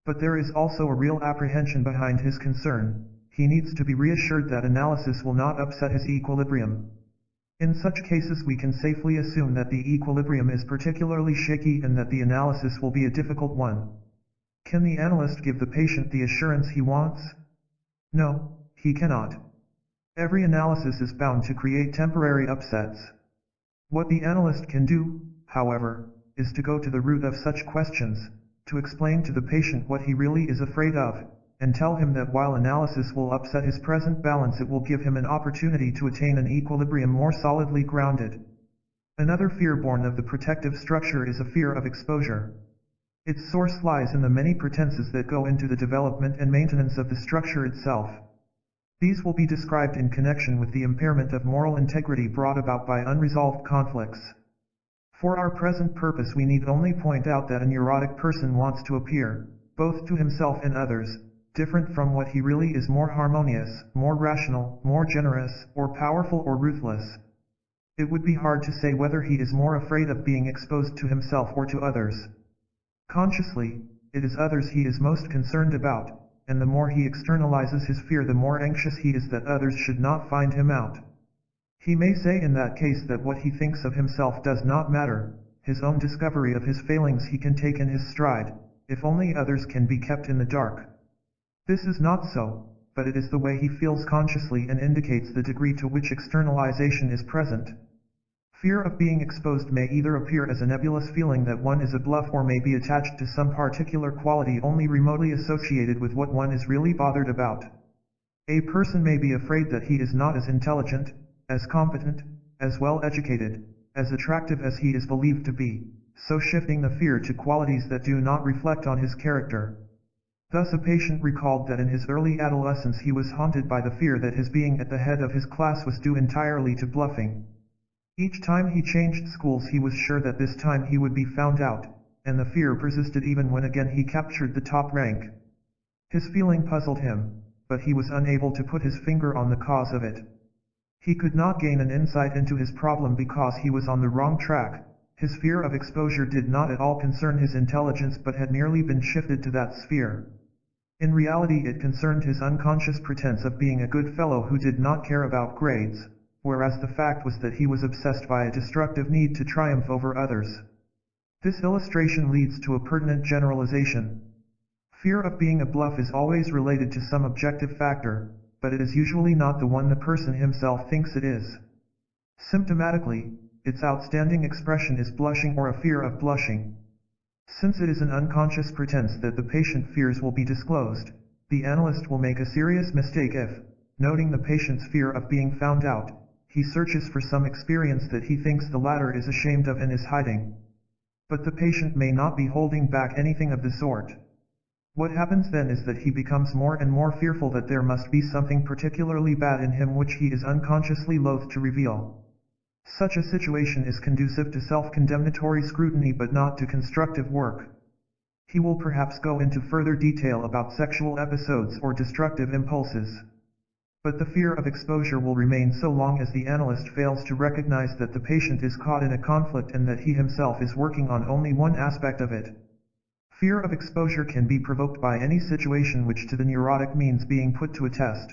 But there is also a real apprehension behind his concern. He needs to be reassured that analysis will not upset his equilibrium. In such cases we can safely assume that the equilibrium is particularly shaky and that the analysis will be a difficult one. Can the analyst give the patient the assurance he wants? No, he cannot. Every analysis is bound to create temporary upsets. What the analyst can do, however, is to go to the root of such questions, to explain to the patient what he really is afraid of, and tell him that while analysis will upset his present balance, it will give him an opportunity to attain an equilibrium more solidly grounded. Another fear born of the protective structure is a fear of exposure. Its source lies in the many pretenses that go into the development and maintenance of the structure itself. These will be described in connection with the impairment of moral integrity brought about by unresolved conflicts. For our present purpose we need only point out that a neurotic person wants to appear, both to himself and others, different from what he really is, more harmonious, more rational, more generous, or powerful or ruthless. It would be hard to say whether he is more afraid of being exposed to himself or to others. Consciously, it is others he is most concerned about, and the more he externalizes his fear the more anxious he is that others should not find him out. He may say in that case that what he thinks of himself does not matter, his own discovery of his failings he can take in his stride, if only others can be kept in the dark. This is not so, but it is the way he feels consciously and indicates the degree to which externalization is present. Fear of being exposed may either appear as a nebulous feeling that one is a bluff or may be attached to some particular quality only remotely associated with what one is really bothered about. A person may be afraid that he is not as intelligent, as competent, as well educated, as attractive as he is believed to be, so shifting the fear to qualities that do not reflect on his character. Thus a patient recalled that in his early adolescence he was haunted by the fear that his being at the head of his class was due entirely to bluffing. Each time he changed schools he was sure that this time he would be found out, and the fear persisted even when again he captured the top rank. His feeling puzzled him, but he was unable to put his finger on the cause of it. He could not gain an insight into his problem because he was on the wrong track. His fear of exposure did not at all concern his intelligence but had merely been shifted to that sphere. In reality it concerned his unconscious pretense of being a good fellow who did not care about grades, whereas the fact was that he was obsessed by a destructive need to triumph over others. This illustration leads to a pertinent generalization. Fear of being a bluff is always related to some objective factor, but it is usually not the one the person himself thinks it is. Symptomatically, its outstanding expression is blushing or a fear of blushing. Since it is an unconscious pretense that the patient fears will be disclosed, the analyst will make a serious mistake if, noting the patient's fear of being found out, he searches for some experience that he thinks the latter is ashamed of and is hiding. But the patient may not be holding back anything of the sort. What happens then is that he becomes more and more fearful that there must be something particularly bad in him which he is unconsciously loath to reveal. Such a situation is conducive to self-condemnatory scrutiny but not to constructive work. He will perhaps go into further detail about sexual episodes or destructive impulses. But the fear of exposure will remain so long as the analyst fails to recognize that the patient is caught in a conflict and that he himself is working on only one aspect of it. Fear of exposure can be provoked by any situation which to the neurotic means being put to a test.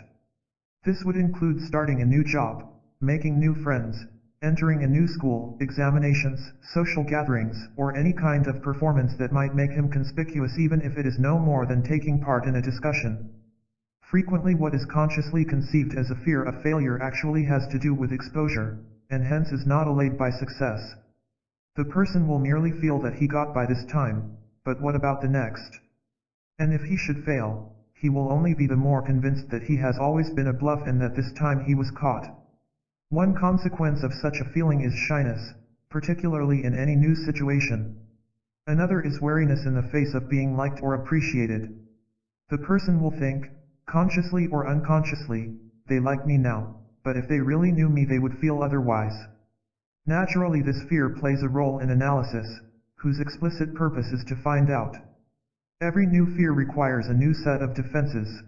This would include starting a new job, making new friends, entering a new school, examinations, social gatherings, or any kind of performance that might make him conspicuous even if it is no more than taking part in a discussion. Frequently what is consciously conceived as a fear of failure actually has to do with exposure, and hence is not allayed by success. The person will merely feel that he got by this time, but what about the next? And if he should fail, he will only be the more convinced that he has always been a bluff and that this time he was caught. One consequence of such a feeling is shyness, particularly in any new situation. Another is wariness in the face of being liked or appreciated. The person will think, consciously or unconsciously, they like me now, but if they really knew me they would feel otherwise. Naturally this fear plays a role in analysis, whose explicit purpose is to find out. Every new fear requires a new set of defenses.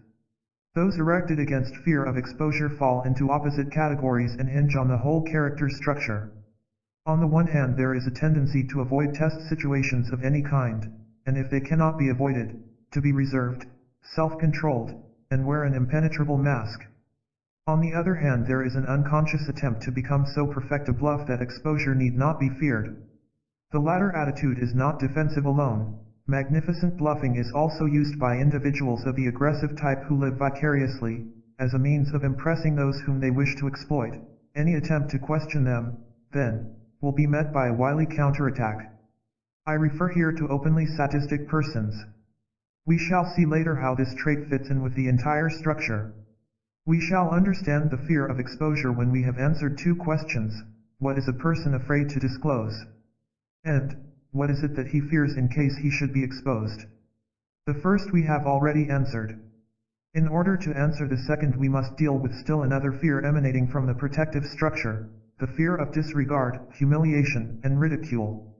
Those erected against fear of exposure fall into opposite categories and hinge on the whole character structure. On the one hand there is a tendency to avoid test situations of any kind, and if they cannot be avoided, to be reserved, self-controlled, and wear an impenetrable mask. On the other hand there is an unconscious attempt to become so perfect a bluff that exposure need not be feared. The latter attitude is not defensive alone. Magnificent bluffing is also used by individuals of the aggressive type who live vicariously, as a means of impressing those whom they wish to exploit. Any attempt to question them, then, will be met by a wily counterattack. I refer here to openly sadistic persons. We shall see later how this trait fits in with the entire structure. We shall understand the fear of exposure when we have answered two questions: what is a person afraid to disclose? And, what is it that he fears in case he should be exposed? The first we have already answered. In order to answer the second we must deal with still another fear emanating from the protective structure, the fear of disregard, humiliation, and ridicule.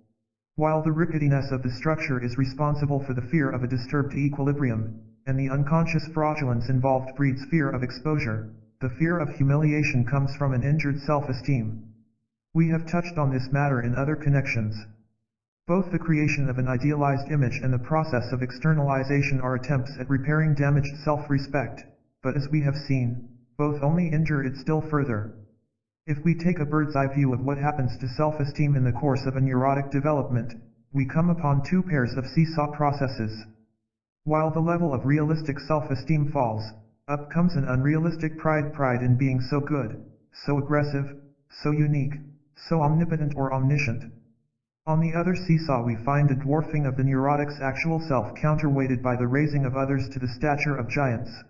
While the ricketiness of the structure is responsible for the fear of a disturbed equilibrium, and the unconscious fraudulence involved breeds fear of exposure, the fear of humiliation comes from an injured self-esteem. We have touched on this matter in other connections. Both the creation of an idealized image and the process of externalization are attempts at repairing damaged self-respect, but as we have seen, both only injure it still further. If we take a bird's-eye view of what happens to self-esteem in the course of a neurotic development, we come upon two pairs of seesaw processes. While the level of realistic self-esteem falls, up comes an unrealistic pride in being so good, so aggressive, so unique, so omnipotent or omniscient. On the other seesaw we find a dwarfing of the neurotic's actual self counterweighted by the raising of others to the stature of giants.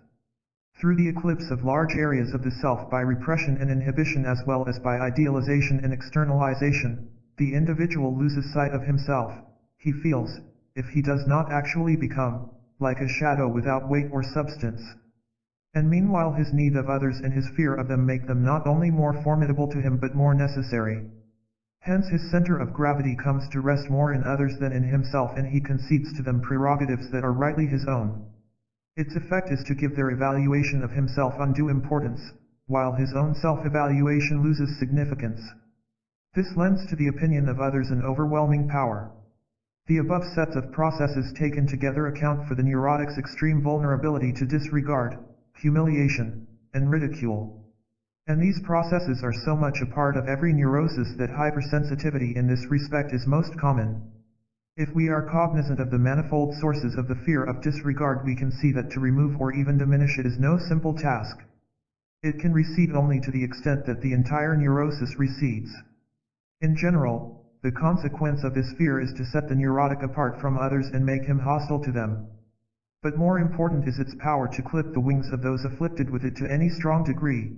Through the eclipse of large areas of the self by repression and inhibition as well as by idealization and externalization, the individual loses sight of himself. He feels, if he does not actually become, like a shadow without weight or substance. And meanwhile his need of others and his fear of them make them not only more formidable to him but more necessary. Hence his center of gravity comes to rest more in others than in himself, and he concedes to them prerogatives that are rightly his own. Its effect is to give their evaluation of himself undue importance, while his own self-evaluation loses significance. This lends to the opinion of others an overwhelming power. The above sets of processes taken together account for the neurotic's extreme vulnerability to disregard, humiliation, and ridicule. And these processes are so much a part of every neurosis that hypersensitivity in this respect is most common. If we are cognizant of the manifold sources of the fear of disregard, we can see that to remove or even diminish it is no simple task. It can recede only to the extent that the entire neurosis recedes. In general, the consequence of this fear is to set the neurotic apart from others and make him hostile to them. But more important is its power to clip the wings of those afflicted with it to any strong degree.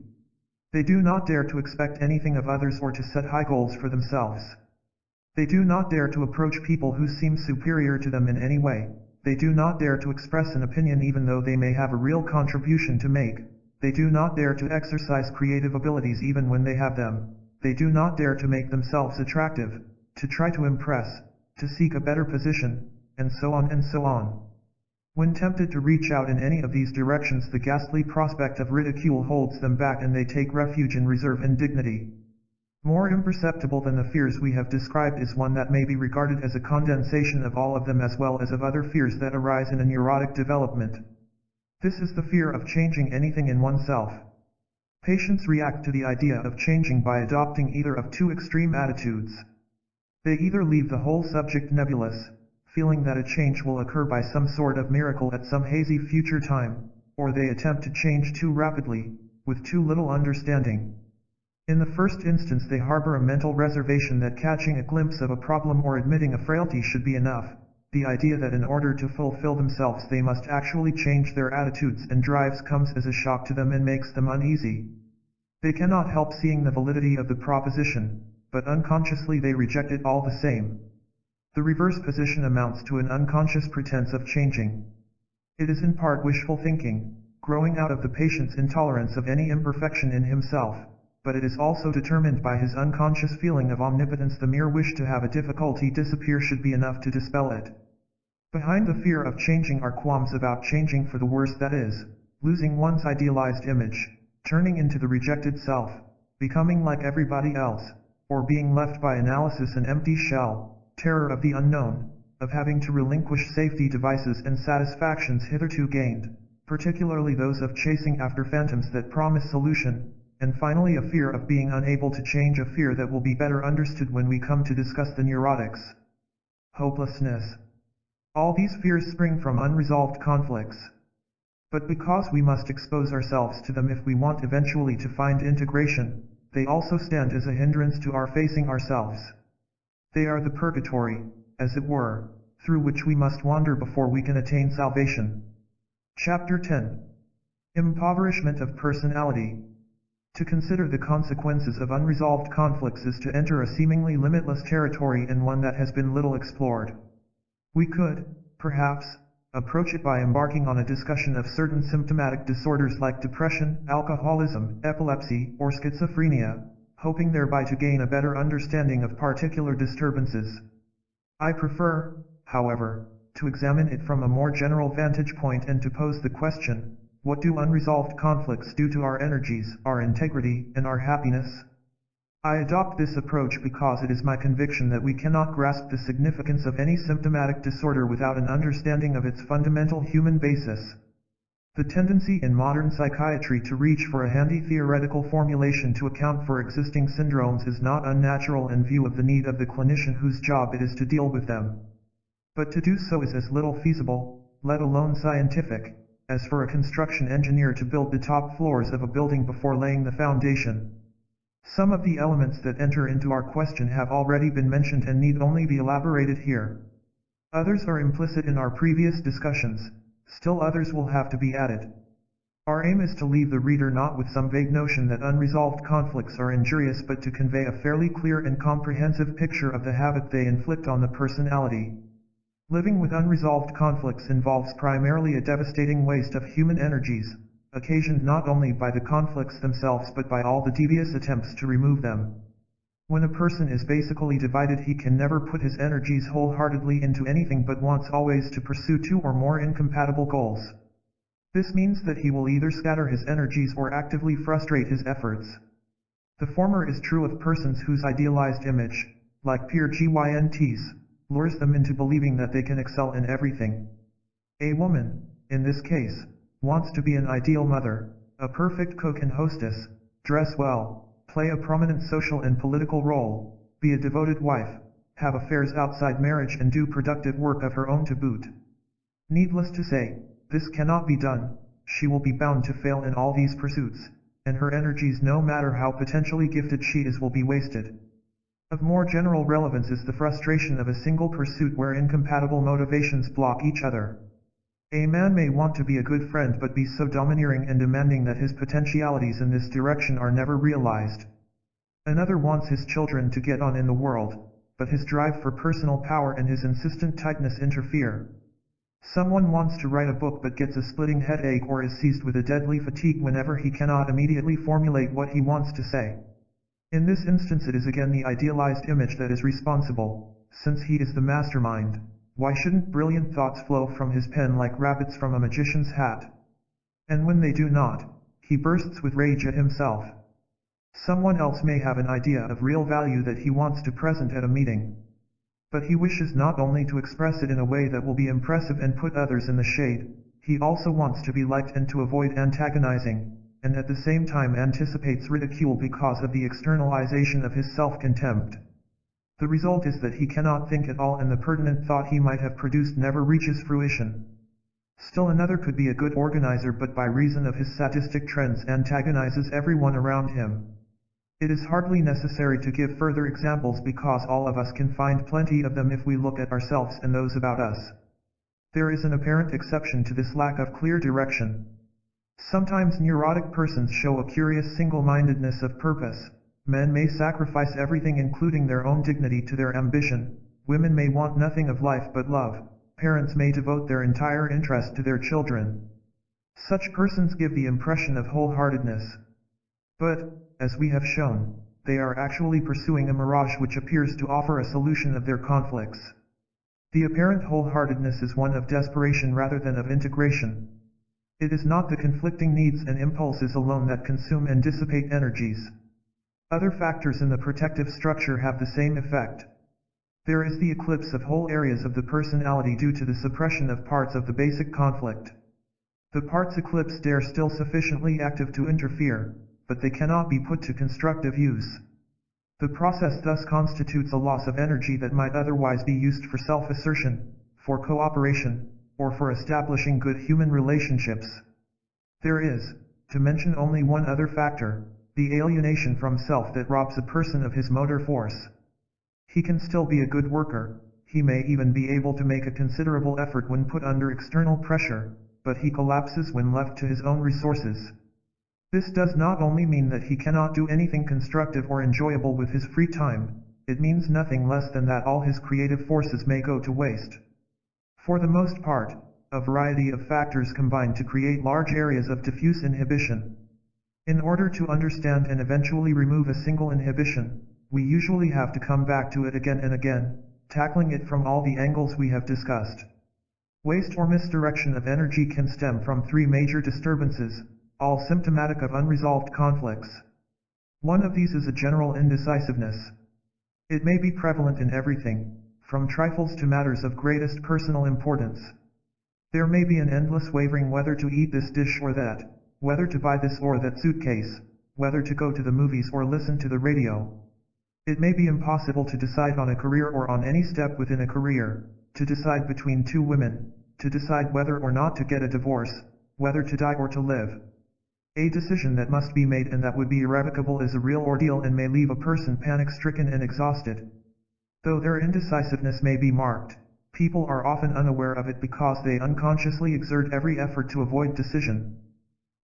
They do not dare to expect anything of others or to set high goals for themselves. They do not dare to approach people who seem superior to them in any way. They do not dare to express an opinion even though they may have a real contribution to make. They do not dare to exercise creative abilities even when they have them. They do not dare to make themselves attractive, to try to impress, to seek a better position, and so on and so on. When tempted to reach out in any of these directions, the ghastly prospect of ridicule holds them back and they take refuge in reserve and dignity. More imperceptible than the fears we have described is one that may be regarded as a condensation of all of them as well as of other fears that arise in a neurotic development. This is the fear of changing anything in oneself. Patients react to the idea of changing by adopting either of two extreme attitudes. They either leave the whole subject nebulous, feeling that a change will occur by some sort of miracle at some hazy future time, or they attempt to change too rapidly, with too little understanding. In the first instance they harbor a mental reservation that catching a glimpse of a problem or admitting a frailty should be enough, the idea that in order to fulfill themselves they must actually change their attitudes and drives comes as a shock to them and makes them uneasy. They cannot help seeing the validity of the proposition, but unconsciously they reject it all the same. The reverse position amounts to an unconscious pretense of changing. It is in part wishful thinking, growing out of the patient's intolerance of any imperfection in himself, but it is also determined by his unconscious feeling of omnipotence. The mere wish to have a difficulty disappear should be enough to dispel it. Behind the fear of changing are qualms about changing for the worse, that is, losing one's idealized image, turning into the rejected self, becoming like everybody else, or being left by analysis an empty shell, terror of the unknown, of having to relinquish safety devices and satisfactions hitherto gained, particularly those of chasing after phantoms that promise solution, and finally a fear of being unable to change, a fear that will be better understood when we come to discuss the neurotics. Hopelessness. All these fears spring from unresolved conflicts. But because we must expose ourselves to them if we want eventually to find integration, they also stand as a hindrance to our facing ourselves. They are the purgatory, as it were, through which we must wander before we can attain salvation. Chapter 10. Impoverishment of personality. To consider the consequences of unresolved conflicts is to enter a seemingly limitless territory and one that has been little explored. We could, perhaps, approach it by embarking on a discussion of certain symptomatic disorders like depression, alcoholism, epilepsy, or schizophrenia, hoping thereby to gain a better understanding of particular disturbances. I prefer, however, to examine it from a more general vantage point and to pose the question, what do unresolved conflicts do to our energies, our integrity, and our happiness? I adopt this approach because it is my conviction that we cannot grasp the significance of any symptomatic disorder without an understanding of its fundamental human basis. The tendency in modern psychiatry to reach for a handy theoretical formulation to account for existing syndromes is not unnatural in view of the need of the clinician whose job it is to deal with them. But to do so is as little feasible, let alone scientific, as for a construction engineer to build the top floors of a building before laying the foundation. Some of the elements that enter into our question have already been mentioned and need only be elaborated here. Others are implicit in our previous discussions, still others will have to be added. Our aim is to leave the reader not with some vague notion that unresolved conflicts are injurious, but to convey a fairly clear and comprehensive picture of the havoc they inflict on the personality. Living with unresolved conflicts involves primarily a devastating waste of human energies, occasioned not only by the conflicts themselves but by all the devious attempts to remove them. When a person is basically divided, he can never put his energies wholeheartedly into anything but wants always to pursue two or more incompatible goals. This means that he will either scatter his energies or actively frustrate his efforts. The former is true of persons whose idealized image, like pure GYNTs, lures them into believing that they can excel in everything. A woman, in this case, wants to be an ideal mother, a perfect cook and hostess, dress well, play a prominent social and political role, be a devoted wife, have affairs outside marriage and do productive work of her own to boot. Needless to say, this cannot be done. She will be bound to fail in all these pursuits, and her energies, no matter how potentially gifted she is, will be wasted. Of more general relevance is the frustration of a single pursuit where incompatible motivations block each other. A man may want to be a good friend but be so domineering and demanding that his potentialities in this direction are never realized. Another wants his children to get on in the world, but his drive for personal power and his insistent tightness interfere. Someone wants to write a book but gets a splitting headache or is seized with a deadly fatigue whenever he cannot immediately formulate what he wants to say. In this instance, it is again the idealized image that is responsible, since he is the mastermind. Why shouldn't brilliant thoughts flow from his pen like rabbits from a magician's hat? And when they do not, he bursts with rage at himself. Someone else may have an idea of real value that he wants to present at a meeting. But he wishes not only to express it in a way that will be impressive and put others in the shade, he also wants to be liked and to avoid antagonizing, and at the same time anticipates ridicule because of the externalization of his self-contempt. The result is that he cannot think at all, and the pertinent thought he might have produced never reaches fruition. Still another could be a good organizer, but by reason of his sadistic trends antagonizes everyone around him. It is hardly necessary to give further examples because all of us can find plenty of them if we look at ourselves and those about us. There is an apparent exception to this lack of clear direction. Sometimes neurotic persons show a curious single-mindedness of purpose. Men may sacrifice everything including their own dignity to their ambition. Women may want nothing of life but love. Parents may devote their entire interest to their children. Such persons give the impression of wholeheartedness. But, as we have shown, they are actually pursuing a mirage which appears to offer a solution of their conflicts. The apparent wholeheartedness is one of desperation rather than of integration. It is not the conflicting needs and impulses alone that consume and dissipate energies. Other factors in the protective structure have the same effect. There is the eclipse of whole areas of the personality due to the suppression of parts of the basic conflict. The parts eclipsed are still sufficiently active to interfere, but they cannot be put to constructive use. The process thus constitutes a loss of energy that might otherwise be used for self-assertion, for cooperation, or for establishing good human relationships. There is, to mention only one other factor, the alienation from self that robs a person of his motor force. He can still be a good worker, he may even be able to make a considerable effort when put under external pressure, but he collapses when left to his own resources. This does not only mean that he cannot do anything constructive or enjoyable with his free time, it means nothing less than that all his creative forces may go to waste. For the most part, a variety of factors combine to create large areas of diffuse inhibition. In order to understand and eventually remove a single inhibition, we usually have to come back to it again and again, tackling it from all the angles we have discussed. Waste or misdirection of energy can stem from three major disturbances, all symptomatic of unresolved conflicts. One of these is a general indecisiveness. It may be prevalent in everything, from trifles to matters of greatest personal importance. There may be an endless wavering whether to eat this dish or that, whether to buy this or that suitcase, whether to go to the movies or listen to the radio. It may be impossible to decide on a career or on any step within a career, to decide between two women, to decide whether or not to get a divorce, whether to die or to live. A decision that must be made and that would be irrevocable is a real ordeal and may leave a person panic-stricken and exhausted. Though their indecisiveness may be marked, people are often unaware of it because they unconsciously exert every effort to avoid decision.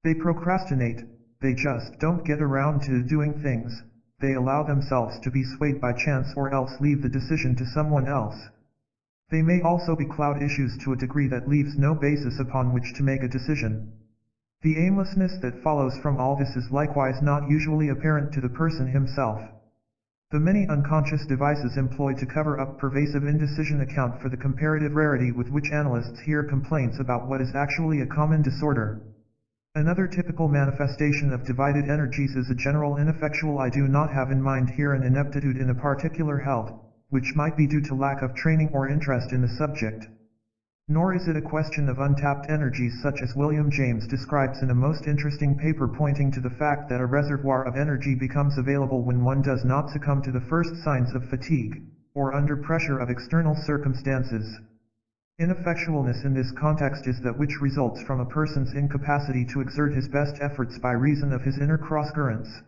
They procrastinate, they just don't get around to doing things, they allow themselves to be swayed by chance or else leave the decision to someone else. They may also be cloud issues to a degree that leaves no basis upon which to make a decision. The aimlessness that follows from all this is likewise not usually apparent to the person himself. The many unconscious devices employed to cover up pervasive indecision account for the comparative rarity with which analysts hear complaints about what is actually a common disorder. Another typical manifestation of divided energies is a general ineffectual I do not have in mind here an ineptitude in a particular health, which might be due to lack of training or interest in the subject. Nor is it a question of untapped energies such as William James describes in a most interesting paper pointing to the fact that a reservoir of energy becomes available when one does not succumb to the first signs of fatigue, or under pressure of external circumstances. Ineffectualness in this context is that which results from a person's incapacity to exert his best efforts by reason of his inner cross-currents.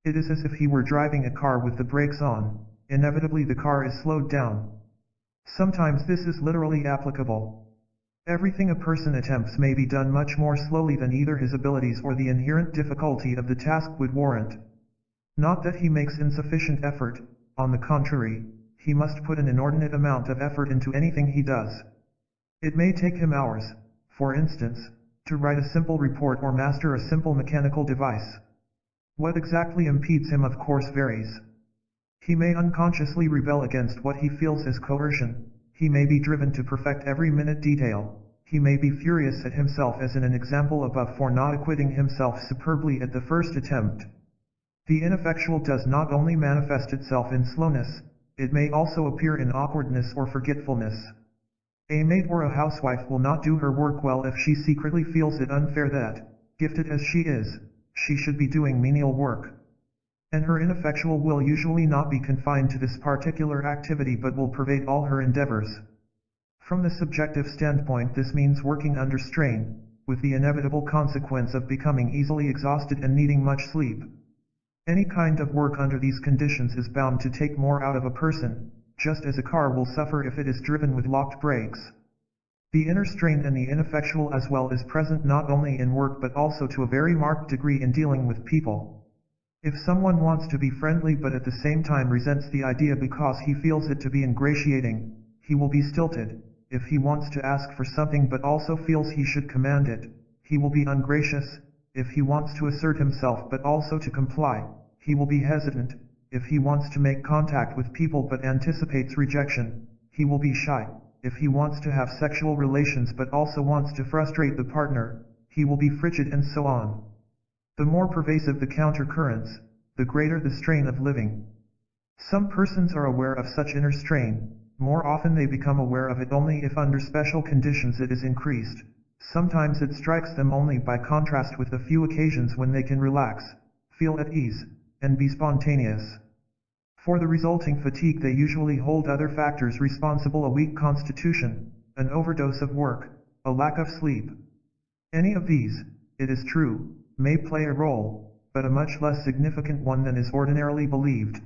It is as if he were driving a car with the brakes on, inevitably the car is slowed down. Sometimes this is literally applicable. Everything a person attempts may be done much more slowly than either his abilities or the inherent difficulty of the task would warrant. Not that he makes insufficient effort, on the contrary, he must put an inordinate amount of effort into anything he does. It may take him hours, for instance, to write a simple report or master a simple mechanical device. What exactly impedes him of course varies. He may unconsciously rebel against what he feels as coercion, he may be driven to perfect every minute detail, he may be furious at himself as in an example above for not acquitting himself superbly at the first attempt. The ineffectual does not only manifest itself in slowness, it may also appear in awkwardness or forgetfulness. A maid or a housewife will not do her work well if she secretly feels it unfair that, gifted as she is, she should be doing menial work. And her ineffectual will usually not be confined to this particular activity but will pervade all her endeavors. From the subjective standpoint this means working under strain, with the inevitable consequence of becoming easily exhausted and needing much sleep. Any kind of work under these conditions is bound to take more out of a person, just as a car will suffer if it is driven with locked brakes. The inner strain and the ineffectual as well is present not only in work but also to a very marked degree in dealing with people. If someone wants to be friendly but at the same time resents the idea because he feels it to be ingratiating, he will be stilted. If he wants to ask for something but also feels he should command it, he will be ungracious. If he wants to assert himself but also to comply, he will be hesitant. If he wants to make contact with people but anticipates rejection, he will be shy. If he wants to have sexual relations but also wants to frustrate the partner, he will be frigid and so on. The more pervasive the countercurrents, the greater the strain of living. Some persons are aware of such inner strain, more often they become aware of it only if under special conditions it is increased. Sometimes it strikes them only by contrast with the few occasions when they can relax, feel at ease, and be spontaneous. For the resulting fatigue they usually hold other factors responsible: a weak constitution, an overdose of work, a lack of sleep. Any of these, it is true, may play a role, but a much less significant one than is ordinarily believed.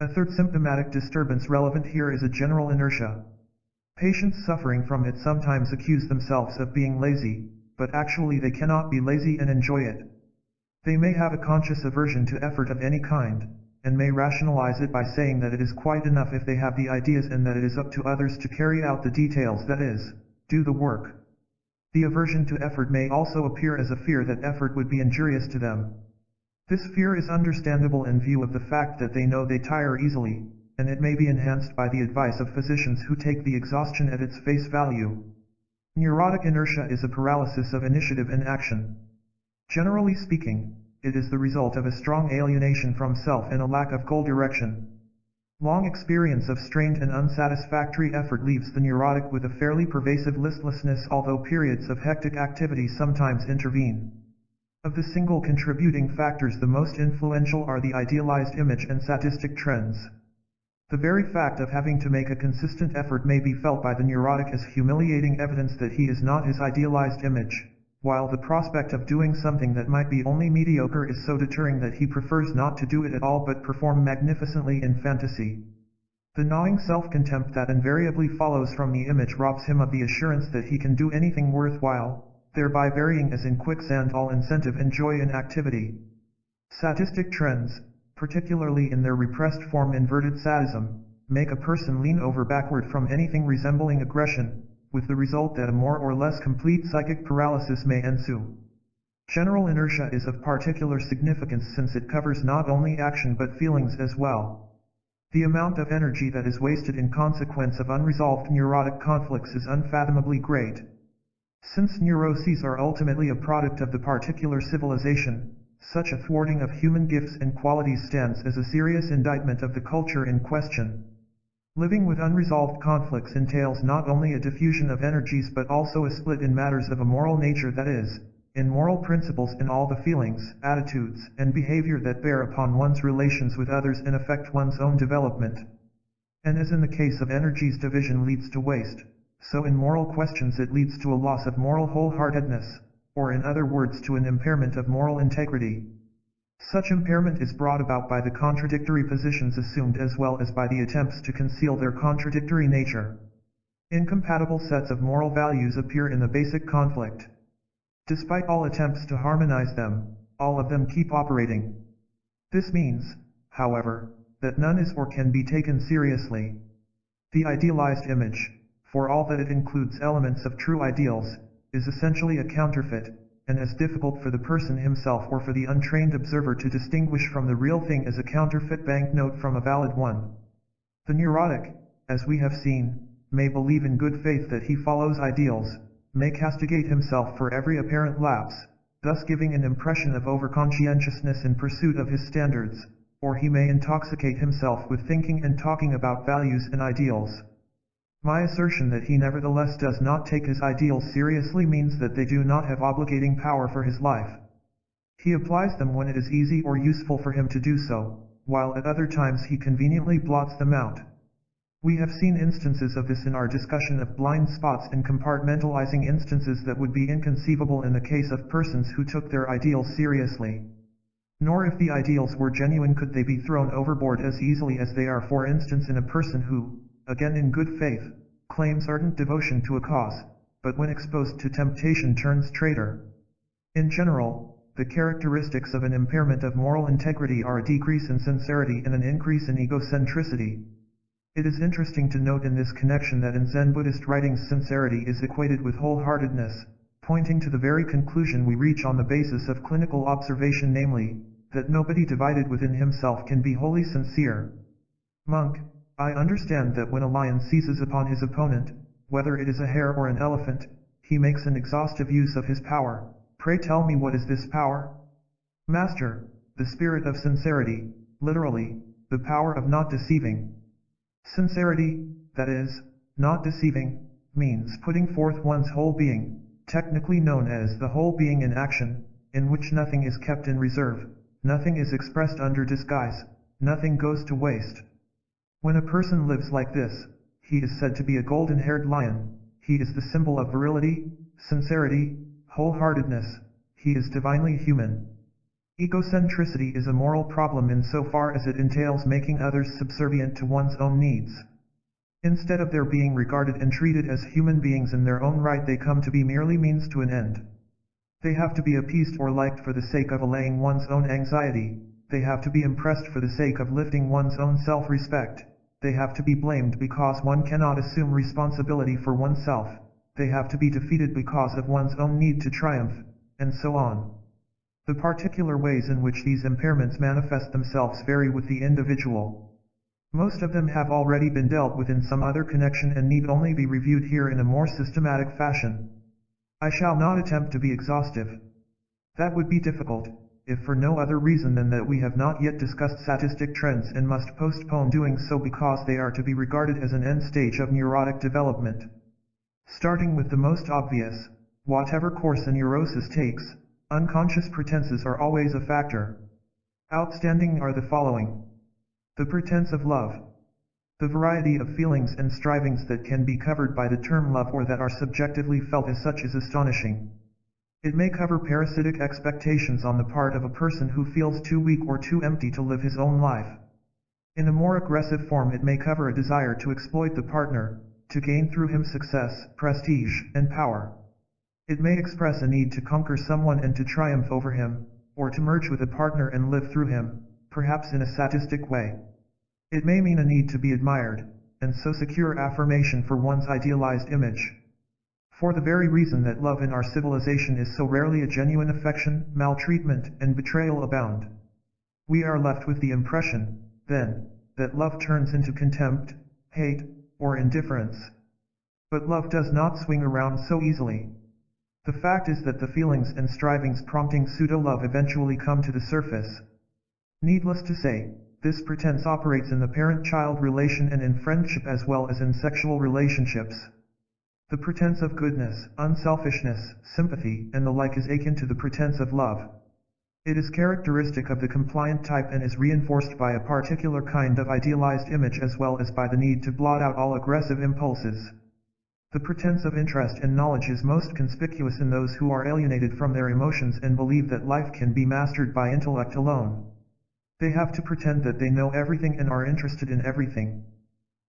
A third symptomatic disturbance relevant here is a general inertia. Patients suffering from it sometimes accuse themselves of being lazy, but actually they cannot be lazy and enjoy it. They may have a conscious aversion to effort of any kind, and may rationalize it by saying that it is quite enough if they have the ideas and that it is up to others to carry out the details, that is, do the work. The aversion to effort may also appear as a fear that effort would be injurious to them. This fear is understandable in view of the fact that they know they tire easily, and it may be enhanced by the advice of physicians who take the exhaustion at its face value. Neurotic inertia is a paralysis of initiative and action. Generally speaking, it is the result of a strong alienation from self and a lack of goal direction. Long experience of strained and unsatisfactory effort leaves the neurotic with a fairly pervasive listlessness, although periods of hectic activity sometimes intervene. Of the single contributing factors, the most influential are the idealized image and sadistic trends. The very fact of having to make a consistent effort may be felt by the neurotic as humiliating evidence that he is not his idealized image, while the prospect of doing something that might be only mediocre is so deterring that he prefers not to do it at all but perform magnificently in fantasy. The gnawing self-contempt that invariably follows from the image robs him of the assurance that he can do anything worthwhile, thereby burying as in quicksand all incentive and joy in activity. Sadistic trends, particularly in their repressed form inverted sadism, make a person lean over backward from anything resembling aggression, with the result that a more or less complete psychic paralysis may ensue. General inertia is of particular significance since it covers not only action but feelings as well. The amount of energy that is wasted in consequence of unresolved neurotic conflicts is unfathomably great. Since neuroses are ultimately a product of the particular civilization, such a thwarting of human gifts and qualities stands as a serious indictment of the culture in question. Living with unresolved conflicts entails not only a diffusion of energies but also a split in matters of a moral nature, that is, in moral principles in all the feelings, attitudes, and behavior that bear upon one's relations with others and affect one's own development. And as in the case of energies, division leads to waste, so in moral questions it leads to a loss of moral wholeheartedness, or in other words to an impairment of moral integrity. Such impairment is brought about by the contradictory positions assumed as well as by the attempts to conceal their contradictory nature. Incompatible sets of moral values appear in the basic conflict. Despite all attempts to harmonize them, all of them keep operating. This means, however, that none is or can be taken seriously. The idealized image, for all that it includes elements of true ideals, is essentially a counterfeit, and as difficult for the person himself or for the untrained observer to distinguish from the real thing as a counterfeit banknote from a valid one. The neurotic, as we have seen, may believe in good faith that he follows ideals, may castigate himself for every apparent lapse, thus giving an impression of overconscientiousness in pursuit of his standards, or he may intoxicate himself with thinking and talking about values and ideals. My assertion that he nevertheless does not take his ideals seriously means that they do not have obligating power for his life. He applies them when it is easy or useful for him to do so, while at other times he conveniently blots them out. We have seen instances of this in our discussion of blind spots and compartmentalizing instances that would be inconceivable in the case of persons who took their ideals seriously. Nor if the ideals were genuine could they be thrown overboard as easily as they are, for instance, in a person who, again in good faith, claims ardent devotion to a cause, but when exposed to temptation turns traitor. In general, the characteristics of an impairment of moral integrity are a decrease in sincerity and an increase in egocentricity. It is interesting to note in this connection that in Zen Buddhist writings sincerity is equated with wholeheartedness, pointing to the very conclusion we reach on the basis of clinical observation, namely, that nobody divided within himself can be wholly sincere. Monk, I understand that when a lion seizes upon his opponent, whether it is a hare or an elephant, he makes an exhaustive use of his power. Pray tell me, what is this power? Master, the spirit of sincerity, literally, the power of not deceiving. Sincerity, that is, not deceiving, means putting forth one's whole being, technically known as the whole being in action, in which nothing is kept in reserve, nothing is expressed under disguise, nothing goes to waste. When a person lives like this, he is said to be a golden-haired lion. He is the symbol of virility, sincerity, wholeheartedness. He is divinely human. Egocentricity is a moral problem insofar as it entails making others subservient to one's own needs. Instead of their being regarded and treated as human beings in their own right, they come to be merely means to an end. They have to be appeased or liked for the sake of allaying one's own anxiety. They have to be impressed for the sake of lifting one's own self-respect. They have to be blamed because one cannot assume responsibility for oneself. They have to be defeated because of one's own need to triumph, and so on. The particular ways in which these impairments manifest themselves vary with the individual. Most of them have already been dealt with in some other connection and need only be reviewed here in a more systematic fashion. I shall not attempt to be exhaustive. That would be difficult, if for no other reason than that we have not yet discussed sadistic trends and must postpone doing so because they are to be regarded as an end stage of neurotic development. Starting with the most obvious, whatever course a neurosis takes, unconscious pretenses are always a factor. Outstanding are the following. The pretense of love. The variety of feelings and strivings that can be covered by the term love or that are subjectively felt as such is astonishing. It may cover parasitic expectations on the part of a person who feels too weak or too empty to live his own life. In a more aggressive form, it may cover a desire to exploit the partner, to gain through him success, prestige, and power. It may express a need to conquer someone and to triumph over him, or to merge with a partner and live through him, perhaps in a sadistic way. It may mean a need to be admired, and so secure affirmation for one's idealized image. For the very reason that love in our civilization is so rarely a genuine affection, maltreatment and betrayal abound. We are left with the impression, then, that love turns into contempt, hate, or indifference. But love does not swing around so easily. The fact is that the feelings and strivings prompting pseudo-love eventually come to the surface. Needless to say, this pretense operates in the parent-child relation and in friendship as well as in sexual relationships. The pretense of goodness, unselfishness, sympathy, and the like is akin to the pretense of love. It is characteristic of the compliant type and is reinforced by a particular kind of idealized image as well as by the need to blot out all aggressive impulses. The pretense of interest and knowledge is most conspicuous in those who are alienated from their emotions and believe that life can be mastered by intellect alone. They have to pretend that they know everything and are interested in everything.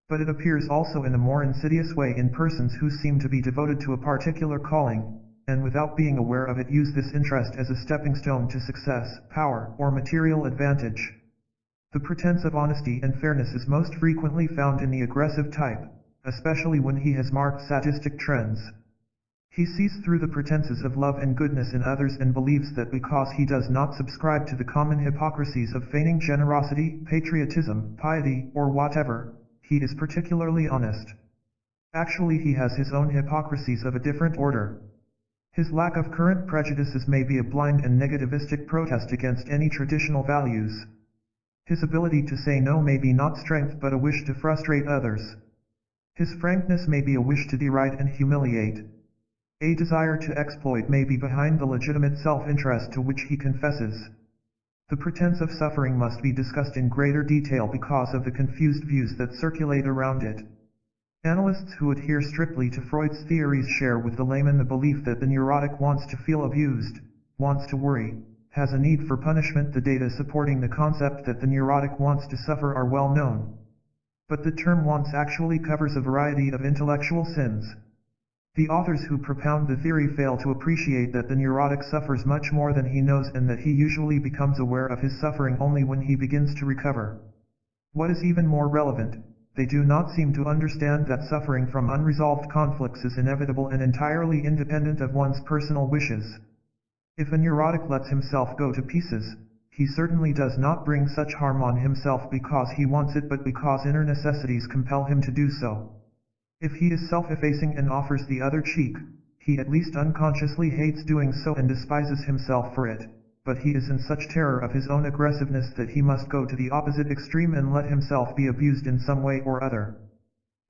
But it appears also in a more insidious way in persons who seem to be devoted to a particular calling, and without being aware of it use this interest as a stepping stone to success, power, or material advantage. The pretense of honesty and fairness is most frequently found in the aggressive type, especially when he has marked sadistic trends. He sees through the pretenses of love and goodness in others and believes that because he does not subscribe to the common hypocrisies of feigning generosity, patriotism, piety, or whatever, he is particularly honest. Actually, he has his own hypocrisies of a different order. His lack of current prejudices may be a blind and negativistic protest against any traditional values. His ability to say no may be not strength but a wish to frustrate others. His frankness may be a wish to deride and humiliate. A desire to exploit may be behind the legitimate self-interest to which he confesses. The pretense of suffering must be discussed in greater detail because of the confused views that circulate around it. Analysts who adhere strictly to Freud's theories share with the layman the belief that the neurotic wants to feel abused, wants to worry, has a need for punishment. The data supporting the concept that the neurotic wants to suffer are well known. But the term wants actually covers a variety of intellectual sins. The authors who propound the theory fail to appreciate that the neurotic suffers much more than he knows and that he usually becomes aware of his suffering only when he begins to recover. What is even more relevant, they do not seem to understand that suffering from unresolved conflicts is inevitable and entirely independent of one's personal wishes. If a neurotic lets himself go to pieces, he certainly does not bring such harm on himself because he wants it but because inner necessities compel him to do so. If he is self-effacing and offers the other cheek, he at least unconsciously hates doing so and despises himself for it, but he is in such terror of his own aggressiveness that he must go to the opposite extreme and let himself be abused in some way or other.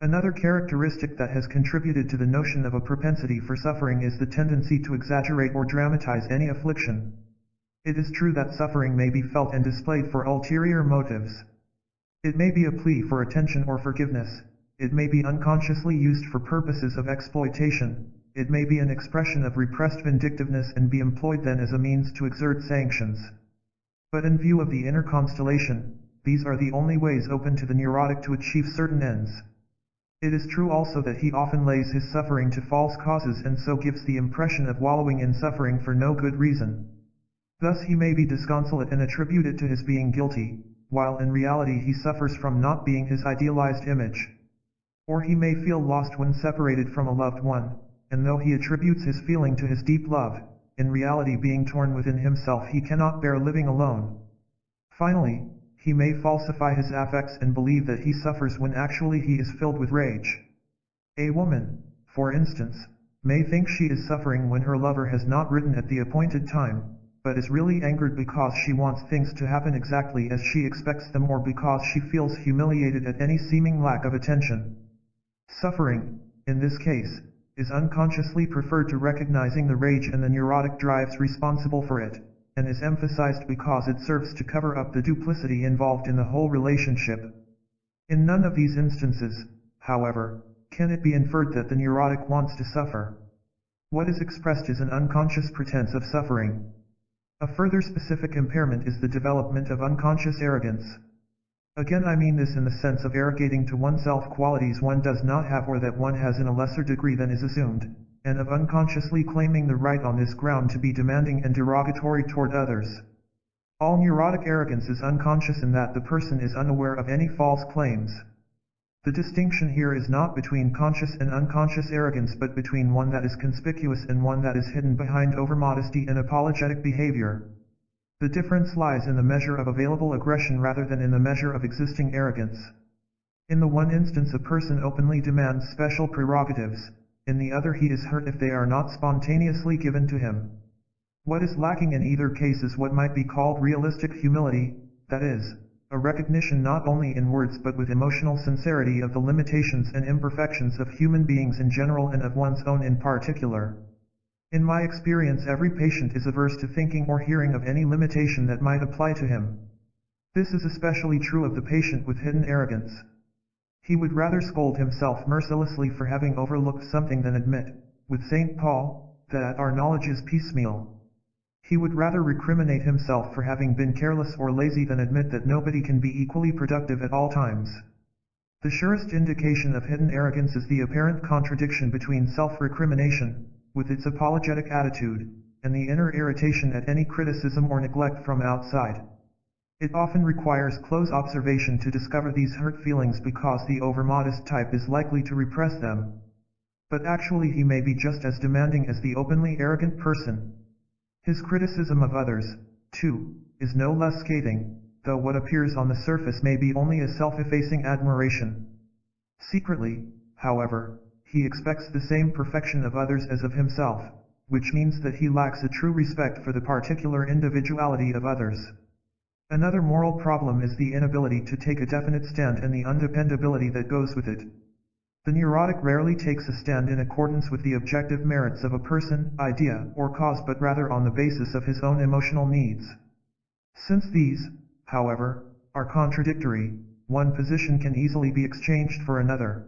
Another characteristic that has contributed to the notion of a propensity for suffering is the tendency to exaggerate or dramatize any affliction. It is true that suffering may be felt and displayed for ulterior motives. It may be a plea for attention or forgiveness. It may be unconsciously used for purposes of exploitation. It may be an expression of repressed vindictiveness and be employed then as a means to exert sanctions. But in view of the inner constellation, these are the only ways open to the neurotic to achieve certain ends. It is true also that he often lays his suffering to false causes and so gives the impression of wallowing in suffering for no good reason. Thus he may be disconsolate and attribute it to his being guilty, while in reality he suffers from not being his idealized image. Or he may feel lost when separated from a loved one, and though he attributes his feeling to his deep love, in reality being torn within himself he cannot bear living alone. Finally, he may falsify his affects and believe that he suffers when actually he is filled with rage. A woman, for instance, may think she is suffering when her lover has not written at the appointed time, but is really angered because she wants things to happen exactly as she expects them or because she feels humiliated at any seeming lack of attention. Suffering, in this case, is unconsciously preferred to recognizing the rage and the neurotic drives responsible for it, and is emphasized because it serves to cover up the duplicity involved in the whole relationship. In none of these instances, however, can it be inferred that the neurotic wants to suffer. What is expressed is an unconscious pretense of suffering. A further specific impairment is the development of unconscious arrogance. Again, I mean this in the sense of arrogating to oneself qualities one does not have or that one has in a lesser degree than is assumed, and of unconsciously claiming the right on this ground to be demanding and derogatory toward others. All neurotic arrogance is unconscious in that the person is unaware of any false claims. The distinction here is not between conscious and unconscious arrogance but between one that is conspicuous and one that is hidden behind overmodesty and apologetic behavior. The difference lies in the measure of available aggression rather than in the measure of existing arrogance. In the one instance a person openly demands special prerogatives, in the other he is hurt if they are not spontaneously given to him. What is lacking in either case is what might be called realistic humility, that is, a recognition not only in words but with emotional sincerity of the limitations and imperfections of human beings in general and of one's own in particular. In my experience, every patient is averse to thinking or hearing of any limitation that might apply to him. This is especially true of the patient with hidden arrogance. He would rather scold himself mercilessly for having overlooked something than admit, with St. Paul, that our knowledge is piecemeal. He would rather recriminate himself for having been careless or lazy than admit that nobody can be equally productive at all times. The surest indication of hidden arrogance is the apparent contradiction between self-recrimination, with its apologetic attitude, and the inner irritation at any criticism or neglect from outside. It often requires close observation to discover these hurt feelings because the overmodest type is likely to repress them. But actually he may be just as demanding as the openly arrogant person. His criticism of others, too, is no less scathing, though what appears on the surface may be only a self-effacing admiration. Secretly, however, he expects the same perfection of others as of himself, which means that he lacks a true respect for the particular individuality of others. Another moral problem is the inability to take a definite stand and the undependability that goes with it. The neurotic rarely takes a stand in accordance with the objective merits of a person, idea, or cause but rather on the basis of his own emotional needs. Since these, however, are contradictory, one position can easily be exchanged for another.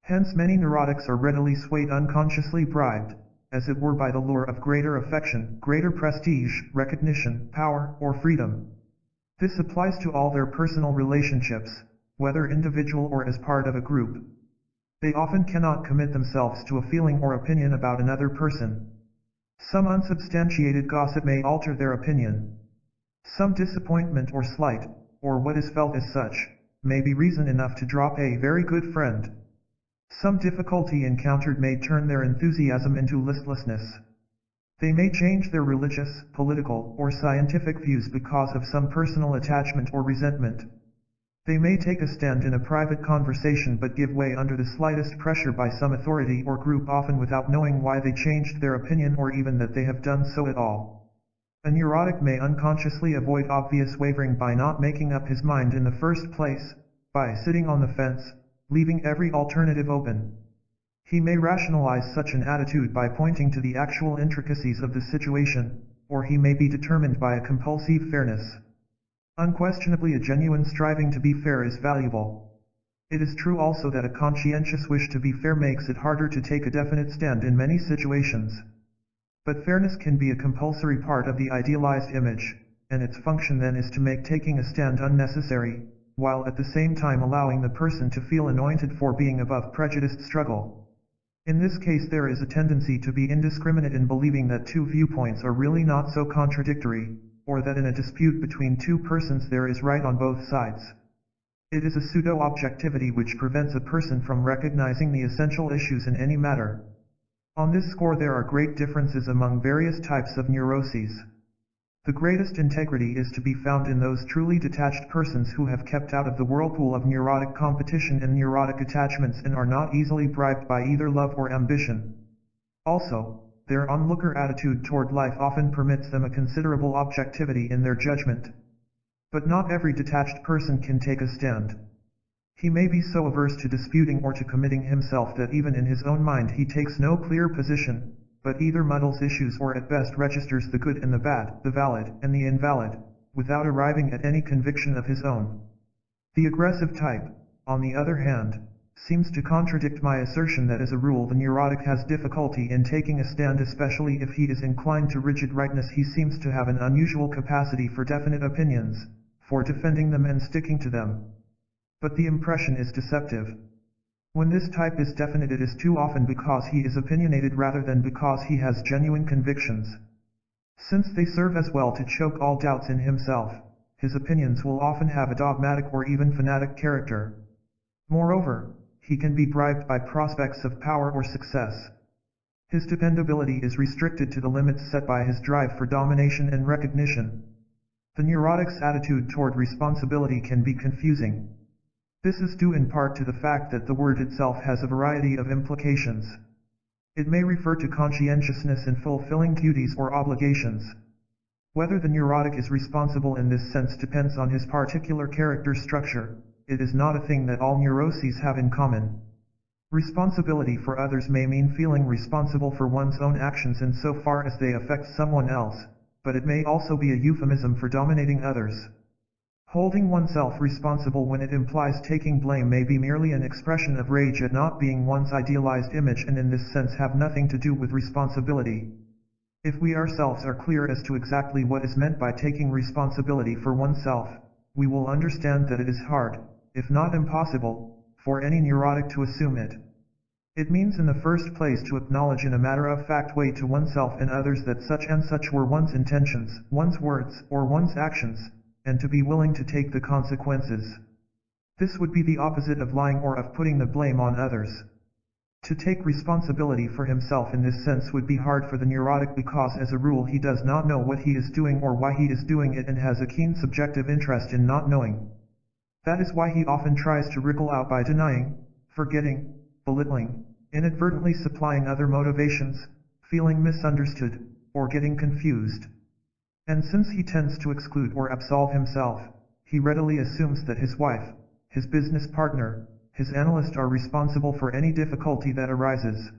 Hence many neurotics are readily swayed, unconsciously bribed, as it were by the lure of greater affection, greater prestige, recognition, power, or freedom. This applies to all their personal relationships, whether individual or as part of a group. They often cannot commit themselves to a feeling or opinion about another person. Some unsubstantiated gossip may alter their opinion. Some disappointment or slight, or what is felt as such, may be reason enough to drop a very good friend. Some difficulty encountered may turn their enthusiasm into listlessness. They may change their religious, political, or scientific views because of some personal attachment or resentment. They may take a stand in a private conversation but give way under the slightest pressure by some authority or group, often without knowing why they changed their opinion or even that they have done so at all. A neurotic may unconsciously avoid obvious wavering by not making up his mind in the first place, by sitting on the fence, leaving every alternative open. He may rationalize such an attitude by pointing to the actual intricacies of the situation, or he may be determined by a compulsive fairness. Unquestionably, a genuine striving to be fair is valuable. It is true also that a conscientious wish to be fair makes it harder to take a definite stand in many situations. But fairness can be a compulsory part of the idealized image, and its function then is to make taking a stand unnecessary, while at the same time allowing the person to feel anointed for being above prejudiced struggle. In this case there is a tendency to be indiscriminate in believing that two viewpoints are really not so contradictory, or that in a dispute between two persons there is right on both sides. It is a pseudo-objectivity which prevents a person from recognizing the essential issues in any matter. On this score there are great differences among various types of neuroses. The greatest integrity is to be found in those truly detached persons who have kept out of the whirlpool of neurotic competition and neurotic attachments and are not easily bribed by either love or ambition. Also, their onlooker attitude toward life often permits them a considerable objectivity in their judgment. But not every detached person can take a stand. He may be so averse to disputing or to committing himself that even in his own mind he takes no clear position, but either muddles issues or at best registers the good and the bad, the valid and the invalid, without arriving at any conviction of his own. The aggressive type, on the other hand, seems to contradict my assertion that as a rule the neurotic has difficulty in taking a stand, especially if he is inclined to rigid rightness. He seems to have an unusual capacity for definite opinions, for defending them and sticking to them. But the impression is deceptive. When this type is definite, it is too often because he is opinionated rather than because he has genuine convictions. Since they serve as well to choke all doubts in himself, his opinions will often have a dogmatic or even fanatic character. Moreover, he can be bribed by prospects of power or success. His dependability is restricted to the limits set by his drive for domination and recognition. The neurotic's attitude toward responsibility can be confusing. This is due in part to the fact that the word itself has a variety of implications. It may refer to conscientiousness in fulfilling duties or obligations. Whether the neurotic is responsible in this sense depends on his particular character structure. It is not a thing that all neuroses have in common. Responsibility for others may mean feeling responsible for one's own actions insofar as they affect someone else, but it may also be a euphemism for dominating others. Holding oneself responsible when it implies taking blame may be merely an expression of rage at not being one's idealized image, and in this sense have nothing to do with responsibility. If we ourselves are clear as to exactly what is meant by taking responsibility for oneself, we will understand that it is hard, if not impossible, for any neurotic to assume it. It means in the first place to acknowledge in a matter-of-fact way to oneself and others that such and such were one's intentions, one's words, or one's actions, and to be willing to take the consequences. This would be the opposite of lying or of putting the blame on others. To take responsibility for himself in this sense would be hard for the neurotic because as a rule he does not know what he is doing or why he is doing it and has a keen subjective interest in not knowing. That is why he often tries to wriggle out by denying, forgetting, belittling, inadvertently supplying other motivations, feeling misunderstood, or getting confused. And since he tends to exclude or absolve himself, he readily assumes that his wife, his business partner, his analyst are responsible for any difficulty that arises.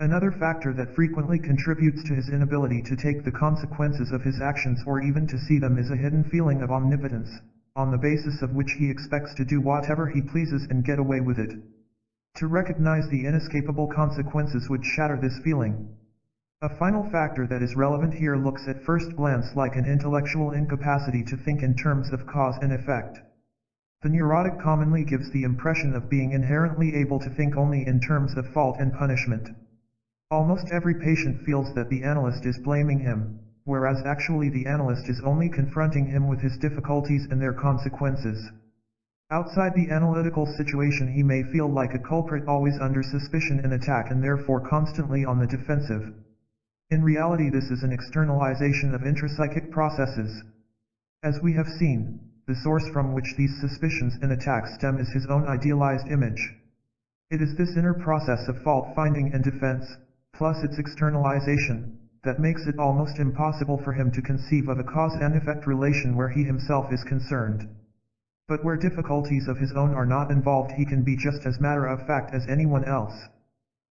Another factor that frequently contributes to his inability to take the consequences of his actions or even to see them is a hidden feeling of omnipotence, on the basis of which he expects to do whatever he pleases and get away with it. To recognize the inescapable consequences would shatter this feeling. A final factor that is relevant here looks at first glance like an intellectual incapacity to think in terms of cause and effect. The neurotic commonly gives the impression of being inherently able to think only in terms of fault and punishment. Almost every patient feels that the analyst is blaming him, whereas actually the analyst is only confronting him with his difficulties and their consequences. Outside the analytical situation he may feel like a culprit always under suspicion and attack and therefore constantly on the defensive. In reality this is an externalization of intrapsychic processes. As we have seen, the source from which these suspicions and attacks stem is his own idealized image. It is this inner process of fault-finding and defense, plus its externalization, that makes it almost impossible for him to conceive of a cause and effect relation where he himself is concerned. But where difficulties of his own are not involved he can be just as matter-of-fact as anyone else.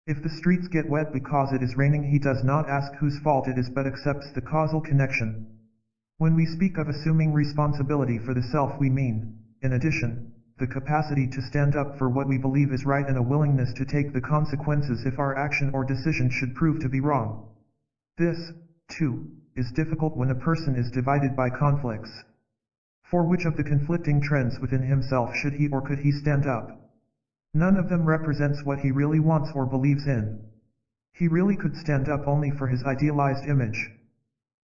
If the streets get wet because it is raining he does not ask whose fault it is but accepts the causal connection. When we speak of assuming responsibility for the self we mean, in addition, the capacity to stand up for what we believe is right and a willingness to take the consequences if our action or decision should prove to be wrong. This, too, is difficult when a person is divided by conflicts. For which of the conflicting trends within himself should he or could he stand up? None of them represents what he really wants or believes in. He really could stand up only for his idealized image.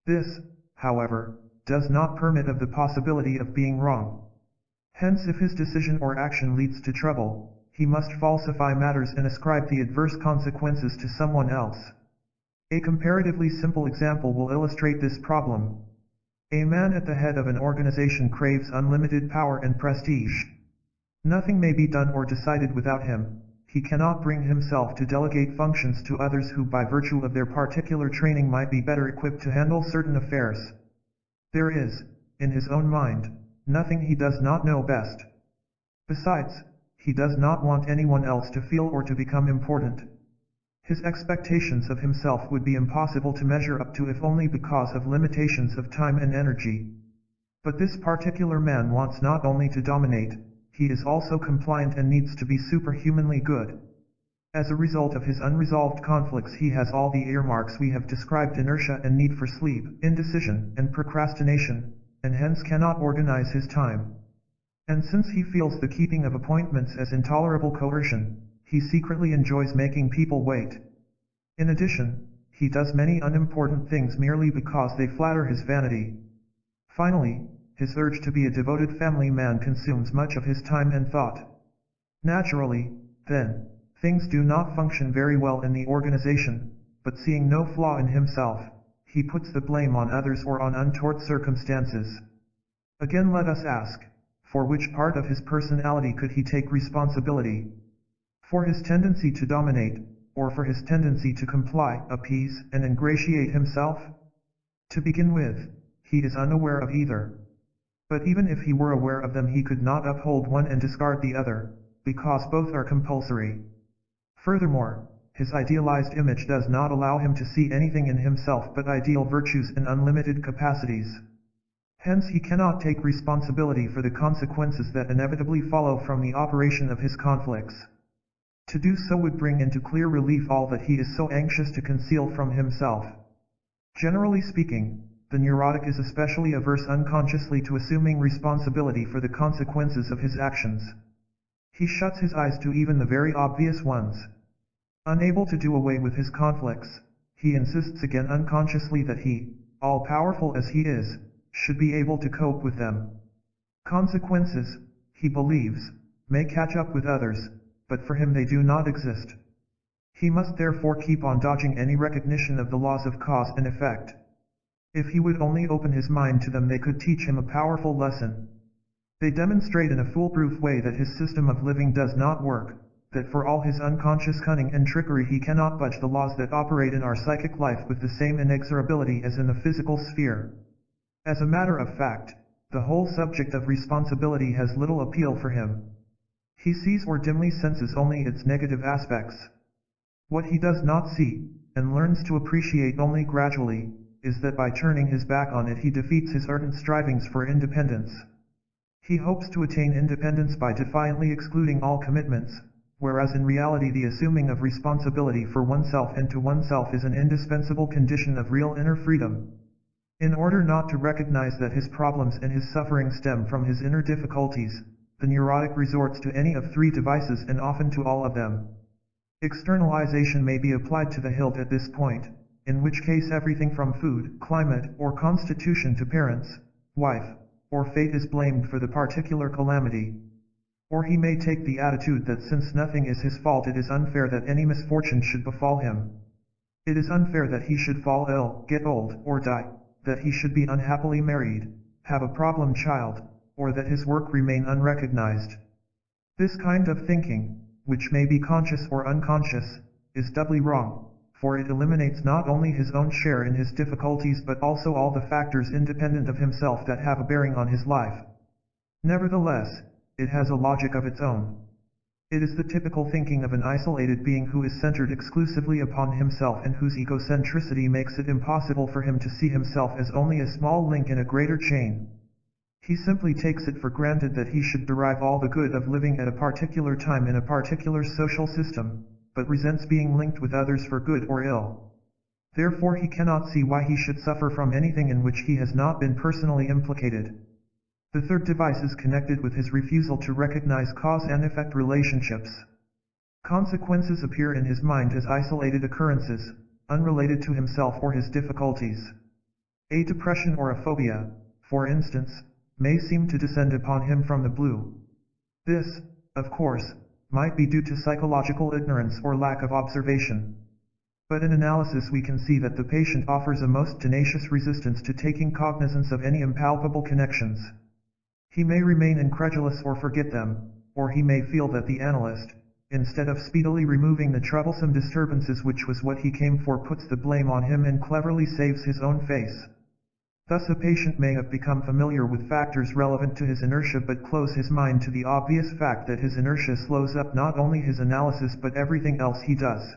This, however, does not permit of the possibility of being wrong. Hence if his decision or action leads to trouble, he must falsify matters and ascribe the adverse consequences to someone else. A comparatively simple example will illustrate this problem. A man at the head of an organization craves unlimited power and prestige. Nothing may be done or decided without him. He cannot bring himself to delegate functions to others who by virtue of their particular training might be better equipped to handle certain affairs. There is, in his own mind, nothing he does not know best. Besides, he does not want anyone else to feel or to become important. His expectations of himself would be impossible to measure up to if only because of limitations of time and energy. But this particular man wants not only to dominate, he is also compliant and needs to be superhumanly good. As a result of his unresolved conflicts, he has all the earmarks we have described: inertia and need for sleep, indecision and procrastination, and hence cannot organize his time. And since he feels the keeping of appointments as intolerable coercion, he secretly enjoys making people wait. In addition, he does many unimportant things merely because they flatter his vanity. Finally, his urge to be a devoted family man consumes much of his time and thought. Naturally, then, things do not function very well in the organization, but seeing no flaw in himself, he puts the blame on others or on untoward circumstances. Again, let us ask, for which part of his personality could he take responsibility? For his tendency to dominate, or for his tendency to comply, appease, and ingratiate himself? To begin with, he is unaware of either. But even if he were aware of them, he could not uphold one and discard the other, because both are compulsory. Furthermore, his idealized image does not allow him to see anything in himself but ideal virtues and unlimited capacities. Hence he cannot take responsibility for the consequences that inevitably follow from the operation of his conflicts. To do so would bring into clear relief all that he is so anxious to conceal from himself. Generally speaking, the neurotic is especially averse unconsciously to assuming responsibility for the consequences of his actions. He shuts his eyes to even the very obvious ones. Unable to do away with his conflicts, he insists again unconsciously that he, all-powerful as he is, should be able to cope with them. Consequences, he believes, may catch up with others, but for him they do not exist. He must therefore keep on dodging any recognition of the laws of cause and effect. If he would only open his mind to them, they could teach him a powerful lesson. They demonstrate in a foolproof way that his system of living does not work, that for all his unconscious cunning and trickery he cannot budge the laws that operate in our psychic life with the same inexorability as in the physical sphere. As a matter of fact, the whole subject of responsibility has little appeal for him. He sees or dimly senses only its negative aspects. What he does not see, and learns to appreciate only gradually, is that by turning his back on it he defeats his ardent strivings for independence. He hopes to attain independence by defiantly excluding all commitments, whereas in reality the assuming of responsibility for oneself and to oneself is an indispensable condition of real inner freedom. In order not to recognize that his problems and his suffering stem from his inner difficulties, the neurotic resorts to any of three devices and often to all of them. Externalization may be applied to the hilt at this point, in which case everything from food, climate, or constitution to parents, wife, or fate is blamed for the particular calamity. Or he may take the attitude that since nothing is his fault, it is unfair that any misfortune should befall him. It is unfair that he should fall ill, get old, or die, that he should be unhappily married, have a problem child, or that his work remain unrecognized. This kind of thinking, which may be conscious or unconscious, is doubly wrong, for it eliminates not only his own share in his difficulties but also all the factors independent of himself that have a bearing on his life. Nevertheless, it has a logic of its own. It is the typical thinking of an isolated being who is centered exclusively upon himself and whose egocentricity makes it impossible for him to see himself as only a small link in a greater chain. He simply takes it for granted that he should derive all the good of living at a particular time in a particular social system, but resents being linked with others for good or ill. Therefore he cannot see why he should suffer from anything in which he has not been personally implicated. The third device is connected with his refusal to recognize cause and effect relationships. Consequences appear in his mind as isolated occurrences, unrelated to himself or his difficulties. A depression or a phobia, for instance, may seem to descend upon him from the blue. This, of course, might be due to psychological ignorance or lack of observation. But in analysis we can see that the patient offers a most tenacious resistance to taking cognizance of any impalpable connections. He may remain incredulous or forget them, or he may feel that the analyst, instead of speedily removing the troublesome disturbances which was what he came for, puts the blame on him and cleverly saves his own face. Thus a patient may have become familiar with factors relevant to his inertia but close his mind to the obvious fact that his inertia slows up not only his analysis but everything else he does.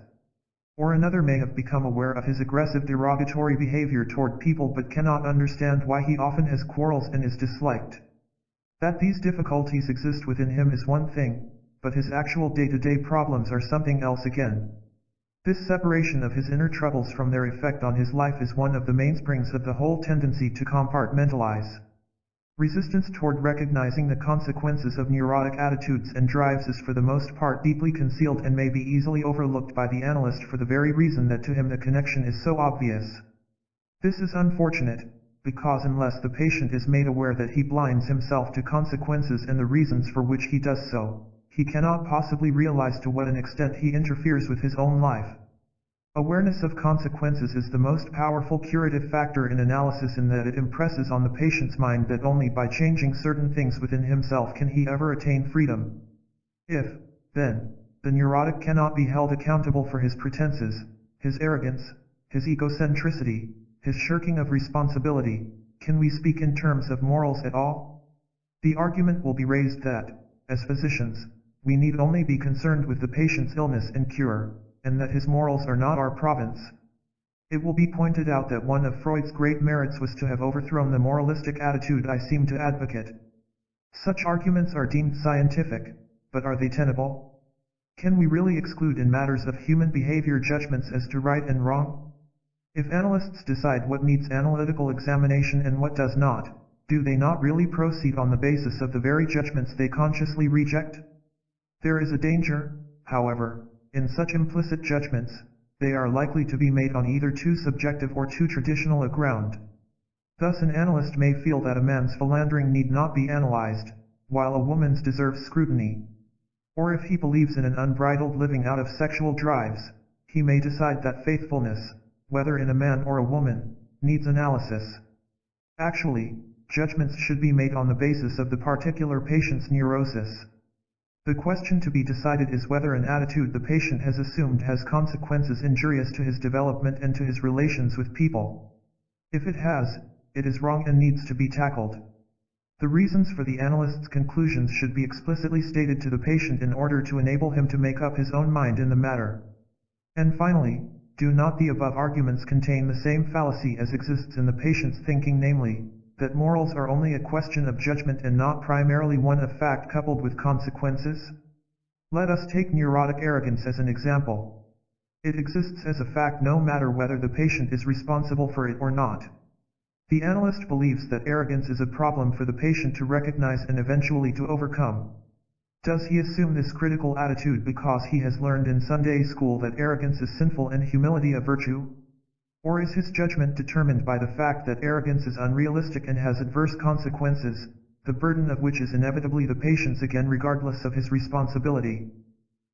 Or another may have become aware of his aggressive derogatory behavior toward people but cannot understand why he often has quarrels and is disliked. That these difficulties exist within him is one thing, but his actual day-to-day problems are something else again. This separation of his inner troubles from their effect on his life is one of the mainsprings of the whole tendency to compartmentalize. Resistance toward recognizing the consequences of neurotic attitudes and drives is for the most part deeply concealed and may be easily overlooked by the analyst for the very reason that to him the connection is so obvious. This is unfortunate, because unless the patient is made aware that he blinds himself to consequences and the reasons for which he does so, he cannot possibly realize to what an extent he interferes with his own life. Awareness of consequences is the most powerful curative factor in analysis in that it impresses on the patient's mind that only by changing certain things within himself can he ever attain freedom. If, then, the neurotic cannot be held accountable for his pretenses, his arrogance, his egocentricity, his shirking of responsibility, can we speak in terms of morals at all? The argument will be raised that, as physicians, we need only be concerned with the patient's illness and cure, and that his morals are not our province. It will be pointed out that one of Freud's great merits was to have overthrown the moralistic attitude I seem to advocate. Such arguments are deemed scientific, but are they tenable? Can we really exclude in matters of human behavior judgments as to right and wrong? If analysts decide what needs analytical examination and what does not, do they not really proceed on the basis of the very judgments they consciously reject? There is a danger, however, in such implicit judgments. They are likely to be made on either too subjective or too traditional a ground. Thus an analyst may feel that a man's philandering need not be analyzed, while a woman's deserves scrutiny. Or if he believes in an unbridled living out of sexual drives, he may decide that faithfulness, whether in a man or a woman, needs analysis. Actually, judgments should be made on the basis of the particular patient's neurosis. The question to be decided is whether an attitude the patient has assumed has consequences injurious to his development and to his relations with people. If it has, it is wrong and needs to be tackled. The reasons for the analyst's conclusions should be explicitly stated to the patient in order to enable him to make up his own mind in the matter. And finally, do not the above arguments contain the same fallacy as exists in the patient's thinking, namely, that morals are only a question of judgment and not primarily one of fact coupled with consequences? Let us take neurotic arrogance as an example. It exists as a fact no matter whether the patient is responsible for it or not. The analyst believes that arrogance is a problem for the patient to recognize and eventually to overcome. Does he assume this critical attitude because he has learned in Sunday school that arrogance is sinful and humility a virtue? Or is his judgment determined by the fact that arrogance is unrealistic and has adverse consequences, the burden of which is inevitably the patient's again regardless of his responsibility?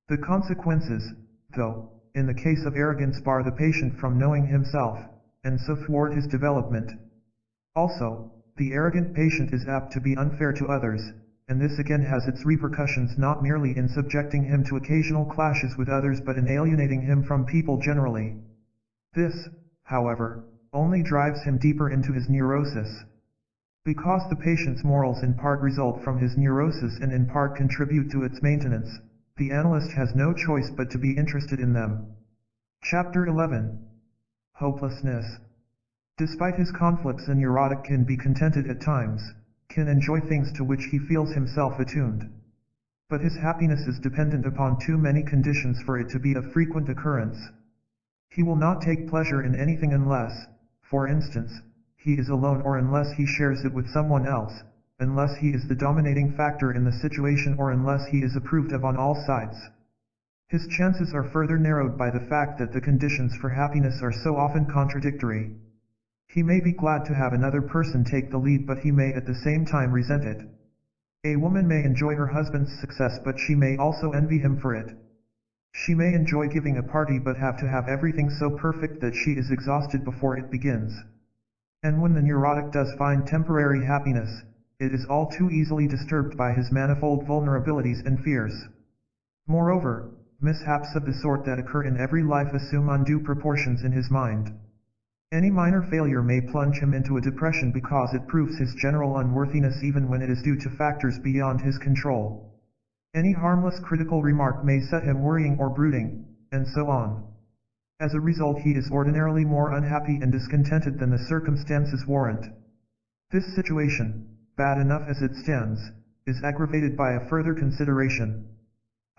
The consequences, though, in the case of arrogance bar the patient from knowing himself, and so thwart his development. Also, the arrogant patient is apt to be unfair to others, and this again has its repercussions not merely in subjecting him to occasional clashes with others but in alienating him from people generally. This, however, only drives him deeper into his neurosis. Because the patient's morals in part result from his neurosis and in part contribute to its maintenance, the analyst has no choice but to be interested in them. Chapter 11. Hopelessness. Despite his conflicts, a neurotic can be contented at times, can enjoy things to which he feels himself attuned. But his happiness is dependent upon too many conditions for it to be of frequent occurrence. He will not take pleasure in anything unless, for instance, he is alone or unless he shares it with someone else, unless he is the dominating factor in the situation or unless he is approved of on all sides. His chances are further narrowed by the fact that the conditions for happiness are so often contradictory. He may be glad to have another person take the lead, but he may at the same time resent it. A woman may enjoy her husband's success, but she may also envy him for it. She may enjoy giving a party but have to have everything so perfect that she is exhausted before it begins. And when the neurotic does find temporary happiness, it is all too easily disturbed by his manifold vulnerabilities and fears. Moreover, mishaps of the sort that occur in every life assume undue proportions in his mind. Any minor failure may plunge him into a depression because it proves his general unworthiness even when it is due to factors beyond his control. Any harmless critical remark may set him worrying or brooding, and so on. As a result, he is ordinarily more unhappy and discontented than the circumstances warrant. This situation, bad enough as it stands, is aggravated by a further consideration.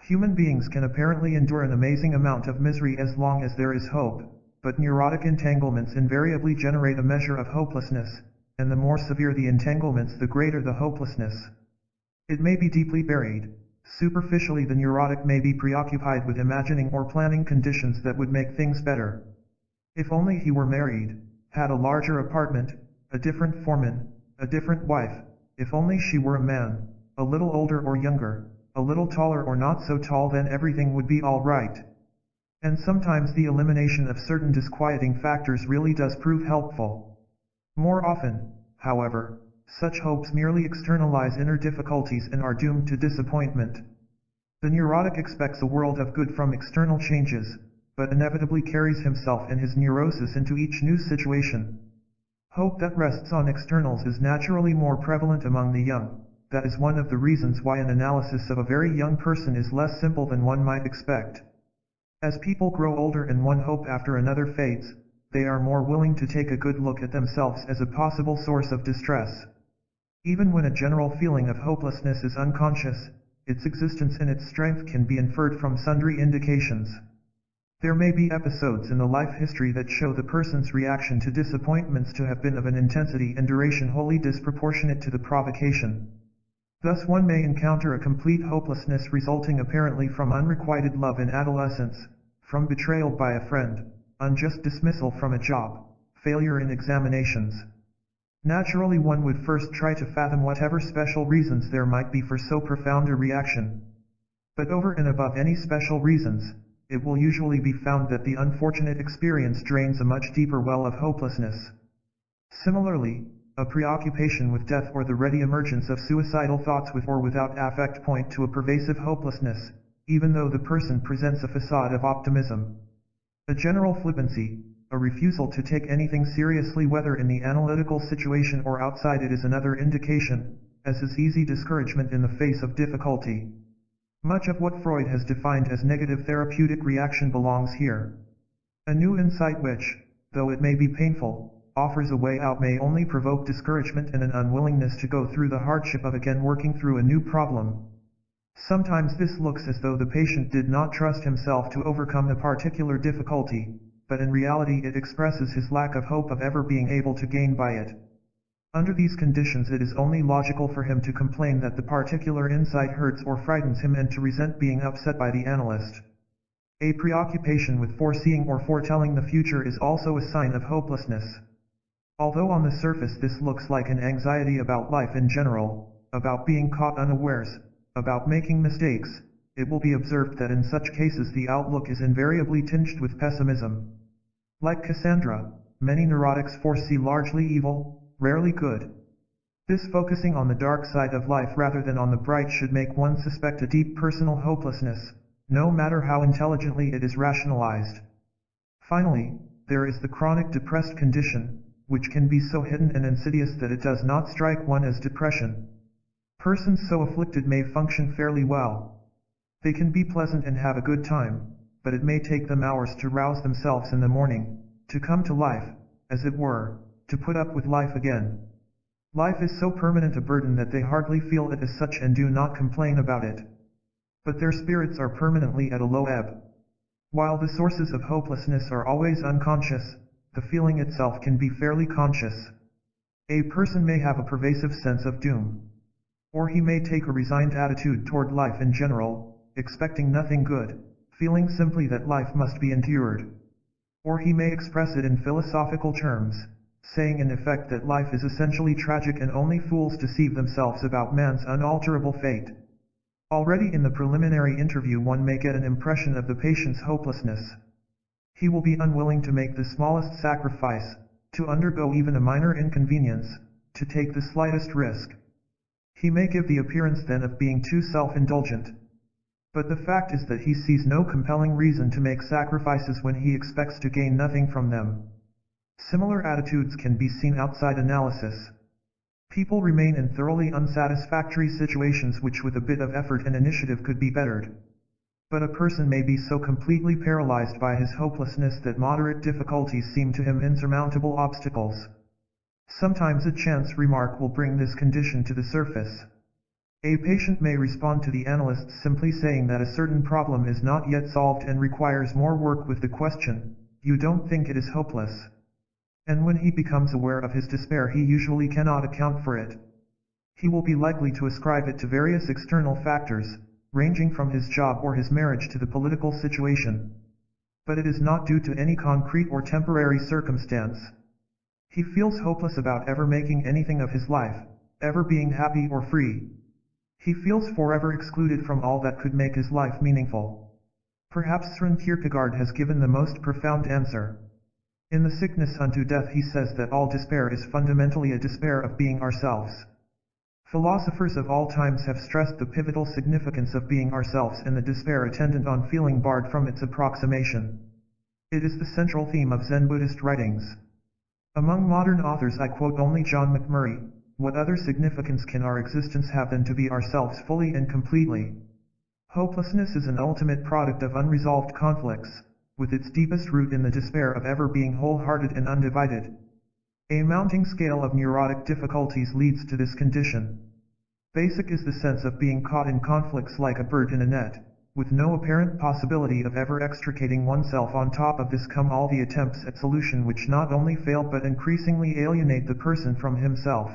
Human beings can apparently endure an amazing amount of misery as long as there is hope, but neurotic entanglements invariably generate a measure of hopelessness, and the more severe the entanglements, the greater the hopelessness. It may be deeply buried. Superficially, the neurotic may be preoccupied with imagining or planning conditions that would make things better. If only he were married, had a larger apartment, a different foreman, a different wife, if only she were a man, a little older or younger, a little taller or not so tall, then everything would be all right. And sometimes the elimination of certain disquieting factors really does prove helpful. More often, however, such hopes merely externalize inner difficulties and are doomed to disappointment. The neurotic expects a world of good from external changes, but inevitably carries himself and his neurosis into each new situation. Hope that rests on externals is naturally more prevalent among the young. That is one of the reasons why an analysis of a very young person is less simple than one might expect. As people grow older and one hope after another fades, they are more willing to take a good look at themselves as a possible source of distress. Even when a general feeling of hopelessness is unconscious, its existence and its strength can be inferred from sundry indications. There may be episodes in the life history that show the person's reaction to disappointments to have been of an intensity and duration wholly disproportionate to the provocation. Thus one may encounter a complete hopelessness resulting apparently from unrequited love in adolescence, from betrayal by a friend, unjust dismissal from a job, failure in examinations. Naturally one would first try to fathom whatever special reasons there might be for so profound a reaction. But over and above any special reasons, it will usually be found that the unfortunate experience drains a much deeper well of hopelessness. Similarly, a preoccupation with death or the ready emergence of suicidal thoughts with or without affect point to a pervasive hopelessness, even though the person presents a facade of optimism. A general flippancy, a refusal to take anything seriously whether in the analytical situation or outside it is another indication, as is easy discouragement in the face of difficulty. Much of what Freud has defined as negative therapeutic reaction belongs here. A new insight which, though it may be painful, offers a way out may only provoke discouragement and an unwillingness to go through the hardship of again working through a new problem. Sometimes this looks as though the patient did not trust himself to overcome a particular difficulty, but in reality it expresses his lack of hope of ever being able to gain by it. Under these conditions it is only logical for him to complain that the particular insight hurts or frightens him and to resent being upset by the analyst. A preoccupation with foreseeing or foretelling the future is also a sign of hopelessness. Although on the surface this looks like an anxiety about life in general, about being caught unawares, about making mistakes, it will be observed that in such cases the outlook is invariably tinged with pessimism. Like Cassandra, many neurotics foresee largely evil, rarely good. This focusing on the dark side of life rather than on the bright should make one suspect a deep personal hopelessness, no matter how intelligently it is rationalized. Finally, there is the chronic depressed condition, which can be so hidden and insidious that it does not strike one as depression. Persons so afflicted may function fairly well. They can be pleasant and have a good time, but it may take them hours to rouse themselves in the morning, to come to life, as it were, to put up with life again. Life is so permanent a burden that they hardly feel it as such and do not complain about it. But their spirits are permanently at a low ebb. While the sources of hopelessness are always unconscious, the feeling itself can be fairly conscious. A person may have a pervasive sense of doom. Or he may take a resigned attitude toward life in general, expecting nothing good, feeling simply that life must be endured. Or he may express it in philosophical terms, saying in effect that life is essentially tragic and only fools deceive themselves about man's unalterable fate. Already in the preliminary interview one may get an impression of the patient's hopelessness. He will be unwilling to make the smallest sacrifice, to undergo even a minor inconvenience, to take the slightest risk. He may give the appearance then of being too self-indulgent. But the fact is that he sees no compelling reason to make sacrifices when he expects to gain nothing from them. Similar attitudes can be seen outside analysis. People remain in thoroughly unsatisfactory situations which with a bit of effort and initiative could be bettered. But a person may be so completely paralyzed by his hopelessness that moderate difficulties seem to him insurmountable obstacles. Sometimes a chance remark will bring this condition to the surface. A patient may respond to the analyst simply saying that a certain problem is not yet solved and requires more work with the question, "You don't think it is hopeless?" And when he becomes aware of his despair, he usually cannot account for it. He will be likely to ascribe it to various external factors, ranging from his job or his marriage to the political situation. But it is not due to any concrete or temporary circumstance. He feels hopeless about ever making anything of his life, ever being happy or free. He feels forever excluded from all that could make his life meaningful. Perhaps Søren Kierkegaard has given the most profound answer. In The Sickness Unto Death he says that all despair is fundamentally a despair of being ourselves. Philosophers of all times have stressed the pivotal significance of being ourselves and the despair attendant on feeling barred from its approximation. It is the central theme of Zen Buddhist writings. Among modern authors I quote only John McMurray. What other significance can our existence have than to be ourselves fully and completely? Hopelessness is an ultimate product of unresolved conflicts, with its deepest root in the despair of ever being wholehearted and undivided. A mounting scale of neurotic difficulties leads to this condition. Basic is the sense of being caught in conflicts like a bird in a net, with no apparent possibility of ever extricating oneself. On top of this come all the attempts at solution which not only fail but increasingly alienate the person from himself.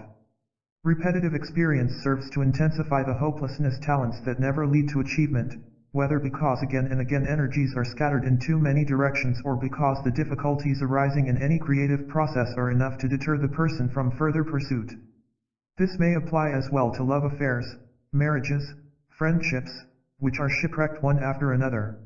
Repetitive experience serves to intensify the hopelessness talents that never lead to achievement, whether because again and again energies are scattered in too many directions or because the difficulties arising in any creative process are enough to deter the person from further pursuit. This may apply as well to love affairs, marriages, friendships, which are shipwrecked one after another.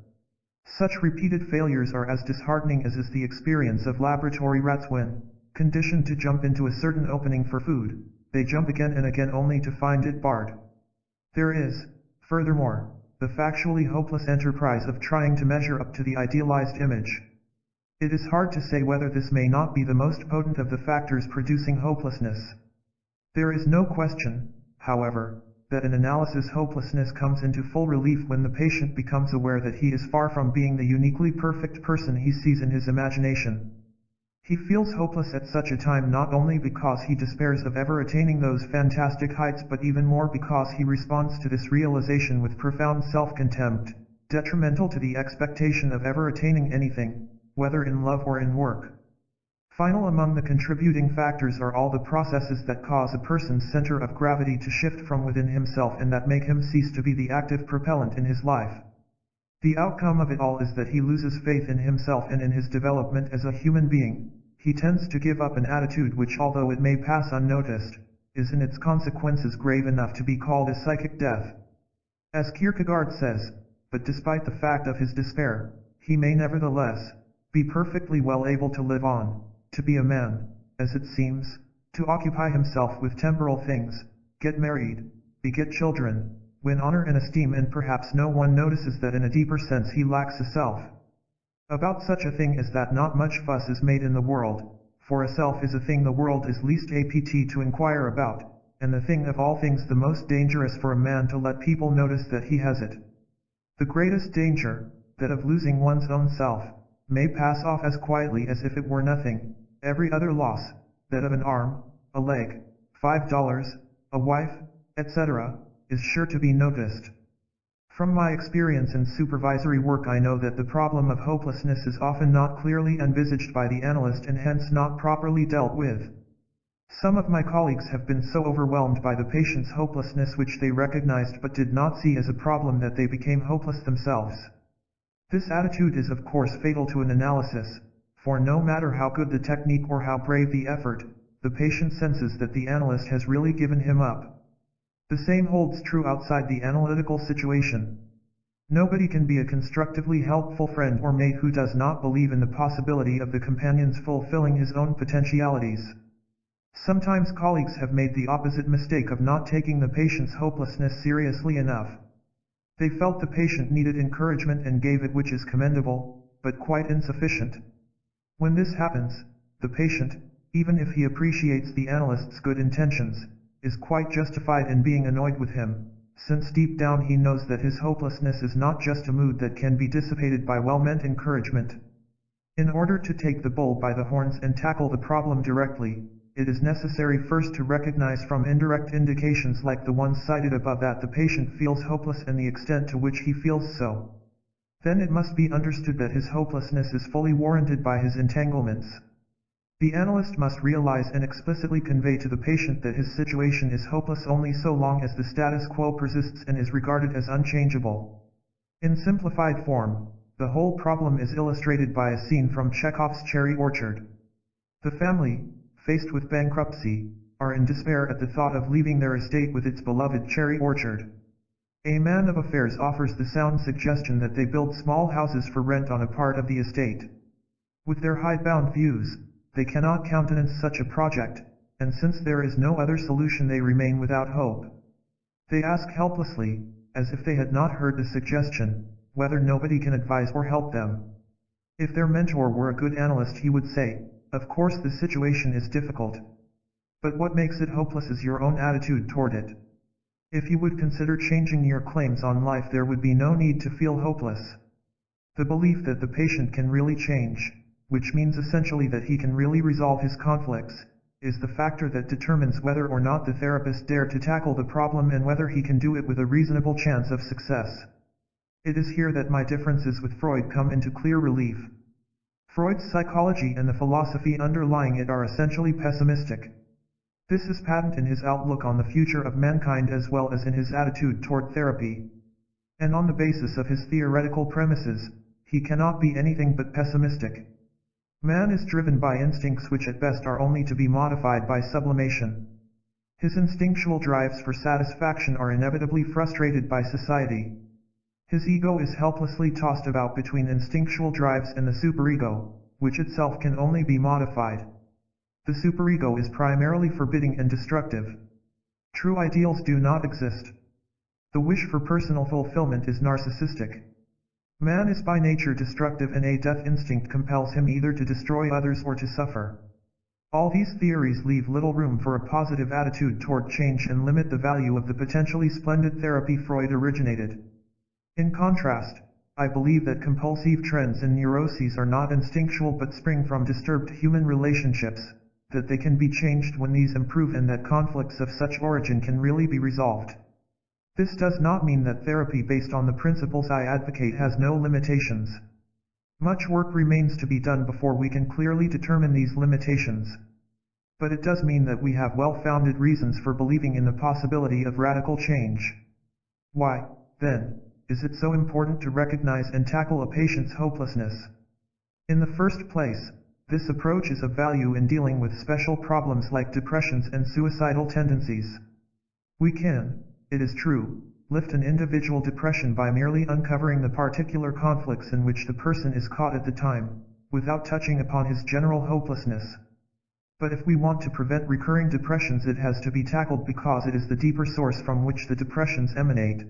Such repeated failures are as disheartening as is the experience of laboratory rats when, conditioned to jump into a certain opening for food, they jump again and again only to find it barred. There is, furthermore, the factually hopeless enterprise of trying to measure up to the idealized image. It is hard to say whether this may not be the most potent of the factors producing hopelessness. There is no question, however, that in analysis hopelessness comes into full relief when the patient becomes aware that he is far from being the uniquely perfect person he sees in his imagination. He feels hopeless at such a time not only because he despairs of ever attaining those fantastic heights but even more because he responds to this realization with profound self-contempt, detrimental to the expectation of ever attaining anything, whether in love or in work. Final among the contributing factors are all the processes that cause a person's center of gravity to shift from within himself and that make him cease to be the active propellant in his life. The outcome of it all is that he loses faith in himself and in his development as a human being. He tends to give up an attitude which, although it may pass unnoticed, is in its consequences grave enough to be called a psychic death. As Kierkegaard says, but despite the fact of his despair, he may nevertheless be perfectly well able to live on, to be a man, as it seems, to occupy himself with temporal things, get married, beget children, win honor and esteem, and perhaps no one notices that in a deeper sense he lacks a self. About such a thing as that not much fuss is made in the world, for a self is a thing the world is least apt to inquire about, and the thing of all things the most dangerous for a man to let people notice that he has it. The greatest danger, that of losing one's own self, may pass off as quietly as if it were nothing. Every other loss, that of an arm, a leg, $5, a wife, etc., is sure to be noticed. From my experience in supervisory work I know that the problem of hopelessness is often not clearly envisaged by the analyst and hence not properly dealt with. Some of my colleagues have been so overwhelmed by the patient's hopelessness, which they recognized but did not see as a problem, that they became hopeless themselves. This attitude is of course fatal to an analysis, for no matter how good the technique or how brave the effort, the patient senses that the analyst has really given him up. The same holds true outside the analytical situation. Nobody can be a constructively helpful friend or mate who does not believe in the possibility of the companion's fulfilling his own potentialities. Sometimes colleagues have made the opposite mistake of not taking the patient's hopelessness seriously enough. They felt the patient needed encouragement and gave it, which is commendable, but quite insufficient. When this happens, the patient, even if he appreciates the analyst's good intentions, is quite justified in being annoyed with him, since deep down he knows that his hopelessness is not just a mood that can be dissipated by well-meant encouragement. In order to take the bull by the horns and tackle the problem directly, it is necessary first to recognize from indirect indications like the ones cited above that the patient feels hopeless and the extent to which he feels so. Then it must be understood that his hopelessness is fully warranted by his entanglements. The analyst must realize and explicitly convey to the patient that his situation is hopeless only so long as the status quo persists and is regarded as unchangeable. In simplified form, the whole problem is illustrated by a scene from Chekhov's Cherry Orchard. The family, faced with bankruptcy, are in despair at the thought of leaving their estate with its beloved cherry orchard. A man of affairs offers the sound suggestion that they build small houses for rent on a part of the estate. With their hidebound views, they cannot countenance such a project, and since there is no other solution they remain without hope. They ask helplessly, as if they had not heard the suggestion, whether nobody can advise or help them. If their mentor were a good analyst he would say, "Of course the situation is difficult. But what makes it hopeless is your own attitude toward it. If you would consider changing your claims on life there would be no need to feel hopeless." The belief that the patient can really change, which means essentially that he can really resolve his conflicts, is the factor that determines whether or not the therapist dare to tackle the problem and whether he can do it with a reasonable chance of success. It is here that my differences with Freud come into clear relief. Freud's psychology and the philosophy underlying it are essentially pessimistic. This is patent in his outlook on the future of mankind as well as in his attitude toward therapy. And on the basis of his theoretical premises, he cannot be anything but pessimistic. Man is driven by instincts which at best are only to be modified by sublimation. His instinctual drives for satisfaction are inevitably frustrated by society. His ego is helplessly tossed about between instinctual drives and the superego, which itself can only be modified. The superego is primarily forbidding and destructive. True ideals do not exist. The wish for personal fulfillment is narcissistic. Man is by nature destructive and a death instinct compels him either to destroy others or to suffer. All these theories leave little room for a positive attitude toward change and limit the value of the potentially splendid therapy Freud originated. In contrast, I believe that compulsive trends and neuroses are not instinctual but spring from disturbed human relationships, that they can be changed when these improve and that conflicts of such origin can really be resolved. This does not mean that therapy based on the principles I advocate has no limitations. Much work remains to be done before we can clearly determine these limitations. But it does mean that we have well-founded reasons for believing in the possibility of radical change. Why, then, is it so important to recognize and tackle a patient's hopelessness? In the first place, this approach is of value in dealing with special problems like depressions and suicidal tendencies. We can, it is true, lift an individual depression by merely uncovering the particular conflicts in which the person is caught at the time, without touching upon his general hopelessness. But if we want to prevent recurring depressions it has to be tackled because it is the deeper source from which the depressions emanate.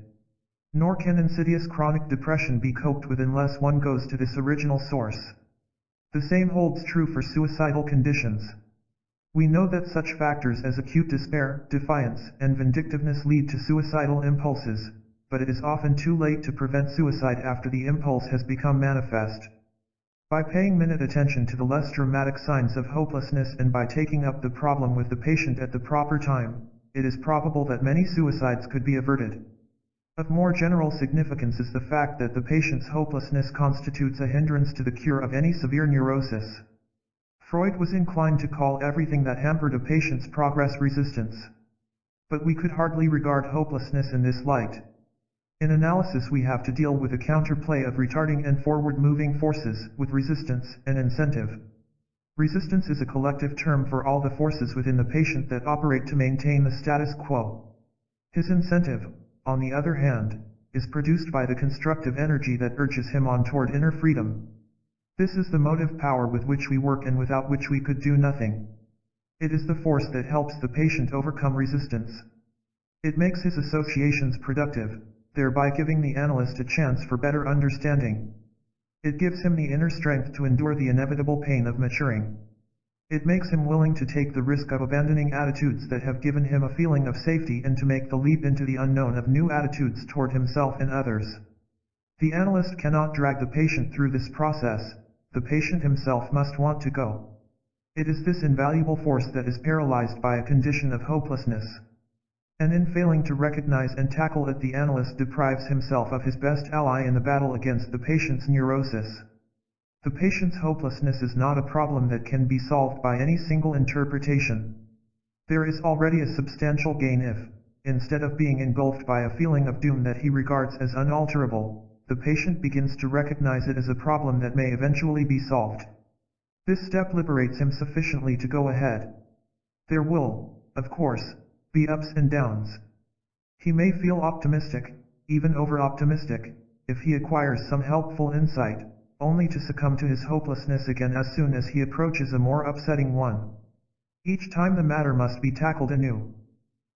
Nor can insidious chronic depression be coped with unless one goes to this original source. The same holds true for suicidal conditions. We know that such factors as acute despair, defiance, and vindictiveness lead to suicidal impulses, but it is often too late to prevent suicide after the impulse has become manifest. By paying minute attention to the less dramatic signs of hopelessness and by taking up the problem with the patient at the proper time, it is probable that many suicides could be averted. Of more general significance is the fact that the patient's hopelessness constitutes a hindrance to the cure of any severe neurosis. Freud was inclined to call everything that hampered a patient's progress resistance. But we could hardly regard hopelessness in this light. In analysis we have to deal with a counterplay of retarding and forward-moving forces, with resistance and incentive. Resistance is a collective term for all the forces within the patient that operate to maintain the status quo. His incentive, on the other hand, is produced by the constructive energy that urges him on toward inner freedom. This is the motive power with which we work and without which we could do nothing. It is the force that helps the patient overcome resistance. It makes his associations productive, thereby giving the analyst a chance for better understanding. It gives him the inner strength to endure the inevitable pain of maturing. It makes him willing to take the risk of abandoning attitudes that have given him a feeling of safety and to make the leap into the unknown of new attitudes toward himself and others. The analyst cannot drag the patient through this process. The patient himself must want to go. It is this invaluable force that is paralyzed by a condition of hopelessness. And in failing to recognize and tackle it, the analyst deprives himself of his best ally in the battle against the patient's neurosis. The patient's hopelessness is not a problem that can be solved by any single interpretation. There is already a substantial gain if, instead of being engulfed by a feeling of doom that he regards as unalterable, the patient begins to recognize it as a problem that may eventually be solved. This step liberates him sufficiently to go ahead. There will, of course, be ups and downs. He may feel optimistic, even over-optimistic, if he acquires some helpful insight, only to succumb to his hopelessness again as soon as he approaches a more upsetting one. Each time the matter must be tackled anew.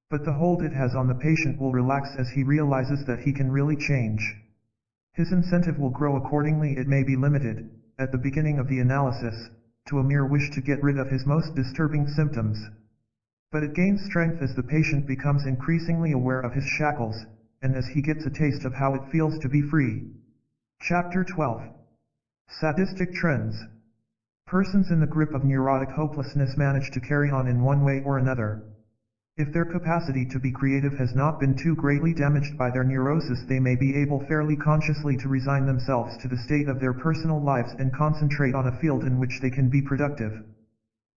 But the hold it has on the patient will relax as he realizes that he can really change. His incentive will grow accordingly. It may be limited, at the beginning of the analysis, to a mere wish to get rid of his most disturbing symptoms. But it gains strength as the patient becomes increasingly aware of his shackles, and as he gets a taste of how it feels to be free. Chapter 12. Sadistic Trends. Persons in the grip of neurotic hopelessness manage to carry on in one way or another. If their capacity to be creative has not been too greatly damaged by their neurosis, they may be able fairly consciously to resign themselves to the state of their personal lives and concentrate on a field in which they can be productive.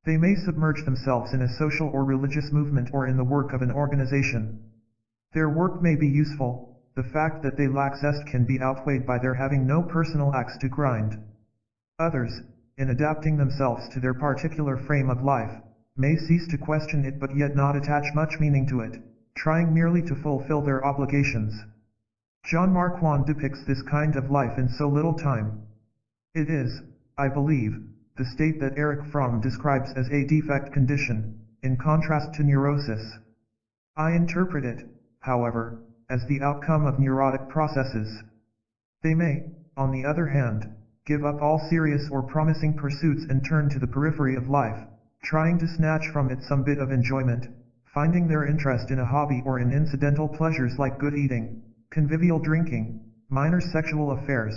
They may submerge themselves in a social or religious movement or in the work of an organization. Their work may be useful. The fact that they lack zest can be outweighed by their having no personal axe to grind. Others, in adapting themselves to their particular frame of life, may cease to question it but yet not attach much meaning to it, trying merely to fulfill their obligations. John Marquand depicts this kind of life in so little time. It is, I believe, the state that Erich Fromm describes as a defect condition, in contrast to neurosis. I interpret it, however, as the outcome of neurotic processes. They may, on the other hand, give up all serious or promising pursuits and turn to the periphery of life, trying to snatch from it some bit of enjoyment, finding their interest in a hobby or in incidental pleasures like good eating, convivial drinking, minor sexual affairs.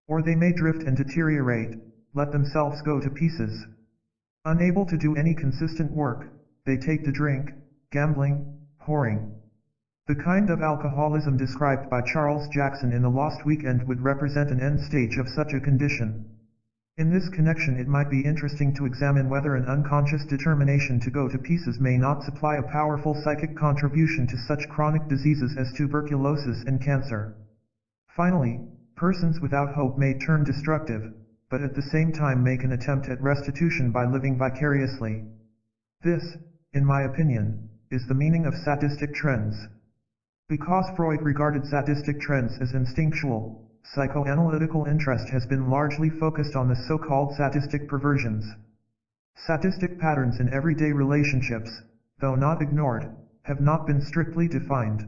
Or they may drift and deteriorate, let themselves go to pieces. Unable to do any consistent work, they take to drink, gambling, whoring. The kind of alcoholism described by Charles Jackson in The Lost Weekend would represent an end stage of such a condition. In this connection, it might be interesting to examine whether an unconscious determination to go to pieces may not supply a powerful psychic contribution to such chronic diseases as tuberculosis and cancer. Finally, persons without hope may turn destructive, but at the same time make an attempt at restitution by living vicariously. This, in my opinion, is the meaning of sadistic trends. Because Freud regarded sadistic trends as instinctual, psychoanalytical interest has been largely focused on the so-called sadistic perversions. Sadistic patterns in everyday relationships, though not ignored, have not been strictly defined.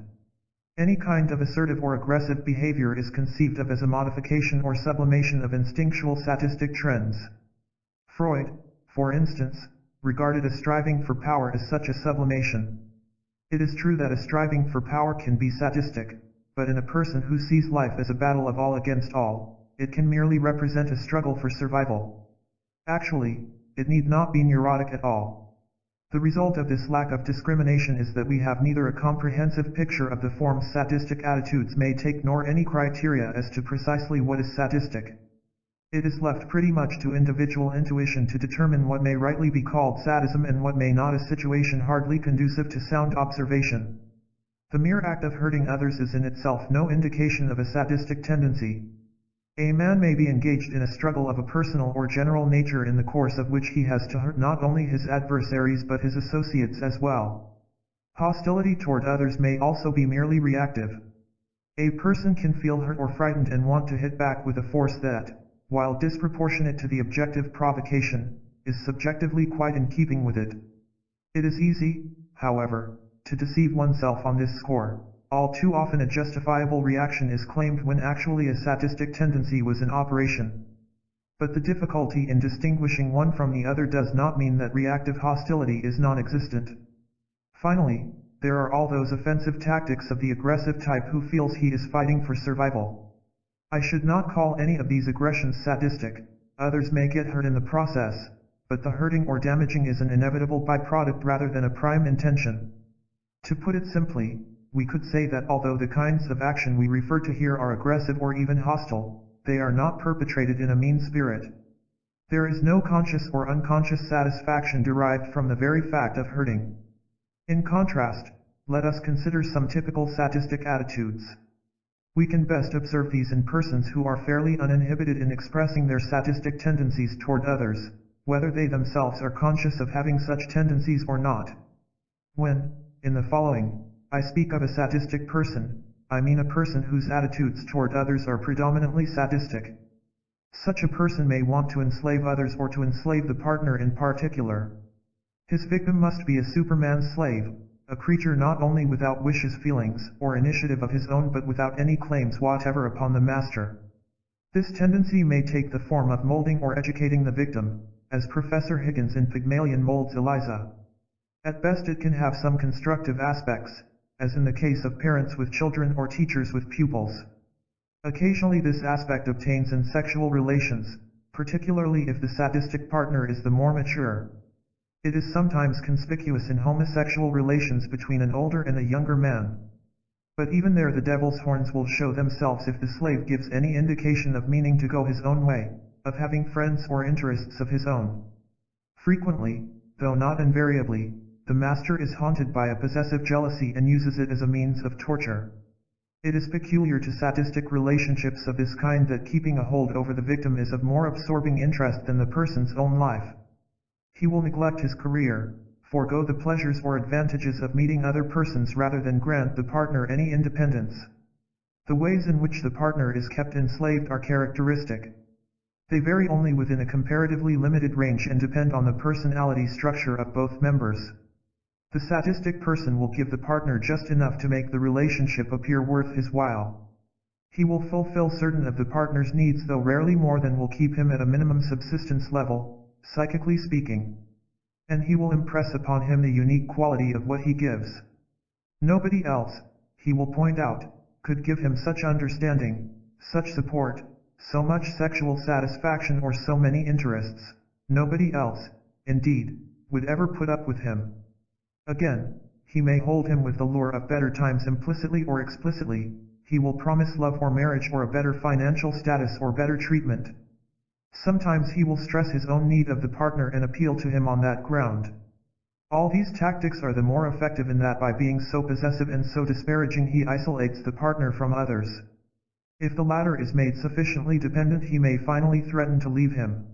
Any kind of assertive or aggressive behavior is conceived of as a modification or sublimation of instinctual sadistic trends. Freud, for instance, regarded a striving for power as such a sublimation. It is true that a striving for power can be sadistic, but in a person who sees life as a battle of all against all, it can merely represent a struggle for survival. Actually, it need not be neurotic at all. The result of this lack of discrimination is that we have neither a comprehensive picture of the forms sadistic attitudes may take nor any criteria as to precisely what is sadistic. It is left pretty much to individual intuition to determine what may rightly be called sadism and what may not, a situation hardly conducive to sound observation. The mere act of hurting others is in itself no indication of a sadistic tendency. A man may be engaged in a struggle of a personal or general nature in the course of which he has to hurt not only his adversaries but his associates as well. Hostility toward others may also be merely reactive. A person can feel hurt or frightened and want to hit back with a force that, while disproportionate to the objective provocation, is subjectively quite in keeping with it. It is easy, however, to deceive oneself on this score. All too often a justifiable reaction is claimed when actually a sadistic tendency was in operation. But the difficulty in distinguishing one from the other does not mean that reactive hostility is non-existent. Finally, there are all those offensive tactics of the aggressive type who feels he is fighting for survival. I should not call any of these aggressions sadistic. Others may get hurt in the process, but the hurting or damaging is an inevitable byproduct rather than a prime intention. To put it simply, we could say that although the kinds of action we refer to here are aggressive or even hostile, they are not perpetrated in a mean spirit. There is no conscious or unconscious satisfaction derived from the very fact of hurting. In contrast, let us consider some typical sadistic attitudes. We can best observe these in persons who are fairly uninhibited in expressing their sadistic tendencies toward others, whether they themselves are conscious of having such tendencies or not. When, in the following, I speak of a sadistic person, I mean a person whose attitudes toward others are predominantly sadistic. Such a person may want to enslave others or to enslave the partner in particular. His victim must be a Superman slave, a creature not only without wishes, feelings, or initiative of his own but without any claims whatever upon the master. This tendency may take the form of molding or educating the victim, as Professor Higgins in Pygmalion molds Eliza. At best it can have some constructive aspects, as in the case of parents with children or teachers with pupils. Occasionally this aspect obtains in sexual relations, particularly if the sadistic partner is the more mature. It is sometimes conspicuous in homosexual relations between an older and a younger man. But even there the devil's horns will show themselves if the slave gives any indication of meaning to go his own way, of having friends or interests of his own. Frequently, though not invariably, the master is haunted by a possessive jealousy and uses it as a means of torture. It is peculiar to sadistic relationships of this kind that keeping a hold over the victim is of more absorbing interest than the person's own life. He will neglect his career, forego the pleasures or advantages of meeting other persons rather than grant the partner any independence. The ways in which the partner is kept enslaved are characteristic. They vary only within a comparatively limited range and depend on the personality structure of both members. The sadistic person will give the partner just enough to make the relationship appear worth his while. He will fulfill certain of the partner's needs, though rarely more than will keep him at a minimum subsistence level, psychically speaking. And he will impress upon him the unique quality of what he gives. Nobody else, he will point out, could give him such understanding, such support, so much sexual satisfaction or so many interests. Nobody else, indeed, would ever put up with him. Again, he may hold him with the lure of better times implicitly or explicitly. He will promise love or marriage or a better financial status or better treatment. Sometimes he will stress his own need of the partner and appeal to him on that ground. All these tactics are the more effective in that by being so possessive and so disparaging he isolates the partner from others. If the latter is made sufficiently dependent he may finally threaten to leave him.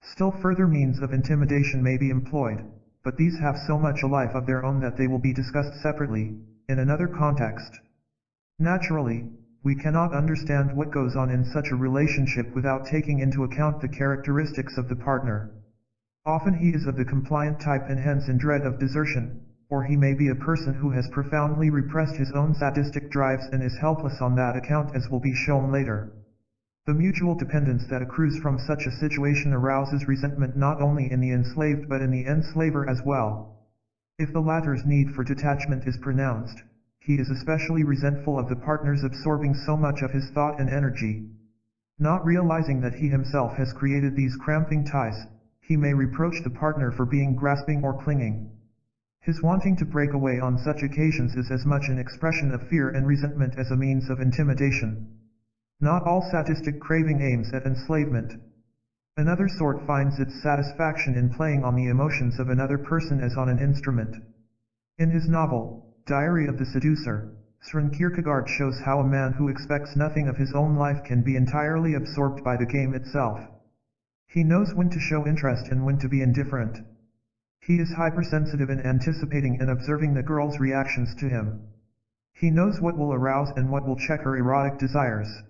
Still further means of intimidation may be employed, but these have so much a life of their own that they will be discussed separately, in another context. Naturally, we cannot understand what goes on in such a relationship without taking into account the characteristics of the partner. Often he is of the compliant type and hence in dread of desertion, or he may be a person who has profoundly repressed his own sadistic drives and is helpless on that account, as will be shown later. The mutual dependence that accrues from such a situation arouses resentment not only in the enslaved but in the enslaver as well. If the latter's need for detachment is pronounced, he is especially resentful of the partner's absorbing so much of his thought and energy. Not realizing that he himself has created these cramping ties, he may reproach the partner for being grasping or clinging. His wanting to break away on such occasions is as much an expression of fear and resentment as a means of intimidation. Not all sadistic craving aims at enslavement. Another sort finds its satisfaction in playing on the emotions of another person as on an instrument. In his novel, Diary of the Seducer, Søren Kierkegaard shows how a man who expects nothing of his own life can be entirely absorbed by the game itself. He knows when to show interest and when to be indifferent. He is hypersensitive in anticipating and observing the girl's reactions to him. He knows what will arouse and what will check her erotic desires.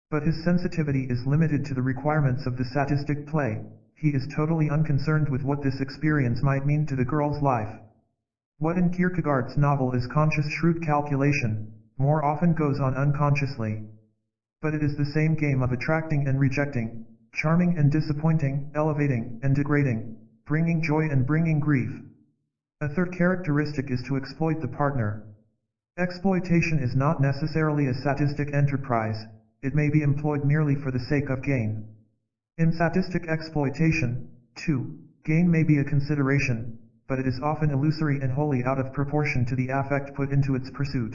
But his sensitivity is limited to the requirements of the sadistic play. He is totally unconcerned with what this experience might mean to the girl's life. What in Kierkegaard's novel is conscious shrewd calculation, more often goes on unconsciously. But it is the same game of attracting and rejecting, charming and disappointing, elevating and degrading, bringing joy and bringing grief. A third characteristic is to exploit the partner. Exploitation is not necessarily a sadistic enterprise, it may be employed merely for the sake of gain. In sadistic exploitation, 2. Gain may be a consideration, but it is often illusory and wholly out of proportion to the affect put into its pursuit.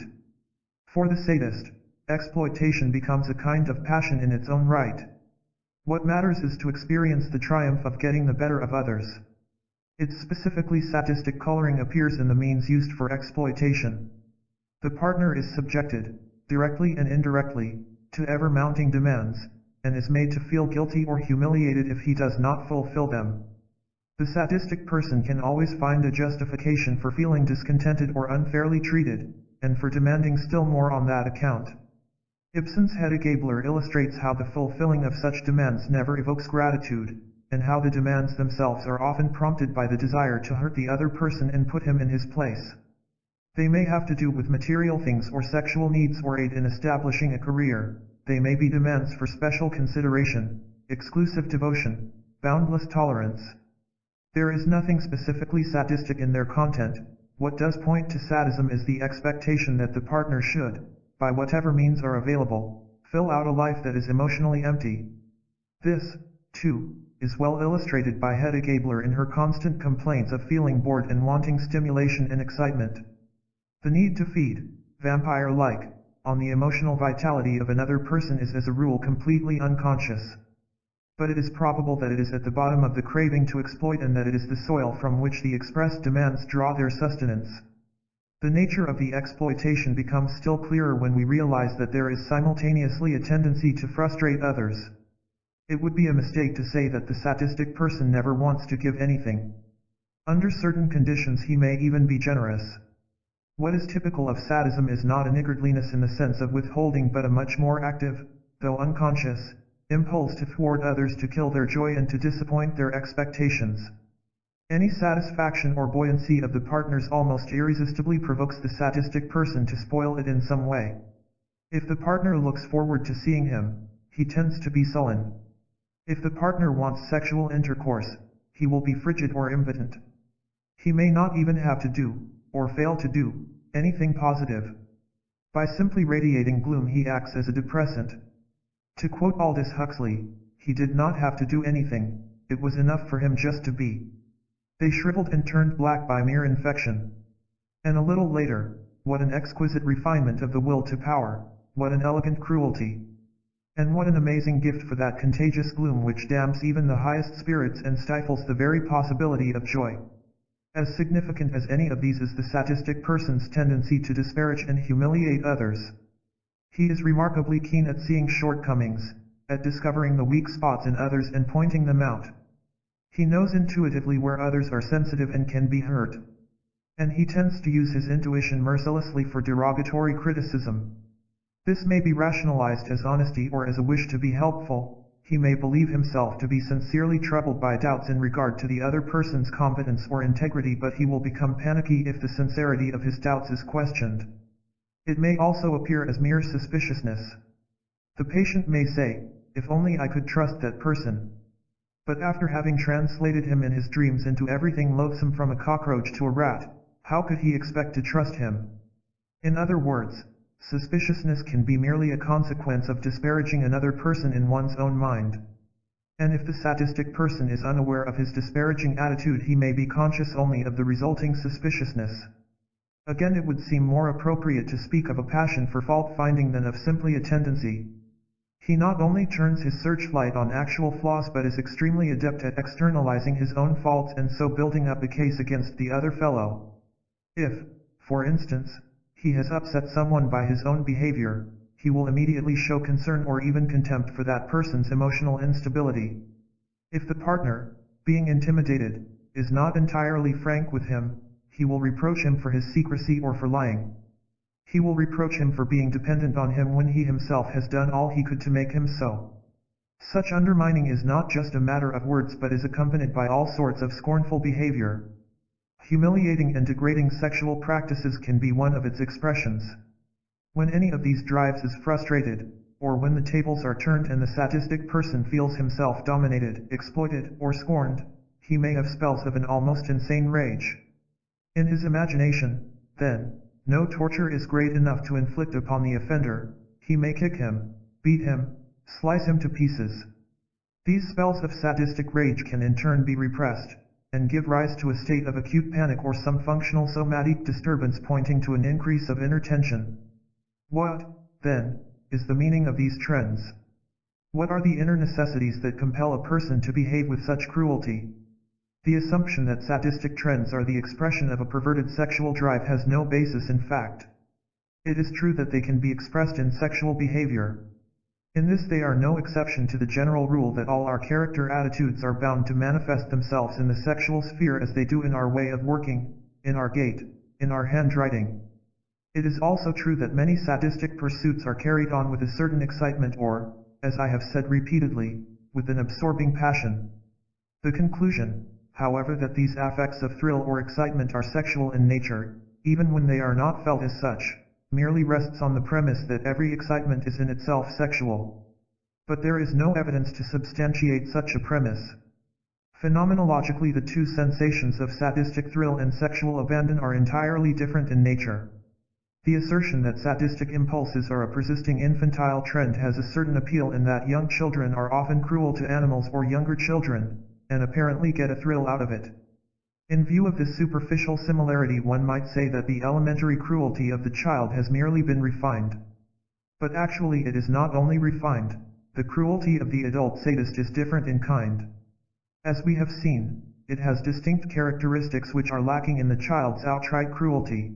For the sadist, exploitation becomes a kind of passion in its own right. What matters is to experience the triumph of getting the better of others. Its specifically sadistic coloring appears in the means used for exploitation. The partner is subjected, directly and indirectly, to ever-mounting demands, and is made to feel guilty or humiliated if he does not fulfill them. The sadistic person can always find a justification for feeling discontented or unfairly treated, and for demanding still more on that account. Ibsen's Hedda Gabler illustrates how the fulfilling of such demands never evokes gratitude, and how the demands themselves are often prompted by the desire to hurt the other person and put him in his place. They may have to do with material things or sexual needs or aid in establishing a career. They may be demands for special consideration, exclusive devotion, boundless tolerance. There is nothing specifically sadistic in their content. What does point to sadism is the expectation that the partner should, by whatever means are available, fill out a life that is emotionally empty. This, too, is well illustrated by Hedda Gabler in her constant complaints of feeling bored and wanting stimulation and excitement. The need to feed, vampire-like, on the emotional vitality of another person is as a rule completely unconscious. But it is probable that it is at the bottom of the craving to exploit and that it is the soil from which the expressed demands draw their sustenance. The nature of the exploitation becomes still clearer when we realize that there is simultaneously a tendency to frustrate others. It would be a mistake to say that the sadistic person never wants to give anything. Under certain conditions he may even be generous. What is typical of sadism is not a niggardliness in the sense of withholding but a much more active, though unconscious, impulse to thwart others, to kill their joy and to disappoint their expectations. Any satisfaction or buoyancy of the partner's almost irresistibly provokes the sadistic person to spoil it in some way. If the partner looks forward to seeing him, he tends to be sullen. If the partner wants sexual intercourse, he will be frigid or impotent. He may not even have to do, or fail to do, anything positive. By simply radiating gloom he acts as a depressant. To quote Aldous Huxley, he did not have to do anything, it was enough for him just to be. They shriveled and turned black by mere infection. And a little later, what an exquisite refinement of the will to power, what an elegant cruelty. And what an amazing gift for that contagious gloom which damps even the highest spirits and stifles the very possibility of joy. As significant as any of these is the sadistic person's tendency to disparage and humiliate others. He is remarkably keen at seeing shortcomings, at discovering the weak spots in others and pointing them out. He knows intuitively where others are sensitive and can be hurt. And he tends to use his intuition mercilessly for derogatory criticism. This may be rationalized as honesty or as a wish to be helpful. He may believe himself to be sincerely troubled by doubts in regard to the other person's competence or integrity, but he will become panicky if the sincerity of his doubts is questioned. It may also appear as mere suspiciousness. The patient may say, "If only I could trust that person." But after having translated him in his dreams into everything loathsome from a cockroach to a rat, how could he expect to trust him? In other words, suspiciousness can be merely a consequence of disparaging another person in one's own mind. And if the sadistic person is unaware of his disparaging attitude, he may be conscious only of the resulting suspiciousness. Again, it would seem more appropriate to speak of a passion for fault-finding than of simply a tendency. He not only turns his searchlight on actual flaws but is extremely adept at externalizing his own faults and so building up a case against the other fellow. If, for instance, he has upset someone by his own behavior, he will immediately show concern or even contempt for that person's emotional instability. If the partner, being intimidated, is not entirely frank with him, he will reproach him for his secrecy or for lying. He will reproach him for being dependent on him when he himself has done all he could to make him so. Such undermining is not just a matter of words but is accompanied by all sorts of scornful behavior. Humiliating and degrading sexual practices can be one of its expressions. When any of these drives is frustrated, or when the tables are turned and the sadistic person feels himself dominated, exploited, or scorned, he may have spells of an almost insane rage. In his imagination, then, no torture is great enough to inflict upon the offender. He may kick him, beat him, slice him to pieces. These spells of sadistic rage can in turn be repressed, and give rise to a state of acute panic or some functional somatic disturbance pointing to an increase of inner tension. What, then, is the meaning of these trends? What are the inner necessities that compel a person to behave with such cruelty? The assumption that sadistic trends are the expression of a perverted sexual drive has no basis in fact. It is true that they can be expressed in sexual behavior. In this they are no exception to the general rule that all our character attitudes are bound to manifest themselves in the sexual sphere as they do in our way of working, in our gait, in our handwriting. It is also true that many sadistic pursuits are carried on with a certain excitement or, as I have said repeatedly, with an absorbing passion. The conclusion, however, that these affects of thrill or excitement are sexual in nature, even when they are not felt as such, merely rests on the premise that every excitement is in itself sexual. But there is no evidence to substantiate such a premise. Phenomenologically, the two sensations of sadistic thrill and sexual abandon are entirely different in nature. The assertion that sadistic impulses are a persisting infantile trend has a certain appeal in that young children are often cruel to animals or younger children, and apparently get a thrill out of it. In view of this superficial similarity, one might say that the elementary cruelty of the child has merely been refined. But actually it is not only refined, the cruelty of the adult sadist is different in kind. As we have seen, it has distinct characteristics which are lacking in the child's outright cruelty.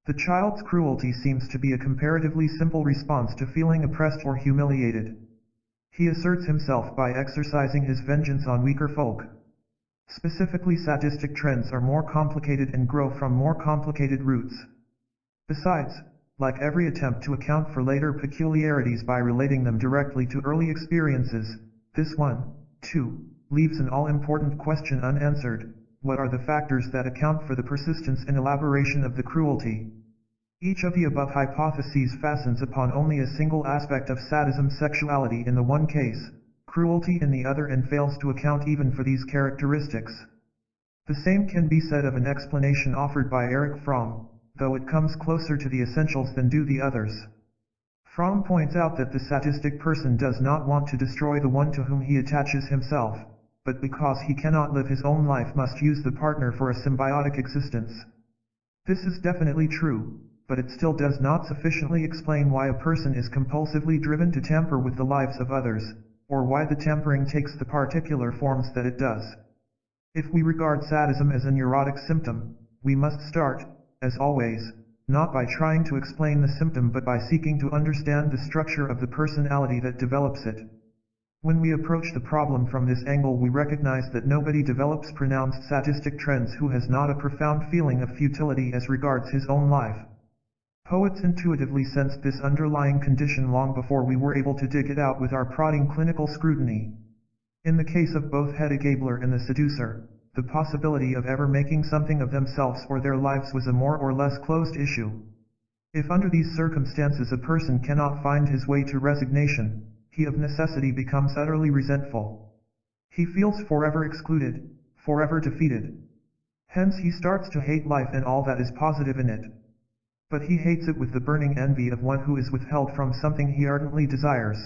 The child's cruelty seems to be a comparatively simple response to feeling oppressed or humiliated. He asserts himself by exercising his vengeance on weaker folk. Specifically, sadistic trends are more complicated and grow from more complicated roots. Besides, like every attempt to account for later peculiarities by relating them directly to early experiences, this one, too, leaves an all-important question unanswered: what are the factors that account for the persistence and elaboration of the cruelty? Each of the above hypotheses fastens upon only a single aspect of sadism: sexuality in the one case, cruelty in the other, and fails to account even for these characteristics. The same can be said of an explanation offered by Erich Fromm, though it comes closer to the essentials than do the others. Fromm points out that the sadistic person does not want to destroy the one to whom he attaches himself, but because he cannot live his own life must use the partner for a symbiotic existence. This is definitely true, but it still does not sufficiently explain why a person is compulsively driven to tamper with the lives of others, or why the tampering takes the particular forms that it does. If we regard sadism as a neurotic symptom, we must start, as always, not by trying to explain the symptom but by seeking to understand the structure of the personality that develops it. When we approach the problem from this angle, we recognize that nobody develops pronounced sadistic trends who has not a profound feeling of futility as regards his own life. Poets intuitively sensed this underlying condition long before we were able to dig it out with our prodding clinical scrutiny. In the case of both Hedda Gabler and the seducer, the possibility of ever making something of themselves or their lives was a more or less closed issue. If under these circumstances a person cannot find his way to resignation, he of necessity becomes utterly resentful. He feels forever excluded, forever defeated. Hence he starts to hate life and all that is positive in it. But he hates it with the burning envy of one who is withheld from something he ardently desires.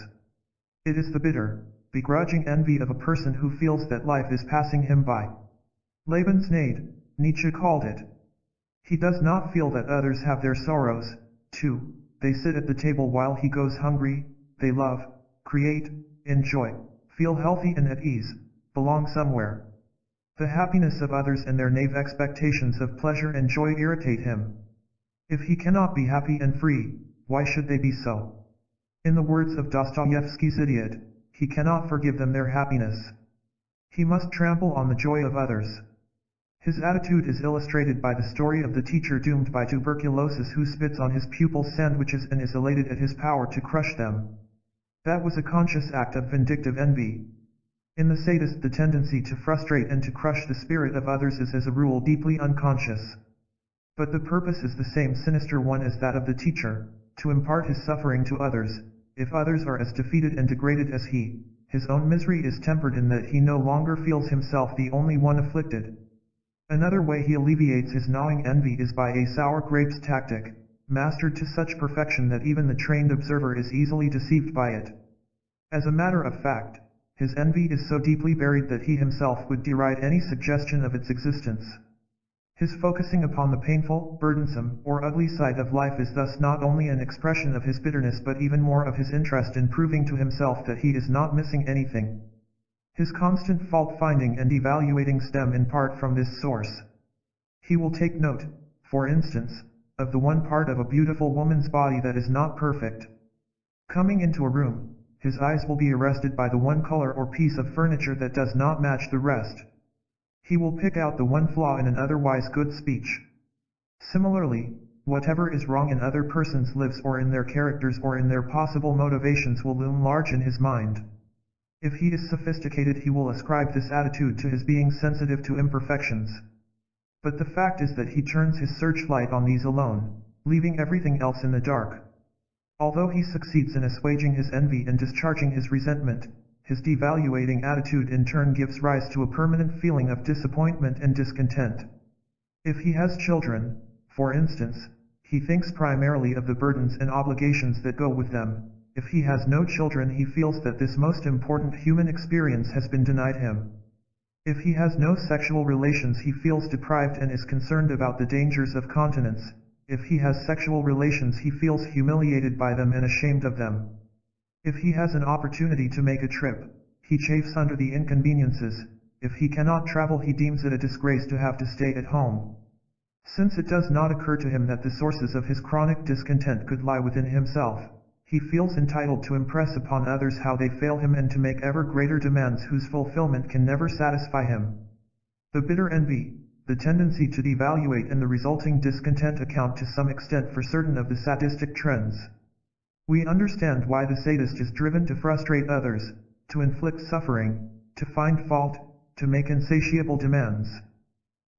It is the bitter, begrudging envy of a person who feels that life is passing him by. Lebensnade, Nietzsche called it. He does not feel that others have their sorrows, too. They sit at the table while he goes hungry. They love, create, enjoy, feel healthy and at ease, belong somewhere. The happiness of others and their naive expectations of pleasure and joy irritate him. If he cannot be happy and free, why should they be so? In the words of Dostoevsky's Idiot, he cannot forgive them their happiness. He must trample on the joy of others. His attitude is illustrated by the story of the teacher doomed by tuberculosis who spits on his pupils' sandwiches and is elated at his power to crush them. That was a conscious act of vindictive envy. In the sadist, the tendency to frustrate and to crush the spirit of others is as a rule deeply unconscious. But the purpose is the same sinister one as that of the teacher, to impart his suffering to others. If others are as defeated and degraded as he, his own misery is tempered in that he no longer feels himself the only one afflicted. Another way he alleviates his gnawing envy is by a sour grapes tactic, mastered to such perfection that even the trained observer is easily deceived by it. As a matter of fact, his envy is so deeply buried that he himself would deride any suggestion of its existence. His focusing upon the painful, burdensome, or ugly side of life is thus not only an expression of his bitterness but even more of his interest in proving to himself that he is not missing anything. His constant fault-finding and evaluating stem in part from this source. He will take note, for instance, of the one part of a beautiful woman's body that is not perfect. Coming into a room, his eyes will be arrested by the one color or piece of furniture that does not match the rest. He will pick out the one flaw in an otherwise good speech. Similarly, whatever is wrong in other persons' lives or in their characters or in their possible motivations will loom large in his mind. If he is sophisticated, he will ascribe this attitude to his being sensitive to imperfections. But the fact is that he turns his searchlight on these alone, leaving everything else in the dark. Although he succeeds in assuaging his envy and discharging his resentment, his devaluating attitude in turn gives rise to a permanent feeling of disappointment and discontent. If he has children, for instance, he thinks primarily of the burdens and obligations that go with them. If he has no children, he feels that this most important human experience has been denied him. If he has no sexual relations, he feels deprived and is concerned about the dangers of continence. If he has sexual relations, he feels humiliated by them and ashamed of them. If he has an opportunity to make a trip, he chafes under the inconveniences. If he cannot travel, he deems it a disgrace to have to stay at home. Since it does not occur to him that the sources of his chronic discontent could lie within himself, he feels entitled to impress upon others how they fail him and to make ever greater demands whose fulfillment can never satisfy him. The bitter envy, the tendency to devaluate, and the resulting discontent account to some extent for certain of the sadistic trends. We understand why the sadist is driven to frustrate others, to inflict suffering, to find fault, to make insatiable demands.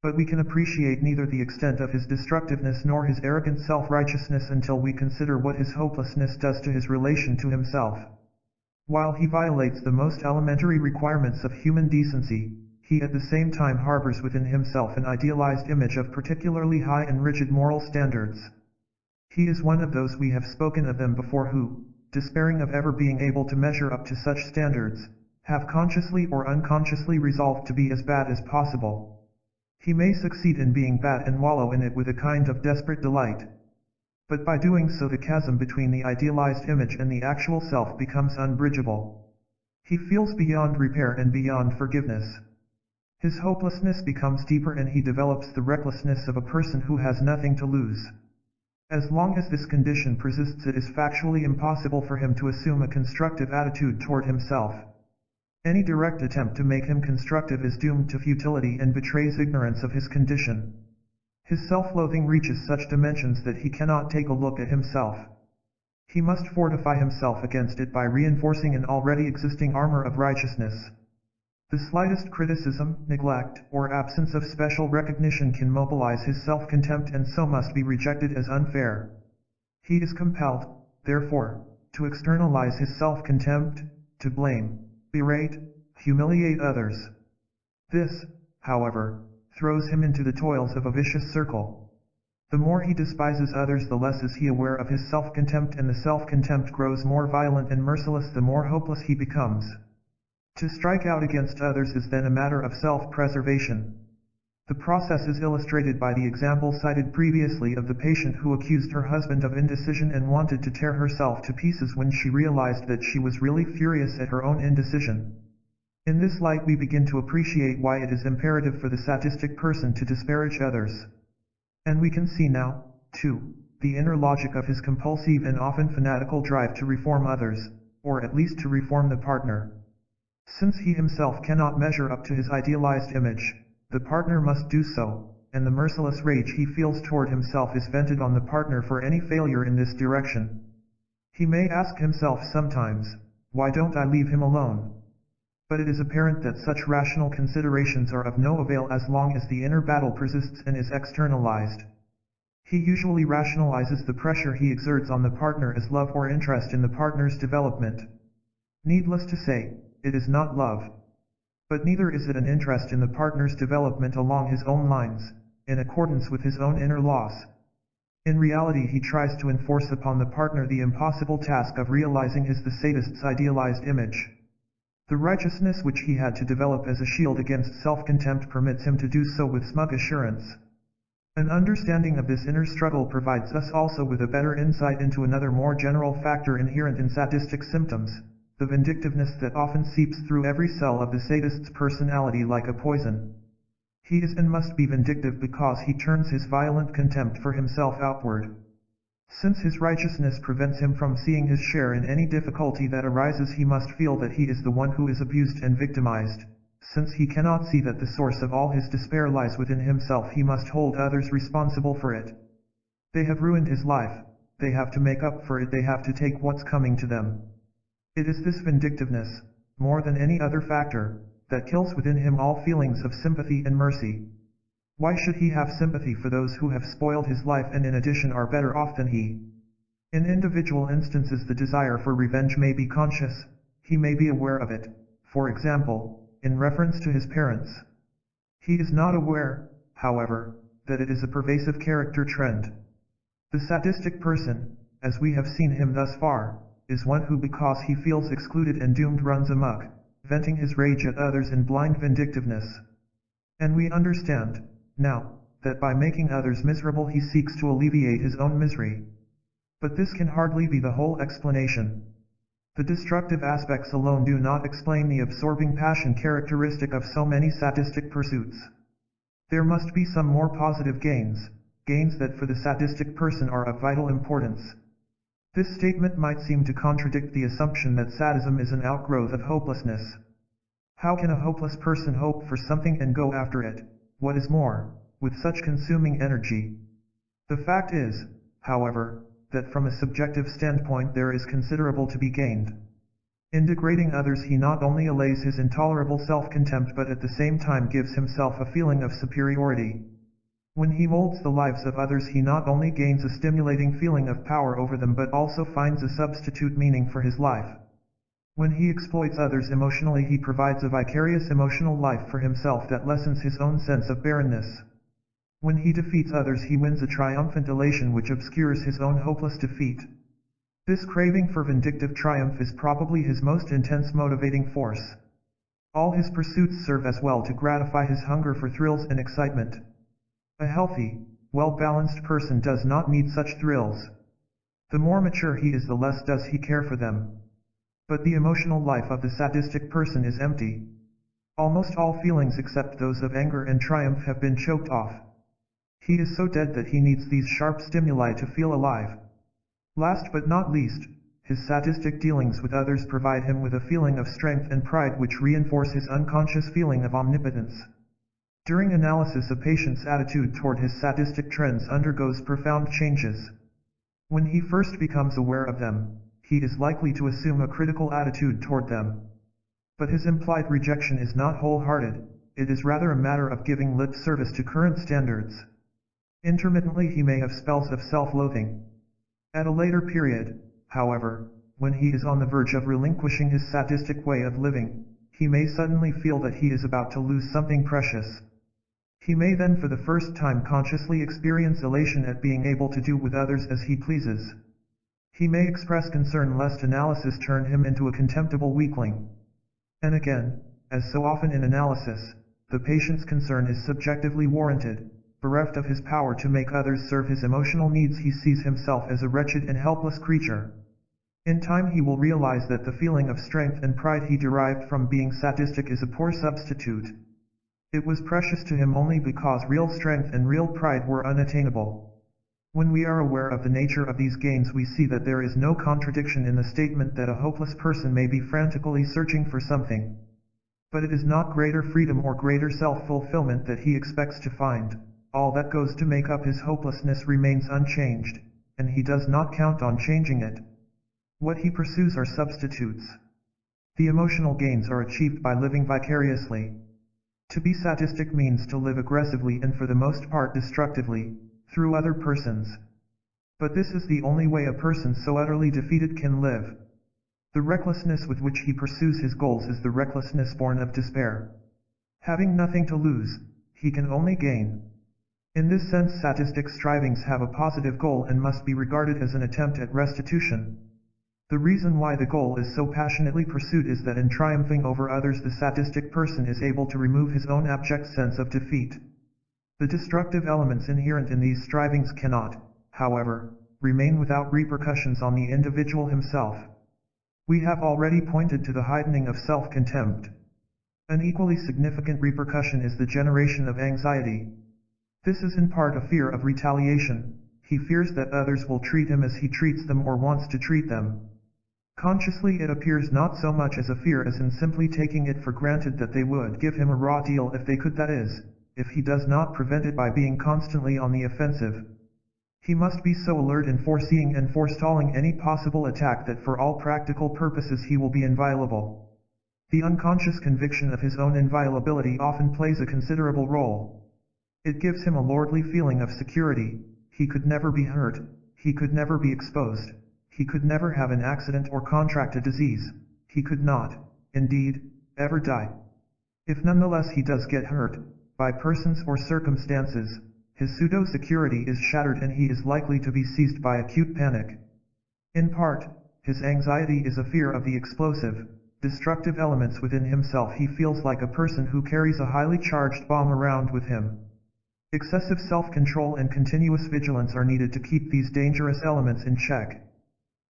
But we can appreciate neither the extent of his destructiveness nor his arrogant self-righteousness until we consider what his hopelessness does to his relation to himself. While he violates the most elementary requirements of human decency, he at the same time harbors within himself an idealized image of particularly high and rigid moral standards. He is one of those, we have spoken of them before, who, despairing of ever being able to measure up to such standards, have consciously or unconsciously resolved to be as bad as possible. He may succeed in being bad and wallow in it with a kind of desperate delight. But by doing so, the chasm between the idealized image and the actual self becomes unbridgeable. He feels beyond repair and beyond forgiveness. His hopelessness becomes deeper and he develops the recklessness of a person who has nothing to lose. As long as this condition persists, it is factually impossible for him to assume a constructive attitude toward himself. Any direct attempt to make him constructive is doomed to futility and betrays ignorance of his condition. His self-loathing reaches such dimensions that he cannot take a look at himself. He must fortify himself against it by reinforcing an already existing armor of righteousness. The slightest criticism, neglect, or absence of special recognition can mobilize his self-contempt and so must be rejected as unfair. He is compelled, therefore, to externalize his self-contempt, to blame, berate, humiliate others. This, however, throws him into the toils of a vicious circle. The more he despises others, the less is he aware of his self-contempt, and the self-contempt grows more violent and merciless the more hopeless he becomes. To strike out against others is then a matter of self-preservation. The process is illustrated by the example cited previously of the patient who accused her husband of indecision and wanted to tear herself to pieces when she realized that she was really furious at her own indecision. In this light we begin to appreciate why it is imperative for the sadistic person to disparage others. And we can see now, too, the inner logic of his compulsive and often fanatical drive to reform others, or at least to reform the partner. Since he himself cannot measure up to his idealized image, the partner must do so, and the merciless rage he feels toward himself is vented on the partner for any failure in this direction. He may ask himself sometimes, why don't I leave him alone? But it is apparent that such rational considerations are of no avail as long as the inner battle persists and is externalized. He usually rationalizes the pressure he exerts on the partner as love or interest in the partner's development. Needless to say, it is not love. But neither is it an interest in the partner's development along his own lines, in accordance with his own inner laws. In reality, he tries to enforce upon the partner the impossible task of realizing the sadist's idealized image. The righteousness which he had to develop as a shield against self-contempt permits him to do so with smug assurance. An understanding of this inner struggle provides us also with a better insight into another more general factor inherent in sadistic symptoms, the vindictiveness that often seeps through every cell of the sadist's personality like a poison. He is and must be vindictive because he turns his violent contempt for himself outward. Since his righteousness prevents him from seeing his share in any difficulty that arises, he must feel that he is the one who is abused and victimized. Since he cannot see that the source of all his despair lies within himself, he must hold others responsible for it. They have ruined his life, they have to make up for it, they have to take what's coming to them. It is this vindictiveness, more than any other factor, that kills within him all feelings of sympathy and mercy. Why should he have sympathy for those who have spoiled his life and in addition are better off than he? In individual instances the desire for revenge may be conscious, he may be aware of it, for example, in reference to his parents. He is not aware, however, that it is a pervasive character trend. The sadistic person, as we have seen him thus far, is one who because he feels excluded and doomed runs amok, venting his rage at others in blind vindictiveness. And we understand, now, that by making others miserable he seeks to alleviate his own misery. But this can hardly be the whole explanation. The destructive aspects alone do not explain the absorbing passion characteristic of so many sadistic pursuits. There must be some more positive gains, gains that for the sadistic person are of vital importance. This statement might seem to contradict the assumption that sadism is an outgrowth of hopelessness. How can a hopeless person hope for something and go after it, what is more, with such consuming energy? The fact is, however, that from a subjective standpoint there is considerable to be gained. In degrading others he not only allays his intolerable self-contempt but at the same time gives himself a feeling of superiority. When he molds the lives of others he not only gains a stimulating feeling of power over them but also finds a substitute meaning for his life. When he exploits others emotionally he provides a vicarious emotional life for himself that lessens his own sense of barrenness. When he defeats others he wins a triumphant elation which obscures his own hopeless defeat. This craving for vindictive triumph is probably his most intense motivating force. All his pursuits serve as well to gratify his hunger for thrills and excitement. A healthy, well-balanced person does not need such thrills. The more mature he is the less does he care for them. But the emotional life of the sadistic person is empty. Almost all feelings except those of anger and triumph have been choked off. He is so dead that he needs these sharp stimuli to feel alive. Last but not least, his sadistic dealings with others provide him with a feeling of strength and pride which reinforce his unconscious feeling of omnipotence. During analysis a patient's attitude toward his sadistic trends undergoes profound changes. When he first becomes aware of them, he is likely to assume a critical attitude toward them. But his implied rejection is not wholehearted, it is rather a matter of giving lip service to current standards. Intermittently he may have spells of self-loathing. At a later period, however, when he is on the verge of relinquishing his sadistic way of living, he may suddenly feel that he is about to lose something precious. He may then for the first time consciously experience elation at being able to do with others as he pleases. He may express concern lest analysis turn him into a contemptible weakling. And again, as so often in analysis, the patient's concern is subjectively warranted. Bereft of his power to make others serve his emotional needs, he sees himself as a wretched and helpless creature. In time he will realize that the feeling of strength and pride he derived from being sadistic is a poor substitute. It was precious to him only because real strength and real pride were unattainable. When we are aware of the nature of these gains we see that there is no contradiction in the statement that a hopeless person may be frantically searching for something. But it is not greater freedom or greater self-fulfillment that he expects to find. All that goes to make up his hopelessness remains unchanged, and he does not count on changing it. What he pursues are substitutes. The emotional gains are achieved by living vicariously. To be sadistic means to live aggressively and for the most part destructively, through other persons. But this is the only way a person so utterly defeated can live. The recklessness with which he pursues his goals is the recklessness born of despair. Having nothing to lose, he can only gain. In this sense sadistic strivings have a positive goal and must be regarded as an attempt at restitution. The reason why the goal is so passionately pursued is that in triumphing over others the sadistic person is able to remove his own abject sense of defeat. The destructive elements inherent in these strivings cannot, however, remain without repercussions on the individual himself. We have already pointed to the heightening of self-contempt. An equally significant repercussion is the generation of anxiety. This is in part a fear of retaliation. He fears that others will treat him as he treats them or wants to treat them. Consciously it appears not so much as a fear as in simply taking it for granted that they would give him a raw deal if they could, that is, if he does not prevent it by being constantly on the offensive. He must be so alert in foreseeing and forestalling any possible attack that for all practical purposes he will be inviolable. The unconscious conviction of his own inviolability often plays a considerable role. It gives him a lordly feeling of security. He could never be hurt, he could never be exposed, he could never have an accident or contract a disease, he could not, indeed, ever die. If nonetheless he does get hurt, by persons or circumstances, his pseudo-security is shattered and he is likely to be seized by acute panic. In part, his anxiety is a fear of the explosive, destructive elements within himself. He feels like a person who carries a highly charged bomb around with him. Excessive self-control and continuous vigilance are needed to keep these dangerous elements in check.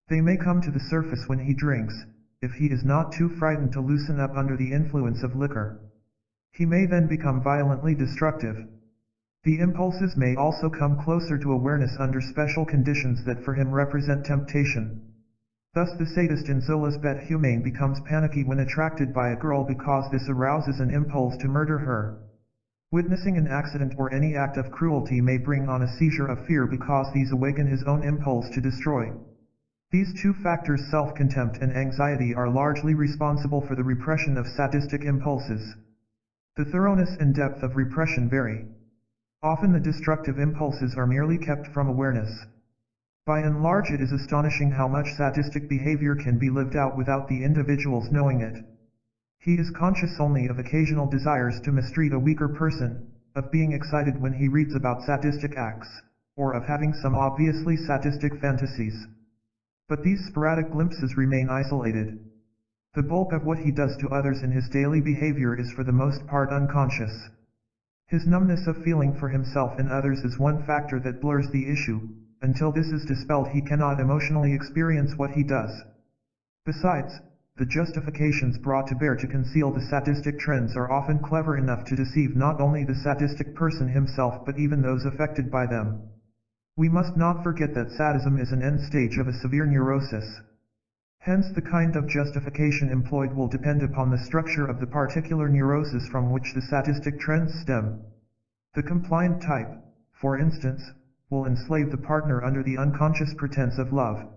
They may come to the surface when he drinks, if he is not too frightened to loosen up under the influence of liquor. He may then become violently destructive. The impulses may also come closer to awareness under special conditions that for him represent temptation. Thus the sadist in Zola's Bet Humane becomes panicky when attracted by a girl because this arouses an impulse to murder her. Witnessing an accident or any act of cruelty may bring on a seizure of fear because these awaken his own impulse to destroy. These two factors, self-contempt and anxiety, are largely responsible for the repression of sadistic impulses. The thoroughness and depth of repression vary. Often the destructive impulses are merely kept from awareness. By and large it is astonishing how much sadistic behavior can be lived out without the individual's knowing it. He is conscious only of occasional desires to mistreat a weaker person, of being excited when he reads about sadistic acts, or of having some obviously sadistic fantasies. But these sporadic glimpses remain isolated. The bulk of what he does to others in his daily behavior is for the most part unconscious. His numbness of feeling for himself and others is one factor that blurs the issue. Until this is dispelled, he cannot emotionally experience what he does. Besides, the justifications brought to bear to conceal the sadistic trends are often clever enough to deceive not only the sadistic person himself but even those affected by them. We must not forget that sadism is an end stage of a severe neurosis. Hence the kind of justification employed will depend upon the structure of the particular neurosis from which the sadistic trends stem. The compliant type, for instance, will enslave the partner under the unconscious pretense of love.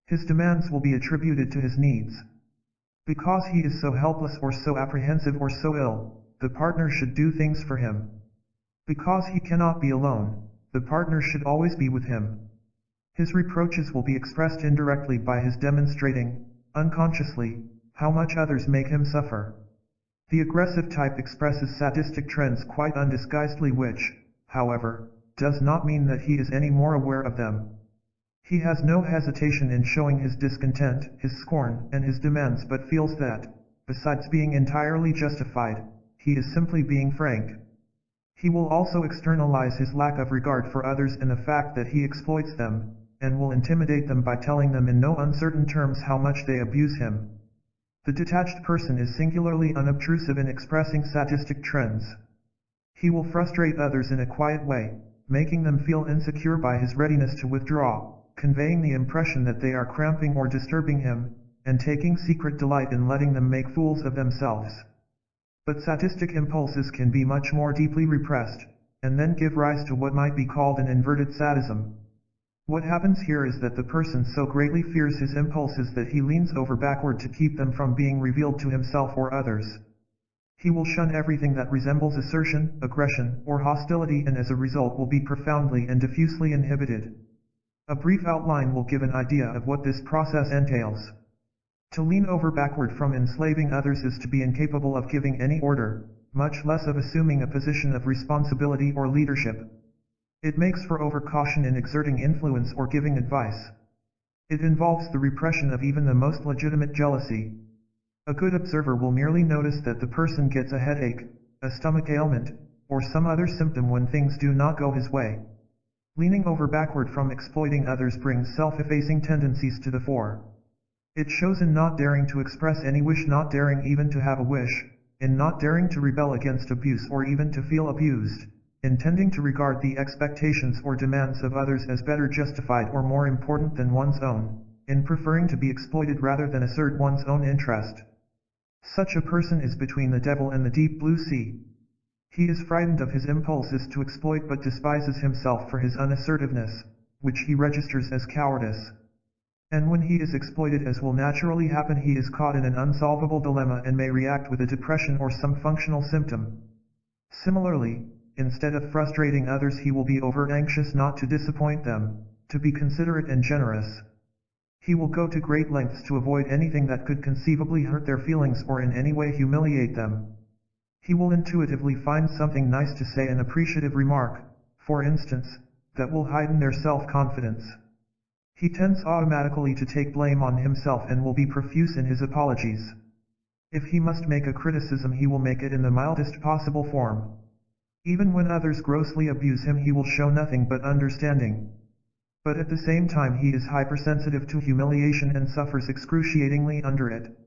His demands will be attributed to his needs. Because he is so helpless or so apprehensive or so ill, the partner should do things for him. Because he cannot be alone, the partner should always be with him. His reproaches will be expressed indirectly by his demonstrating, unconsciously, how much others make him suffer. The aggressive type expresses sadistic trends quite undisguisedly, which, however, does not mean that he is any more aware of them. He has no hesitation in showing his discontent, his scorn, and his demands, but feels that, besides being entirely justified, he is simply being frank. He will also externalize his lack of regard for others and the fact that he exploits them, and will intimidate them by telling them in no uncertain terms how much they abuse him. The detached person is singularly unobtrusive in expressing sadistic trends. He will frustrate others in a quiet way, making them feel insecure by his readiness to withdraw, conveying the impression that they are cramping or disturbing him, and taking secret delight in letting them make fools of themselves. But sadistic impulses can be much more deeply repressed, and then give rise to what might be called an inverted sadism. What happens here is that the person so greatly fears his impulses that he leans over backward to keep them from being revealed to himself or others. He will shun everything that resembles assertion, aggression, or hostility, and as a result will be profoundly and diffusely inhibited. A brief outline will give an idea of what this process entails. To lean over backward from enslaving others is to be incapable of giving any order, much less of assuming a position of responsibility or leadership. It makes for overcaution in exerting influence or giving advice. It involves the repression of even the most legitimate jealousy. A good observer will merely notice that the person gets a headache, a stomach ailment, or some other symptom when things do not go his way. Leaning over backward from exploiting others brings self-effacing tendencies to the fore. It shows in not daring to express any wish, not daring even to have a wish, in not daring to rebel against abuse or even to feel abused, in tending to regard the expectations or demands of others as better justified or more important than one's own, in preferring to be exploited rather than assert one's own interest. Such a person is between the devil and the deep blue sea. He is frightened of his impulses to exploit but despises himself for his unassertiveness, which he registers as cowardice. And when he is exploited, as will naturally happen, he is caught in an unsolvable dilemma and may react with a depression or some functional symptom. Similarly, instead of frustrating others, he will be over-anxious not to disappoint them, to be considerate and generous. He will go to great lengths to avoid anything that could conceivably hurt their feelings or in any way humiliate them. He will intuitively find something nice to say, an appreciative remark, for instance, that will heighten their self-confidence. He tends automatically to take blame on himself and will be profuse in his apologies. If he must make a criticism, he will make it in the mildest possible form. Even when others grossly abuse him, he will show nothing but understanding. But at the same time he is hypersensitive to humiliation and suffers excruciatingly under it.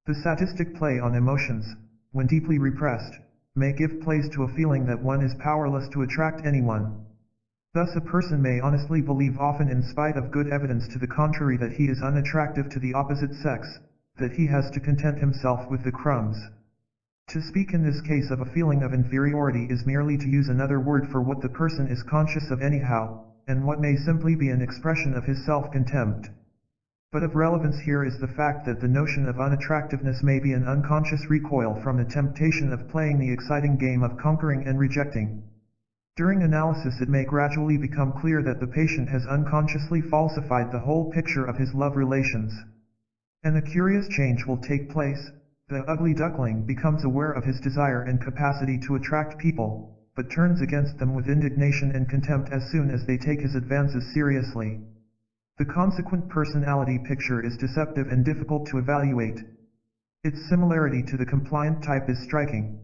The sadistic play on emotions, when deeply repressed, may give place to a feeling that one is powerless to attract anyone. Thus a person may honestly believe, often in spite of good evidence to the contrary, that he is unattractive to the opposite sex, that he has to content himself with the crumbs. To speak in this case of a feeling of inferiority is merely to use another word for what the person is conscious of anyhow, and what may simply be an expression of his self-contempt. But of relevance here is the fact that the notion of unattractiveness may be an unconscious recoil from the temptation of playing the exciting game of conquering and rejecting. During analysis, it may gradually become clear that the patient has unconsciously falsified the whole picture of his love relations. And a curious change will take place. The ugly duckling becomes aware of his desire and capacity to attract people, but turns against them with indignation and contempt as soon as they take his advances seriously. The consequent personality picture is deceptive and difficult to evaluate. Its similarity to the compliant type is striking.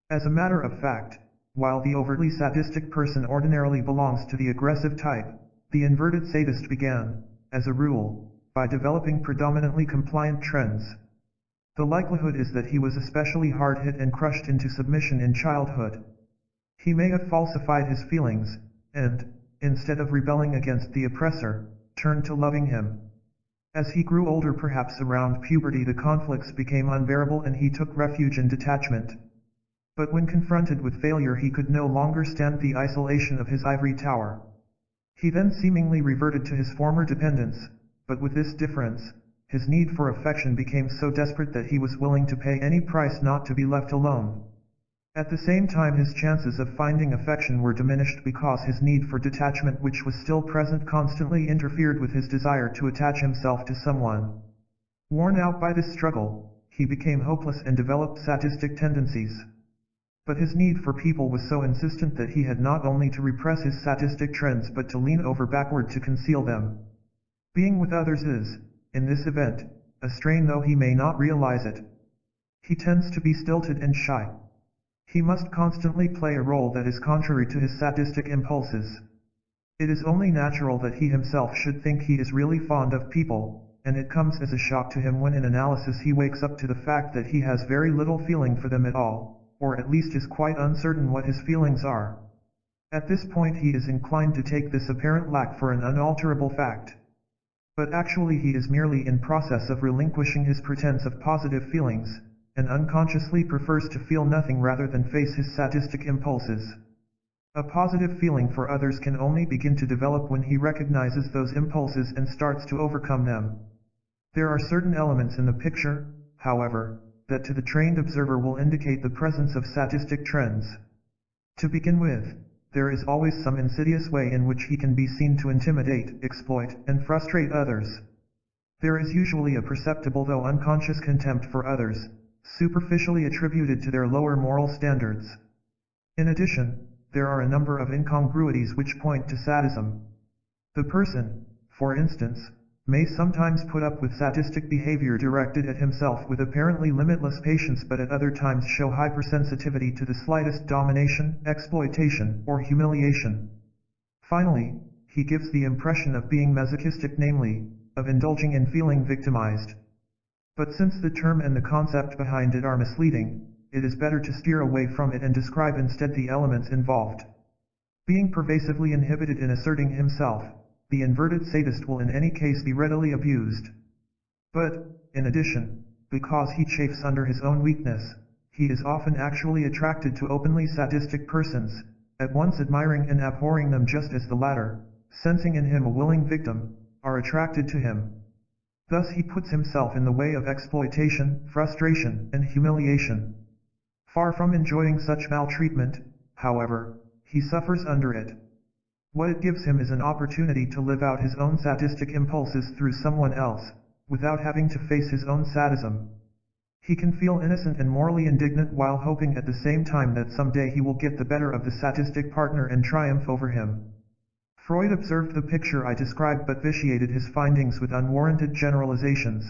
As a matter of fact, while the overtly sadistic person ordinarily belongs to the aggressive type, the inverted sadist began, as a rule, by developing predominantly compliant trends. The likelihood is that he was especially hard hit and crushed into submission in childhood. He may have falsified his feelings, and, instead of rebelling against the oppressor, turned to loving him. As he grew older, perhaps around puberty, the conflicts became unbearable and he took refuge in detachment. But when confronted with failure, he could no longer stand the isolation of his ivory tower. He then seemingly reverted to his former dependence, but with this difference: his need for affection became so desperate that he was willing to pay any price not to be left alone. At the same time, his chances of finding affection were diminished because his need for detachment, which was still present, constantly interfered with his desire to attach himself to someone. Worn out by this struggle, he became hopeless and developed sadistic tendencies. But his need for people was so insistent that he had not only to repress his sadistic trends but to lean over backward to conceal them. Being with others is, in this event, a strain, though he may not realize it. He tends to be stilted and shy. He must constantly play a role that is contrary to his sadistic impulses. It is only natural that he himself should think he is really fond of people, and it comes as a shock to him when in analysis he wakes up to the fact that he has very little feeling for them at all, or at least is quite uncertain what his feelings are. At this point he is inclined to take this apparent lack for an unalterable fact. But actually he is merely in process of relinquishing his pretense of positive feelings, and unconsciously prefers to feel nothing rather than face his sadistic impulses. A positive feeling for others can only begin to develop when he recognizes those impulses and starts to overcome them. There are certain elements in the picture, however, that to the trained observer will indicate the presence of sadistic trends. To begin with, there is always some insidious way in which he can be seen to intimidate, exploit, and frustrate others. There is usually a perceptible though unconscious contempt for others, superficially attributed to their lower moral standards. In addition, there are a number of incongruities which point to sadism. The person, for instance, may sometimes put up with sadistic behavior directed at himself with apparently limitless patience, but at other times show hypersensitivity to the slightest domination, exploitation, or humiliation. Finally, he gives the impression of being masochistic, namely, of indulging in feeling victimized. But since the term and the concept behind it are misleading, it is better to steer away from it and describe instead the elements involved. Being pervasively inhibited in asserting himself, the inverted sadist will in any case be readily abused. But, in addition, because he chafes under his own weakness, he is often actually attracted to openly sadistic persons, at once admiring and abhorring them just as the latter, sensing in him a willing victim, are attracted to him. Thus he puts himself in the way of exploitation, frustration, and humiliation. Far from enjoying such maltreatment, however, he suffers under it. What it gives him is an opportunity to live out his own sadistic impulses through someone else, without having to face his own sadism. He can feel innocent and morally indignant while hoping at the same time that someday he will get the better of the sadistic partner and triumph over him. Freud observed the picture I described but vitiated his findings with unwarranted generalizations.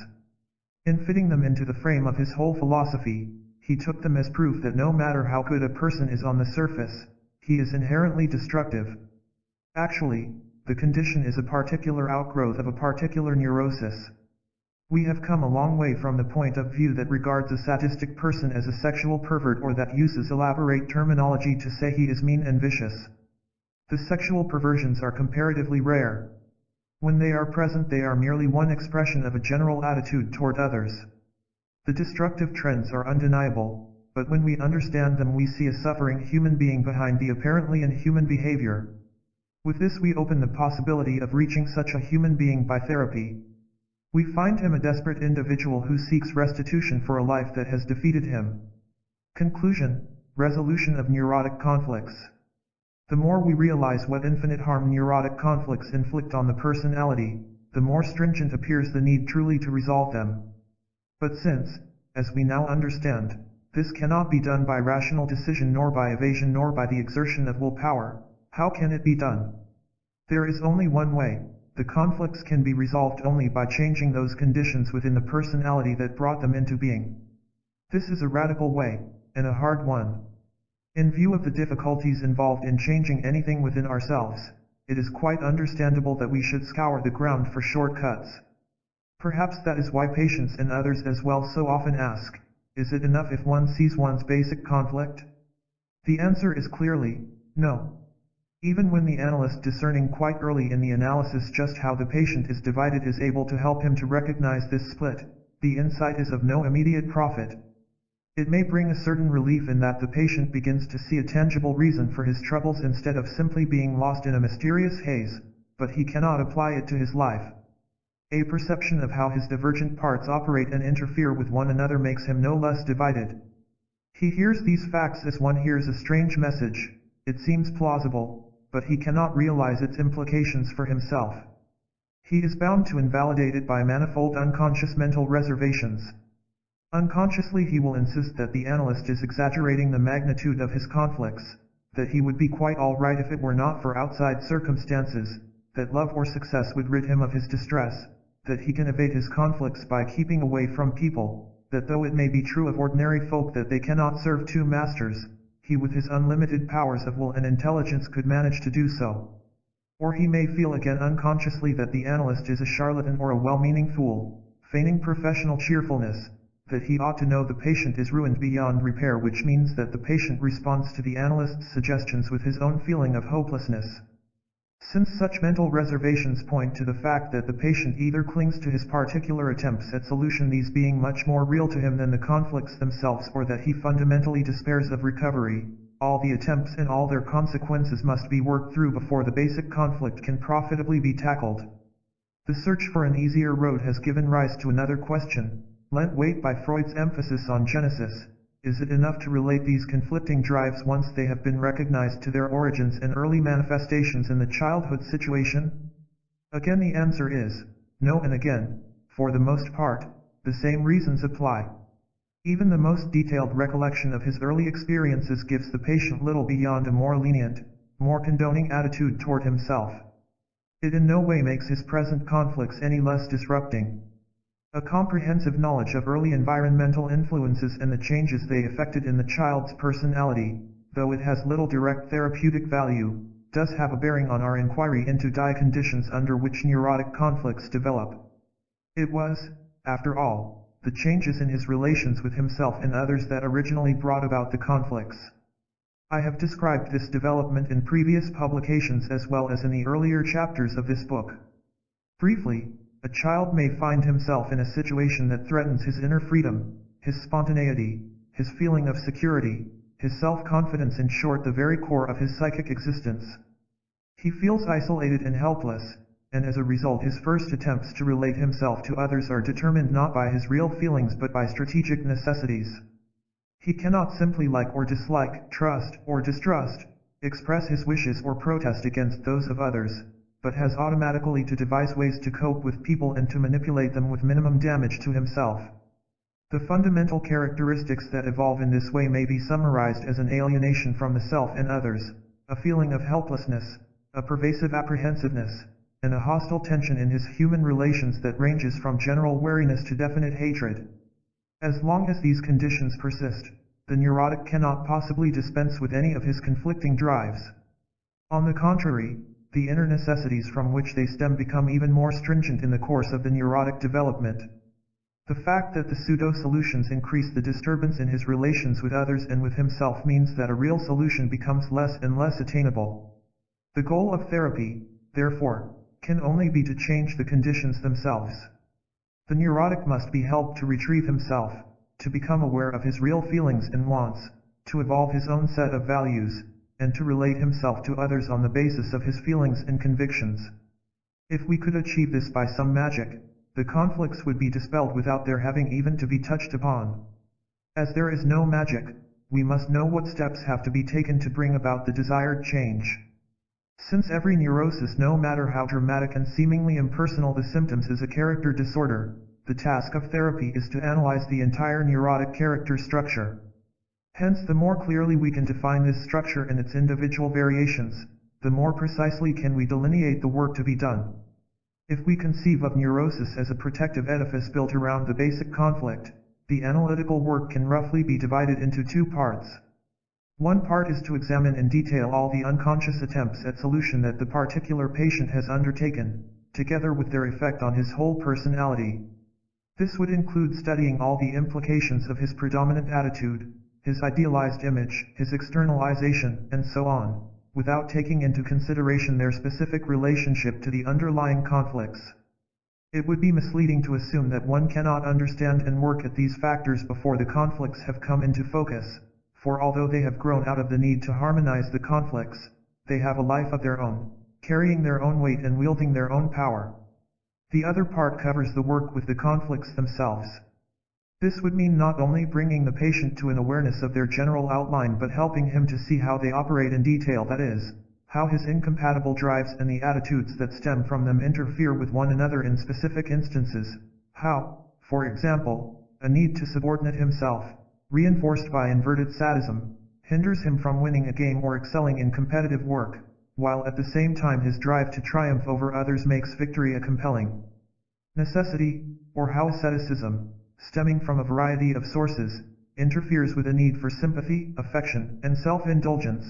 In fitting them into the frame of his whole philosophy, he took them as proof that no matter how good a person is on the surface, he is inherently destructive. Actually, the condition is a particular outgrowth of a particular neurosis. We have come a long way from the point of view that regards a sadistic person as a sexual pervert or that uses elaborate terminology to say he is mean and vicious. The sexual perversions are comparatively rare. When they are present, they are merely one expression of a general attitude toward others. The destructive trends are undeniable, but when we understand them we see a suffering human being behind the apparently inhuman behavior. With this we open the possibility of reaching such a human being by therapy. We find him a desperate individual who seeks restitution for a life that has defeated him. Conclusion: resolution of neurotic conflicts. The more we realize what infinite harm neurotic conflicts inflict on the personality, the more stringent appears the need truly to resolve them. But since, as we now understand, this cannot be done by rational decision nor by evasion nor by the exertion of willpower, how can it be done? There is only one way. The conflicts can be resolved only by changing those conditions within the personality that brought them into being. This is a radical way, and a hard one. In view of the difficulties involved in changing anything within ourselves, it is quite understandable that we should scour the ground for shortcuts. Perhaps that is why patients and others as well so often ask, is it enough if one sees one's basic conflict? The answer is clearly, no. Even when the analyst, discerning quite early in the analysis just how the patient is divided, is able to help him to recognize this split, the insight is of no immediate profit. It may bring a certain relief in that the patient begins to see a tangible reason for his troubles instead of simply being lost in a mysterious haze, but he cannot apply it to his life. A perception of how his divergent parts operate and interfere with one another makes him no less divided. He hears these facts as one hears a strange message. It seems plausible, but he cannot realize its implications for himself. He is bound to invalidate it by manifold unconscious mental reservations. Unconsciously he will insist that the analyst is exaggerating the magnitude of his conflicts, that he would be quite all right if it were not for outside circumstances, that love or success would rid him of his distress, that he can evade his conflicts by keeping away from people, that though it may be true of ordinary folk that they cannot serve two masters, he with his unlimited powers of will and intelligence could manage to do so. Or he may feel again unconsciously that the analyst is a charlatan or a well-meaning fool, feigning professional cheerfulness, that he ought to know the patient is ruined beyond repair, which means that the patient responds to the analyst's suggestions with his own feeling of hopelessness. Since such mental reservations point to the fact that the patient either clings to his particular attempts at solution, these being much more real to him than the conflicts themselves, or that he fundamentally despairs of recovery, all the attempts and all their consequences must be worked through before the basic conflict can profitably be tackled. The search for an easier road has given rise to another question, lent weight by Freud's emphasis on Genesis. Is it enough to relate these conflicting drives once they have been recognized to their origins and early manifestations in the childhood situation? Again the answer is, no, and again, for the most part, the same reasons apply. Even the most detailed recollection of his early experiences gives the patient little beyond a more lenient, more condoning attitude toward himself. It in no way makes his present conflicts any less disrupting. A comprehensive knowledge of early environmental influences and the changes they effected in the child's personality, though it has little direct therapeutic value, does have a bearing on our inquiry into die conditions under which neurotic conflicts develop. It was, after all, the changes in his relations with himself and others that originally brought about the conflicts. I have described this development in previous publications as well as in the earlier chapters of this book. Briefly, a child may find himself in a situation that threatens his inner freedom, his spontaneity, his feeling of security, his self-confidence, in short the very core of his psychic existence. He feels isolated and helpless, and as a result his first attempts to relate himself to others are determined not by his real feelings but by strategic necessities. He cannot simply like or dislike, trust or distrust, express his wishes or protest against those of others, but has automatically to devise ways to cope with people and to manipulate them with minimum damage to himself. The fundamental characteristics that evolve in this way may be summarized as an alienation from the self and others, a feeling of helplessness, a pervasive apprehensiveness, and a hostile tension in his human relations that ranges from general wariness to definite hatred. As long as these conditions persist, the neurotic cannot possibly dispense with any of his conflicting drives. On the contrary, the inner necessities from which they stem become even more stringent in the course of the neurotic development. The fact that the pseudo-solutions increase the disturbance in his relations with others and with himself means that a real solution becomes less and less attainable. The goal of therapy, therefore, can only be to change the conditions themselves. The neurotic must be helped to retrieve himself, to become aware of his real feelings and wants, to evolve his own set of values, and to relate himself to others on the basis of his feelings and convictions. If we could achieve this by some magic, the conflicts would be dispelled without their having even to be touched upon. As there is no magic, we must know what steps have to be taken to bring about the desired change. Since every neurosis, no matter how dramatic and seemingly impersonal the symptoms, is a character disorder, the task of therapy is to analyze the entire neurotic character structure. Hence, the more clearly we can define this structure and its individual variations, the more precisely can we delineate the work to be done. If we conceive of neurosis as a protective edifice built around the basic conflict, the analytical work can roughly be divided into two parts. One part is to examine in detail all the unconscious attempts at solution that the particular patient has undertaken, together with their effect on his whole personality. This would include studying all the implications of his predominant attitude, his idealized image, his externalization, and so on, without taking into consideration their specific relationship to the underlying conflicts. It would be misleading to assume that one cannot understand and work at these factors before the conflicts have come into focus, for although they have grown out of the need to harmonize the conflicts, they have a life of their own, carrying their own weight and wielding their own power. The other part covers the work with the conflicts themselves. This would mean not only bringing the patient to an awareness of their general outline but helping him to see how they operate in detail, that is, how his incompatible drives and the attitudes that stem from them interfere with one another in specific instances, how, for example, a need to subordinate himself, reinforced by inverted sadism, hinders him from winning a game or excelling in competitive work, while at the same time his drive to triumph over others makes victory a compelling necessity, or how asceticism, stemming from a variety of sources, interferes with a need for sympathy, affection, and self-indulgence.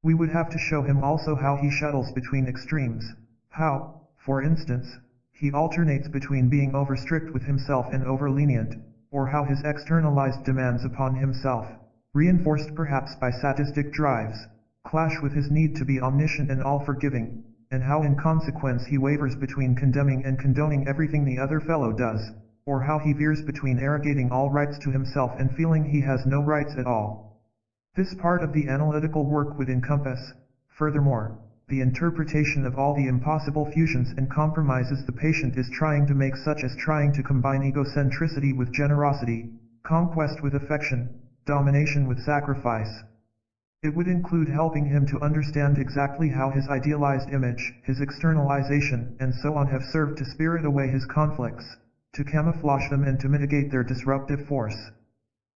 We would have to show him also how he shuttles between extremes, how, for instance, he alternates between being over-strict with himself and over-lenient, or how his externalized demands upon himself, reinforced perhaps by sadistic drives, clash with his need to be omniscient and all-forgiving, and how in consequence he wavers between condemning and condoning everything the other fellow does, or how he veers between arrogating all rights to himself and feeling he has no rights at all. This part of the analytical work would encompass, furthermore, the interpretation of all the impossible fusions and compromises the patient is trying to make, such as trying to combine egocentricity with generosity, conquest with affection, domination with sacrifice. It would include helping him to understand exactly how his idealized image, his externalization, and so on have served to spirit away his conflicts, to camouflage them and to mitigate their disruptive force.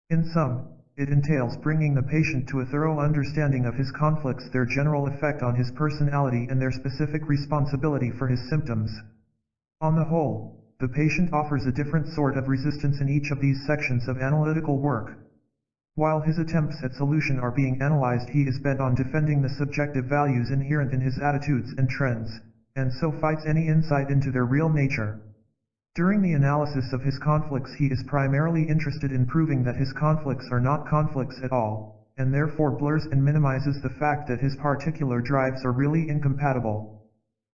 In sum, it entails bringing the patient to a thorough understanding of his conflicts, their general effect on his personality, and their specific responsibility for his symptoms. On the whole, the patient offers a different sort of resistance in each of these sections of analytical work. While his attempts at solution are being analyzed, he is bent on defending the subjective values inherent in his attitudes and trends, and so fights any insight into their real nature. During the analysis of his conflicts, he is primarily interested in proving that his conflicts are not conflicts at all, and therefore blurs and minimizes the fact that his particular drives are really incompatible.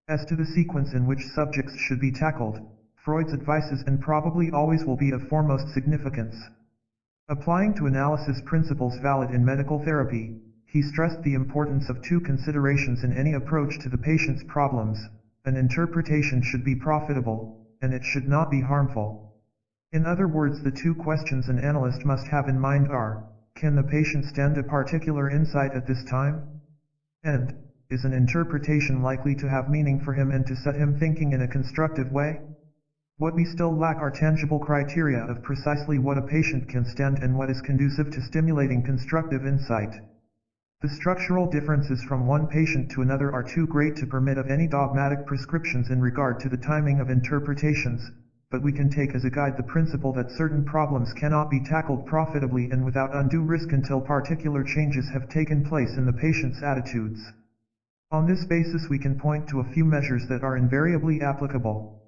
As to the sequence in which subjects should be tackled, Freud's advices and probably always will be of foremost significance. Applying to analysis principles valid in medical therapy, he stressed the importance of two considerations in any approach to the patient's problems. An interpretation should be profitable, and it should not be harmful. In other words, the two questions an analyst must have in mind are, can the patient stand a particular insight at this time? And, is an interpretation likely to have meaning for him and to set him thinking in a constructive way? What we still lack are tangible criteria of precisely what a patient can stand and what is conducive to stimulating constructive insight. The structural differences from one patient to another are too great to permit of any dogmatic prescriptions in regard to the timing of interpretations, but we can take as a guide the principle that certain problems cannot be tackled profitably and without undue risk until particular changes have taken place in the patient's attitudes. On this basis, we can point to a few measures that are invariably applicable.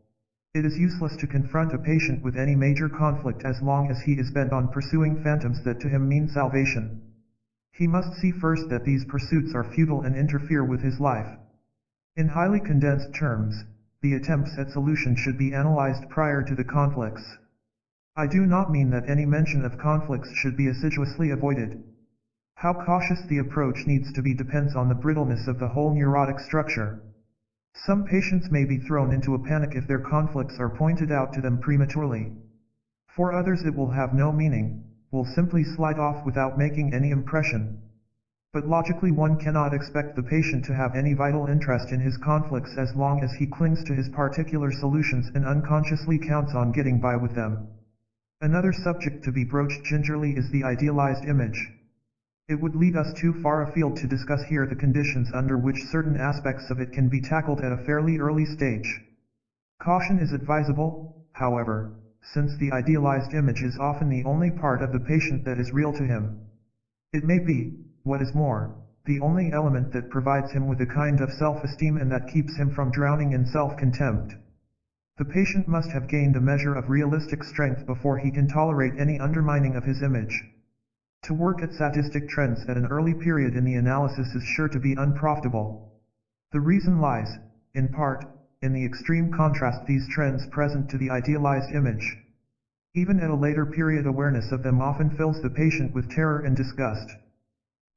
It is useless to confront a patient with any major conflict as long as he is bent on pursuing phantoms that to him mean salvation. He must see first that these pursuits are futile and interfere with his life. In highly condensed terms, the attempts at solution should be analyzed prior to the conflicts. I do not mean that any mention of conflicts should be assiduously avoided. How cautious the approach needs to be depends on the brittleness of the whole neurotic structure. Some patients may be thrown into a panic if their conflicts are pointed out to them prematurely. For others it will have no meaning, will simply slide off without making any impression. But logically one cannot expect the patient to have any vital interest in his conflicts as long as he clings to his particular solutions and unconsciously counts on getting by with them. Another subject to be broached gingerly is the idealized image. It would lead us too far afield to discuss here the conditions under which certain aspects of it can be tackled at a fairly early stage. Caution is advisable, however, since the idealized image is often the only part of the patient that is real to him. It may be, what is more, the only element that provides him with a kind of self-esteem and that keeps him from drowning in self-contempt. The patient must have gained a measure of realistic strength before he can tolerate any undermining of his image. To work at sadistic trends at an early period in the analysis is sure to be unprofitable. The reason lies, in part, in the extreme contrast these trends present to the idealized image. Even at a later period, awareness of them often fills the patient with terror and disgust.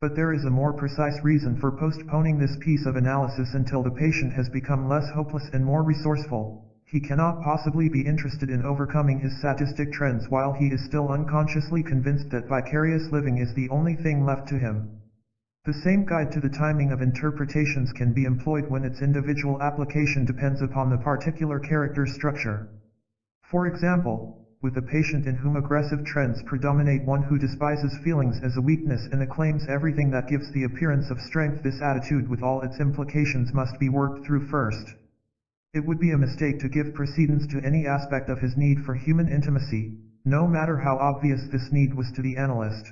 But there is a more precise reason for postponing this piece of analysis until the patient has become less hopeless and more resourceful. He cannot possibly be interested in overcoming his sadistic trends while he is still unconsciously convinced that vicarious living is the only thing left to him. The same guide to the timing of interpretations can be employed when its individual application depends upon the particular character structure. For example, with a patient in whom aggressive trends predominate, one who despises feelings as a weakness and acclaims everything that gives the appearance of strength, this attitude with all its implications must be worked through first. It would be a mistake to give precedence to any aspect of his need for human intimacy, no matter how obvious this need was to the analyst.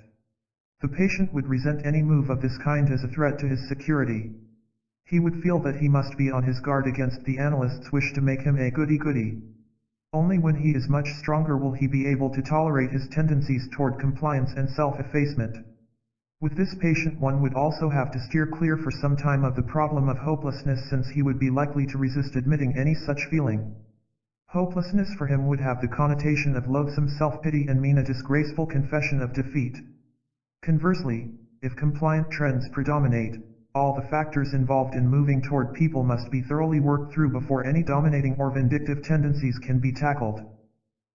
The patient would resent any move of this kind as a threat to his security. He would feel that he must be on his guard against the analyst's wish to make him a goody-goody. Only when he is much stronger will he be able to tolerate his tendencies toward compliance and self-effacement. With this patient one would also have to steer clear for some time of the problem of hopelessness, since he would be likely to resist admitting any such feeling. Hopelessness for him would have the connotation of loathsome self-pity and mean a disgraceful confession of defeat. Conversely, if compliant trends predominate, all the factors involved in moving toward people must be thoroughly worked through before any dominating or vindictive tendencies can be tackled.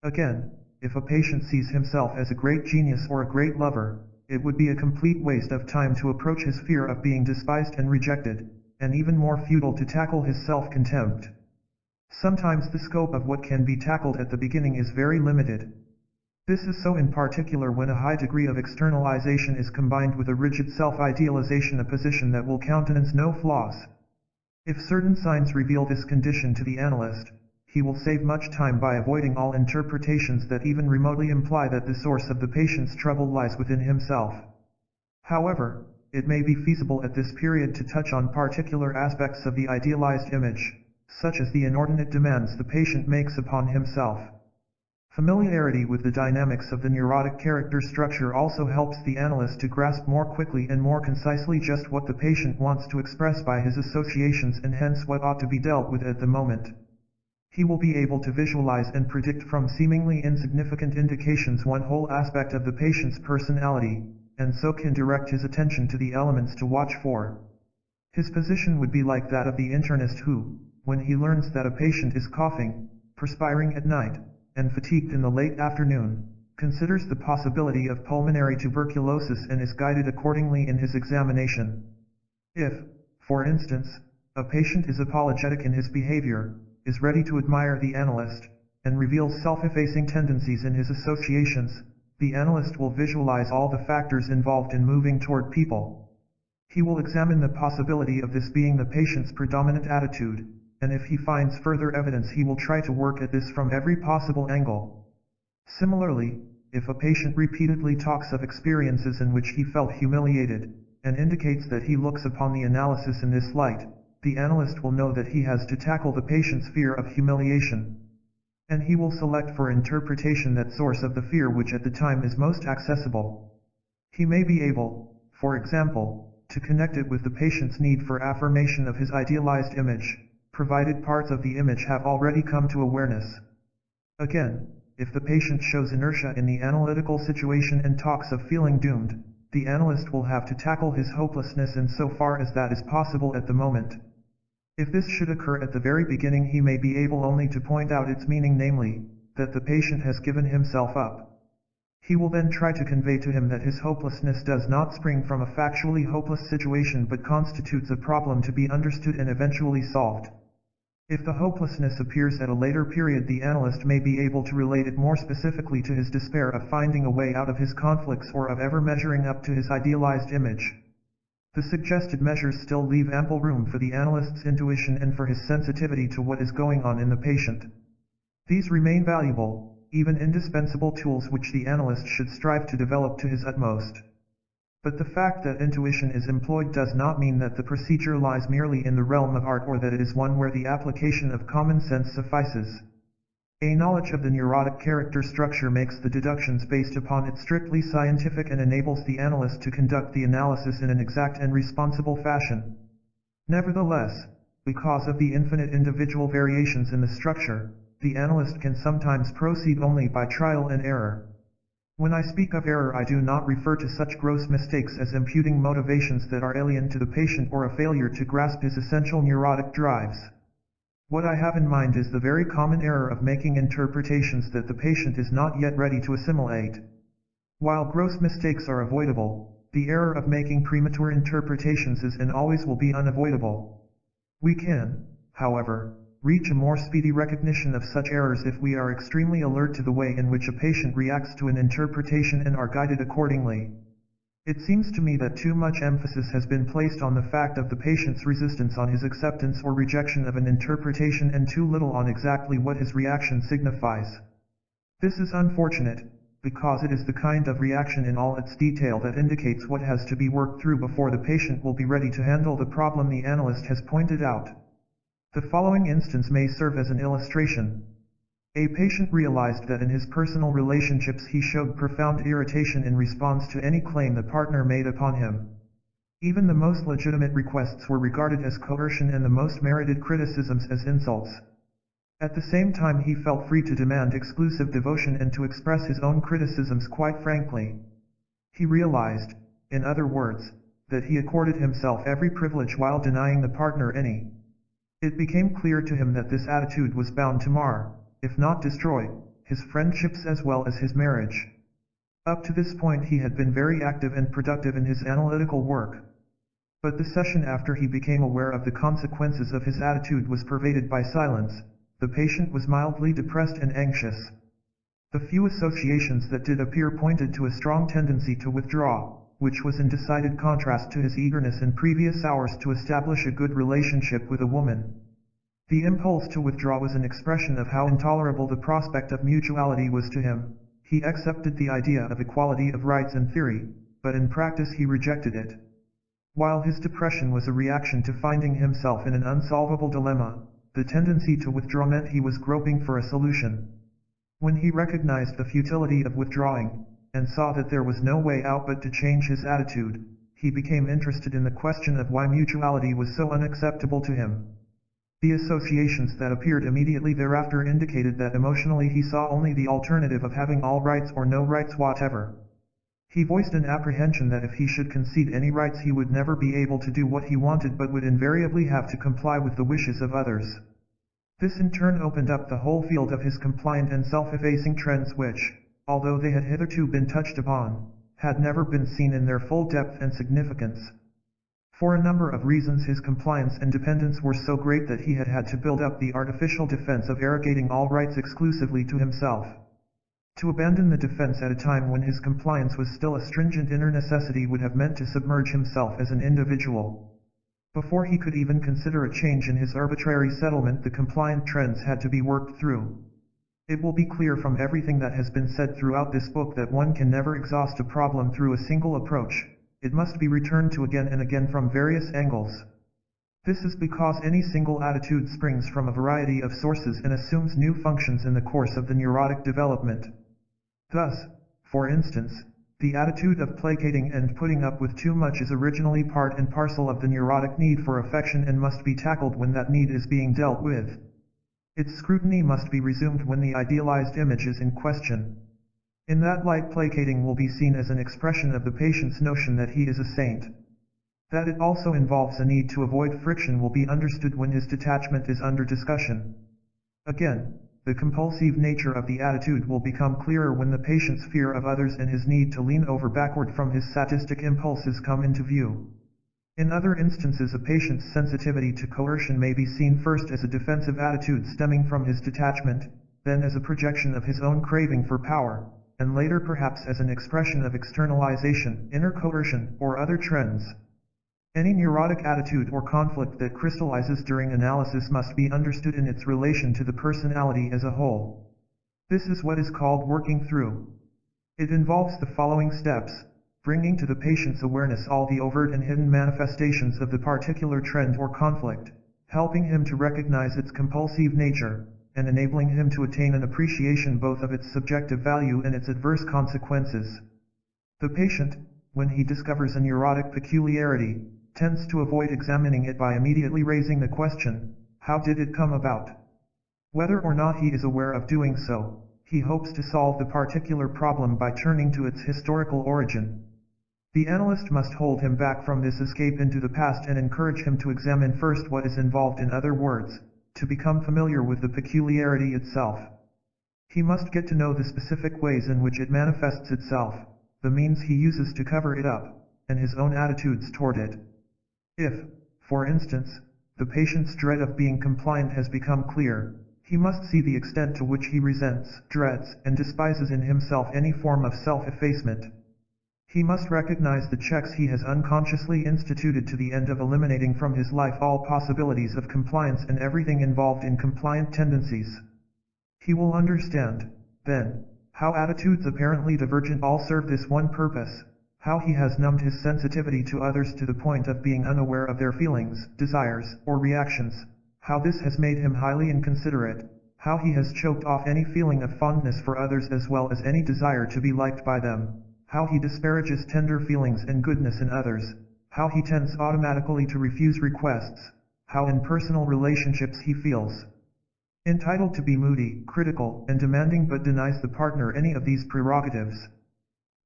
Again, if a patient sees himself as a great genius or a great lover, it would be a complete waste of time to approach his fear of being despised and rejected, and even more futile to tackle his self-contempt. Sometimes the scope of what can be tackled at the beginning is very limited. This is so in particular when a high degree of externalization is combined with a rigid self-idealization, a position that will countenance no flaws. If certain signs reveal this condition to the analyst, he will save much time by avoiding all interpretations that even remotely imply that the source of the patient's trouble lies within himself. However, it may be feasible at this period to touch on particular aspects of the idealized image, such as the inordinate demands the patient makes upon himself. Familiarity with the dynamics of the neurotic character structure also helps the analyst to grasp more quickly and more concisely just what the patient wants to express by his associations and hence what ought to be dealt with at the moment. He will be able to visualize and predict from seemingly insignificant indications one whole aspect of the patient's personality, and so can direct his attention to the elements to watch for. His position would be like that of the internist who, when he learns that a patient is coughing, perspiring at night, and fatigued in the late afternoon, considers the possibility of pulmonary tuberculosis and is guided accordingly in his examination. If, for instance, a patient is apologetic in his behavior, is ready to admire the analyst, and reveals self-effacing tendencies in his associations, the analyst will visualize all the factors involved in moving toward people. He will examine the possibility of this being the patient's predominant attitude, and if he finds further evidence he will try to work at this from every possible angle. Similarly, if a patient repeatedly talks of experiences in which he felt humiliated, and indicates that he looks upon the analysis in this light, the analyst will know that he has to tackle the patient's fear of humiliation. And he will select for interpretation that source of the fear which at the time is most accessible. He may be able, for example, to connect it with the patient's need for affirmation of his idealized image, provided parts of the image have already come to awareness. Again, if the patient shows inertia in the analytical situation and talks of feeling doomed, the analyst will have to tackle his hopelessness insofar as that is possible at the moment. If this should occur at the very beginning, he may be able only to point out its meaning, namely, that the patient has given himself up. He will then try to convey to him that his hopelessness does not spring from a factually hopeless situation but constitutes a problem to be understood and eventually solved. If the hopelessness appears at a later period, the analyst may be able to relate it more specifically to his despair of finding a way out of his conflicts or of ever measuring up to his idealized image. The suggested measures still leave ample room for the analyst's intuition and for his sensitivity to what is going on in the patient. These remain valuable, even indispensable tools which the analyst should strive to develop to his utmost. But the fact that intuition is employed does not mean that the procedure lies merely in the realm of art or that it is one where the application of common sense suffices. A knowledge of the neurotic character structure makes the deductions based upon it strictly scientific and enables the analyst to conduct the analysis in an exact and responsible fashion. Nevertheless, because of the infinite individual variations in the structure, the analyst can sometimes proceed only by trial and error. When I speak of error, I do not refer to such gross mistakes as imputing motivations that are alien to the patient or a failure to grasp his essential neurotic drives. What I have in mind is the very common error of making interpretations that the patient is not yet ready to assimilate. While gross mistakes are avoidable, the error of making premature interpretations is and always will be unavoidable. We can, however, reach a more speedy recognition of such errors if we are extremely alert to the way in which a patient reacts to an interpretation and are guided accordingly. It seems to me that too much emphasis has been placed on the fact of the patient's resistance on his acceptance or rejection of an interpretation and too little on exactly what his reaction signifies. This is unfortunate, because it is the kind of reaction in all its detail that indicates what has to be worked through before the patient will be ready to handle the problem the analyst has pointed out. The following instance may serve as an illustration. A patient realized that in his personal relationships he showed profound irritation in response to any claim the partner made upon him. Even the most legitimate requests were regarded as coercion and the most merited criticisms as insults. At the same time, he felt free to demand exclusive devotion and to express his own criticisms quite frankly. He realized, in other words, that he accorded himself every privilege while denying the partner any. It became clear to him that this attitude was bound to mar, if not destroy, his friendships as well as his marriage. Up to this point he had been very active and productive in his analytical work. But the session after he became aware of the consequences of his attitude was pervaded by silence. The patient was mildly depressed and anxious. The few associations that did appear pointed to a strong tendency to withdraw, which was in decided contrast to his eagerness in previous hours to establish a good relationship with a woman. The impulse to withdraw was an expression of how intolerable the prospect of mutuality was to him. He accepted the idea of equality of rights in theory, but in practice he rejected it. While his depression was a reaction to finding himself in an unsolvable dilemma, the tendency to withdraw meant he was groping for a solution. When he recognized the futility of withdrawing, and saw that there was no way out but to change his attitude, he became interested in the question of why mutuality was so unacceptable to him. The associations that appeared immediately thereafter indicated that emotionally he saw only the alternative of having all rights or no rights whatever. He voiced an apprehension that if he should concede any rights he would never be able to do what he wanted but would invariably have to comply with the wishes of others. This in turn opened up the whole field of his compliant and self-effacing trends which, although they had hitherto been touched upon, had never been seen in their full depth and significance. For a number of reasons his compliance and dependence were so great that he had had to build up the artificial defense of arrogating all rights exclusively to himself. To abandon the defense at a time when his compliance was still a stringent inner necessity would have meant to submerge himself as an individual. Before he could even consider a change in his arbitrary settlement, the compliant trends had to be worked through. It will be clear from everything that has been said throughout this book that one can never exhaust a problem through a single approach. It must be returned to again and again from various angles. This is because any single attitude springs from a variety of sources and assumes new functions in the course of the neurotic development. Thus, for instance, the attitude of placating and putting up with too much is originally part and parcel of the neurotic need for affection and must be tackled when that need is being dealt with. Its scrutiny must be resumed when the idealized image is in question. In that light, placating will be seen as an expression of the patient's notion that he is a saint. That it also involves a need to avoid friction will be understood when his detachment is under discussion. Again, the compulsive nature of the attitude will become clearer when the patient's fear of others and his need to lean over backward from his sadistic impulses come into view. In other instances, a patient's sensitivity to coercion may be seen first as a defensive attitude stemming from his detachment, then as a projection of his own craving for power, and later perhaps as an expression of externalization, inner coercion, or other trends. Any neurotic attitude or conflict that crystallizes during analysis must be understood in its relation to the personality as a whole. This is what is called working through. It involves the following steps: bringing to the patient's awareness all the overt and hidden manifestations of the particular trend or conflict, helping him to recognize its compulsive nature, and enabling him to attain an appreciation both of its subjective value and its adverse consequences. The patient, when he discovers a neurotic peculiarity, tends to avoid examining it by immediately raising the question, how did it come about? Whether or not he is aware of doing so, he hopes to solve the particular problem by turning to its historical origin. The analyst must hold him back from this escape into the past and encourage him to examine first what is involved, in other words, to become familiar with the peculiarity itself. He must get to know the specific ways in which it manifests itself, the means he uses to cover it up, and his own attitudes toward it. If, for instance, the patient's dread of being compliant has become clear, he must see the extent to which he resents, dreads, and despises in himself any form of self-effacement. He must recognize the checks he has unconsciously instituted to the end of eliminating from his life all possibilities of compliance and everything involved in compliant tendencies. He will understand, then, how attitudes apparently divergent all serve this one purpose, how he has numbed his sensitivity to others to the point of being unaware of their feelings, desires, or reactions, how this has made him highly inconsiderate, how he has choked off any feeling of fondness for others as well as any desire to be liked by them, how he disparages tender feelings and goodness in others, how he tends automatically to refuse requests, how in personal relationships he feels entitled to be moody, critical, and demanding but denies the partner any of these prerogatives.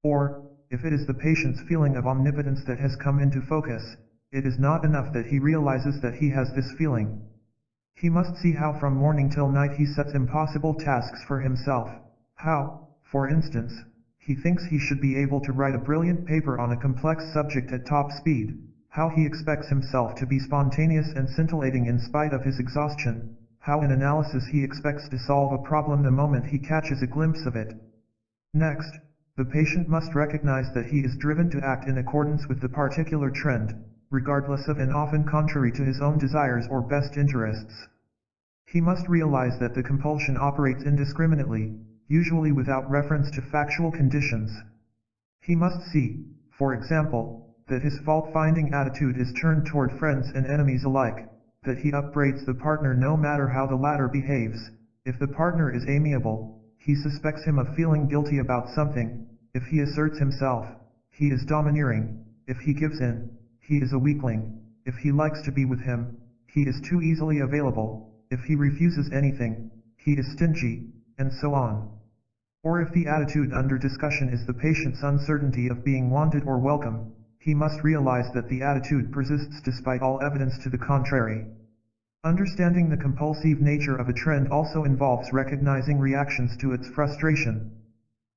Or, if it is the patient's feeling of omnipotence that has come into focus, it is not enough that he realizes that he has this feeling. He must see how from morning till night he sets impossible tasks for himself, how, for instance, he thinks he should be able to write a brilliant paper on a complex subject at top speed, how he expects himself to be spontaneous and scintillating in spite of his exhaustion, how in analysis he expects to solve a problem the moment he catches a glimpse of it. Next, the patient must recognize that he is driven to act in accordance with the particular trend, regardless of and often contrary to his own desires or best interests. He must realize that the compulsion operates indiscriminately, usually without reference to factual conditions. He must see, for example, that his fault-finding attitude is turned toward friends and enemies alike, that he upbraids the partner no matter how the latter behaves. If the partner is amiable, he suspects him of feeling guilty about something. If he asserts himself, he is domineering. If he gives in, he is a weakling. If he likes to be with him, he is too easily available. If he refuses anything, he is stingy, and so on. Or if the attitude under discussion is the patient's uncertainty of being wanted or welcome, he must realize that the attitude persists despite all evidence to the contrary. Understanding the compulsive nature of a trend also involves recognizing reactions to its frustration.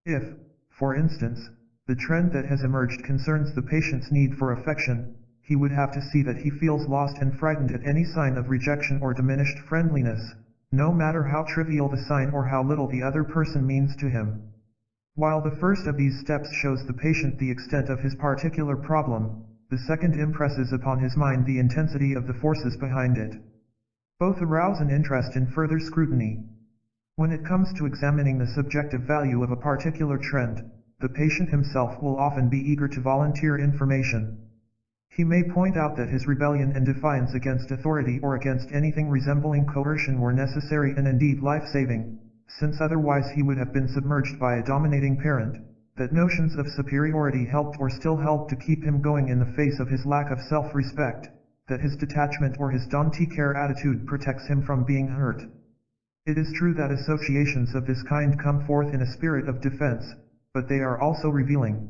If, for instance, the trend that has emerged concerns the patient's need for affection, he would have to see that he feels lost and frightened at any sign of rejection or diminished friendliness, no matter how trivial the sign or how little the other person means to him. While the first of these steps shows the patient the extent of his particular problem, the second impresses upon his mind the intensity of the forces behind it. Both arouse an interest in further scrutiny. When it comes to examining the subjective value of a particular trend, the patient himself will often be eager to volunteer information. He may point out that his rebellion and defiance against authority or against anything resembling coercion were necessary and indeed life-saving, since otherwise he would have been submerged by a dominating parent, that notions of superiority helped or still help to keep him going in the face of his lack of self-respect, that his detachment or his don't-care attitude protects him from being hurt. It is true that associations of this kind come forth in a spirit of defense, but they are also revealing.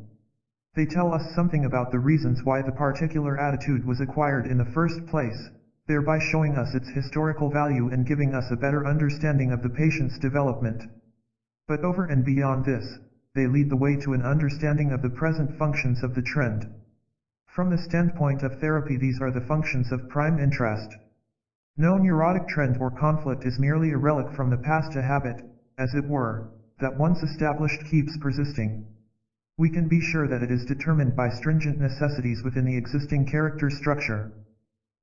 They tell us something about the reasons why the particular attitude was acquired in the first place, thereby showing us its historical value and giving us a better understanding of the patient's development. But over and beyond this, they lead the way to an understanding of the present functions of the trend. From the standpoint of therapy, these are the functions of prime interest. No neurotic trend or conflict is merely a relic from the past, a habit, as it were, that once established keeps persisting. We can be sure that it is determined by stringent necessities within the existing character structure.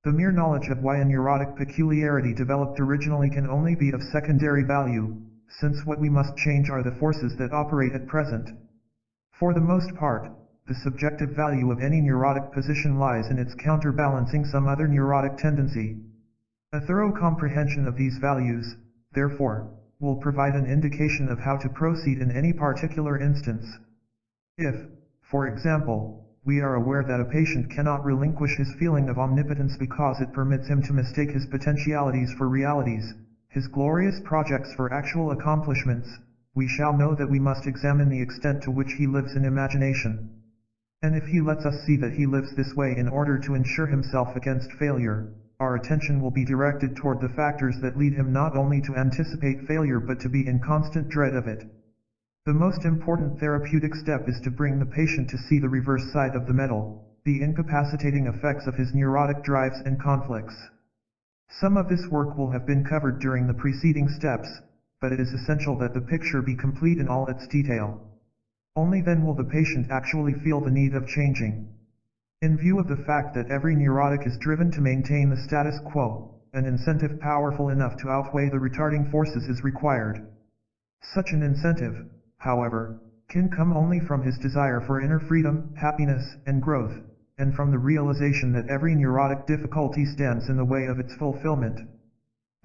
The mere knowledge of why a neurotic peculiarity developed originally can only be of secondary value, since what we must change are the forces that operate at present. For the most part, the subjective value of any neurotic position lies in its counterbalancing some other neurotic tendency. A thorough comprehension of these values, therefore, will provide an indication of how to proceed in any particular instance. If, for example, we are aware that a patient cannot relinquish his feeling of omnipotence because it permits him to mistake his potentialities for realities, his glorious projects for actual accomplishments, we shall know that we must examine the extent to which he lives in imagination. And if he lets us see that he lives this way in order to insure himself against failure, our attention will be directed toward the factors that lead him not only to anticipate failure but to be in constant dread of it. The most important therapeutic step is to bring the patient to see the reverse side of the medal, the incapacitating effects of his neurotic drives and conflicts. Some of this work will have been covered during the preceding steps, but it is essential that the picture be complete in all its detail. Only then will the patient actually feel the need of changing. In view of the fact that every neurotic is driven to maintain the status quo, an incentive powerful enough to outweigh the retarding forces is required. Such an incentive, however, can come only from his desire for inner freedom, happiness, and growth, and from the realization that every neurotic difficulty stands in the way of its fulfillment.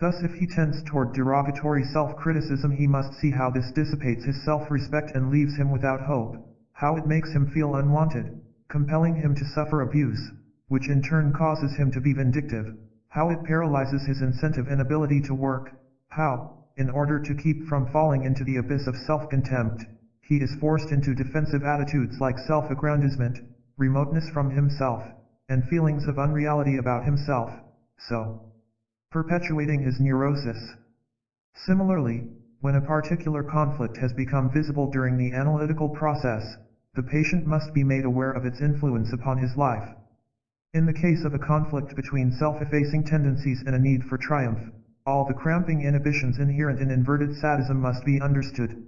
Thus, if he tends toward derogatory self-criticism, he must see how this dissipates his self-respect and leaves him without hope, how it makes him feel unwanted, compelling him to suffer abuse, which in turn causes him to be vindictive, how it paralyzes his incentive and ability to work, how, in order to keep from falling into the abyss of self-contempt, he is forced into defensive attitudes like self-aggrandizement, remoteness from himself, and feelings of unreality about himself, so perpetuating his neurosis. Similarly, when a particular conflict has become visible during the analytical process, the patient must be made aware of its influence upon his life. In the case of a conflict between self-effacing tendencies and a need for triumph, all the cramping inhibitions inherent in inverted sadism must be understood.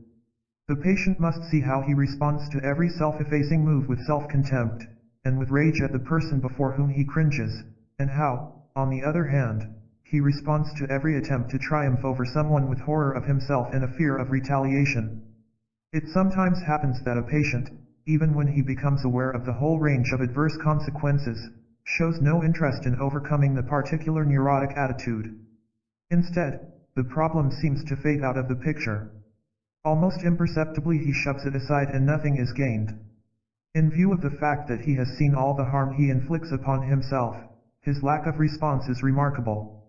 The patient must see how he responds to every self-effacing move with self-contempt, and with rage at the person before whom he cringes, and how, on the other hand, he responds to every attempt to triumph over someone with horror of himself and a fear of retaliation. It sometimes happens that a patient, even when he becomes aware of the whole range of adverse consequences, shows no interest in overcoming the particular neurotic attitude. Instead, the problem seems to fade out of the picture. Almost imperceptibly he shoves it aside and nothing is gained. In view of the fact that he has seen all the harm he inflicts upon himself, his lack of response is remarkable.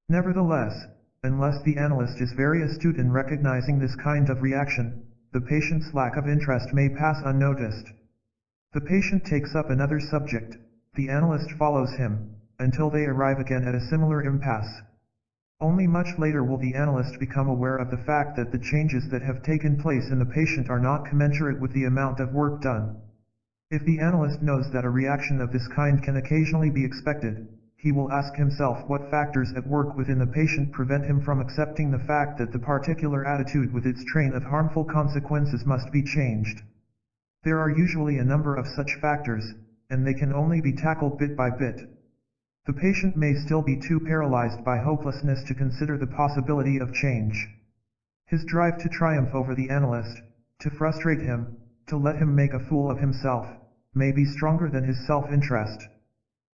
Nevertheless, unless the analyst is very astute in recognizing this kind of reaction, the patient's lack of interest may pass unnoticed. The patient takes up another subject, the analyst follows him, until they arrive again at a similar impasse. Only much later will the analyst become aware of the fact that the changes that have taken place in the patient are not commensurate with the amount of work done. If the analyst knows that a reaction of this kind can occasionally be expected, he will ask himself what factors at work within the patient prevent him from accepting the fact that the particular attitude with its train of harmful consequences must be changed. There are usually a number of such factors, and they can only be tackled bit by bit. The patient may still be too paralyzed by hopelessness to consider the possibility of change. His drive to triumph over the analyst, to frustrate him, to let him make a fool of himself, may be stronger than his self-interest.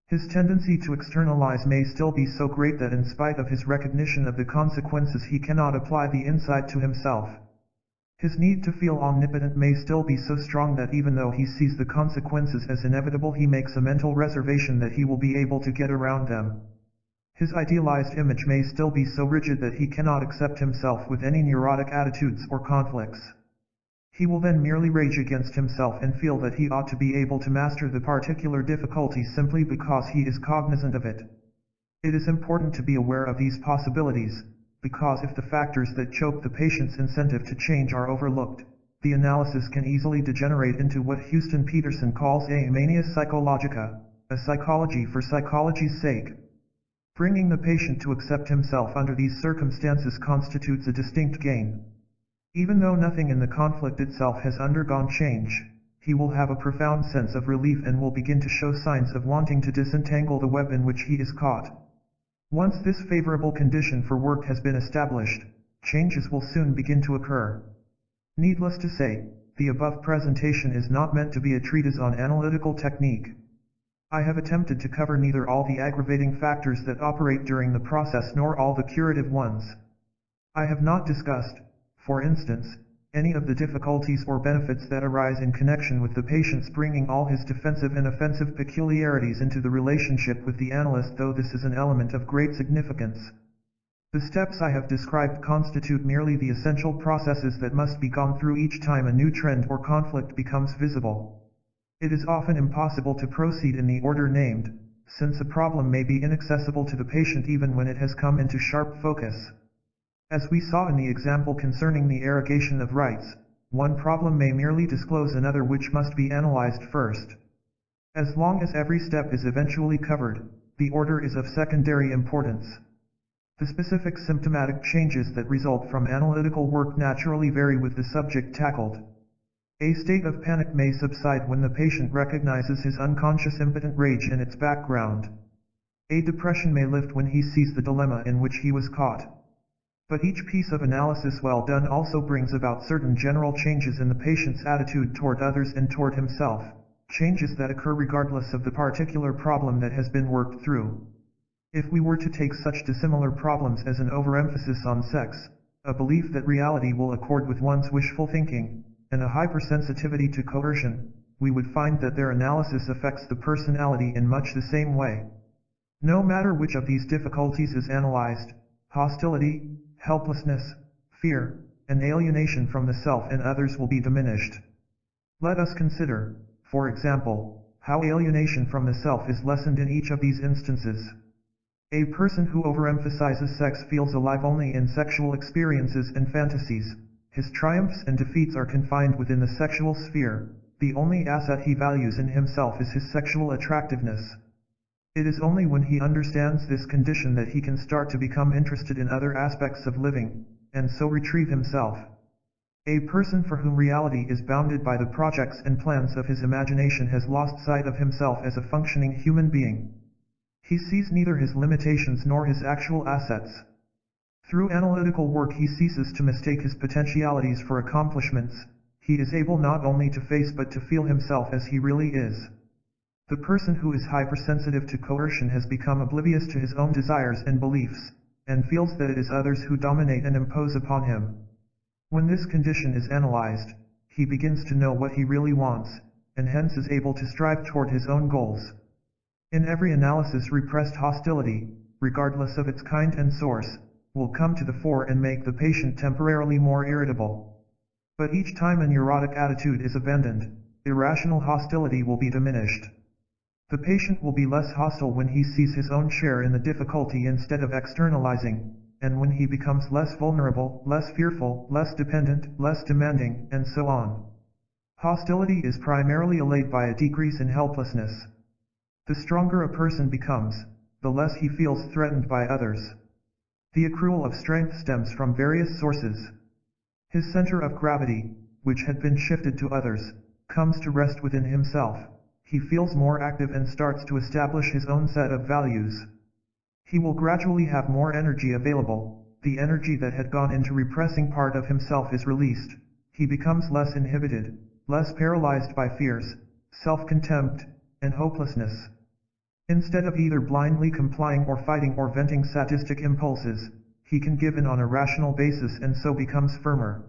His tendency to externalize may still be so great that in spite of his recognition of the consequences he cannot apply the insight to himself. His need to feel omnipotent may still be so strong that even though he sees the consequences as inevitable he makes a mental reservation that he will be able to get around them. His idealized image may still be so rigid that he cannot accept himself with any neurotic attitudes or conflicts. He will then merely rage against himself and feel that he ought to be able to master the particular difficulty simply because he is cognizant of it. It is important to be aware of these possibilities, because if the factors that choke the patient's incentive to change are overlooked, the analysis can easily degenerate into what Houston Peterson calls a mania psychologica, a psychology for psychology's sake. Bringing the patient to accept himself under these circumstances constitutes a distinct gain. Even though nothing in the conflict itself has undergone change, he will have a profound sense of relief and will begin to show signs of wanting to disentangle the web in which he is caught. Once this favorable condition for work has been established, changes will soon begin to occur. Needless to say, the above presentation is not meant to be a treatise on analytical technique. I have attempted to cover neither all the aggravating factors that operate during the process nor all the curative ones. I have not discussed, for instance, any of the difficulties or benefits that arise in connection with the patient's bringing all his defensive and offensive peculiarities into the relationship with the analyst, though this is an element of great significance. The steps I have described constitute merely the essential processes that must be gone through each time a new trend or conflict becomes visible. It is often impossible to proceed in the order named, since a problem may be inaccessible to the patient even when it has come into sharp focus. As we saw in the example concerning the arrogation of rights, one problem may merely disclose another which must be analyzed first. As long as every step is eventually covered, the order is of secondary importance. The specific symptomatic changes that result from analytical work naturally vary with the subject tackled. A state of panic may subside when the patient recognizes his unconscious impotent rage in its background. A depression may lift when he sees the dilemma in which he was caught. But each piece of analysis well done also brings about certain general changes in the patient's attitude toward others and toward himself, changes that occur regardless of the particular problem that has been worked through. If we were to take such dissimilar problems as an overemphasis on sex, a belief that reality will accord with one's wishful thinking, and a hypersensitivity to coercion, we would find that their analysis affects the personality in much the same way. No matter which of these difficulties is analyzed, hostility, helplessness, fear, and alienation from the self and others will be diminished. Let us consider, for example, how alienation from the self is lessened in each of these instances. A person who overemphasizes sex feels alive only in sexual experiences and fantasies. His triumphs and defeats are confined within the sexual sphere. The only asset he values in himself is his sexual attractiveness. It is only when he understands this condition that he can start to become interested in other aspects of living, and so retrieve himself. A person for whom reality is bounded by the projects and plans of his imagination has lost sight of himself as a functioning human being. He sees neither his limitations nor his actual assets. Through analytical work he ceases to mistake his potentialities for accomplishments. He is able not only to face but to feel himself as he really is. The person who is hypersensitive to coercion has become oblivious to his own desires and beliefs, and feels that it is others who dominate and impose upon him. When this condition is analyzed, he begins to know what he really wants, and hence is able to strive toward his own goals. In every analysis, repressed hostility, regardless of its kind and source, will come to the fore and make the patient temporarily more irritable. But each time a neurotic attitude is abandoned, irrational hostility will be diminished. The patient will be less hostile when he sees his own share in the difficulty instead of externalizing, and when he becomes less vulnerable, less fearful, less dependent, less demanding, and so on. Hostility is primarily allayed by a decrease in helplessness. The stronger a person becomes, the less he feels threatened by others. The accrual of strength stems from various sources. His center of gravity, which had been shifted to others, comes to rest within himself. He feels more active and starts to establish his own set of values. He will gradually have more energy available. The energy that had gone into repressing part of himself is released. He becomes less inhibited, less paralyzed by fears, self-contempt, and hopelessness. Instead of either blindly complying or fighting or venting sadistic impulses, he can give in on a rational basis and so becomes firmer.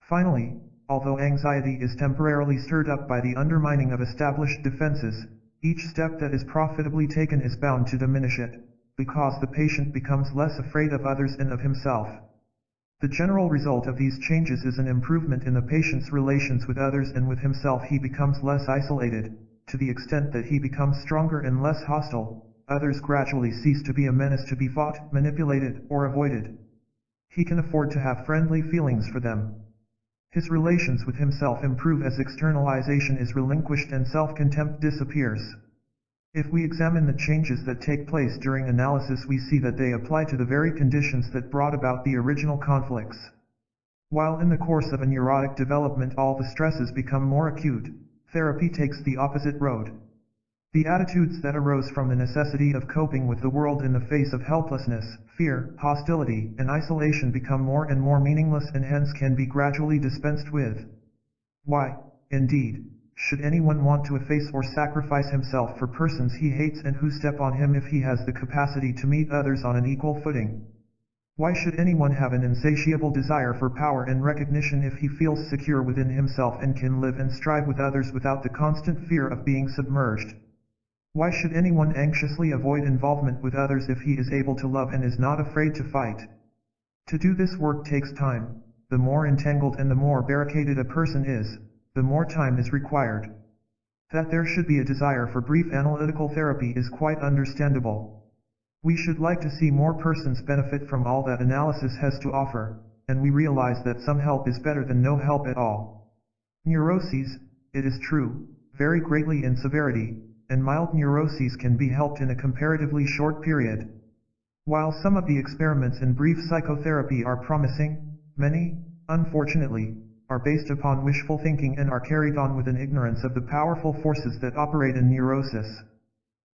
Finally, although anxiety is temporarily stirred up by the undermining of established defenses, each step that is profitably taken is bound to diminish it, because the patient becomes less afraid of others and of himself. The general result of these changes is an improvement in the patient's relations with others and with himself. He becomes less isolated. To the extent that he becomes stronger and less hostile, others gradually cease to be a menace to be fought, manipulated, or avoided. He can afford to have friendly feelings for them. His relations with himself improve as externalization is relinquished and self-contempt disappears. If we examine the changes that take place during analysis, we see that they apply to the very conditions that brought about the original conflicts. While in the course of a neurotic development all the stresses become more acute, therapy takes the opposite road. The attitudes that arose from the necessity of coping with the world in the face of helplessness, fear, hostility, and isolation become more and more meaningless and hence can be gradually dispensed with. Why, indeed, should anyone want to efface or sacrifice himself for persons he hates and who step on him if he has the capacity to meet others on an equal footing? Why should anyone have an insatiable desire for power and recognition if he feels secure within himself and can live and strive with others without the constant fear of being submerged? Why should anyone anxiously avoid involvement with others if he is able to love and is not afraid to fight? To do this work takes time. The more entangled and the more barricaded a person is, the more time is required. That there should be a desire for brief analytical therapy is quite understandable. We should like to see more persons benefit from all that analysis has to offer, and we realize that some help is better than no help at all. Neuroses, it is true, vary greatly in severity, and mild neuroses can be helped in a comparatively short period. While some of the experiments in brief psychotherapy are promising, many, unfortunately, are based upon wishful thinking and are carried on with an ignorance of the powerful forces that operate in neurosis.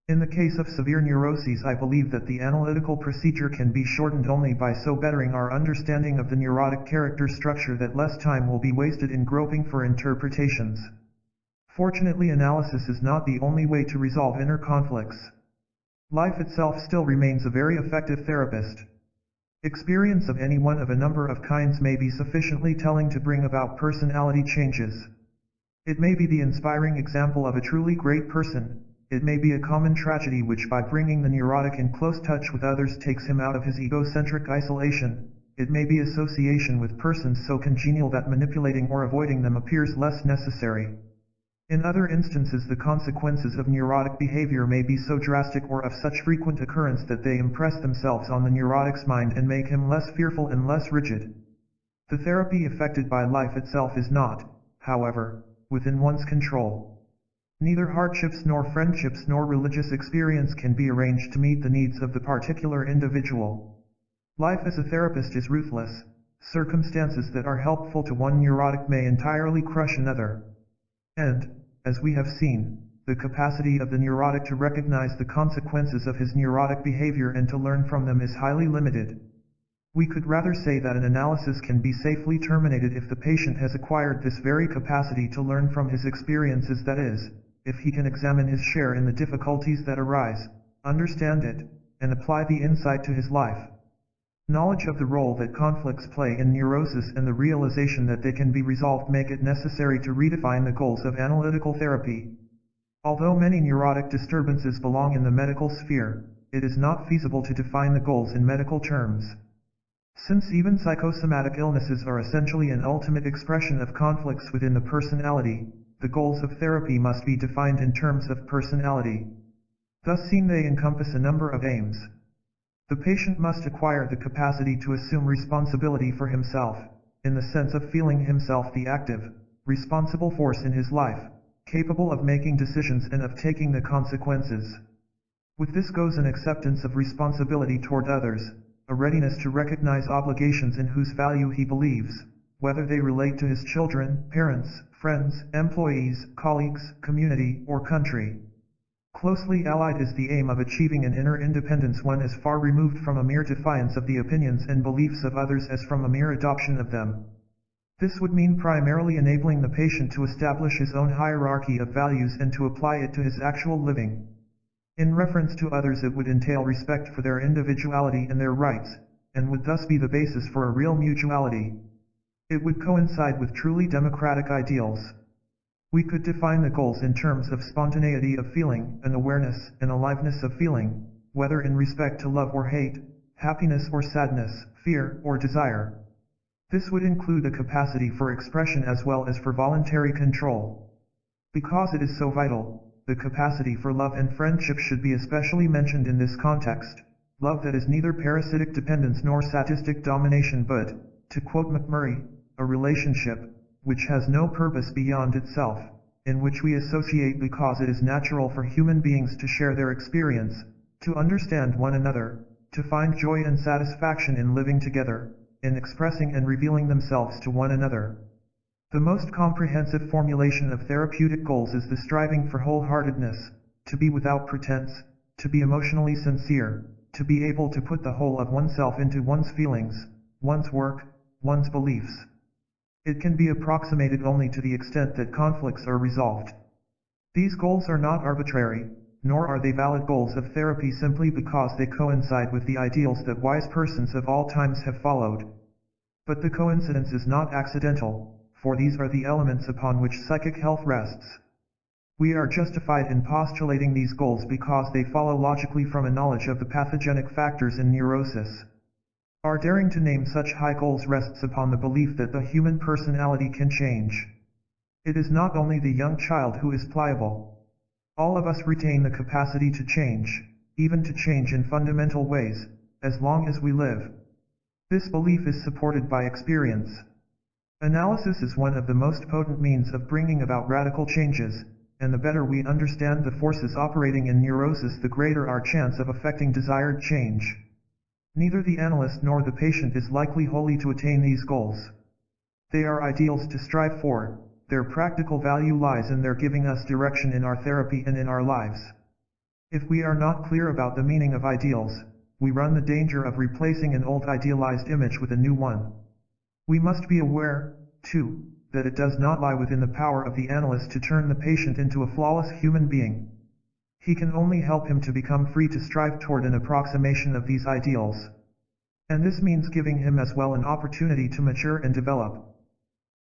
In the case of severe neuroses, I believe that the analytical procedure can be shortened only by so bettering our understanding of the neurotic character structure that less time will be wasted in groping for interpretations. Fortunately, analysis is not the only way to resolve inner conflicts. Life itself still remains a very effective therapist. Experience of any one of a number of kinds may be sufficiently telling to bring about personality changes. It may be the inspiring example of a truly great person. It may be a common tragedy which, by bringing the neurotic in close touch with others, takes him out of his egocentric isolation. It may be association with persons so congenial that manipulating or avoiding them appears less necessary. In other instances, the consequences of neurotic behavior may be so drastic or of such frequent occurrence that they impress themselves on the neurotic's mind and make him less fearful and less rigid. The therapy effected by life itself is not, however, within one's control. Neither hardships nor friendships nor religious experience can be arranged to meet the needs of the particular individual. Life as a therapist is ruthless. Circumstances that are helpful to one neurotic may entirely crush another. And, as we have seen, the capacity of the neurotic to recognize the consequences of his neurotic behavior and to learn from them is highly limited. We could rather say that an analysis can be safely terminated if the patient has acquired this very capacity to learn from his experiences, that is, if he can examine his share in the difficulties that arise, understand it, and apply the insight to his life. Knowledge of the role that conflicts play in neurosis and the realization that they can be resolved make it necessary to redefine the goals of analytical therapy. Although many neurotic disturbances belong in the medical sphere, it is not feasible to define the goals in medical terms. Since even psychosomatic illnesses are essentially an ultimate expression of conflicts within the personality, the goals of therapy must be defined in terms of personality. Thus seen, they encompass a number of aims. The patient must acquire the capacity to assume responsibility for himself, in the sense of feeling himself the active, responsible force in his life, capable of making decisions and of taking the consequences. With this goes an acceptance of responsibility toward others, a readiness to recognize obligations in whose value he believes, whether they relate to his children, parents, friends, employees, colleagues, community, or country. Closely allied is the aim of achieving an inner independence, one as far removed from a mere defiance of the opinions and beliefs of others as from a mere adoption of them. This would mean primarily enabling the patient to establish his own hierarchy of values and to apply it to his actual living. In reference to others, it would entail respect for their individuality and their rights, and would thus be the basis for a real mutuality. It would coincide with truly democratic ideals. We could define the goals in terms of spontaneity of feeling, an awareness and aliveness of feeling, whether in respect to love or hate, happiness or sadness, fear or desire. This would include a capacity for expression as well as for voluntary control. Because it is so vital, the capacity for love and friendship should be especially mentioned in this context, love that is neither parasitic dependence nor sadistic domination but, to quote McMurray, a relationship, which has no purpose beyond itself, in which we associate because it is natural for human beings to share their experience, to understand one another, to find joy and satisfaction in living together, in expressing and revealing themselves to one another. The most comprehensive formulation of therapeutic goals is the striving for wholeheartedness, to be without pretense, to be emotionally sincere, to be able to put the whole of oneself into one's feelings, one's work, one's beliefs. It can be approximated only to the extent that conflicts are resolved. These goals are not arbitrary, nor are they valid goals of therapy simply because they coincide with the ideals that wise persons of all times have followed. But the coincidence is not accidental, for these are the elements upon which psychic health rests. We are justified in postulating these goals because they follow logically from a knowledge of the pathogenic factors in neurosis. Our daring to name such high goals rests upon the belief that the human personality can change. It is not only the young child who is pliable. All of us retain the capacity to change, even to change in fundamental ways, as long as we live. This belief is supported by experience. Analysis is one of the most potent means of bringing about radical changes, and the better we understand the forces operating in neurosis, the greater our chance of effecting desired change. Neither the analyst nor the patient is likely wholly to attain these goals. They are ideals to strive for, their practical value lies in their giving us direction in our therapy and in our lives. If we are not clear about the meaning of ideals, we run the danger of replacing an old idealized image with a new one. We must be aware, too, that it does not lie within the power of the analyst to turn the patient into a flawless human being. He can only help him to become free to strive toward an approximation of these ideals. And this means giving him as well an opportunity to mature and develop.